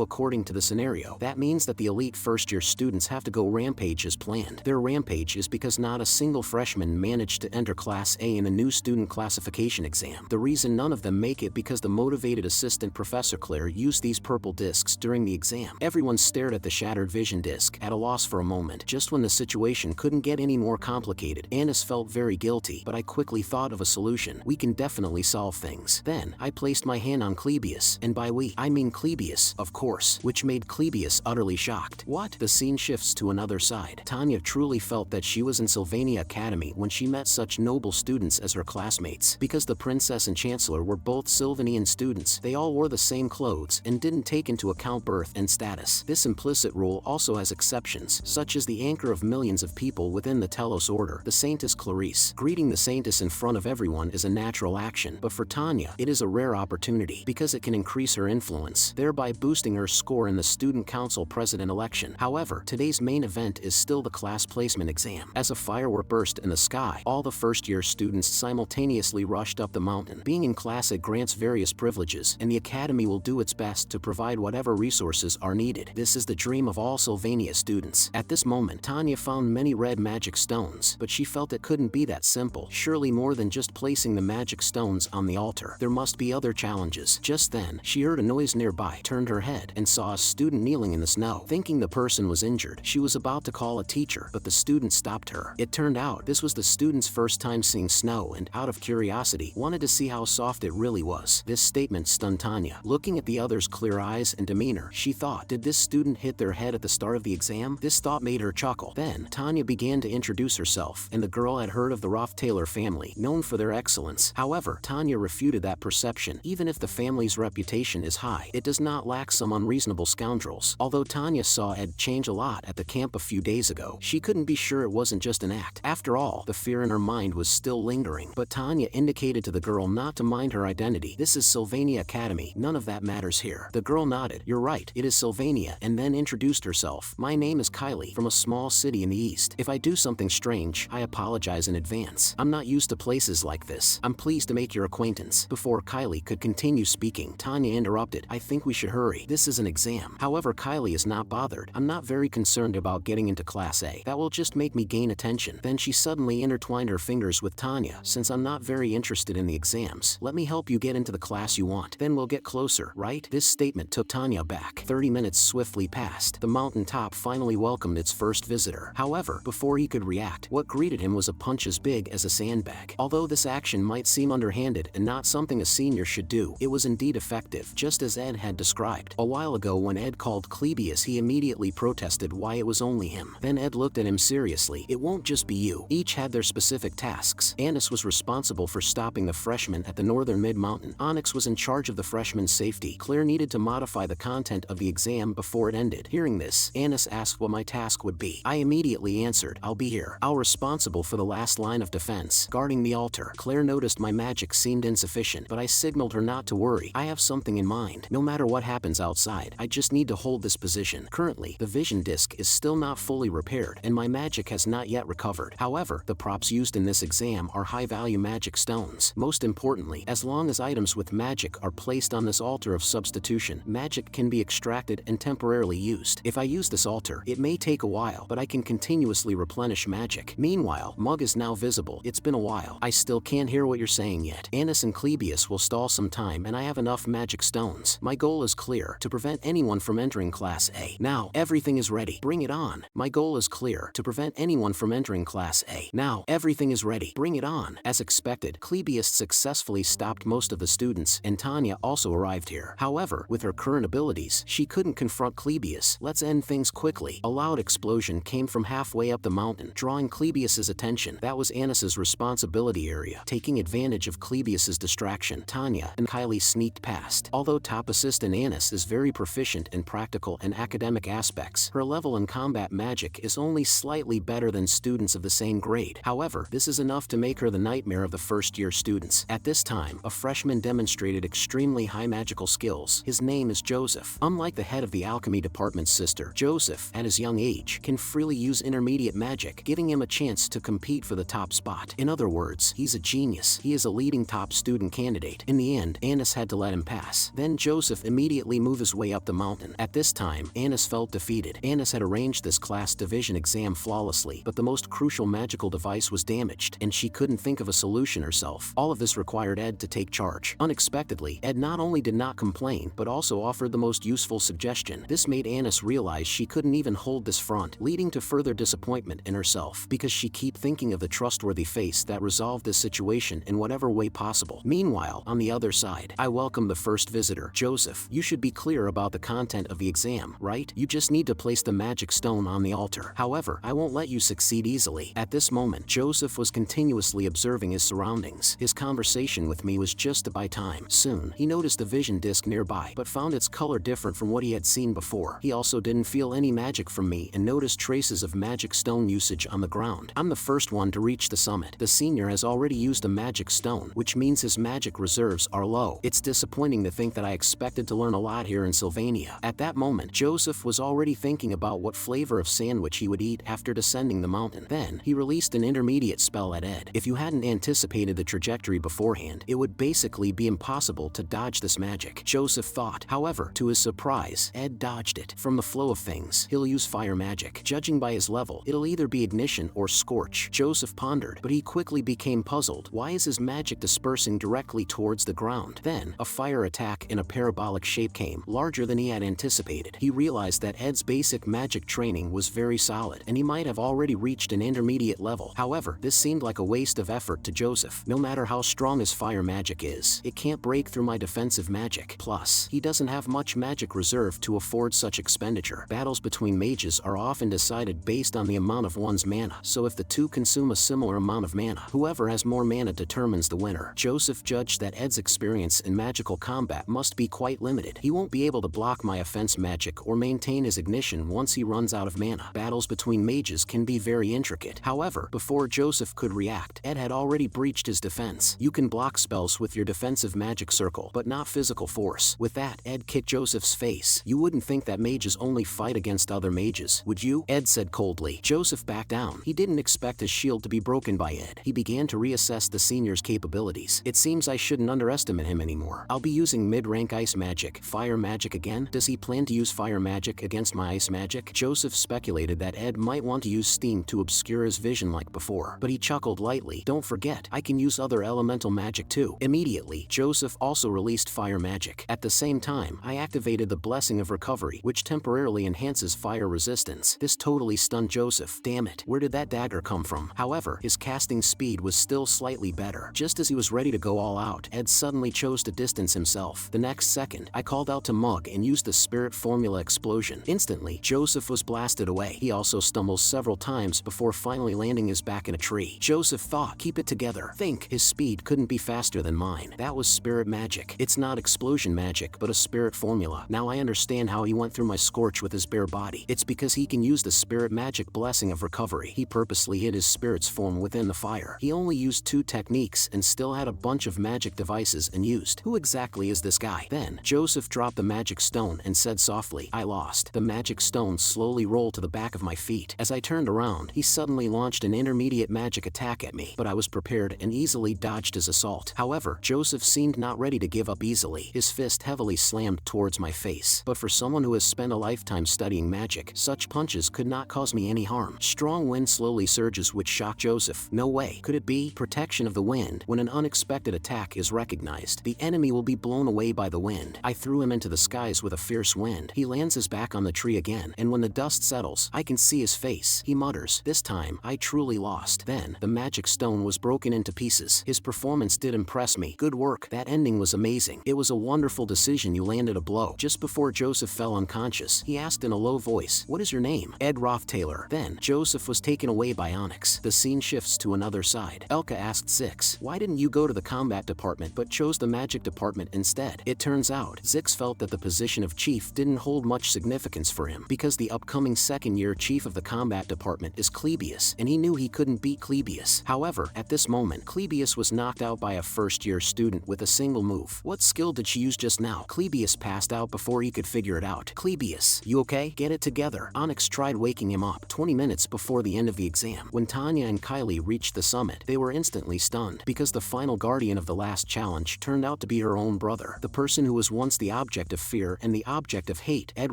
according to the scenario. That means that the elite first-year students have to go rampage as planned. Their rampage is because not a single freshman managed to enter Class A in the new student classification exam. The reason none of them make it because the motivated assistant Professor Claire used these purple discs during the exam. Everyone stared at the shattered vision disc, at a loss for a moment. Just when the situation couldn't get any more complicated, Annis felt very guilty, but I quickly thought of a solution. We can definitely solve things. Then, I placed my hand on Clebius, and by we, I mean Clebius, of course, which made Clebius utterly shocked. What? The scene shifts to another side. Tanya truly felt that she was in Sylvania Academy when she met such noble students as her classmates. Because the princess and chancellor were both Sylvanian students, they all wore the same clothes and didn't take into account birth and status. This implicit rule also has exceptions, such as the anchor of millions of people within the Telos order, the Saintess Clarice. Greeting the Saintess in front of everyone is a natural action, but for Tanya, it is a rare opportunity because it can increase her influence, thereby boosting her score in the student council president election. However, today's main event is still the class placement exam. As a firework burst in the sky, all the first-year students simultaneously rushed up the mountain. Being in class, it grants various privileges, and the academy will do its best to provide whatever resources are needed. This is the dream of all Sylvania students. At this moment, Tanya found many red magic stones, but she felt it couldn't be that simple. Surely more than just placing the magic stones on the altar. There must be other challenges. Just then, she heard a noise nearby, turned her head, and saw a student kneeling in the snow. Thinking the person was injured, she was about to call a teacher, but the student stopped her. It turned out this was the student's first time seeing snow and, out of curiosity, wanted to see how soft it really was. This statement stunned Tanya. Looking at the other's clear eyes and demeanor, she thought, did this student hit their head at the start of the exam? This thought made her chuckle. Then, Tanya began to introduce herself, and the girl had heard of the Roth-Taylor family, known for their excellence. However, Tanya refuted that perception. Even if the family's reputation is high, it does not lack some unreasonable scoundrels. Although Tanya saw Ed change a lot at the camp a few days ago, she couldn't be sure it wasn't just an act. After all, the fear in her mind was still lingering. But Tanya indicated to the girl not to mind her identity. This is Sylvania Academy. None of that matters here. The girl nodded. You're right, it is Sylvania, and then introduced herself. My name is Kylie, from a small city in the east. If I do something strange, I apologize in advance. I'm not used to places like this. I'm pleased to make your acquaintance. Before Kylie could continue speaking, Tanya interrupted. I think we should hurry. This is an exam. However, Kylie is not bothered. I'm not very concerned about getting into Class A. That will just make me gain attention. Then she suddenly intertwined her fingers with Tanya. Since I'm not very interested in the exams, let me help you get into the class you want. Then we'll get closer, right? This statement took Tanya back. 30 minutes swiftly passed. The mountaintop finally welcomed its first visitor. However, before he could react, what greeted him was a punch as big as a sandbag. Although this action might seem underhanded and not something a senior should do, it was indeed effective, just as Ed had described. A while ago when Ed called Clebius, he immediately protested why it was only him. Then Ed looked at him seriously. It won't just be you. Each had their specific tasks. Annis was responsible for stopping the freshmen at the northern mid-mountain. Onyx was in charge of the freshmen's safety. Claire needed to modify the content of the exam before it ended. Hearing this, Annis asked what my task would be. I immediately answered, I'll be here. I'll responsible for the last line of defense, guarding the altar. Claire noticed my magic seemed insufficient, but I signaled her not to worry. I have something in mind. No matter what happens outside, I just need to hold this position. Currently, the vision disc is still not fully repaired, and my magic has not yet recovered. However, the props used in this exam are high-value magic stones. Most importantly, as long as items with magic are placed on this altar of substitution, magic can be extracted and temporarily used. If I use this altar, it may take a while, but I can continuously replenish magic. Meanwhile, Mug is now visible. It's been a while. I still can't hear what you're saying yet. Annis and Clebius will stall some time, and I have enough magic stones. My goal is clear, to prevent anyone from entering Class A. Now, everything is ready. Bring it on. My goal is clear, to prevent anyone from entering Class A. Now, everything is ready. Bring it on. As expected, Clebius successfully stopped most of the students, and Tanya also arrived here. However, with her current abilities, she couldn't confront Clebius Clebius, let's end things quickly. A loud explosion came from halfway up the mountain, drawing Clebius's attention. That was Anis's responsibility area. Taking advantage of Clebius's distraction, Tanya and Kylie sneaked past. Although top assistant Anis is very proficient in practical and academic aspects, her level in combat magic is only slightly better than students of the same grade. However, this is enough to make her the nightmare of the first-year students. At this time, a freshman demonstrated extremely high magical skills. His name is Joseph. Unlike the head of the alchemy department's sister, Joseph, at his young age, can freely use intermediate magic, giving him a chance to compete for the top spot. In other words, he's a genius. He is a leading top student candidate. In the end, Anis had to let him pass. Then Joseph immediately moved his way up the mountain. At this time, Anis felt defeated. Anis had arranged this class division exam flawlessly, but the most crucial magical device was damaged, and she couldn't think of a solution herself. All of this required Ed to take charge. Unexpectedly, Ed not only did not complain, but also offered the most useful suggestion. This made Anis realize she couldn't even hold this front, leading to further disappointment in herself, because she kept thinking of the trustworthy face that resolved this situation in whatever way possible. Meanwhile, on the other side, I welcome the first visitor. Joseph, you should be clear about the content of the exam, right? You just need to place the magic stone on the altar. However, I won't let you succeed easily. At this moment, Joseph was continuously observing his surroundings. His conversation with me was just to buy time. Soon, he noticed a vision disc nearby, but found its color different from what he had seen before. He also didn't feel any magic from me and noticed traces of magic stone usage on the ground. I'm the first one to reach the summit. The senior has already used a magic stone, which means his magic reserves are low. It's disappointing to think that I expected to learn a lot here in Sylvania. At that moment, Joseph was already thinking about what flavor of sandwich he would eat after descending the mountain. Then, he released an intermediate spell at Ed. If you hadn't anticipated the trajectory beforehand, it would basically be impossible to dodge this magic, Joseph thought. However, to his surprise, Ed dodged it. From the flow of things, he'll use fire magic. Judging by his level, it'll either be ignition or scorch. Joseph pondered, but he quickly became puzzled. Why is his magic dispersing directly towards the ground? Then, a fire attack in a parabolic shape came, larger than he had anticipated. He realized that Ed's basic magic training was very solid, and he might have already reached an intermediate level. However, this seemed like a waste of effort to Joseph. No matter how strong his fire magic is, it can't break through my defensive magic. Plus, he doesn't have much magic reserve to afford such expenditure. Battles between mages are often decided based on the amount of one's mana, so if the two consume a similar amount of mana, whoever has more mana determines the winner. Joseph judged that Ed's experience in magical combat must be quite limited. He won't be able to block my offense magic or maintain his ignition once he runs out of mana. Battles between mages can be very intricate. However, before Joseph could react, Ed had already breached his defense. You can block spells with your defensive magic circle, but not physical force. With that, Ed kicked Joseph's face. You wouldn't think that mages only fight against other mages, would you? Ed said coldly. Joseph backed down. He didn't expect his shield to be broken by Ed. He began to reassess the senior's capabilities. It seems I shouldn't underestimate him anymore. I'll be using mid-rank ice magic. Fire magic again? Does he plan to use fire magic against my ice magic? Joseph speculated that Ed might want to use steam to obscure his vision like before, but he chuckled lightly. Don't forget, I can use other elemental magic too. Immediately, Joseph also released fire magic. At the same time, I activated the Blessing of Recovery, which temporarily enhances fire resistance. This totally stunned Joseph. Damn it, where did that dagger come from? However, his casting speed was still slightly better. Just as he was ready to go all out, Ed suddenly chose to distance himself. The next second, I called out to Mug and used the Spirit Formula Explosion. Instantly, Joseph was blasted away. He also stumbled several times before finally landing his back in a tree. Joseph thought, keep it together. Think, his speed couldn't be faster than mine. That was spirit magic. It's not explosion magic, but a spirit formula. Now I understand how he went through my scorch with his bare body. It's because he can use the spirit magic Blessing of Recovery. He purposely hid his spirit's form within the fire. He only used 2 techniques and still had a bunch of magic devices unused. Who exactly is this guy? Then, Joseph dropped the magic stone and said softly, I lost. The magic stone slowly rolled to the back of my feet. As I turned around, he suddenly launched an intermediate magic attack at me, but I was prepared and easily dodged his assault. However, Joseph seemed not ready to give up easily. His fist heavily slammed towards my face. But for someone who has spent a lifetime studying magic, such punches could not cause me any harm. Strong wind slowly surges which shocked Joseph. No way. Could it be? Protection of the wind. When an unexpected attack is recognized, the enemy will be blown away by the wind. I threw him into the skies with a fierce wind. He lands his back on the tree again, and when the dust settles, I can see his face. He mutters, this time, I truly lost. Then, the magic stone was broken into pieces. His performance did impress me. Good work. That ending was amazing. It was a wonderful decision you landed a blow. Just before Joseph fell unconscious. He asked in a low voice, "What is your name?" "Ed Rothtailor." Then, Joseph was taken away by Onyx. The scene shifts to another side. Elka asked Zix, "Why didn't you go to the combat department but chose the magic department instead?" It turns out, Zix felt that the position of chief didn't hold much significance for him because the upcoming second-year chief of the combat department is Clebius, and he knew he couldn't beat Clebius. However, at this moment, Clebius was knocked out by a first-year student with a single move. What skill did she use just now? Clebius passed out before he could figure it out. "Clebius, you okay? Get it together." Onyx tried waking him up 20 minutes before the end of the exam. When Tanya and Kylie reached the summit, they were instantly stunned because the final guardian of the last challenge turned out to be her own brother, the person who was once the object of fear and the object of hate. "Ed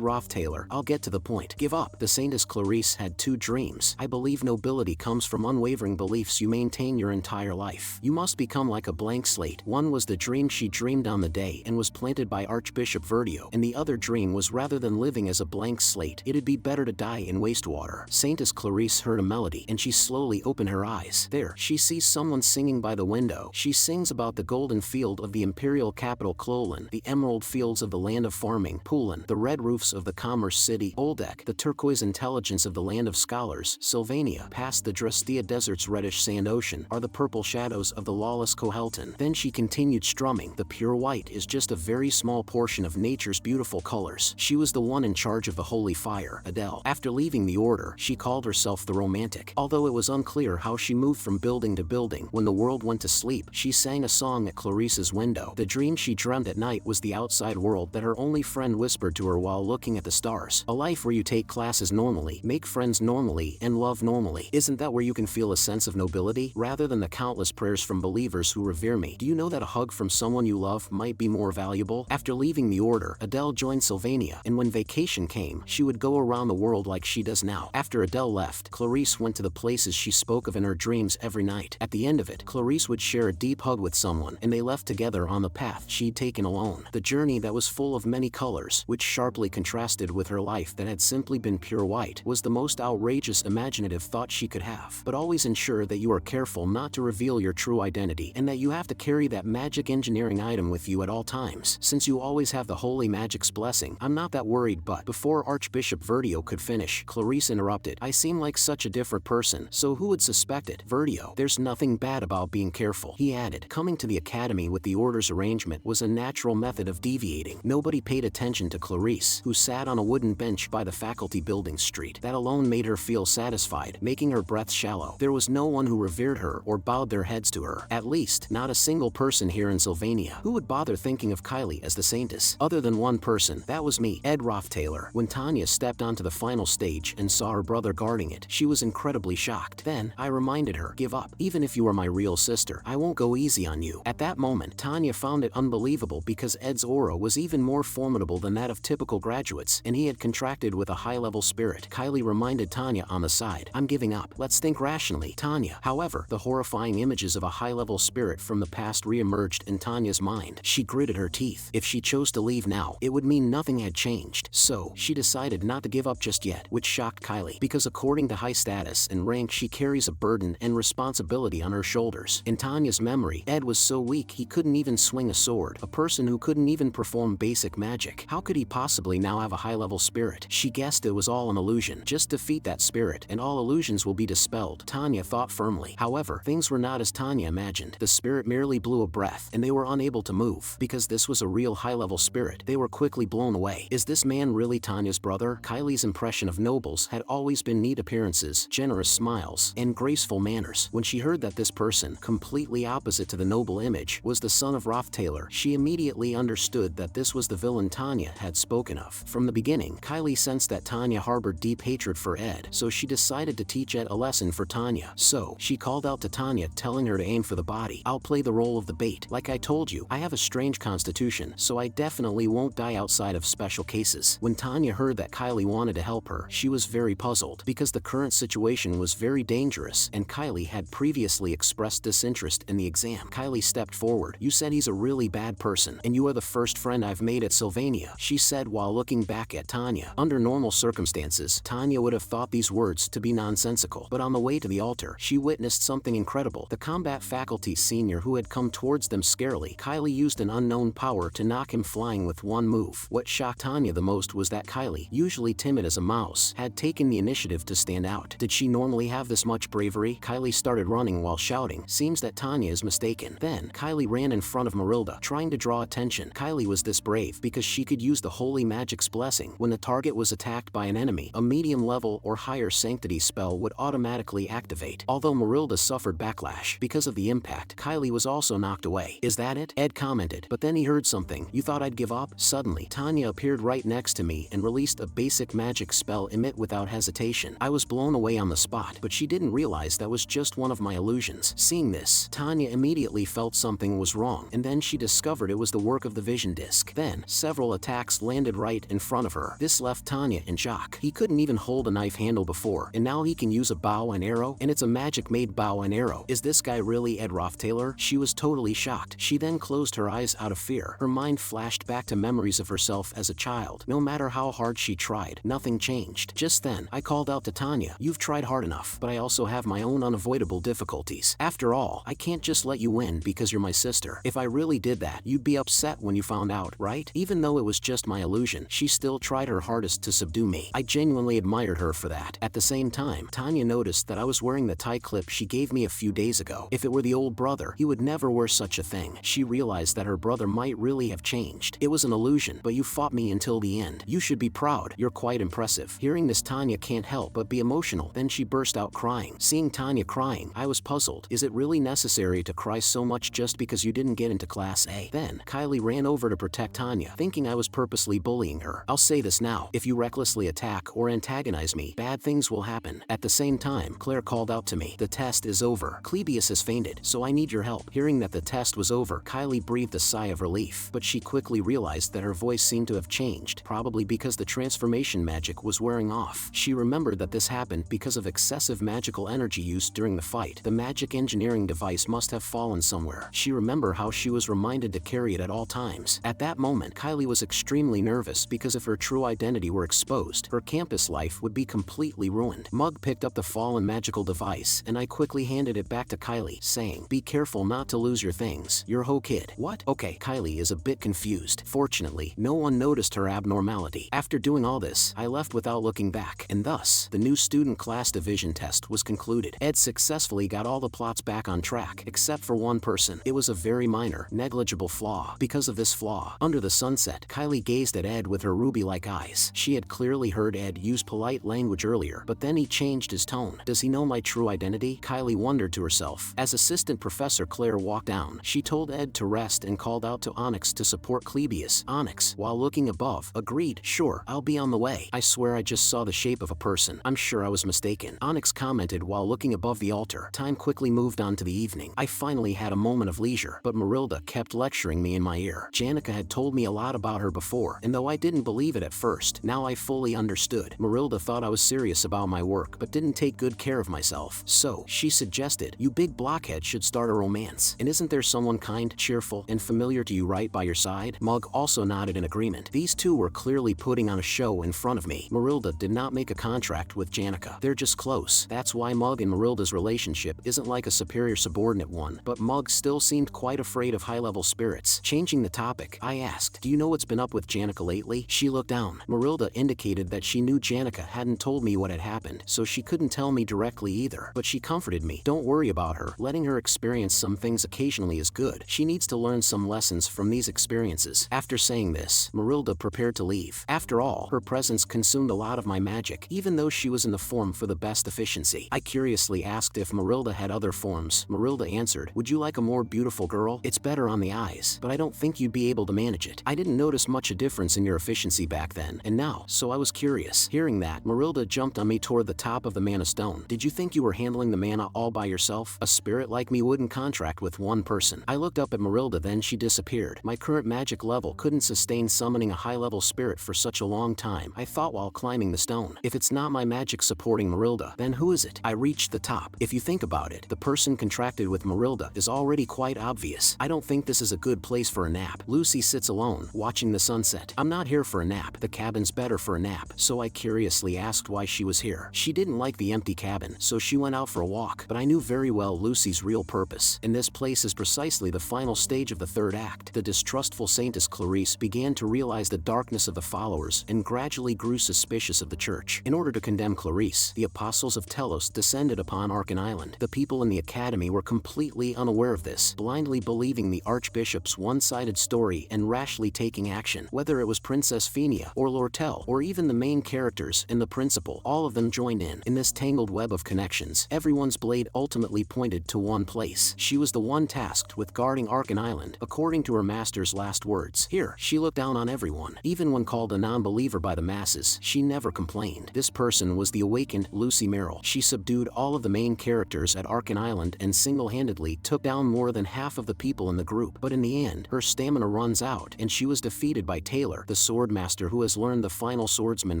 Rothtailor, I'll get to the point. Give up." The Saintess Clarice had two dreams. "I believe nobility comes from unwavering beliefs you maintain your entire life. You must become like a blank slate." One was the dream she dreamed on the day and was planted by Archbishop Verdio, and the other dream was rather than living as a blank slate, it'd be better to die in wastewater. Saintess Clarice heard a melody and she slowly opened her eyes. There, she sees someone singing by the window. She sings about the golden field of the imperial capital Clolan, the emerald fields of the land of farming Pulin, the red roofs of the commerce city Oldek, the turquoise intelligence of the land of scholars Sylvania, past the Drastia desert's reddish sand ocean are the purple shadows of the lawless Kohelton. Then she continued strumming, "The pure white is just a very small portion of nature's beautiful colors." She was the one in charge of the holy fire, Adele. After leaving the order, she called herself the romantic. Although it was unclear how she moved from building to building, when the world went to sleep, she sang a song at Clarice's window. The dream she dreamt at night was the outside world that her only friend whispered to her while looking at the stars. "A life where you take classes normally, make friends normally, and love normally. Isn't that where you can feel a sense of nobility? Rather than the countless prayers from believers who revere me, do you know that a hug from someone you love might be more valuable?" After leaving the order, Adele joined Sylvania, and when vacation came, she would go around the world like she does now. After Adele left, Clarice went to the places she spoke of in her dreams every night. At the end of it, Clarice would share a deep hug with someone, and they left together on the path she'd taken alone. The journey that was full of many colors, which sharply contrasted with her life that had simply been pure white, was the most outrageous imaginative thought she could have. But always ensure that you are careful not to reveal your true identity, and that you have to carry that magic engineering item with you at all times. Since you always have the holy magic's blessing, I'm not that worried. But before Archbishop Verdio could finish, Clarice interrupted. "I seem like such a different person, so who would suspect it?" "Verdio, there's nothing bad about being careful," he added. Coming to the academy with the order's arrangement was a natural method of deviating. Nobody paid attention to Clarice, who sat on a wooden bench by the faculty building street. That alone made her feel satisfied, making her breath shallow. There was no one who revered her or bowed their heads to her. At least, not a single person here in Sylvania. Who would bother thinking of Kylie as the saintess? Other than one person, that was me, Ed Rothtailor. When Tanya stepped onto the final stage and saw her brother guarding it, she was incredibly shocked. Then, I reminded her, "Give up. Even if you are my real sister, I won't go easy on you." At that moment, Tanya found it unbelievable because Ed's aura was even more formidable than that of typical graduates, and he had contracted with a high-level spirit. Kylie reminded Tanya on the side, "I'm giving up. Let's think rationally, Tanya." However, the horrifying images of a high-level spirit from the past re-emerged in Tanya's mind. She gritted her teeth. If she chose to leave now, it would mean nothing had changed. So, she decided not to give up just yet, which shocked Kylie, because according to high status and rank she carries a burden and responsibility on her shoulders. In Tanya's memory, Ed was so weak he couldn't even swing a sword, a person who couldn't even perform basic magic. How could he possibly now have a high-level spirit? She guessed it was all an illusion. Just defeat that spirit, and all illusions will be dispelled, Tanya thought firmly. However, things were not as Tanya imagined. The spirit merely blew a breath, and they were unable to move. Because this was a real high-level spirit, they were quickly blown away. Is this man really Tanya's brother? Kylie's impression of nobles had always been neat appearances, generous smiles, and graceful manners. When she heard that this person, completely opposite to the noble image, was the son of Rothtailor, she immediately understood that this was the villain Tanya had spoken of. From the beginning, Kylie sensed that Tanya harbored deep hatred for Ed, so she decided to teach Ed a lesson for Tanya. So, she called out to Tanya, telling her to aim for the body. "I'll play the role of the bait. Like I told you, I have a strange constitution, so I definitely won't die outside of special cases." When Tanya heard that Kylie wanted to help her, she was very puzzled, because the current situation was very dangerous, and Kylie had previously expressed disinterest in the exam. Kylie stepped forward. "You said he's a really bad person, and you are the first friend I've made at Sylvania," she said while looking back at Tanya. Under normal circumstances, Tanya would have thought these words to be nonsensical, but on the way to the altar, she witnessed something incredible. The combat faculty senior who had come towards them scarily, Kylie used an unknown power to knock him flying with one move. What shocked Tanya Tanya the most was that Kylie, usually timid as a mouse, had taken the initiative to stand out. Did she normally have this much bravery? Kylie started running while shouting, "Seems that Tanya is mistaken." Then, Kylie ran in front of Marilda, trying to draw attention. Kylie was this brave because she could use the Holy Magic's blessing. When the target was attacked by an enemy, a medium level or higher sanctity spell would automatically activate. Although Marilda suffered backlash because of the impact, Kylie was also knocked away. "Is that it?" Ed commented, but then he heard something. "You thought I'd give up?" Suddenly, Tanya appeared right next to me and released a basic magic spell, Emit, without hesitation. I was blown away on the spot, but she didn't realize that was just one of my illusions. Seeing this, Tanya immediately felt something was wrong, and then she discovered it was the work of the vision disc. Then, several attacks landed right in front of her. This left Tanya in shock. He couldn't even hold a knife handle before, and now he can use a bow and arrow, and it's a magic-made bow and arrow. Is this guy really Ed Rothtailor? She was totally shocked. She then closed her eyes out of fear. Her mind flashed back to memories of herself as a child. No matter how hard she tried, nothing changed. Just then, I called out to Tanya, "You've tried hard enough, but I also have my own unavoidable difficulties. After all, I can't just let you win because you're my sister. If I really did that, you'd be upset when you found out, right?" Even though it was just my illusion, she still tried her hardest to subdue me. I genuinely admired her for that. At the same time, Tanya noticed that I was wearing the tie clip she gave me a few days ago. If it were the old brother, he would never wear such a thing. She realized that her brother might really have changed. "It was an illusion, but you fought me until the end. You should be proud. You're quite impressive." Hearing this, Tanya can't help but be emotional. Then she burst out crying. Seeing Tanya crying, I was puzzled. Is it really necessary to cry so much just because you didn't get into Class A? Then, Kylie ran over to protect Tanya, thinking I was purposely bullying her. "I'll say this now. If you recklessly attack or antagonize me, bad things will happen." At the same time, Claire called out to me, "The test is over. Clebius has fainted, so I need your help." Hearing that the test was over, Kylie breathed a sigh of relief, but she quickly realized that her voice seemed to have changed, probably because the transformation magic was wearing off. She remembered that this happened because of excessive magical energy use during the fight. The magic engineering device must have fallen somewhere. She remembered how she was reminded to carry it at all times. At that moment, Kylie was extremely nervous because if her true identity were exposed, her campus life would be completely ruined. Mug picked up the fallen magical device, and I quickly handed it back to Kylie, saying, "Be careful not to lose your things. You're ho kid." "What?" "Okay." Kylie is a bit confused. Fortunately, no one noticed her abnormality. After doing all this, I left without looking back, and thus, the new student class division test was concluded. Ed successfully got all the plots back on track, except for one person. It was a very minor, negligible flaw. Because of this flaw, under the sunset, Kylie gazed at Ed with her ruby-like eyes. She had clearly heard Ed use polite language earlier, but then he changed his tone. Does he know my true identity? Kylie wondered to herself. As Assistant Professor Claire walked down, she told Ed to rest and called out to Onyx to support Clebius. Onyx, while looking above, agreed, "Sure, I'll be on the way. I swear I just saw the shape of a person. I'm sure I was mistaken." Onyx commented while looking above the altar. Time quickly moved on to the evening. I finally had a moment of leisure, but Marilda kept lecturing me in my ear. Janica had told me a lot about her before, and though I didn't believe it at first, now I fully understood. Marilda thought I was serious about my work, but didn't take good care of myself. So, she suggested, "You big blockhead should start a romance. And isn't there someone kind, cheerful, and familiar to you right by your side?" Mug also nodded in agreement. These two were clearly putting on a show in front of me. Marilda did not make a contract with Janica. They're just close. That's why Mug and Marilda's relationship isn't like a superior-subordinate one, but Mug still seemed quite afraid of high-level spirits. Changing the topic, I asked, "Do you know what's been up with Janica lately?" She looked down. Marilda indicated that she knew Janica hadn't told me what had happened, so she couldn't tell me directly either, but she comforted me. "Don't worry about her. Letting her experience some things occasionally is good. She needs to learn some lessons from these experiences." After saying this, Marilda prepared to leave. After all, her presence consumed a lot of my magic, even though she was in the form for the best efficiency. I curiously asked if Marilda had other forms. Marilda answered, "Would you like a more beautiful girl? It's better on the eyes, but I don't think you'd be able to manage it. I didn't notice much a difference in your efficiency back then, and now, so I was curious." Hearing that, Marilda jumped on me toward the top of the mana stone. "Did you think you were handling the mana all by yourself? A spirit like me wouldn't contract with one person." I looked up at Marilda, then she disappeared. My current magic level couldn't sustain summoning a high-level spirit for such a long time, I thought while climbing the stone. If it's not my magic supporting Marilda, then who is it? I reached the top. If you think about it, the person contracted with Marilda is already quite obvious. I don't think this is a good place for a nap. Lucy sits alone, watching the sunset. I'm not here for a nap. The cabin's better for a nap. So I curiously asked why she was here. She didn't like the empty cabin, so she went out for a walk. But I knew very well Lucy's real purpose. And this place is precisely the final stage of the third act. The distrustful Saintess Clarice began to realize the darkness of the followers and gradually grew suspicious of the church. In order to condemn Clarice, the apostles of Telos descended upon Arkan Island. The people in the academy were completely unaware of this, blindly believing the archbishop's one-sided story and rashly taking action. Whether it was Princess Phenia or Lortel or even the main characters and the principal, all of them joined in. In this tangled web of connections, everyone's blade ultimately pointed to one place. She was the one tasked with guarding Arkan Island, according to her master's last words. Here, she looked down on everyone. Even when called a non-believer by the masses, she never complained. This person was the awakened Lucy Merrill. She subdued all of the main characters at Arkan Island and single-handedly took down more than half of the people in the group. But in the end, her stamina runs out and she was defeated by Taylor, the sword master who has learned the final swordsman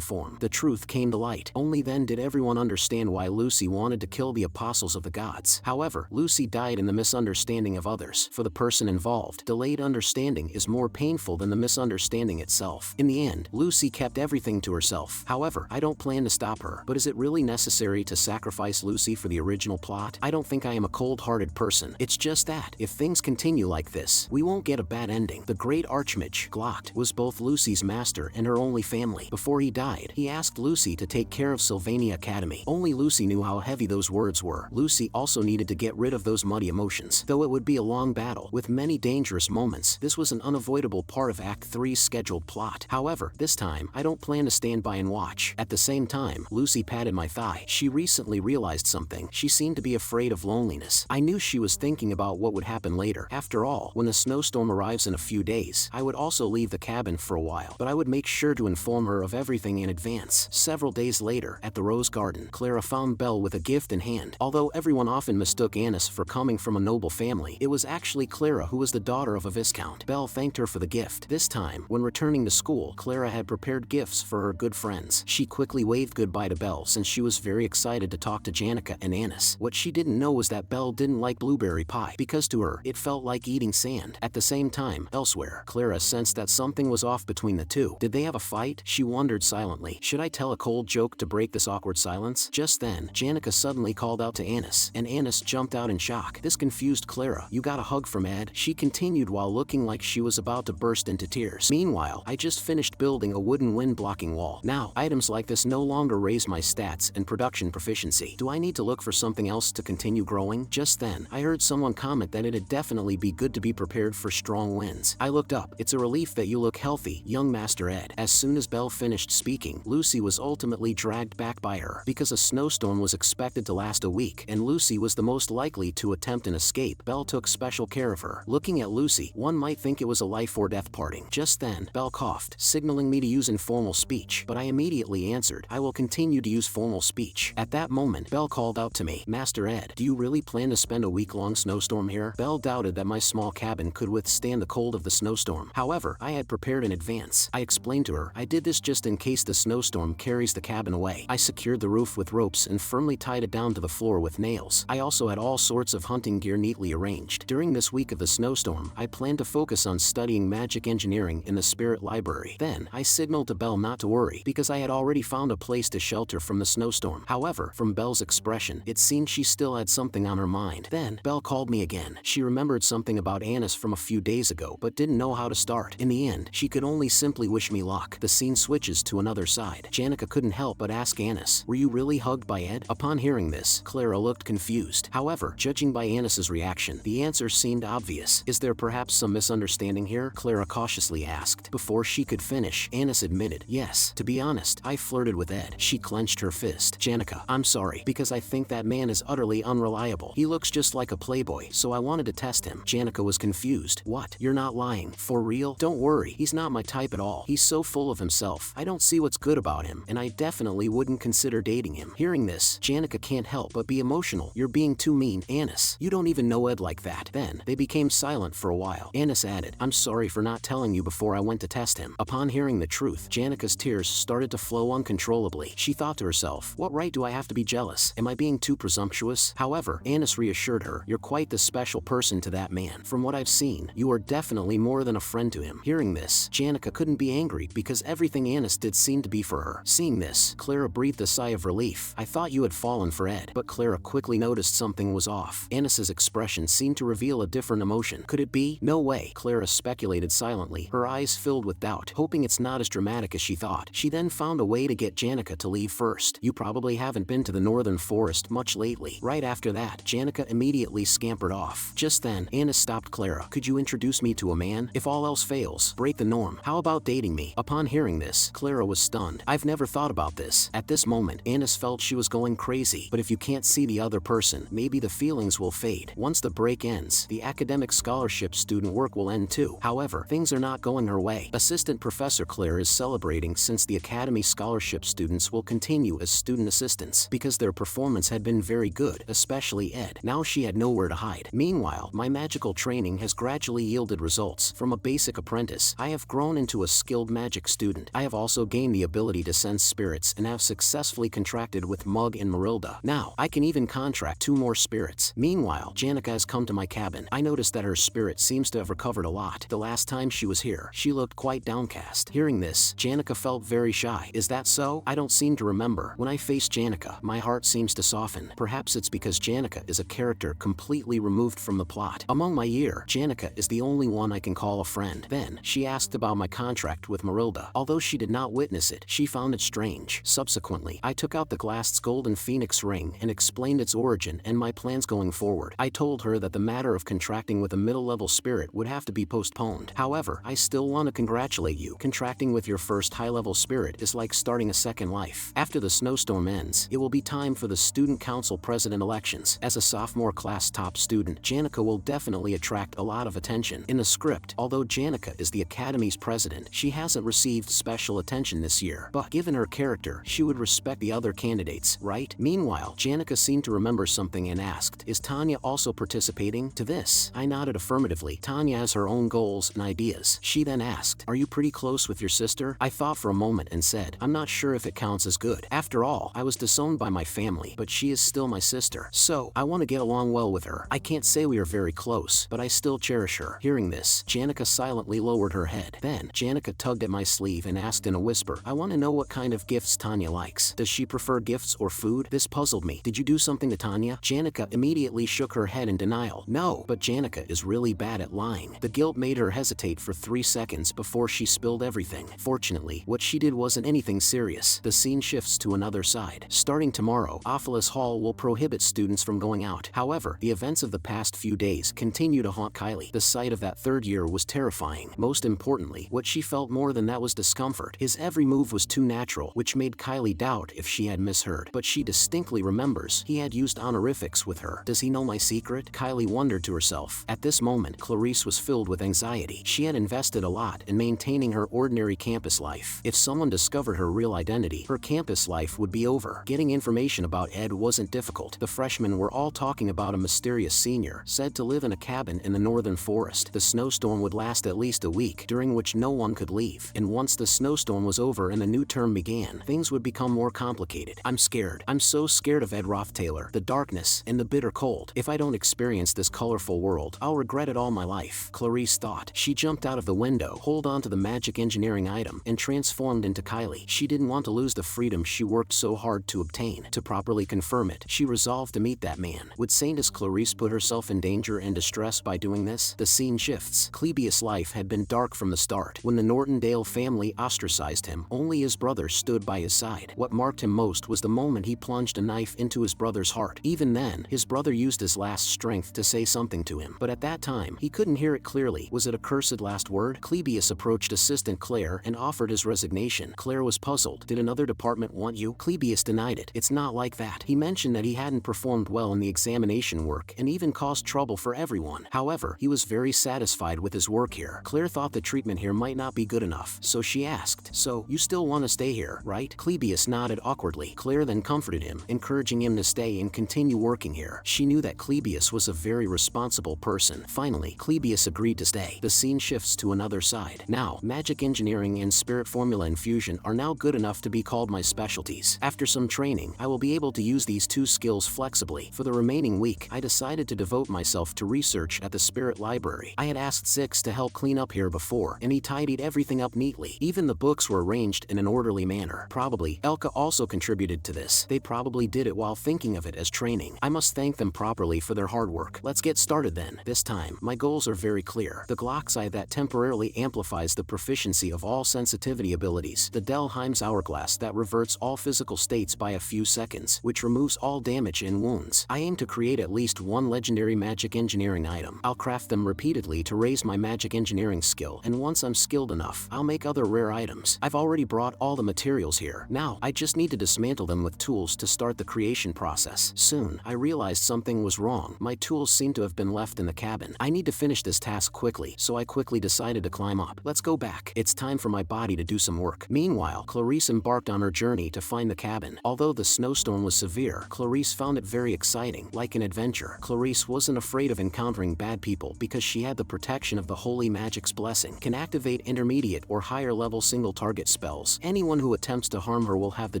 form. The truth came to light. Only then did everyone understand why Lucy wanted to kill the apostles of the gods. However, Lucy died in the misunderstanding of others. For the person involved, delayed understanding is more painful than the misunderstanding itself. In the end, Lucy kept everything to herself. However, I don't plan to stop her. But is it really necessary to sacrifice Lucy for the original plot? I don't think I am a cold-hearted person. It's just that, if things continue like this, we won't get a bad ending. The great Archmage, Glot, was both Lucy's master and her only family. Before he died, he asked Lucy to take care of Sylvania Academy. Only Lucy knew how heavy those words were. Lucy also needed to get rid of those muddy emotions. Though it would be a long battle, with many dangerous moments, this was an unavoidable part of Act 3's scheduled plot. However, this time, I don't plan to stand by and watch. At the same time, Lucy patted my thigh. She recently realized something. She seemed to be afraid of loneliness. I knew she was thinking about what would happen later. After all, when the snowstorm arrives in a few days, I would also leave the cabin for a while, but I would make sure to inform her of everything in advance. Several days later, at the Rose Garden, Clara found Belle with a gift in hand. Although everyone often mistook Annis for coming from a noble family, it was actually Clara who was the daughter of a viscount. Belle thanked her for the gift. This time, when returning to school, Clara had prepared gifts for her good friends. She quickly waved goodbye to Belle since she was very excited to talk to Janica and Annis. What she didn't know was that Belle didn't like blueberry pie, because to her, it felt like eating sand. At the same time, elsewhere, Clara sensed that something was off between the two. Did they have a fight? She wondered silently. Should I tell a cold joke to break this awkward silence? Just then, Janica suddenly called out to Annis, and Annis jumped out in shock. This confused Clara. You got a hug from Ed? She continued while looking like she was about to burst into tears. Meanwhile, I just finished building a wooden wind-blocking wall. Now, items like this no longer raise my stats and production proficiency. Do I need to look for something else to continue growing? Just then, I heard someone comment that it'd definitely be good to be prepared for strong winds. I looked up. It's a relief that you look healthy, young Master Ed. As soon as Belle finished speaking, Lucy was ultimately dragged back by her. Because a snowstorm was expected to last a week, and Lucy was the most likely to attempt an escape, Belle took special care of her. Looking at Lucy, one might think it was a life or death parting. Just then, Belle coughed, signaling me to use informal speech, but I immediately answered, I will continue to use formal speech. At that moment, Belle called out to me, Master Ed, do you really plan to spend a week-long snowstorm here? Belle doubted that my small cabin could withstand the cold of the snowstorm. However, I had prepared in advance. I explained to her, I did this just in case the snowstorm carries the cabin away. I secured the roof with ropes and firmly tied it down to the floor with nails. I also had all sorts of hunting gear neatly arranged. During this week of the snowstorm, I planned to focus on studying magic engineering in the spirit library. Then, I signaled to Belle not to worry, because I had already found a place to shelter from the snowstorm. However, from Belle's expression, it seemed she still had something on her mind. Then, Belle called me again. She remembered something about Annis from a few days ago, but didn't know how to start. In the end, she could only simply wish me luck. The scene switches to another side. Janica couldn't help but ask Annis, were you really hugged by Ed? Upon hearing this, Clara looked confused. However, judging by Annis's reaction, the answer seemed obvious. Is there perhaps some misunderstanding here? Clara cautiously asked. Before she could finish, Annis admitted, yes, to be honest, I flirted with Ed. She clenched her fist. Janica, I'm sorry, because I think that man is utterly unreliable. He looks just like a playboy, so I wanted to test him. Janica was confused. What? You're not lying? For real? Don't worry, he's not my type at all. He's so full of himself. I don't see what's good about him, and I definitely wouldn't consider dating him. Hearing this, Janica can't help but be emotional. You're being too mean, Annis. You don't even know Ed like that. Then, they became silent for a while. Annis added, I'm sorry for not telling you before I went to test him. Upon hearing the truth, Janica's tears started to flow uncontrollably. She thought to herself, what right do I have to be jealous? Am I being too presumptuous? However, Annis reassured her, you're quite the special person to that man. From what I've seen, you are definitely more than a friend to him. Hearing this, Janica couldn't be angry because everything Annis did seemed to be for her. Seeing this, Clara breathed a sigh of relief. I thought you had fallen for Ed. But Clara quickly noticed something was off. Annis's expression seemed to reveal a different emotion. Could it be? No way. Clara speculated silently, her eyes filled with with doubt, hoping it's not as dramatic as she thought. She then found a way to get Janica to leave first. You probably haven't been to the northern forest much lately. Right after that, Janica immediately scampered off. Just then, Anna stopped Clara. Could you introduce me to a man? If all else fails, break the norm. How about dating me? Upon hearing this, Clara was stunned. I've never thought about this. At this moment, Annis felt she was going crazy. But if you can't see the other person, maybe the feelings will fade. Once the break ends, the academic scholarship student work will end too. However, things are not going her way. Assistant Professor Claire is celebrating since the Academy scholarship students will continue as student assistants because their performance had been very good, especially Ed. Now she had nowhere to hide. Meanwhile, my magical training has gradually yielded results. From a basic apprentice, I have grown into a skilled magic student. I have also gained the ability to sense spirits and have successfully contracted with Mug and Marilda. Now, I can even contract 2 more spirits. Meanwhile, Janica has come to my cabin. I noticed that her spirit seems to have recovered a lot. The last time she was here, she looked quite downcast. Hearing this, Janica felt very shy. Is that so? I don't seem to remember. When I face Janica, my heart seems to soften. Perhaps it's because Janica is a character completely removed from the plot. Among my year, Janica is the only one I can call a friend. Then, she asked about my contract with Marilda. Although she did not witness it, she found it strange. Subsequently, I took out the glassed golden phoenix ring and explained its origin and my plans going forward. I told her that the matter of contracting with a middle-level spirit would have to be postponed. However, I still want to congratulate you. Contracting with your first high-level spirit is like starting a second life. After the snowstorm ends, it will be time for the student council president elections. As a sophomore class top student, Janica will definitely attract a lot of attention. In the script, although Janica is the Academy's president, she hasn't received special attention this year. But given her character, she would respect the other candidates, right? Meanwhile, Janica seemed to remember something and asked, is Tanya also participating? To this, I nodded affirmatively. Tanya has her own goals and ideas. She then asked, are you pretty close with your sister? I thought for a moment and said, I'm not sure if it counts as good. After all, I was disowned by my family, but she is still my sister. So, I want to get along well with her. I can't say we are very close, but I still cherish her. Hearing this, Janica silently lowered her head. Then, Janica tugged at my sleeve and asked in a whisper, I want to know what kind of gifts Tanya likes. Does she prefer gifts or food? This puzzled me. Did you do something to Tanya? Janica immediately shook her head in denial. No, but Janica is really bad at lying. The guilt made her hesitate for 3 seconds before she spilled everything. Fortunately, what she did wasn't anything serious. The scene shifts to another side. Starting tomorrow, Ophelis Hall will prohibit students from going out. However, the events of the past few days continue to haunt Kylie. The sight of that third year was terrifying. Most importantly, what she felt more than that was discomfort. His every move was too natural, which made Kylie doubt if she had misheard. But she distinctly remembers he had used honorifics with her. Does he know my secret? Kylie wondered to herself. At this moment, Clarice was filled with anxiety. She had invested a lot in maintaining her ordinary campus life. If someone discovered her real identity, her campus life would be over. Getting information about Ed wasn't difficult. The freshmen were all talking about a mysterious senior, said to live in a cabin in the northern forest. The snowstorm would last at least a week, during which no one could leave. And once the snowstorm was over and the new term began, things would become more complicated. I'm scared. I'm so scared of Ed Rothtaylor, the darkness, and the bitter cold. If I don't experience this colorful world, I'll regret it all my life, Clarice thought. She jumped out of the window, held on to the magic engineering item, and transformed into Kylie. She didn't want to lose the freedom she worked so hard to obtain. To properly confirm it, she resolved to meet that man. Would Saintess Clarice put herself in danger and distress by doing this? The scene shifts. Clebius' life had been dark from the start. When the Nortondale family ostracized him, only his brother stood by his side. What marked him most was the moment he plunged a knife into his brother's heart. Even then, his brother used his last strength to say something to him. But at that time, he couldn't hear it clearly. Was it a cursed last word? Clebius approached Assistant Claire and offered his resignation. Claire was puzzled. Did another department want you? Clebius denied it. It's not like that. He mentioned that he hadn't performed well in the examination work and even caused trouble for everyone. However, he was very satisfied with his work here. Claire thought the treatment here might not be good enough, so she asked, so, you still want to stay here, right? Clebius nodded awkwardly. Claire then comforted him, encouraging him to stay and continue working here. She knew that Clebius was a very responsible person. Finally, Clebius agreed to stay. The scene shifts to another side. Now, magic engineering and spirit formula infusion are now good enough to be called my specialties. After some training, I will be able to use these 2 skills flexibly. For the remaining week, I decided to devote myself to research at the Spirit Library. I had asked Six to help clean up here before, and he tidied everything up neatly. Even the books were arranged in an orderly manner. Probably, Elka also contributed to this. They probably did it while thinking of it as training. I must thank them properly for their hard work. Let's get started then. This time, my goals are very clear. The Glock's eye that temporarily amplifies amplifies the proficiency of all sensitivity abilities. The Delheim's hourglass that reverts all physical states by a few seconds, which removes all damage and wounds. I aim to create at least one legendary magic engineering item. I'll craft them repeatedly to raise my magic engineering skill, and once I'm skilled enough, I'll make other rare items. I've already brought all the materials here. Now, I just need to dismantle them with tools to start the creation process. Soon, I realized something was wrong. My tools seem to have been left in the cabin. I need to finish this task quickly, so I quickly decided to climb up. Let's go back. It's time for my body to do some work. Meanwhile, Clarice embarked on her journey to find the cabin. Although the snowstorm was severe, Clarice found it very exciting, like an adventure. Clarice wasn't afraid of encountering bad people because she had the protection of the Holy Magic's blessing, can activate intermediate or higher level single target spells. Anyone who attempts to harm her will have the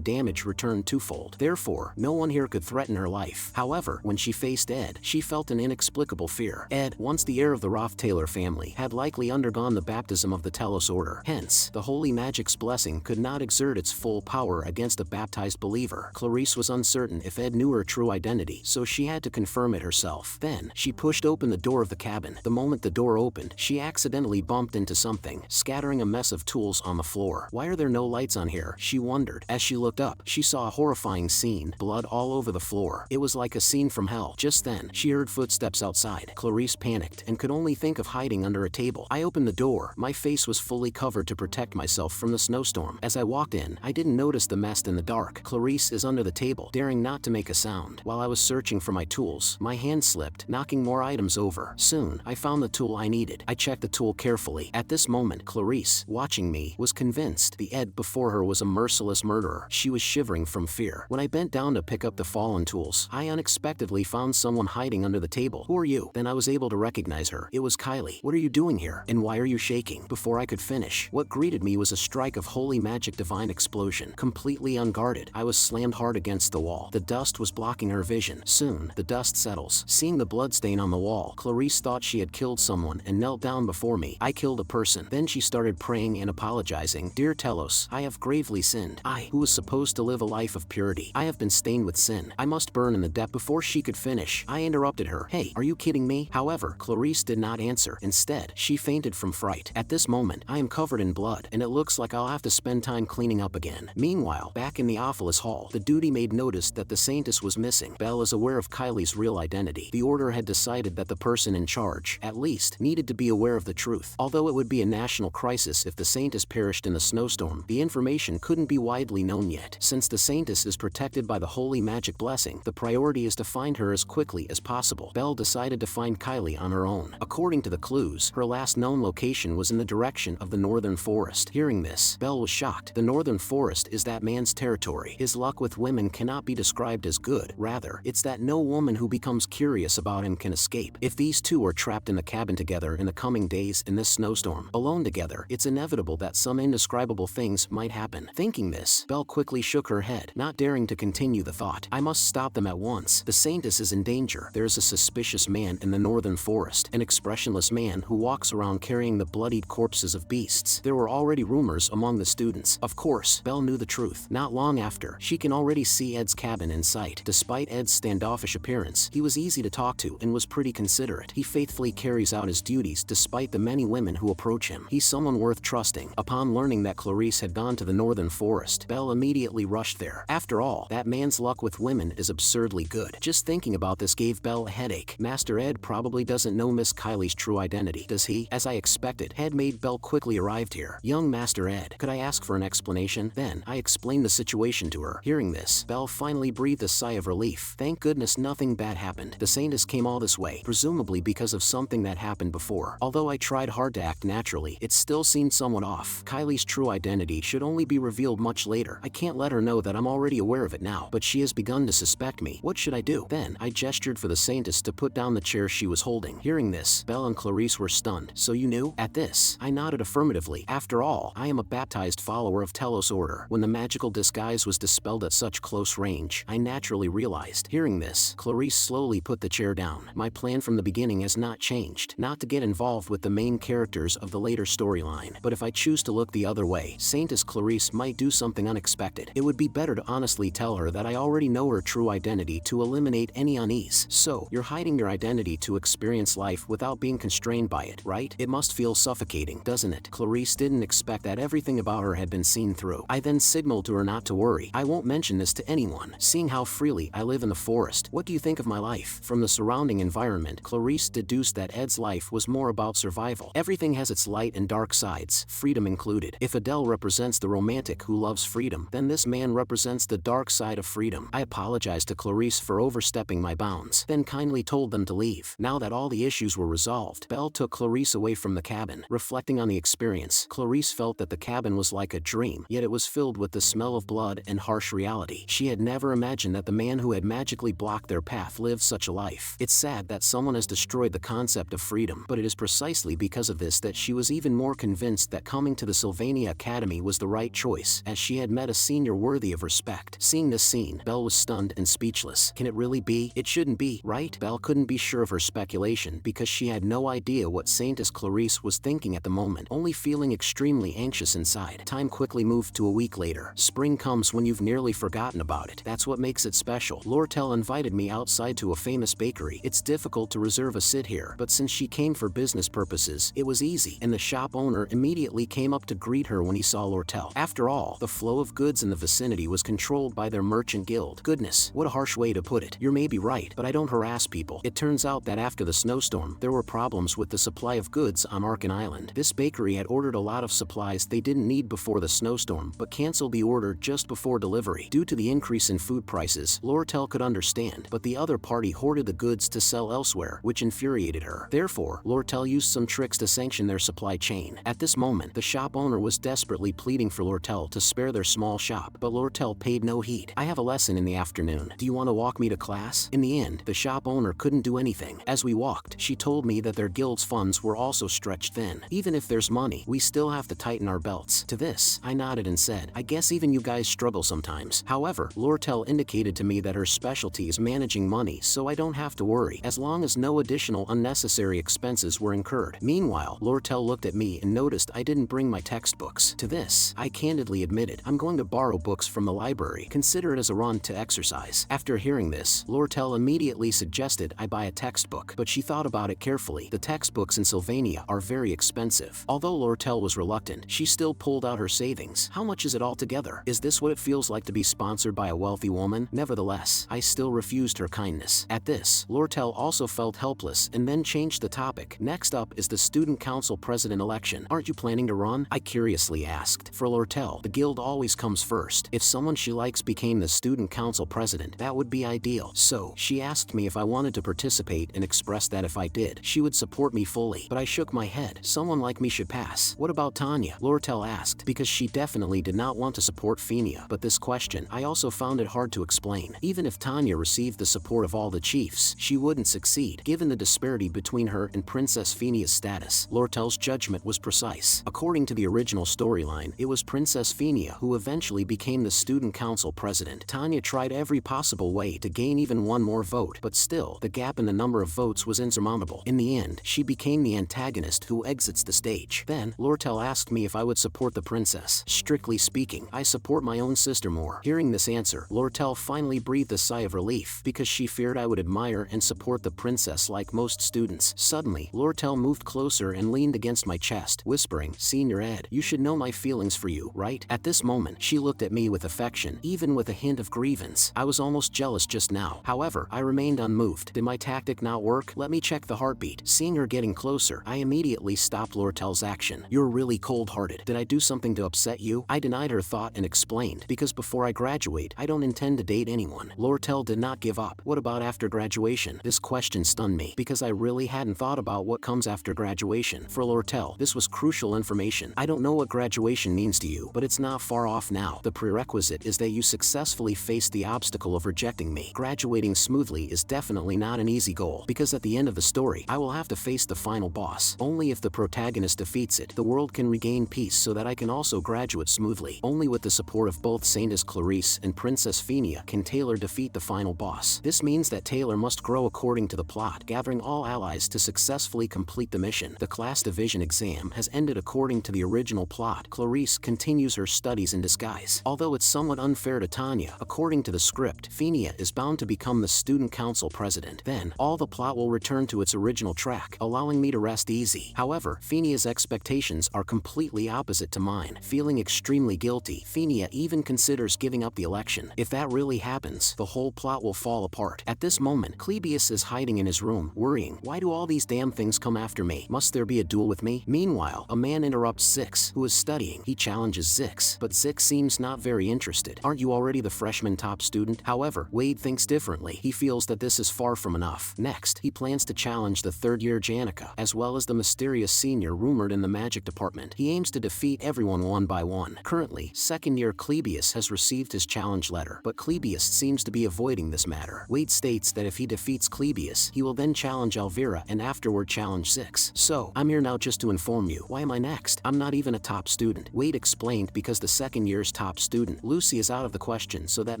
damage returned twofold. Therefore, no one here could threaten her life. However, when she faced Ed, she felt an inexplicable fear. Ed, once the heir of the Rothtaylor family, had likely undergone the baptism of the Telos Order. Hence, the Holy Magic's blessing could not exert its full power against a baptized believer. Clarice was uncertain if Ed knew her true identity, so she had to confirm it herself. Then, she pushed open the door of the cabin. The moment the door opened, she accidentally bumped into something, scattering a mess of tools on the floor. Why are there no lights on here? She wondered. As she looked up, she saw a horrifying scene, blood all over the floor. It was like a scene from hell. Just then, she heard footsteps outside. Clarice panicked and could only think of hiding under a table. I opened the door. My face was fully covered to protect myself from the snowstorm. As I walked in, I didn't notice the mess in the dark. Clarice is under the table, daring not to make a sound. While I was searching for my tools, my hand slipped, knocking more items over. Soon, I found the tool I needed. I checked the tool carefully. At this moment, Clarice, watching me, was convinced the Ed before her was a merciless murderer. She was shivering from fear. When I bent down to pick up the fallen tools, I unexpectedly found someone hiding under the table. Who are you? Then I was able to recognize her. It was Kylie. What are you doing here? And why are you shaking? Before I could finish, what greeted me was a strike of holy magic divine explosion. Completely unguarded, I was slammed hard against the wall. The dust was blocking her vision. Soon, the dust settles. Seeing the bloodstain on the wall, Clarice thought she had killed someone and knelt down before me. I killed a person. Then she started praying and apologizing. Dear Telos, I have gravely sinned. I, who was supposed to live a life of purity, I have been stained with sin. I must burn in the depth. Before she could finish, I interrupted her. Hey, are you kidding me? However, Clarice did not answer. Instead, she fainted from fright. At this moment, I am covered in blood, and it looks like I'll have to spend time cleaning up again. Meanwhile, back in the Ophilis Hall, the duty maid noticed that the Saintess was missing. Belle is aware of Kylie's real identity. The Order had decided that the person in charge, at least, needed to be aware of the truth. Although it would be a national crisis if the Saintess perished in the snowstorm, the information couldn't be widely known yet. Since the Saintess is protected by the Holy Magic blessing, the priority is to find her as quickly as possible. Belle decided to find Kylie on her own. According to the clues, her last known location was in the direction of the Northern Forest. Hearing this, Belle was shocked. The Northern Forest is that man's territory. His luck with women cannot be described as good. Rather, it's that no woman who becomes curious about him can escape. If these two are trapped in the cabin together in the coming days in this snowstorm, alone together, it's inevitable that some indescribable things might happen. Thinking this, Belle quickly shook her head, not daring to continue the thought. I must stop them at once. The Saintess is in danger. There is a suspicious man in the Northern Forest, an expressionless man who walks around carrying the bloodied corpses of beasts. There were already rumors among the students. Of course, Belle knew the truth. Not long after, she can already see Ed's cabin in sight. Despite Ed's standoffish appearance, he was easy to talk to and was pretty considerate. He faithfully carries out his duties despite the many women who approach him. He's someone worth trusting. Upon learning that Clarice had gone to the Northern Forest, Belle immediately rushed there. After all, that man's luck with women is absurdly good. Just thinking about this gave Belle a headache. Master Ed probably doesn't know Miss Kylie's true identity, does he? As I expected, Headmaid Belle quickly arrived here. Young Master Ed, could I ask for an explanation? Then, I explained the situation to her. Hearing this, Belle finally breathed a sigh of relief. Thank goodness nothing bad happened. The Saintess came all this way, presumably because of something that happened before. Although I tried hard to act naturally, it still seemed somewhat off. Kylie's true identity should only be revealed much later. I can't let her know that I'm already aware of it now, but she has begun to suspect me. What should I do? Then, I gestured for the Saintess to put down the chair she was holding. Hearing this, Belle and Clarice were stunned. So you knew? At this, I nodded affirmatively. After all, I am a baptized follower of Telos Order. When the magical disguise was dispelled at such close range, I naturally realized. Hearing this, Clarice slowly put the chair down. My plan from the beginning has not changed. Not to get involved with the main characters of the later storyline, but if I choose to look the other way, Saintess Clarice might do something unexpected. It would be better to honestly tell her that I already know her true identity to eliminate any unease. So, you're hiding your identity to experience life without being constrained by it, right? It must feel suffocating. fascinating, doesn't it? Clarice didn't expect that everything about her had been seen through. I then signaled to her not to worry. I won't mention this to anyone. Seeing how freely I live in the forest, what do you think of my life? From the surrounding environment, Clarice deduced that Ed's life was more about survival. Everything has its light and dark sides, freedom included. If Adele represents the romantic who loves freedom, then this man represents the dark side of freedom. I apologized to Clarice for overstepping my bounds, then kindly told them to leave. Now that all the issues were resolved, Belle took Clarice away from the cabin. Reflecting on the experience, Clarice felt that the cabin was like a dream, yet it was filled with the smell of blood and harsh reality. She had never imagined that the man who had magically blocked their path lived such a life. It's sad that someone has destroyed the concept of freedom, but it is precisely because of this that she was even more convinced that coming to the Sylvania Academy was the right choice, as she had met a senior worthy of respect. Seeing this scene, Belle was stunned and speechless. Can it really be? It shouldn't be, right? Belle couldn't be sure of her speculation because she had no idea what Saintess Clarice was thinking at the moment, only feeling extremely anxious inside. Time quickly moved to a week later. Spring comes when you've nearly forgotten about it. That's what makes it special. Lortel invited me outside to a famous bakery. It's difficult to reserve a sit here, but since she came for business purposes, it was easy, and the shop owner immediately came up to greet her when he saw Lortel. After all, the flow of goods in the vicinity was controlled by their merchant guild. Goodness, what a harsh way to put it. You're maybe right, but I don't harass people. It turns out that after the snowstorm, there were problems with the supply of goods on Arkin Island. This bakery had ordered a lot of supplies they didn't need before the snowstorm, but canceled the order just before delivery. Due to the increase in food prices, Lortel could understand, but the other party hoarded the goods to sell elsewhere, which infuriated her. Therefore, Lortel used some tricks to sanction their supply chain. At this moment, the shop owner was desperately pleading for Lortel to spare their small shop, but Lortel paid no heed. I have a lesson in the afternoon. Do you want to walk me to class? In the end, the shop owner couldn't do anything. As we walked, she told me that their guild's funds were also stretched thin. Even if there's money, we still have to tighten our belts. To this, I nodded and said, I guess even you guys struggle sometimes. However, Lortel indicated to me that her specialty is managing money, so I don't have to worry, as long as no additional unnecessary expenses were incurred. Meanwhile, Lortel looked at me and noticed I didn't bring my textbooks. To this, I candidly admitted, I'm going to borrow books from the library. Consider it as a run to exercise. After hearing this, Lortel immediately suggested I buy a textbook, but she thought about it carefully. The textbooks in Sylvania are very expensive. Although Lortel was reluctant, she still pulled out her savings. How much is it all together? Is this what it feels like to be sponsored by a wealthy woman? Nevertheless, I still refused her kindness. At this, Lortel also felt helpless and then changed the topic. Next up is the student council president election. Aren't you planning to run? I curiously asked. For Lortel, the guild always comes first. If someone she likes became the student council president, that would be ideal. So, she asked me if I wanted to participate and expressed that if I did, she would support me fully. But I shook my head. Someone like me should pass. What about Tanya? Lortel asked, because she definitely did not want to support Fenia. But this question, I also found it hard to explain. Even if Tanya received the support of all the chiefs, she wouldn't succeed, given the disparity between her and Princess Fenia's status. Lortel's judgment was precise. According to the original storyline, it was Princess Fenia who eventually became the student council president. Tanya tried every possible way to gain even one more vote, but still, the gap in the number of votes was insurmountable. In the end, she became the antagonist who exits the stage. Then, Lortel asked me if I would support the princess. Strictly speaking, I support my own sister more. Hearing this answer, Lortel finally breathed a sigh of relief, because she feared I would admire and support the princess like most students. Suddenly, Lortel moved closer and leaned against my chest, whispering, Senior Ed, you should know my feelings for you, right? At this moment, she looked at me with affection, even with a hint of grievance. I was almost jealous just now. However, I remained unmoved. Did my tactic not work? Let me check the heartbeat. Seeing her getting closer, I immediately stopped Lortel's action. You're really cold-hearted. Did I do something to upset you? I denied her thought and explained, because before I graduate, I don't intend to date anyone. Lortel did not give up. What about after graduation? This question stunned me, because I really hadn't thought about what comes after graduation. For Lortel, this was crucial information. I don't know what graduation means to you, but it's not far off now. The prerequisite is that you successfully face the obstacle of rejecting me. Graduating smoothly is definitely not an easy goal, because at the end of the story, I will have to face the final boss. Only if the protagonist defeats it, the world can regain peace, so that I can also graduate smoothly. Only with the support of both Saintess Clarice and Princess Fenia can Taylor defeat the final boss. This means that Taylor must grow according to the plot, gathering all allies to successfully complete the mission. The class division exam has ended according to the original plot. Clarice continues her studies in disguise. Although it's somewhat unfair to Tanya, according to the script, Fenia is bound to become the student council president. Then, all the plot will return to its original track, allowing me to rest easy. However, Fenia Phenia's expectations are completely opposite to mine. Feeling extremely guilty, Phenia even considers giving up the election. If that really happens, the whole plot will fall apart. At this moment, Clebius is hiding in his room, worrying. Why do all these damn things come after me? Must there be a duel with me? Meanwhile, a man interrupts Zix, who is studying. He challenges Zix, but Zix seems not very interested. Aren't you already the freshman top student? However, Wade thinks differently. He feels that this is far from enough. Next, he plans to challenge the third-year Janica, as well as the mysterious senior rumored in the magic department. He aims to defeat everyone one by one. Currently, second-year Clebius has received his challenge letter, but Clebius seems to be avoiding this matter. Wade states that if he defeats Clebius, he will then challenge Elvira and afterward challenge Zix. So, I'm here now just to inform you. Why am I next? I'm not even a top student. Wade explained because the second year's top student, Lucy, is out of the question, so that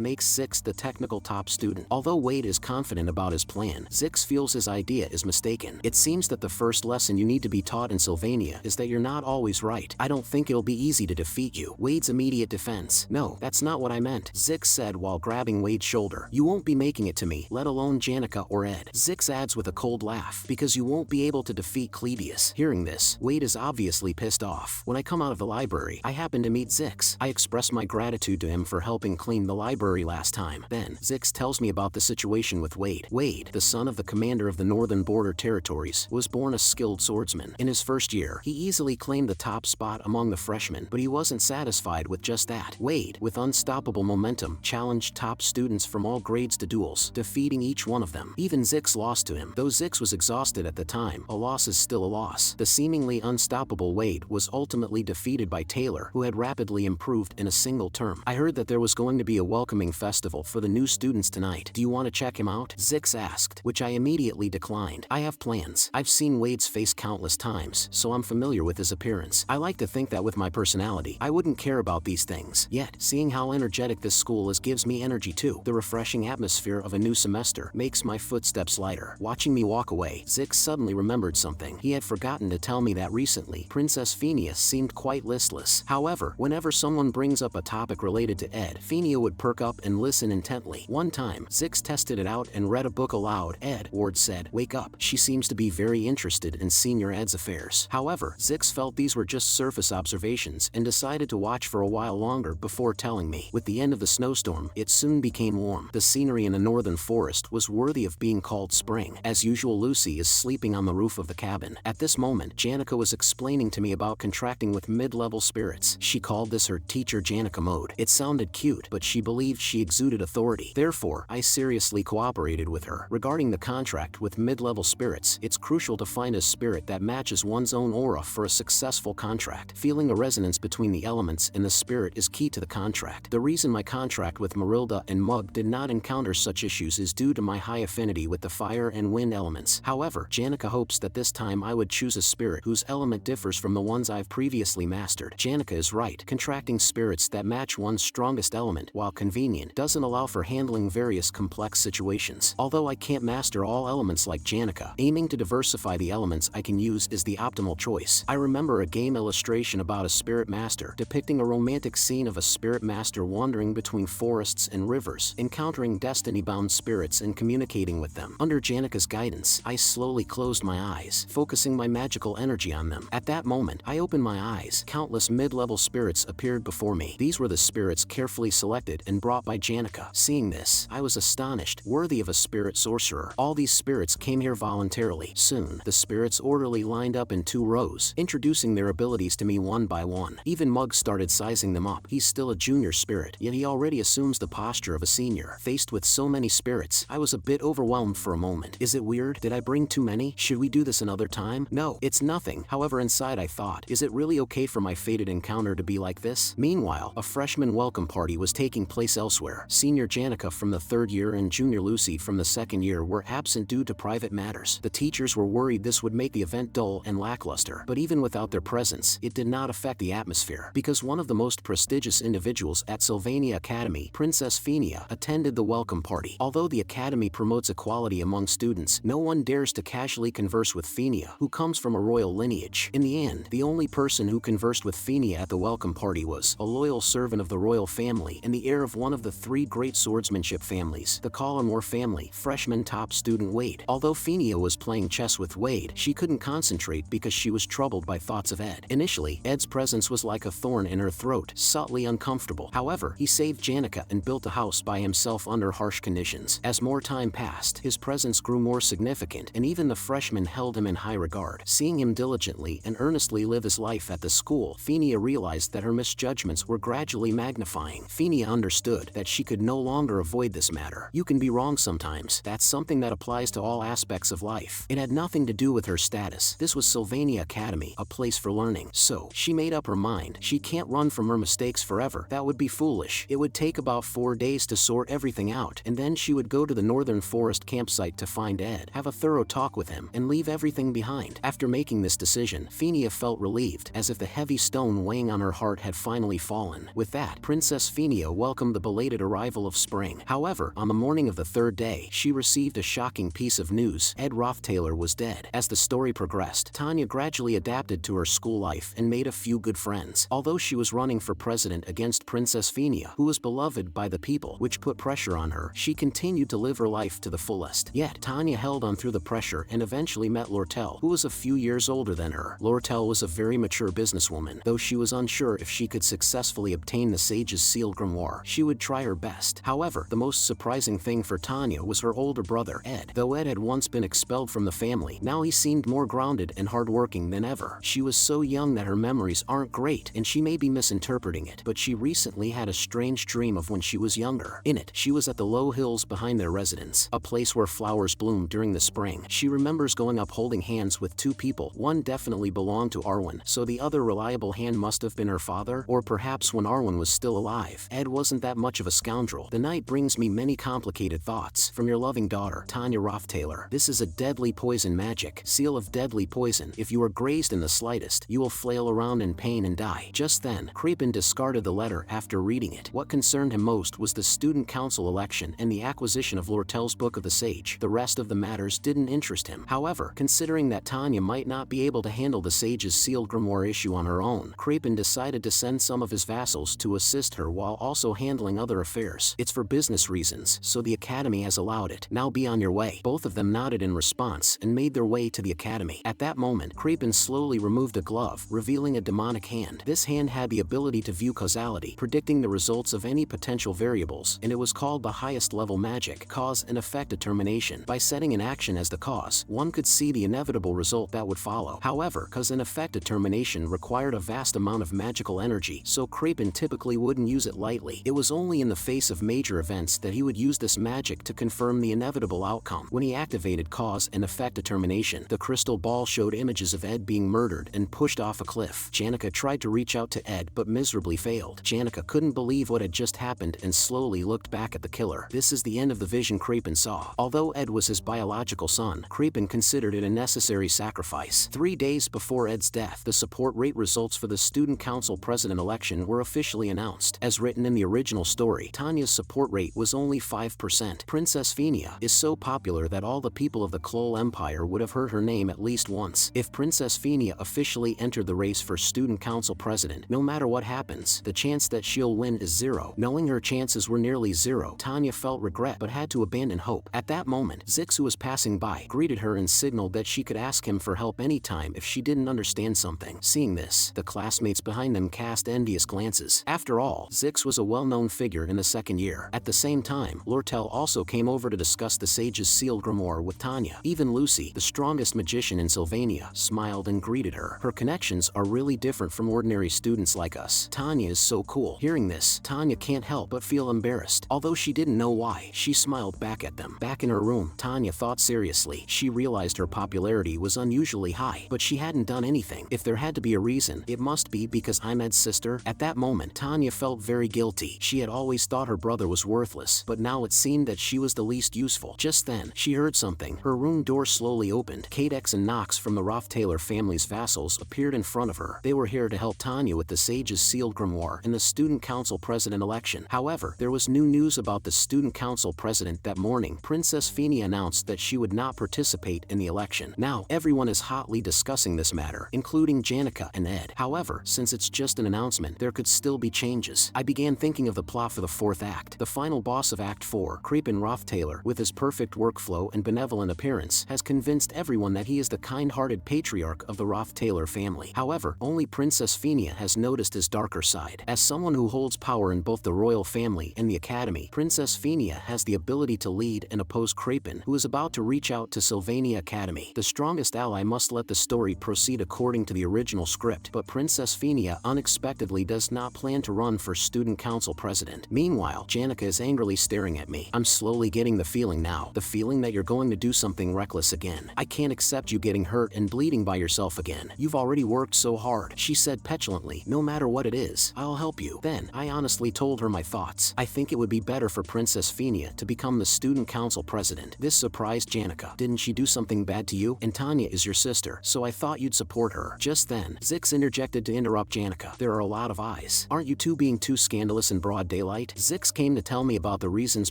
makes Zix the technical top student. Although Wade is confident about his plan, Zix feels his idea is mistaken. It seems that the first lesson you need to be taught in Sylvania is that you're not always right. I don't think it'll be easy to defeat you. Wade's immediate defense. No, that's not what I meant, Zix said while grabbing Wade's shoulder. You won't be making it to me, let alone Janica or Ed. Zix adds with a cold laugh, because you won't be able to defeat Clebius. Hearing this, Wade is obviously pissed off. When I come out of the library, I happen to meet Zix. I express my gratitude to him for helping clean the library last time. Then, Zix tells me about the situation with Wade. Wade, the son of the commander of the Northern Border Territories, was born a skilled swordsman. In his first year, he easily claimed the top spot among the freshmen, but he wasn't satisfied with just that. Wade, with unstoppable momentum, challenged top students from all grades to duels, defeating each one of them. Even Zix lost to him. Though Zix was exhausted at the time, a loss is still a loss. The seemingly unstoppable Wade was ultimately defeated by Taylor, who had rapidly improved in a single term. I heard that there was going to be a welcoming festival for the new students tonight. Do you want to check him out? Zix asked, which I immediately declined. I have plans. I've seen Wade's face countless times, so I'm familiar with his appearance. I like to think that with my personality, I wouldn't care about these things. Yet, seeing how energetic this school is gives me energy too. The refreshing atmosphere of a new semester makes my footsteps lighter. Watching me walk away, Zix suddenly remembered something. He had forgotten to tell me that recently, Princess Phenia seemed quite listless. However, whenever someone brings up a topic related to Ed, Phenia would perk up and listen intently. One time, Zix tested it out and read a book aloud. Ed, Ward said, wake up. She seems to be very interested in Senior Ed's affairs. However, Zix felt these were just surface observations and decided to watch for a while longer before telling me. With the end of the snowstorm, it soon became warm. The scenery in the northern forest was worthy of being called spring. As usual, Lucy is sleeping on the roof of the cabin. At this moment, Janica was explaining to me about contracting with mid-level spirits. She called this her teacher Janica mode. It sounded cute, but she believed she exuded authority. Therefore, I seriously cooperated with her. Regarding the contract with mid-level spirits, it's crucial to find a spirit that matches one's own aura for a successful contract. Feeling a resonance between the elements and the spirit is key to the contract. The reason my contract with Marilda and Mug did not encounter such issues is due to my high affinity with the fire and wind elements. However, Janica hopes that this time I would choose a spirit whose element differs from the ones I've previously mastered. Janica is right. Contracting spirits that match one's strongest element, while convenient, doesn't allow for handling various complex situations. Although I can't master all elements like Janica, aiming to diversify the elements I can use is the optimal choice. I remember a game illustration about a spirit master depicting a romantic scene of a spirit master wandering between forests and rivers, encountering destiny-bound spirits and communicating with them. Under Janica's guidance, I slowly closed my eyes, focusing my magical energy on them. At that moment, I opened my eyes. Countless mid-level spirits appeared before me. These were the spirits carefully selected and brought by Janica. Seeing this, I was astonished, worthy of a spirit sorcerer. All these spirits came here voluntarily. Soon, the spirits orderly lined up in 2 rows, introducing their abilities to me one by one. Even Mug started sizing them up. He's still a junior spirit, yet he already assumes the posture of a senior. Faced with so many spirits, I was a bit overwhelmed for a moment. Is it weird? Did I bring too many? Should we do this another time? No, it's nothing. However, inside I thought, is it really okay for my fated encounter to be like this? Meanwhile, a freshman welcome party was taking place elsewhere. Senior Janica from the 3rd year and Junior Lucy from the 2nd year were absent due to private matters. The teachers were worried this would make the event dull and lackluster, but even without their presence, it did not affect the atmosphere, because one of the most prestigious individuals at Sylvania Academy, Princess Phenia, attended the welcome party. Although the academy promotes equality among students, no one dares to casually converse with Phenia, who comes from a royal lineage. In the end, the only person who conversed with Phenia at the welcome party was a loyal servant of the royal family and the heir of one of the 3 great swordsmanship families, the Collingwood family, freshman top student Wade. Although Phenia was playing chess with Wade, she couldn't concentrate because because she was troubled by thoughts of Ed. Initially, Ed's presence was like a thorn in her throat, subtly uncomfortable. However, he saved Janica and built a house by himself under harsh conditions. As more time passed, his presence grew more significant, and even the freshmen held him in high regard. Seeing him diligently and earnestly live his life at the school, Phinia realized that her misjudgments were gradually magnifying. Phinia understood that she could no longer avoid this matter. You can be wrong sometimes. That's something that applies to all aspects of life. It had nothing to do with her status. This was Sylvania Academy, a place for learning. So, she made up her mind. She can't run from her mistakes forever. That would be foolish. It would take about 4 days to sort everything out, and then she would go to the Northern Forest campsite to find Ed, have a thorough talk with him, and leave everything behind. After making this decision, Phinia felt relieved, as if the heavy stone weighing on her heart had finally fallen. With that, Princess Phinia welcomed the belated arrival of spring. However, on the morning of the 3rd day, she received a shocking piece of news. Ed Rothtailor was dead. As the story progressed, Tanya gradually adapted to her school life and made a few good friends. Although she was running for president against Princess Phinia, who was beloved by the people, which put pressure on her, she continued to live her life to the fullest. Yet, Tanya held on through the pressure and eventually met Lortel, who was a few years older than her. Lortel was a very mature businesswoman. Though she was unsure if she could successfully obtain the sage's sealed grimoire, she would try her best. However, the most surprising thing for Tanya was her older brother, Ed. Though Ed had once been expelled from the family, now he seemed more grounded and hardworking than ever. She was so young that her memories aren't great, and she may be misinterpreting it, but she recently had a strange dream of when she was younger. In it, she was at the low hills behind their residence, a place where flowers bloomed during the spring. She remembers going up holding hands with 2 people. One definitely belonged to Arwen, so the other reliable hand must have been her father, or perhaps when Arwen was still alive. Ed wasn't that much of a scoundrel. The night brings me many complicated thoughts. From your loving daughter, Tanya Rothtailor. This is a deadly poison magic. Seal of deadly poison. If you are grazed in the slightest, you will flail around in pain and die. Just then, Krapin discarded the letter after reading it. What concerned him most was the student council election and the acquisition of Lortel's Book of the Sage. The rest of the matters didn't interest him. However, considering that Tanya might not be able to handle the sage's sealed grimoire issue on her own, Krapin decided to send some of his vassals to assist her while also handling other affairs. It's for business reasons, so the academy has allowed it. Now be on your way. Both of them nodded in response and made their way to the academy. At that moment, Krapin slowly removed a glove, revealing a demonic hand. This hand had the ability to view causality, predicting the results of any potential variables, and it was called the highest level magic, cause and effect determination. By setting an action as the cause, one could see the inevitable result that would follow. However, cause and effect determination required a vast amount of magical energy, so Krapin typically wouldn't use it lightly. It was only in the face of major events that he would use this magic to confirm the inevitable outcome. When he activated cause and effect determination, the crystal ball showed images of Ed being murdered and pushed off a cliff. Janica tried to reach out to Ed but miserably failed. Janica couldn't believe what had just happened and slowly looked back at the killer. This is the end of the vision Krapin saw. Although Ed was his biological son, Krapin considered it a necessary sacrifice. 3 days before Ed's death, the support rate results for the student council president election were officially announced. As written in the original story, Tanya's support rate was only 5%. Princess Phinia is so popular that all the people of the Klol Empire would have heard her name at least once. If Princess Phinia officially entered the race for student council president, no matter what happens, the chance that she'll win is 0. Knowing her chances were nearly 0, Tanya felt regret but had to abandon hope. At that moment, Zix, who was passing by, greeted her and signaled that she could ask him for help anytime if she didn't understand something. Seeing this, the classmates behind them cast envious glances. After all, Zix was a well-known figure in the 2nd year. At the same time, Lortel also came over to discuss the sage's sealed grimoire with Tanya. Even Lucy, the strongest magician in Sylvania, smiled and greeted her. Her connections are really different from ordinary students like us. Tanya is so cool. Hearing this, Tanya can't help but feel embarrassed. Although she didn't know why, she smiled back at them. Back in her room, Tanya thought seriously. She realized her popularity was unusually high, but she hadn't done anything. If there had to be a reason, it must be because I'm Ed's sister. At that moment, Tanya felt very guilty. She had always thought her brother was worthless, but now it seemed that she was the least useful. Just then, she heard something. Her room door slowly opened. Kadex and Nox from the Rothtailor family's vassals appeared in front of her. They were here to help Tanya with the sage's sealed grimoire and the student council president election. However, there was new news about the student council president that morning. Princess Phinia announced that she would not participate in the election. Now, everyone is hotly discussing this matter, including Janica and Ed. However, since it's just an announcement, there could still be changes. I began thinking of the plot for the 4th act. The final boss of Act 4, Krapin Rothtailor, with his perfect workflow and benevolent appearance, has convinced everyone that he is the kind-hearted patriarch of the Roth-Taylor family. However, only Princess Phinia has noticed his darker side. As someone who holds power in both the royal family and the academy, Princess Phinia has the ability to lead and oppose Krapen, who is about to reach out to Sylvania Academy. The strongest ally must let the story proceed according to the original script, but Princess Phinia unexpectedly does not plan to run for student council president. Meanwhile, Janica is angrily staring at me. I'm slowly getting the feeling now. The feeling that you're going to do something reckless again. I can't accept you getting hurt and bleeding by yourself again. You've already worked so hard, she said petulantly. No matter what it is, I'll help you. Then, I honestly told her my thoughts. I think it would be better for Princess Phinia to become the student council president. This surprised Janica. Didn't she do something bad to you? And Tanya is your sister, so I thought you'd support her. Just then, Zix interjected to interrupt Janica. There are a lot of eyes. Aren't you two being too scandalous in broad daylight? Zix came to tell me about the reasons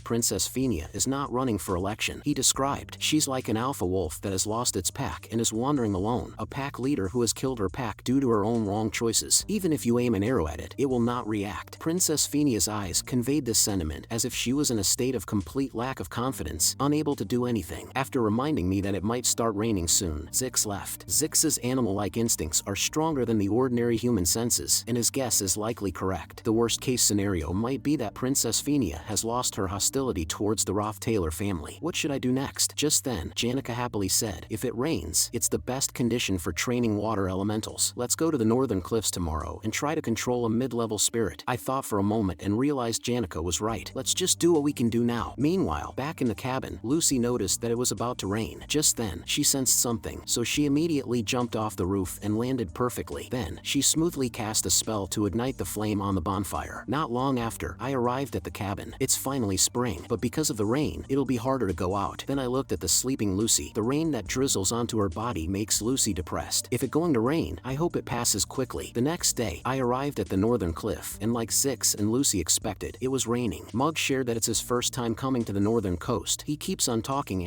Princess Phinia is not running for election. He described, she's like an alpha wolf that has lost its pack and is wandering alone, a pack leader who has killed her pack due to her own wrong choices. Even if you aim an arrow at it, it will not react. Princess Phinia's eyes conveyed this sentiment as if she was in a state of complete lack of confidence, unable to do anything. After reminding me that it might start raining soon, Zix left. Zix's animal-like instincts are stronger than the ordinary human senses, and his guess is likely correct. The worst-case scenario might be that Princess Phinia has lost her hostility towards the Roth-Taylor family. What should I do next? Just then, Janica happily said, if it rains, it's the best condition for training water elementals. Let's go to the northern cliffs tomorrow and try to control a mid-level spirit. I thought for a moment and realized Janica was right. Let's just do what we can do now. Meanwhile, back in the cabin, Lucy noticed that it was about to rain. Just then, she sensed something, so she immediately jumped off the roof and landed perfectly. Then, she smoothly cast a spell to ignite the flame on the bonfire. Not long after, I arrived at the cabin. It's finally spring, but because of the rain, it'll be harder to go out. Then I looked at the sleeping Lucy. The rain that drizzles onto her body makes Lucy depressed. If it's going to rain, I hope it passes quickly. The next day, I arrived at the northern cliff, and like Zix and Lucy expected, it was raining. Mug shared that it's his first time coming to the northern coast. He keeps on talking,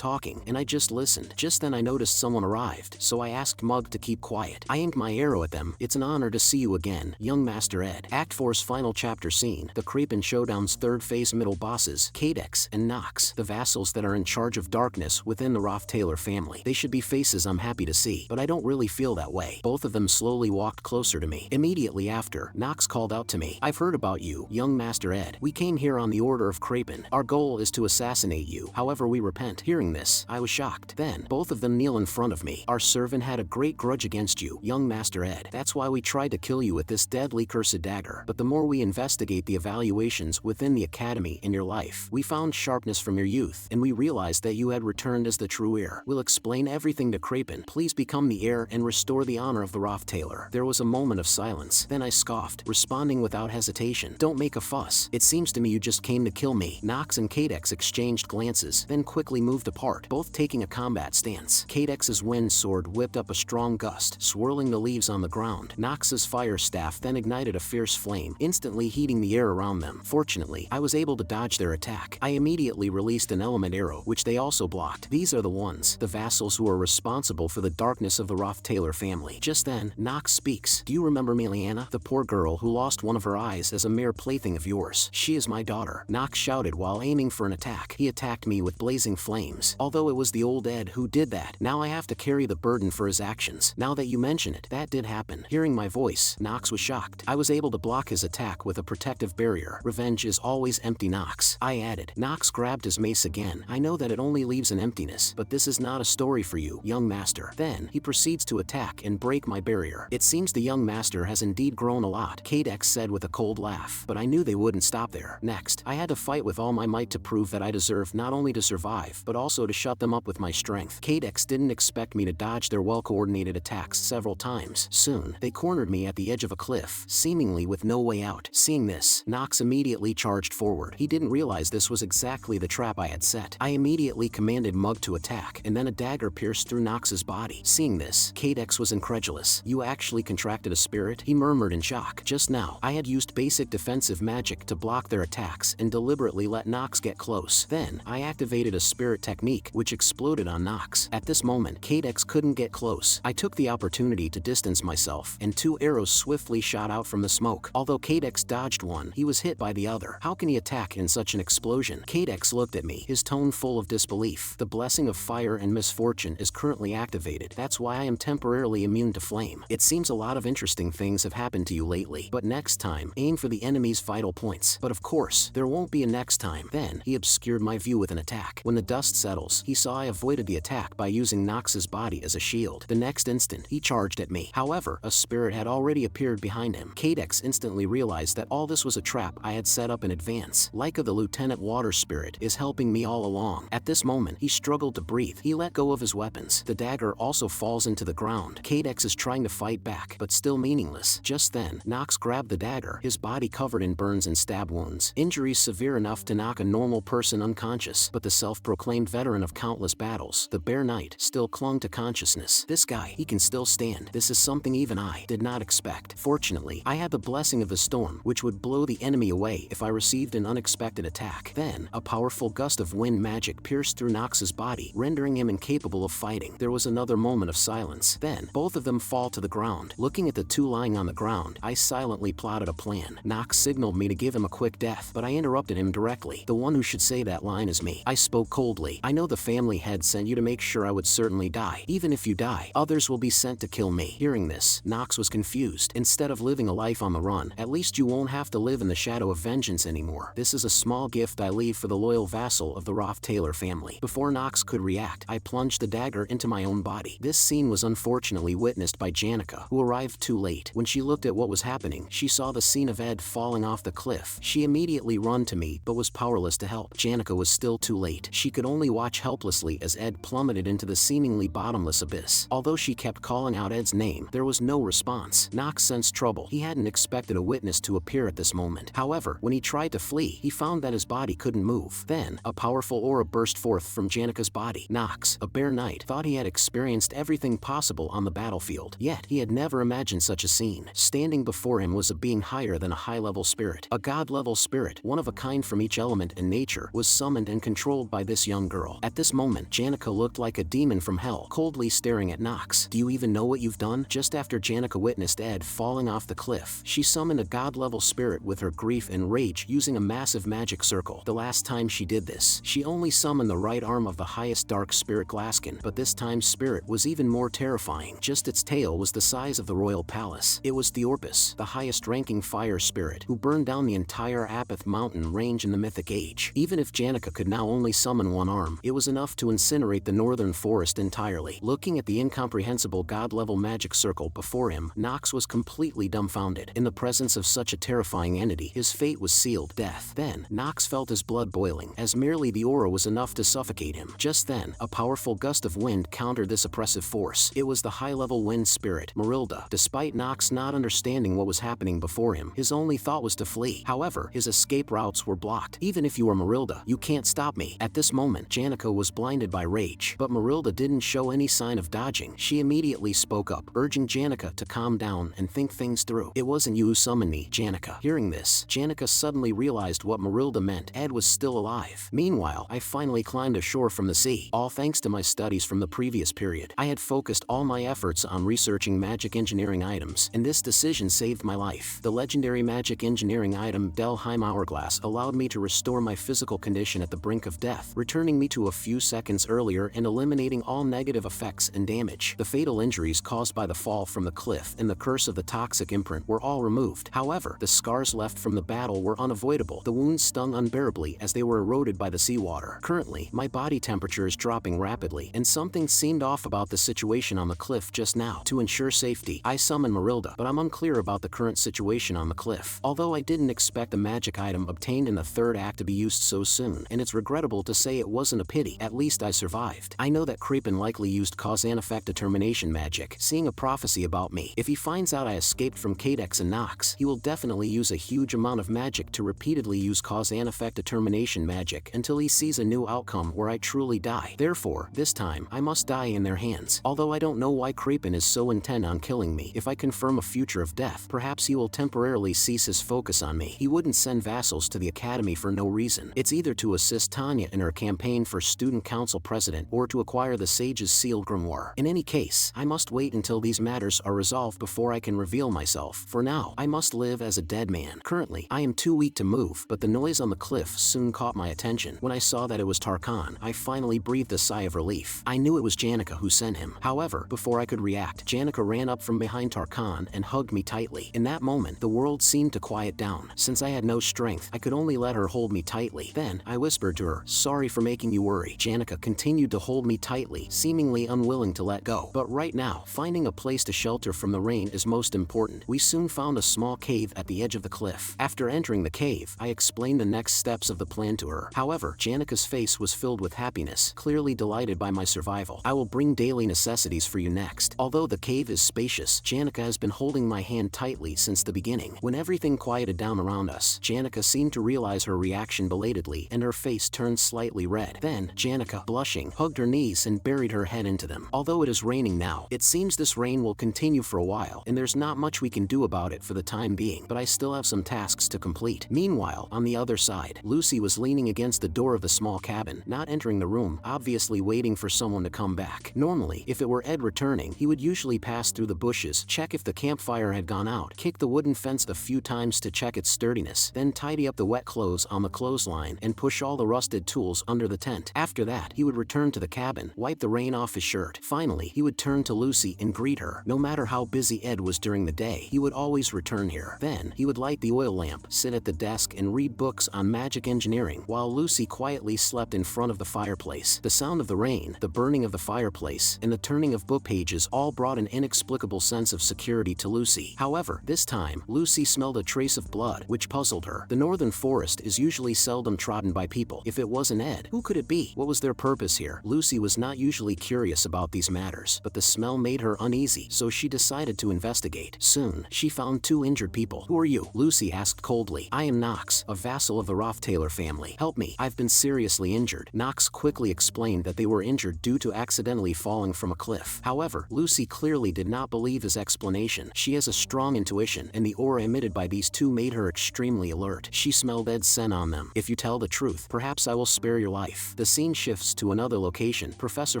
and I just listened. Just then I noticed someone arrived, so I asked Mug to keep quiet. I aimed my arrow at them. It's an honor to see you again, young Master Ed. Act 4's final chapter scene, the Krapen Showdown's third phase middle bosses, Cadex and Nox, the vassals that are in charge of darkness within the Roth-Taylor family. They should be faces I'm happy to see, but I don't really feel that way. Both of them slowly walked closer to me. Immediately after, Nox called out to me. I've heard about you, young Master Ed. We came here on the order of Krapen. Our goal is to assassinate you. However, we repent. Hearing this, I was shocked. Then, both of them kneel in front of me. Our servant had a great grudge against you, young Master Ed. That's why we tried to kill you with this deadly cursed dagger. But the more we investigate the evaluations within the academy in your life, we found sharpness from your youth, and we realized that you had returned as the true heir. We'll explain everything to Krapen. Please become the heir and restore the honor of the Roth-Taylor. There was a moment of silence. Then I scoffed, responding without hesitation. Don't make a fuss. It seems to me you just came to kill me. Nox and Cadex exchanged glances, then quickly moved apart, both taking a combat stance. Cadex's wind sword whipped up a strong gust, swirling the leaves on the ground. Nox's fire staff then ignited a fierce flame, instantly heating the air around them. Fortunately, I was able to dodge their attack. I immediately released an element arrow, which they also blocked. These are the ones, the vassals who are responsible for the darkness of the Roth-Taylor family. Just then, Nox speaks. Do you remember Miliana, the poor girl who lost one of her eyes as a mere plaything of yours? She is my daughter. Nox shouted while aiming for an attack. He attacked me with blazing flames. Although it was the old Ed who did that, now I have to carry the burden for his actions. Now that you mention it, that did happen. Hearing my voice, Nox was shocked. I was able to block his attack with a protective barrier. Revenge is always empty, Nox. I added. Nox grabbed his mace again. I know that it only leaves an emptiness, but this is not a story for you, young master. Then, he proceeds to attack and break my barrier. It seems the young master has indeed grown a lot, Cadex said with a cold laugh, but I knew they wouldn't stop there. Next, I had to fight with all my might to prove that I deserve not only to survive, but also to shut them up with my strength. Cadex didn't expect me to dodge their well-coordinated attacks several times. Soon, they cornered me at the edge of a cliff, seemingly with no way out. Seeing this, Nox immediately charged forward. He didn't realize this was exactly the trap I had set. I immediately commanded Mug to attack, and then a dagger pierced through Nox's body. Seeing this, Cadex was incredulous. You actually contracted a spirit? He murmured in shock. Just now, I had used basic defensive magic to block their attacks and deliberately let Nox get close. Then, I activated a spirit technique, which exploded on Nox. At this moment, Cadex couldn't get close. I took the opportunity to distance myself, and 2 arrows swiftly shot out from the smoke. Although Cadex dodged one, he was hit by the other. How can he attack in such an explosion? Cadex looked at me, his tone full of disbelief. The blessing of fire and misfortune is currently activated. activated. That's why I am temporarily immune to flame. It seems a lot of interesting things have happened to you lately, but next time, aim for the enemy's vital points. But of course, there won't be a next time. Then, he obscured my view with an attack. When the dust settles, he saw I avoided the attack by using Nox's body as a shield. The next instant, he charged at me. However, a spirit had already appeared behind him. Kadex instantly realized that all this was a trap I had set up in advance. Laika, the Lieutenant Water Spirit, is helping me all along. At this moment, he struggled to breathe. He let go of his weapons. The dagger also falls into the ground. Kadex is trying to fight back, but still meaningless. Just then, Nox grabbed the dagger, his body covered in burns and stab wounds. Injuries severe enough to knock a normal person unconscious, but the self-proclaimed veteran of countless battles, the Bear Knight, still clung to consciousness. This guy, he can still stand. This is something even I did not expect. Fortunately, I had the blessing of the storm, which would blow the enemy away if I received an unexpected attack. Then, a powerful gust of wind magic pierced through Nox's body, rendering him incapable of fighting. There was another moment of silence. Then, both of them fall to the ground. Looking at the two lying on the ground, I silently plotted a plan. Nox signaled me to give him a quick death, but I interrupted him directly. The one who should say that line is me. I spoke coldly. I know the family head sent you to make sure I would certainly die. Even if you die, others will be sent to kill me. Hearing this, Nox was confused. Instead of living a life on the run, at least you won't have to live in the shadow of vengeance anymore. This is a small gift I leave for the loyal vassal of the Roth-Taylor family. Before Nox could react, I plunged the dagger into my own body. This scene was unfortunately witnessed by Janica, who arrived too late. When she looked at what was happening, she saw the scene of Ed falling off the cliff. She immediately ran to me, but was powerless to help. Janica was still too late. She could only watch helplessly as Ed plummeted into the seemingly bottomless abyss. Although she kept calling out Ed's name, there was no response. Nox sensed trouble. He hadn't expected a witness to appear at this moment. However, when he tried to flee, he found that his body couldn't move. Then, a powerful aura burst forth from Janica's body. Nox, a Bear Knight, thought he had experienced everything possible on the battlefield. Yet, he had never imagined such a scene. Standing before him was a being higher than a high-level spirit. A god-level spirit, one of a kind from each element in nature, was summoned and controlled by this young girl. At this moment, Janica looked like a demon from hell, coldly staring at Nox. Do you even know what you've done? Just after Janica witnessed Ed falling off the cliff, she summoned a god-level spirit with her grief and rage using a massive magic circle. The last time she did this, she only summoned the right arm of the highest dark spirit Glaskin, but this time's spirit was even more terrifying. Just its tail was the size of the royal palace. It was Theorpus, the highest-ranking fire spirit, who burned down the entire Apith mountain range in the Mythic Age. Even if Janica could now only summon one arm, it was enough to incinerate the northern forest entirely. Looking at the incomprehensible god-level magic circle before him, Nox was completely dumbfounded. In the presence of such a terrifying entity, his fate was sealed, death. Then, Nox felt his blood boiling, as merely the aura was enough to suffocate him. Just then, a powerful gust of wind countered this oppressive force. It was the high-level wind spirit, Marilda. Despite Nox not understanding what was happening before him, his only thought was to flee. However, his escape routes were blocked. Even if you are Marilda, you can't stop me. At this moment, Janica was blinded by rage, but Marilda didn't show any sign of dodging. She immediately spoke up, urging Janica to calm down and think things through. It wasn't you who summoned me, Janica. Hearing this, Janica suddenly realized what Marilda meant. Ed was still alive. Meanwhile, I finally climbed ashore from the sea. All thanks to my studies from the previous period. I had focused all my efforts on researching magic engineering items, and this decision saved my life. The legendary magic engineering item Delheim Hourglass allowed me to restore my physical condition at the brink of death, returning me to a few seconds earlier and eliminating all negative effects and damage. The fatal injuries caused by the fall from the cliff and the curse of the toxic imprint were all removed. However, the scars left from the battle were unavoidable. The wounds stung unbearably as they were eroded by the seawater. Currently, my body temperature is dropping rapidly, and something seemed off about the situation on the cliff just now. To ensure safety, I summoned Marilda, but I'm unclear about the current situation on the cliff. Although I didn't expect the magic item obtained in the third act to be used so soon, and it's regrettable to say it wasn't a pity, at least I survived. I know that Creepin likely used cause and effect determination magic, seeing a prophecy about me. If he finds out I escaped from Kadex and Nox, he will definitely use a huge amount of magic to repeatedly use cause and effect determination magic until he sees a new outcome where I truly die. Therefore, this time, I must die in their hands. Although I don't know why Creepin is so intent on killing me, if I confirm a future of death, perhaps he will temporarily cease his focus on me. He wouldn't send vassals to the academy for no reason. It's either to assist Tanya in her campaign for student council president or to acquire the sage's sealed grimoire. In any case, I must wait until these matters are resolved before I can reveal myself. For now, I must live as a dead man. Currently, I am too weak to move, but the noise on the cliff soon caught my attention. When I saw that it was Tarkan, I finally breathed a sigh of relief. I knew it was Janica who sent him. However, before I could react, Janica ran up from behind Tarkan and hugged me tightly. In that moment, the world seemed to quiet down. Since I had no strength, I could only let her hold me tightly. Then, I whispered to her, "Sorry for making you worry." Janica continued to hold me tightly, seemingly unwilling to let go. But right now, finding a place to shelter from the rain is most important. We soon found a small cave at the edge of the cliff. After entering the cave, I explained the next steps of the plan to her. However, Janica's face was filled with happiness, clearly delighted by my survival. "I will bring daily necessities for you next." Although the cave is spacious, Janica has been holding my hand tightly since the beginning. When everything quieted down around us, Janica seemed to realize her reaction belatedly, and her face turned slightly red. Then, Janica, blushing, hugged her knees and buried her head into them. Although it is raining now, it seems this rain will continue for a while, and there's not much we can do about it for the time being, but I still have some tasks to complete. Meanwhile, on the other side, Lucy was leaning against the door of the small cabin, not entering the room, obviously waiting for someone to come back. Normally, if it were Ed returning, he would usually pass through the bushes, check if the campfire had gone out, kick the wooden fence a few times to check its sturdiness, then tidy up the wet clothes on the clothesline and push all the rusted tools under the tent. After that, he would return to the cabin, wipe the rain off his shirt. Finally, he would turn to Lucy and greet her. No matter how busy Ed was during the day, he would always return here. Then, he would light the oil lamp, sit at the desk and read books on magic engineering, while Lucy quietly slept in front of the fireplace. The sound of the rain, the burning of the fireplace, and the turning of book pages all brought an inexplicable sense of security to Lucy. However, this time, Lucy smelled a trace of blood, which puzzled her. The northern forest is usually seldom trodden by people. If it wasn't Ed, who could it be? What was their purpose here? Lucy was not usually curious about these matters, but the smell made her uneasy, so she decided to investigate. Soon, she found two injured people. "Who are you?" Lucy asked coldly. "I am Knox, a vassal of the Rothtailor family. Help me. I've been seriously injured." Knox quickly explained that they were injured due to accidentally falling from a cliff. However, Lucy clearly did not believe his explanation. She has a strong intuition, and the aura emitted by these two made her extremely alert. She smelled Ed's scent on them. "If you tell the truth, perhaps I will spare your life." The scene shifts to another location. Professor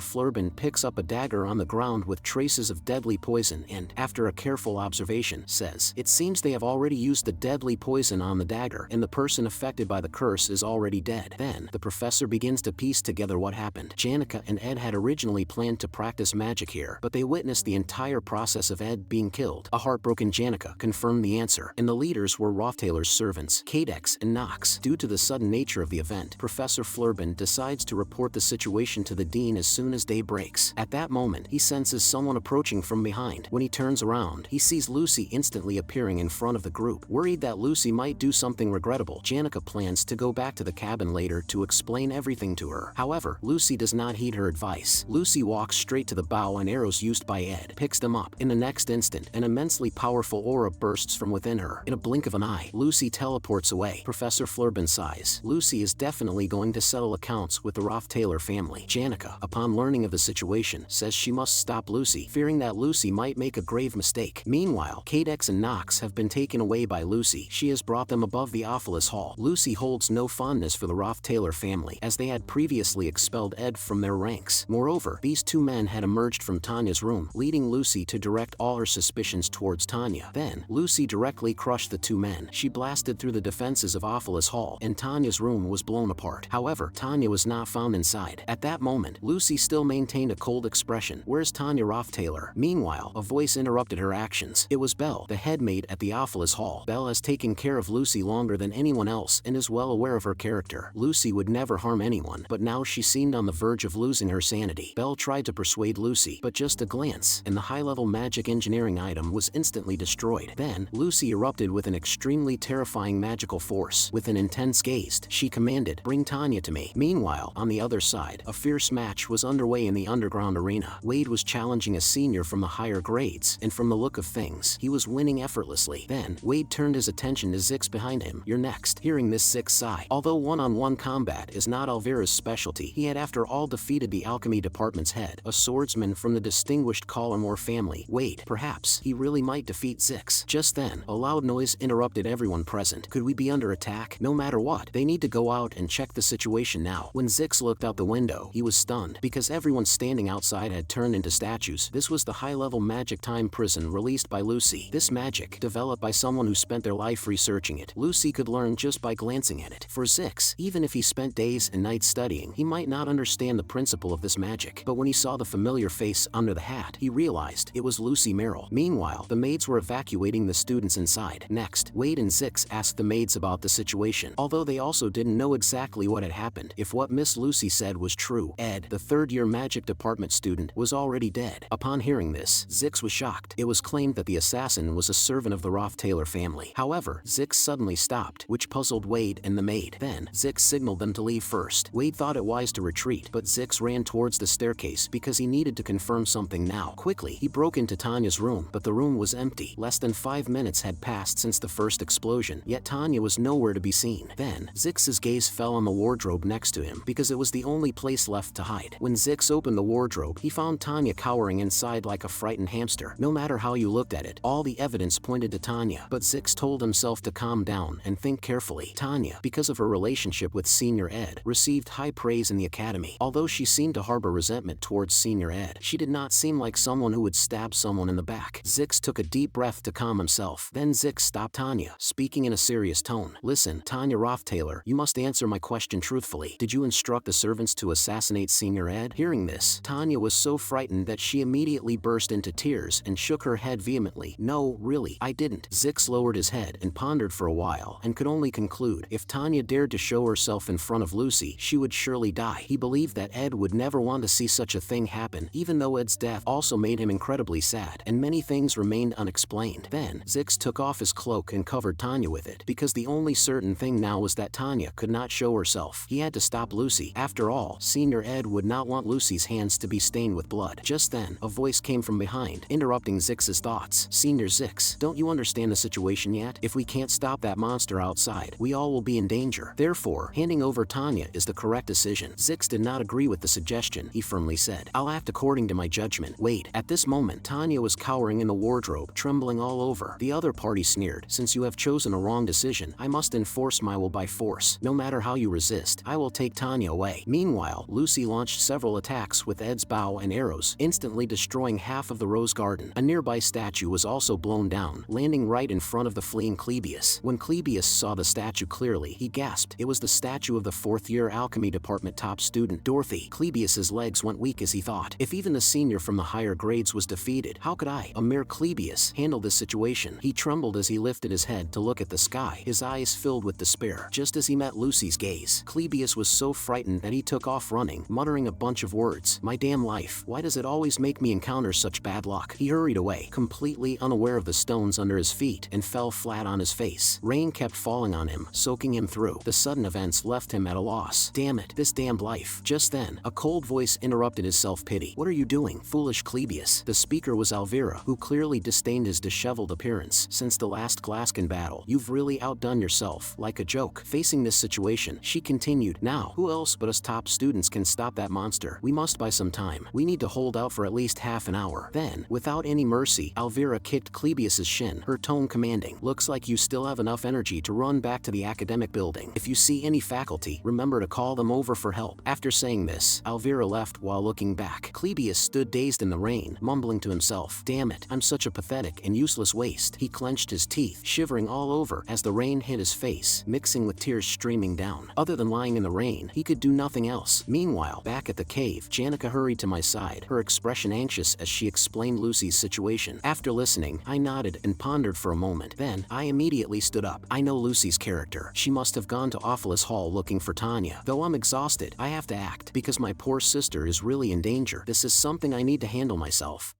Flurbin picks up a dagger on the ground with traces of deadly poison and, after a careful observation, says, "It seems they have already used the deadly poison on the dagger, and the person affected by the curse is already dead." Then, the professor begins to piece together what happened. Janica and Ed had originally planned to practice magic here, but they witnessed the entire process of Ed being killed. A heartbroken Janica confirmed the answer, and the leaders were Rothtailor's servants, Kadex and Knox. Due to the sudden nature of the event, Professor Flurbin decides to report the situation to the dean as soon as day breaks. At that moment, he senses someone approaching from behind. When he turns around, he sees Lucy instantly appearing in front of the group. Worried that Lucy might do something regrettable, Janica plans to go back to the cabin later to explain everything to her. However, Lucy does not heed her advice. Lucy walks straight to the bow and arrows used by Ed, picks them up. In the next instant, an immensely powerful aura bursts from within her. In a blink of an eye, Lucy teleports away. Professor Flurbin sighs. Lucy is definitely going to settle accounts with the Rothtailor family. Janica, upon learning of the situation, says she must stop Lucy, fearing that Lucy might make a grave mistake. Meanwhile, Kadex and Knox have been taken away by Lucy. She has brought them above the Ophilis Hall. Lucy holds no fondness for the Rothtailor family, as they had previously expelled Ed from their ranks. Moreover, these two men had emerged from Tanya's room, leading Lucy to direct all her suspicions towards Tanya. Then, Lucy directly crushed the two men. She blasted through the defenses of Ophilis Hall, and Tanya's room was blown apart. However, Tanya was not found inside. At that moment, Lucy still maintained a cold expression. "Where's Tanya Rothtailor?" Meanwhile, a voice interrupted her actions. It was Belle, the head maid at the Ophilis Hall. Belle has taken care of Lucy longer than anyone else and is well aware of her character. Lucy would never harm anyone, but now she seemed on the verge of losing her sanity. Belle tried to persuade Lucy, but just a glance, and the high-level magic engineering item was instantly destroyed. Then, Lucy erupted with an extremely terrifying magical force. With an intense gaze, she commanded, "Bring Tanya to me." Meanwhile, on the other side, a fierce match was underway in the underground arena. Wade was challenging a senior from the higher grades, and from the look of things, he was winning effortlessly. Then, Wade turned his attention to Zix behind him. "You're next." Hearing this, Zix sighed. Although one-on-one combat is not Alvira's specialty, he had after all defeated the alchemy department's head, a swordsman from the distinguished Collimore family. Wait, perhaps he really might defeat Zix. Just then, a loud noise interrupted everyone present. Could we be under attack? No matter what, they need to go out and check the situation now. When Zix looked out the window, he was stunned, because everyone standing outside had turned into statues. This was the high-level magic time prison released by Lucy. This magic, developed by someone who spent their life researching it, Lucy could learn just by glancing at it. For Zix, even if he spent days and nights studying, he might not understand the principle of this magic. But when he saw saw the familiar face under the hat, he realized it was Lucy Merrill. Meanwhile, the maids were evacuating the students inside. Next, Wade and Zix asked the maids about the situation, although they also didn't know exactly what had happened. If what Miss Lucy said was true, Ed, the third-year magic department student, was already dead. Upon hearing this, Zix was shocked. It was claimed that the assassin was a servant of the Roth-Taylor family. However, Zix suddenly stopped, which puzzled Wade and the maid. Then, Zix signaled them to leave first. Wade thought it wise to retreat, but Zix ran towards the staircase because he needed to confirm something now. Quickly, he broke into Tanya's room, but the room was empty. Less than 5 minutes had passed since the first explosion, yet Tanya was nowhere to be seen. Then, Zix's gaze fell on the wardrobe next to him because it was the only place left to hide. When Zix opened the wardrobe, he found Tanya cowering inside like a frightened hamster. No matter how you looked at it, all the evidence pointed to Tanya, but Zix told himself to calm down and think carefully. Tanya, because of her relationship with Senior Ed, received high praise in the academy. Although she seemed to harbor resentment towards Senior Ed, she did not seem like someone who would stab someone in the back. Zix took a deep breath to calm himself. Then Zix stopped Tanya, speaking in a serious tone. Listen, Tanya Roth-Taylor, you must answer my question truthfully. Did you instruct the servants to assassinate Senior Ed? Hearing this, Tanya was so frightened that she immediately burst into tears and shook her head vehemently. No, really, I didn't. Zix lowered his head and pondered for a while and could only conclude if Tanya dared to show herself in front of Lucy, she would surely die. He believed that Ed would never want to see such a thing happen, even though Ed's death also made him incredibly sad, and many things remained unexplained. Then, Zix took off his cloak and covered Tanya with it, because the only certain thing now was that Tanya could not show herself. He had to stop Lucy. After all, Senior Ed would not want Lucy's hands to be stained with blood. Just then, a voice came from behind, interrupting Zix's thoughts. Senior Zix, don't you understand the situation yet? If we can't stop that monster outside, we all will be in danger. Therefore, handing over Tanya is the correct decision. Zix did not agree with the suggestion. He firmly said, I'll act according to my judgment. Wait. At this moment, Tanya was cowering in the wardrobe, trembling all over. The other party sneered, since you have chosen a wrong decision, I must enforce my will by force. No matter how you resist, I will take Tanya away. Meanwhile, Lucy launched several attacks with Ed's bow and arrows, instantly destroying half of the rose garden. A nearby statue was also blown down, landing right in front of the fleeing Clebius. When Clebius saw the statue clearly, he gasped. It was the statue of the fourth-year alchemy department top student, Dorothy. Clebius's legs went weak as he thought. If even the senior from the higher grades was defeated, how could I, a mere Clebius, handle this situation? He trembled as he lifted his head to look at the sky, his eyes filled with despair. Just as he met Lucy's gaze, Clebius was so frightened that he took off running, muttering a bunch of words. My damn life, why does it always make me encounter such bad luck? He hurried away, completely unaware of the stones under his feet, and fell flat on his face. Rain kept falling on him, soaking him through. The sudden events left him at a loss. Damn it, this damned life. Just then, a cold voice interrupted his self-pity. What are you doing, foolish Clebius? The speaker was Alvira, who clearly disdained his disheveled appearance. Since the last Glaskin battle, you've really outdone yourself, like a joke. Facing this situation, she continued, now, who else but us top students can stop that monster? We must buy some time. We need to hold out for at least half an hour. Then, without any mercy, Alvira kicked Clebius's shin, her tone commanding. Looks like you still have enough energy to run back to the academic building. If you see any faculty, remember to call them over for help. After saying this, Alvira left while looking back. Clebius stood dazed in the rain, mumbling to himself, damn it, I'm such a pathetic and useless waste. He clenched his teeth, shivering all over as the rain hit his face, mixing with tears streaming down. Other than lying in the rain, he could do nothing else. Meanwhile, back at the cave, Janica hurried to my side, her expression anxious as she explained Lucy's situation. After listening, I nodded and pondered for a moment. Then, I immediately stood up. I know Lucy's character. She must have gone to Ophelis Hall looking for Tanya. Though I'm exhausted, I have to act, because my poor sister is really in danger. This is something I need to handle myself.